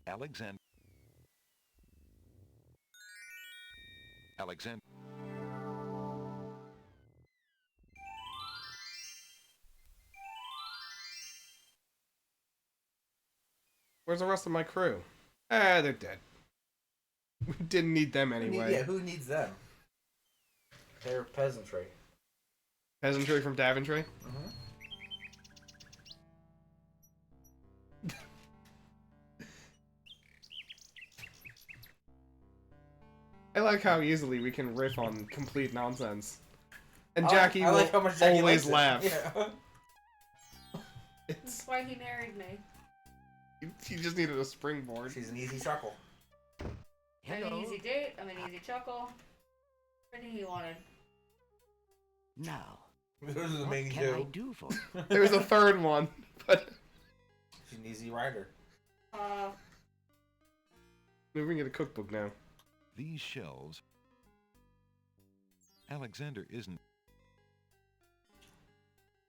[SPEAKER 5] Alexander...
[SPEAKER 1] Where's the rest of my crew? Ah, they're dead. We didn't need them anyway.
[SPEAKER 2] Yeah, who needs them? They're peasantry.
[SPEAKER 1] Peasantry from Daventry?
[SPEAKER 2] Mm-hmm.
[SPEAKER 1] I like how easily we can riff on complete nonsense. And
[SPEAKER 2] I
[SPEAKER 1] Jackie
[SPEAKER 2] like how
[SPEAKER 1] will
[SPEAKER 2] much Jackie
[SPEAKER 1] always
[SPEAKER 2] likes it.
[SPEAKER 1] laugh.
[SPEAKER 2] Yeah.
[SPEAKER 3] That's why he married me.
[SPEAKER 1] She just needed a springboard.
[SPEAKER 2] She's an easy chuckle.
[SPEAKER 3] I'm an easy date. I'm an easy chuckle. Everything he wanted.
[SPEAKER 6] Now,
[SPEAKER 2] This is
[SPEAKER 6] what
[SPEAKER 2] amazing
[SPEAKER 6] can I
[SPEAKER 2] too.
[SPEAKER 6] do for you?
[SPEAKER 1] There's a third one, but
[SPEAKER 2] She's an easy rider.
[SPEAKER 1] moving at a cookbook now.
[SPEAKER 5] These shelves... Alexander isn't...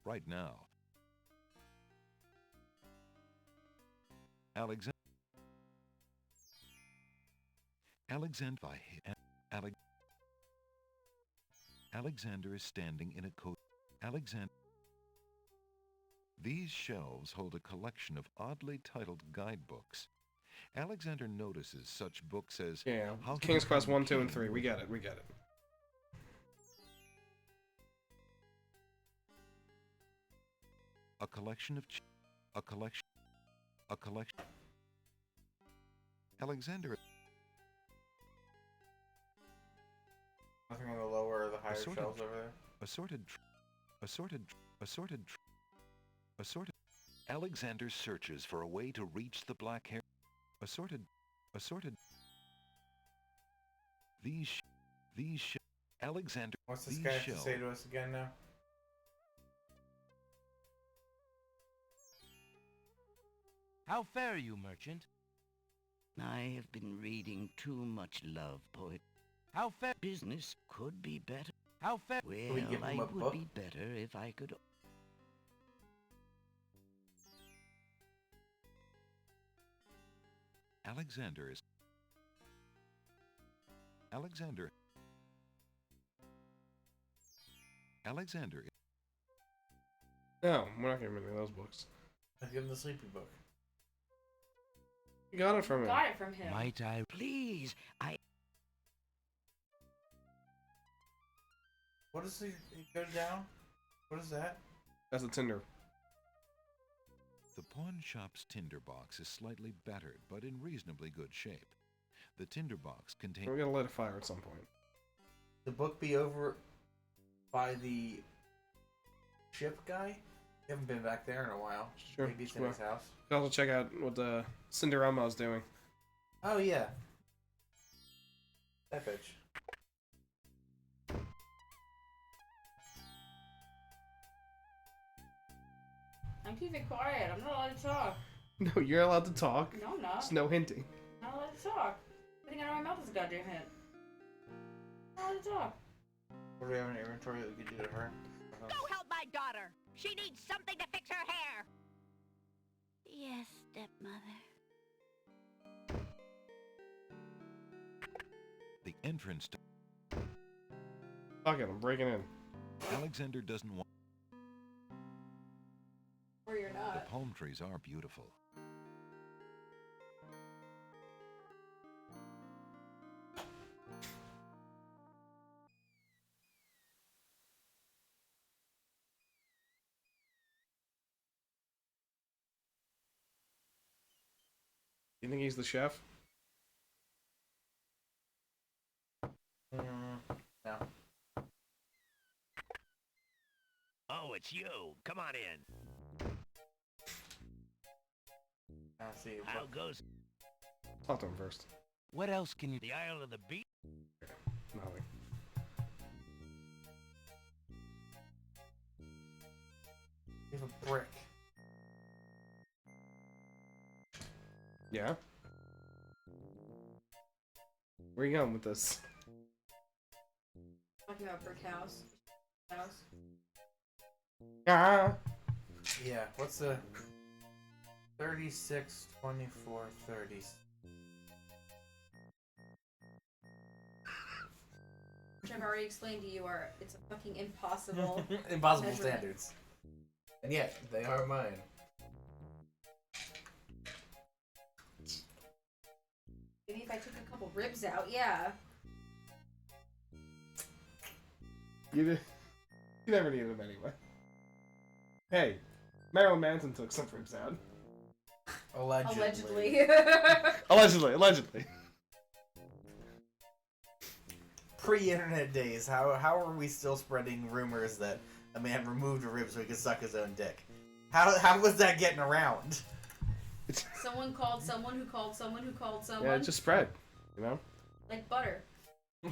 [SPEAKER 5] Right now. Alexander... Alexander is standing in a coat... These shelves hold a collection of oddly titled guidebooks. Alexander notices such books as
[SPEAKER 1] Yeah,
[SPEAKER 5] How to
[SPEAKER 1] King's Quest
[SPEAKER 5] Become
[SPEAKER 1] 1, 2, and
[SPEAKER 5] King
[SPEAKER 1] 3. We
[SPEAKER 5] with-
[SPEAKER 1] get it. We get it.
[SPEAKER 5] a collection of ch- a collection Alexander
[SPEAKER 2] Nothing on the lower or the higher
[SPEAKER 5] Assorted-
[SPEAKER 2] shelves over there.
[SPEAKER 5] assorted Alexander searches for a way to reach the black hair. Assorted Alexander
[SPEAKER 2] What's this
[SPEAKER 5] these
[SPEAKER 2] guy have to
[SPEAKER 5] shelves
[SPEAKER 2] say to us again now?
[SPEAKER 6] How fare you, merchant?
[SPEAKER 8] I have been reading too much love poetry.
[SPEAKER 6] How fare?
[SPEAKER 8] Business could be better.
[SPEAKER 6] How fare?
[SPEAKER 2] we
[SPEAKER 8] Well,
[SPEAKER 2] give him
[SPEAKER 8] I
[SPEAKER 2] a
[SPEAKER 8] would
[SPEAKER 2] book?
[SPEAKER 8] be better if I could...
[SPEAKER 5] Alexander is Alexander
[SPEAKER 1] No, we're not giving him any of those books.
[SPEAKER 2] I'll give him the sleepy book.
[SPEAKER 1] You got it from him.
[SPEAKER 3] Got it from him.
[SPEAKER 6] Might I?
[SPEAKER 8] Please,
[SPEAKER 2] What is he go down? What is that?
[SPEAKER 1] That's the Tinder.
[SPEAKER 5] The pawn shop's tinderbox is slightly battered, but in reasonably good shape. The tinderbox contains...
[SPEAKER 1] We're gonna light a fire at some point.
[SPEAKER 2] The book be over by the ship guy? You haven't been back there in a while.
[SPEAKER 1] Sure.
[SPEAKER 2] Maybe it's in his house.
[SPEAKER 1] You can also check out what Cinderella is doing.
[SPEAKER 2] Oh yeah. That bitch.
[SPEAKER 3] I'm keeping quiet. I'm not allowed to talk.
[SPEAKER 1] No, you're allowed to talk.
[SPEAKER 3] No, I'm not.
[SPEAKER 1] There's no hinting.
[SPEAKER 3] I'm not allowed to talk. Everything out of my mouth is a goddamn hint. I'm not allowed to talk.
[SPEAKER 2] What do we have in inventory that we could do to her?
[SPEAKER 9] Go help my daughter. She needs something to fix her hair.
[SPEAKER 4] Yes, stepmother.
[SPEAKER 5] The entrance to...
[SPEAKER 1] Fuck it, I'm breaking in.
[SPEAKER 5] Alexander doesn't want...
[SPEAKER 3] Or you're
[SPEAKER 5] The
[SPEAKER 3] not.
[SPEAKER 5] palm trees are beautiful.
[SPEAKER 1] You think he's the chef?
[SPEAKER 2] No.
[SPEAKER 7] Oh, it's you. Come on in.
[SPEAKER 2] I don't see
[SPEAKER 7] How goes
[SPEAKER 1] Talk to him first.
[SPEAKER 6] What else can you?
[SPEAKER 7] the Isle of the Beast?
[SPEAKER 1] Nothing.
[SPEAKER 2] You have a brick.
[SPEAKER 1] Yeah? Where are you going with this?
[SPEAKER 3] Talking about brick house. House.
[SPEAKER 1] Ah!
[SPEAKER 2] Yeah, what's the 36, 24, 30?
[SPEAKER 3] Which I've already explained to you are it's a fucking impossible
[SPEAKER 2] Impossible
[SPEAKER 3] measurement.
[SPEAKER 2] standards. And yet, they are mine.
[SPEAKER 3] Maybe if I took a couple ribs out, yeah.
[SPEAKER 1] You never needed him anyway. Hey, Marilyn Manson took some ribs out.
[SPEAKER 2] Allegedly.
[SPEAKER 1] Allegedly.
[SPEAKER 2] Pre-internet days, how are we still spreading rumors that a man removed a rib so he could suck his own dick? How was that getting around?
[SPEAKER 3] Someone called someone who called someone who called someone.
[SPEAKER 1] Yeah, it just spread, you know?
[SPEAKER 3] Like butter.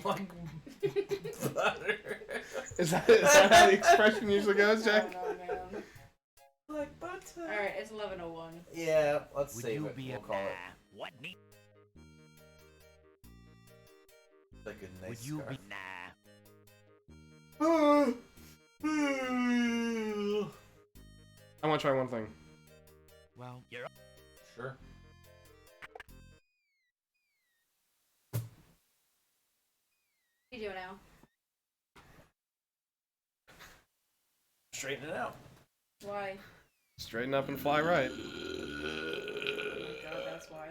[SPEAKER 2] Like butter.
[SPEAKER 1] Is that how the expression usually goes, Jack?
[SPEAKER 3] No.
[SPEAKER 2] Like butter.
[SPEAKER 3] Alright, it's 11:01.
[SPEAKER 2] Yeah, let's
[SPEAKER 6] Would
[SPEAKER 2] save
[SPEAKER 6] you
[SPEAKER 2] it.
[SPEAKER 6] be
[SPEAKER 2] We'll
[SPEAKER 6] a
[SPEAKER 2] call it.
[SPEAKER 7] What need?
[SPEAKER 2] Like a nice
[SPEAKER 6] Would you
[SPEAKER 2] scarf.
[SPEAKER 6] be? Nah.
[SPEAKER 1] I want to try one thing.
[SPEAKER 6] Well,
[SPEAKER 7] You're
[SPEAKER 2] Sure.
[SPEAKER 3] What are you doing now?
[SPEAKER 2] Straighten it out.
[SPEAKER 3] Why?
[SPEAKER 1] Straighten up and fly right.
[SPEAKER 3] Oh god, that's why.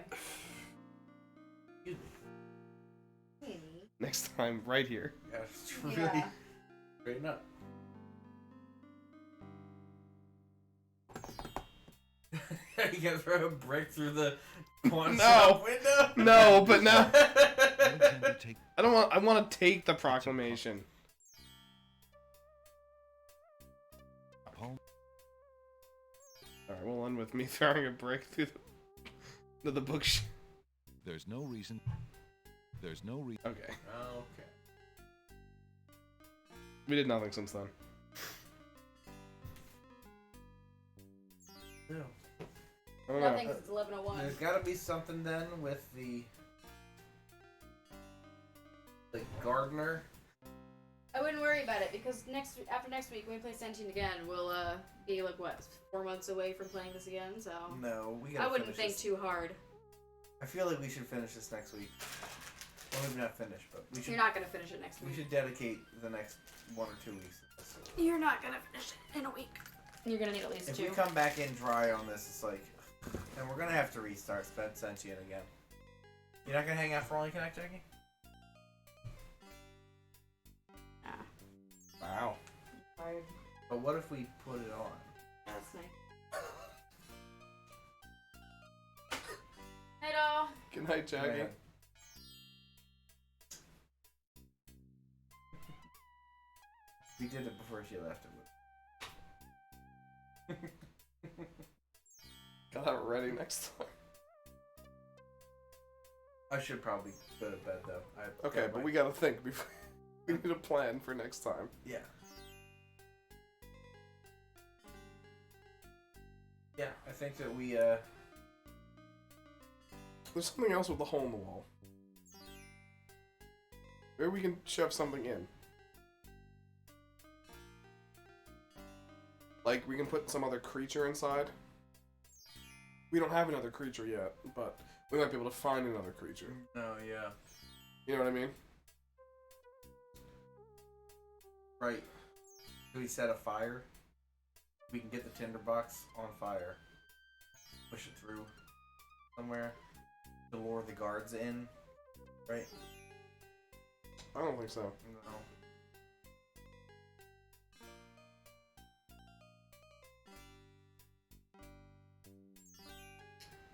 [SPEAKER 1] Next time, right here.
[SPEAKER 2] Yeah, it's really
[SPEAKER 3] Yeah.
[SPEAKER 2] straighten up. You gonna throw a brick through the pawn shop window?
[SPEAKER 1] No, but no. I don't want. I want to take the proclamation. All right, we'll end with me throwing a brick through the bookshelf.
[SPEAKER 5] There's no reason. There's no reason.
[SPEAKER 1] Okay.
[SPEAKER 2] Okay.
[SPEAKER 1] We did nothing since then.
[SPEAKER 2] No.
[SPEAKER 1] I don't know.
[SPEAKER 3] Nothing, 'cause it's 11:01.
[SPEAKER 2] There's got to be something then with the gardener.
[SPEAKER 3] I wouldn't worry about it because after next week when we play Sentient again, we'll be like what 4 months away from playing this again. So
[SPEAKER 2] No, we gotta
[SPEAKER 3] I wouldn't
[SPEAKER 2] finish
[SPEAKER 3] think
[SPEAKER 2] this.
[SPEAKER 3] too hard.
[SPEAKER 2] I feel like we should finish this next week. Well, maybe not finish, but we should.
[SPEAKER 3] You're not gonna finish it next
[SPEAKER 2] We
[SPEAKER 3] week.
[SPEAKER 2] should dedicate the next 1 or 2 weeks to this.
[SPEAKER 3] You're not gonna finish it in a week. You're gonna need at least
[SPEAKER 2] If
[SPEAKER 3] 2.
[SPEAKER 2] we come back in dry on this, it's like, and we're gonna have to restart Sentient again. You're not gonna hang out for Only Connect, Jackie? Wow.
[SPEAKER 3] Tired.
[SPEAKER 2] But what if we put it on?
[SPEAKER 3] That's nice. Hey, doll.
[SPEAKER 1] Good night, Jackie.
[SPEAKER 2] Man. We did it before she left it.
[SPEAKER 1] Gotta have it ready next time.
[SPEAKER 2] I should probably go to bed though.
[SPEAKER 1] Okay, but we gotta think before. We need a plan for next time.
[SPEAKER 2] Yeah. Yeah, I think that we
[SPEAKER 1] There's something else with the hole in the wall. Maybe we can shove something in. Like, we can put some other creature inside. We don't have another creature yet, but we might be able to find another creature.
[SPEAKER 2] Oh yeah.
[SPEAKER 1] You know what I mean?
[SPEAKER 2] Right. Do we set a fire? We can get the tinderbox on fire. Push it through somewhere to lure the guards in. Right?
[SPEAKER 1] I don't think so.
[SPEAKER 2] No.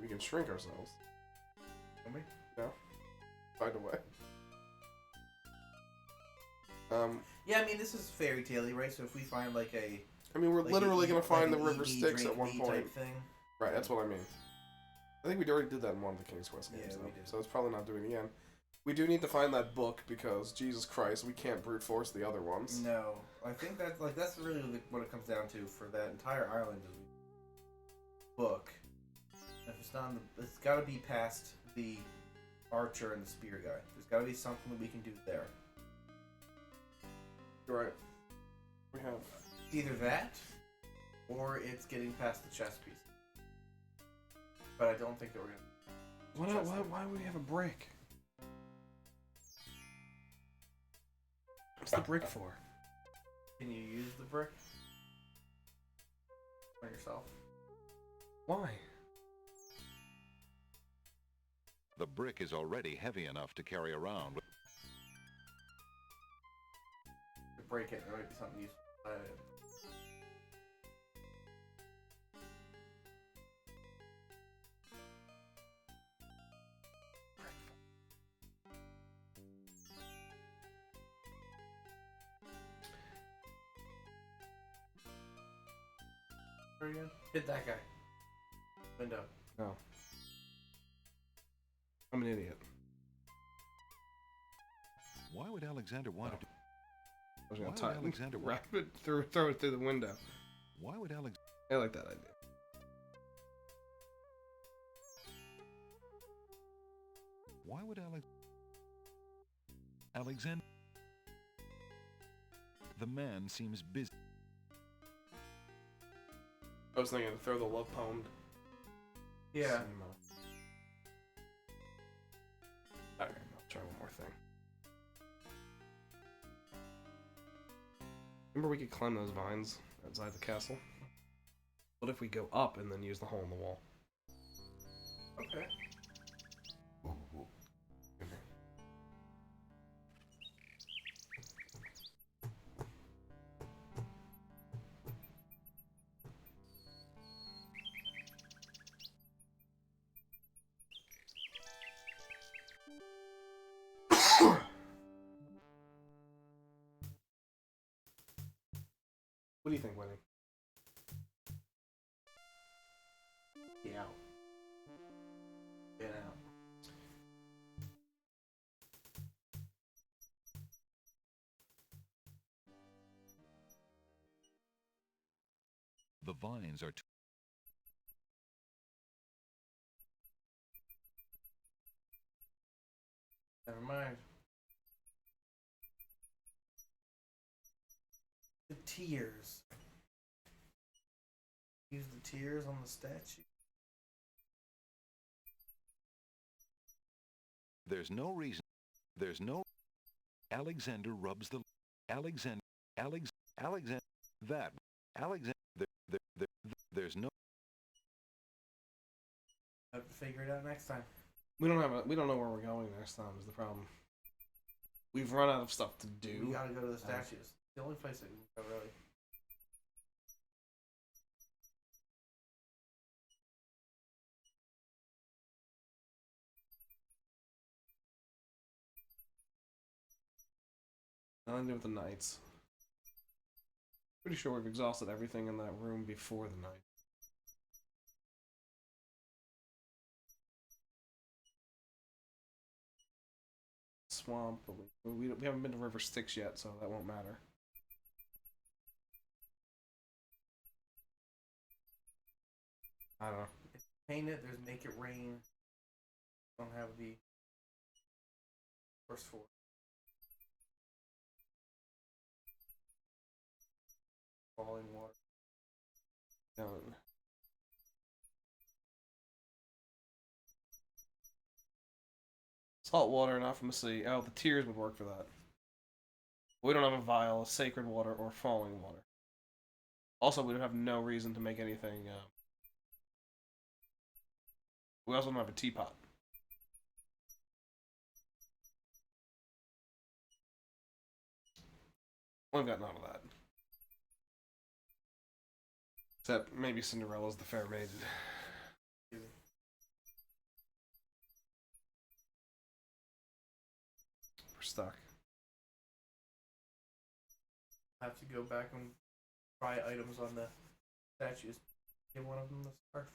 [SPEAKER 1] We can shrink ourselves.
[SPEAKER 2] Can we?
[SPEAKER 1] No. Find a way.
[SPEAKER 2] Yeah, I mean, this is fairy tale-y, right? So if we find like a...
[SPEAKER 1] I mean, we're
[SPEAKER 2] like
[SPEAKER 1] literally
[SPEAKER 2] an
[SPEAKER 1] gonna find the
[SPEAKER 2] an
[SPEAKER 1] river
[SPEAKER 2] EV
[SPEAKER 1] Styx
[SPEAKER 2] drink
[SPEAKER 1] at one
[SPEAKER 2] me
[SPEAKER 1] point.
[SPEAKER 2] type thing.
[SPEAKER 1] Right, that's what I mean. I think we already did that in one of the King's Quest games,
[SPEAKER 2] Yeah,
[SPEAKER 1] though,
[SPEAKER 2] we did.
[SPEAKER 1] so it's probably not doing it again. We do need to find that book because, Jesus Christ, we can't brute force the other ones.
[SPEAKER 2] No. I think that's really what it comes down to for that entire island is book. If it's not, it's got to be past the archer and the spear guy. There's got to be something that we can do there.
[SPEAKER 1] You're right. We have.
[SPEAKER 2] Either that, or it's getting past the chess piece. But I don't think that we're gonna.
[SPEAKER 1] Why would we have a brick? What's the brick for?
[SPEAKER 2] Can you use the brick on yourself?
[SPEAKER 1] Why?
[SPEAKER 5] The brick is already heavy enough to carry around.
[SPEAKER 2] To break it, there might be something useful. Where are you going? Hit that guy. Window.
[SPEAKER 1] No. I'm an idiot.
[SPEAKER 5] Why would Alexander want to do?
[SPEAKER 1] I was
[SPEAKER 5] Why
[SPEAKER 1] gonna
[SPEAKER 5] would
[SPEAKER 1] tie
[SPEAKER 5] Alexander
[SPEAKER 1] wrap it, throw it through the window.
[SPEAKER 5] Why would Alex?
[SPEAKER 1] I like that idea.
[SPEAKER 5] Why would Alexander? The man seems busy.
[SPEAKER 1] I was thinking to throw the love poem.
[SPEAKER 2] Yeah.
[SPEAKER 1] Alright, I'll try one more thing. Remember we could climb those vines outside the castle? What if we go up and then use the hole in the wall?
[SPEAKER 2] Okay.
[SPEAKER 1] What do you think, Winnie?
[SPEAKER 2] Get out. Get out.
[SPEAKER 5] The vines are
[SPEAKER 2] Never mind. The tears. Use the tears on the statue.
[SPEAKER 5] There's no reason. There's no. Alexander rubs the. Alexander. Alexander. That. Alexander. There's no.
[SPEAKER 2] Have to figure it out next time.
[SPEAKER 1] We don't know where we're going next time is the problem. We've run out of stuff to do.
[SPEAKER 2] We gotta go to the statues. The only place that we can go, really.
[SPEAKER 1] Nothing to do with the knights. Pretty sure we've exhausted everything in that room before the night. Swamp, but we haven't been to River Styx yet, so that won't matter. I don't know.
[SPEAKER 2] Paint it, there's Make It Rain. Don't have the first four. Falling water.
[SPEAKER 1] Done. Salt water, not from the sea. Oh, the tears would work for that. We don't have a vial of sacred water or falling water. Also, we don't have no reason to make anything. We also don't have a teapot. We've got none of that. Except maybe Cinderella's the fair maiden. We're stuck.
[SPEAKER 2] I have to go back and try items on the statues. Give one of them the scarf.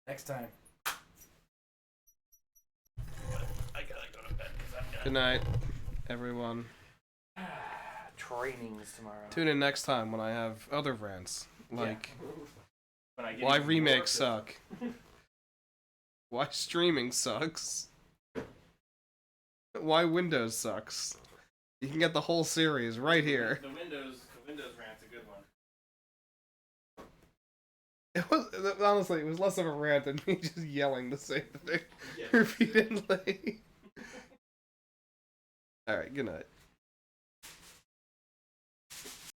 [SPEAKER 2] Next time. I gotta go to bed because I'm done.
[SPEAKER 1] Good night, everyone.
[SPEAKER 2] Trainings tomorrow.
[SPEAKER 1] Tune in next time when I have other rants. Like,
[SPEAKER 2] When I get
[SPEAKER 1] why
[SPEAKER 2] even
[SPEAKER 1] remakes
[SPEAKER 2] more
[SPEAKER 1] suck? Why streaming sucks? Why Windows sucks? You can get the whole series right here.
[SPEAKER 2] The Windows rant's a good one.
[SPEAKER 1] It was honestly, it was less of a rant than me just yelling the same thing
[SPEAKER 2] Yeah.
[SPEAKER 1] repeatedly. All right, good night.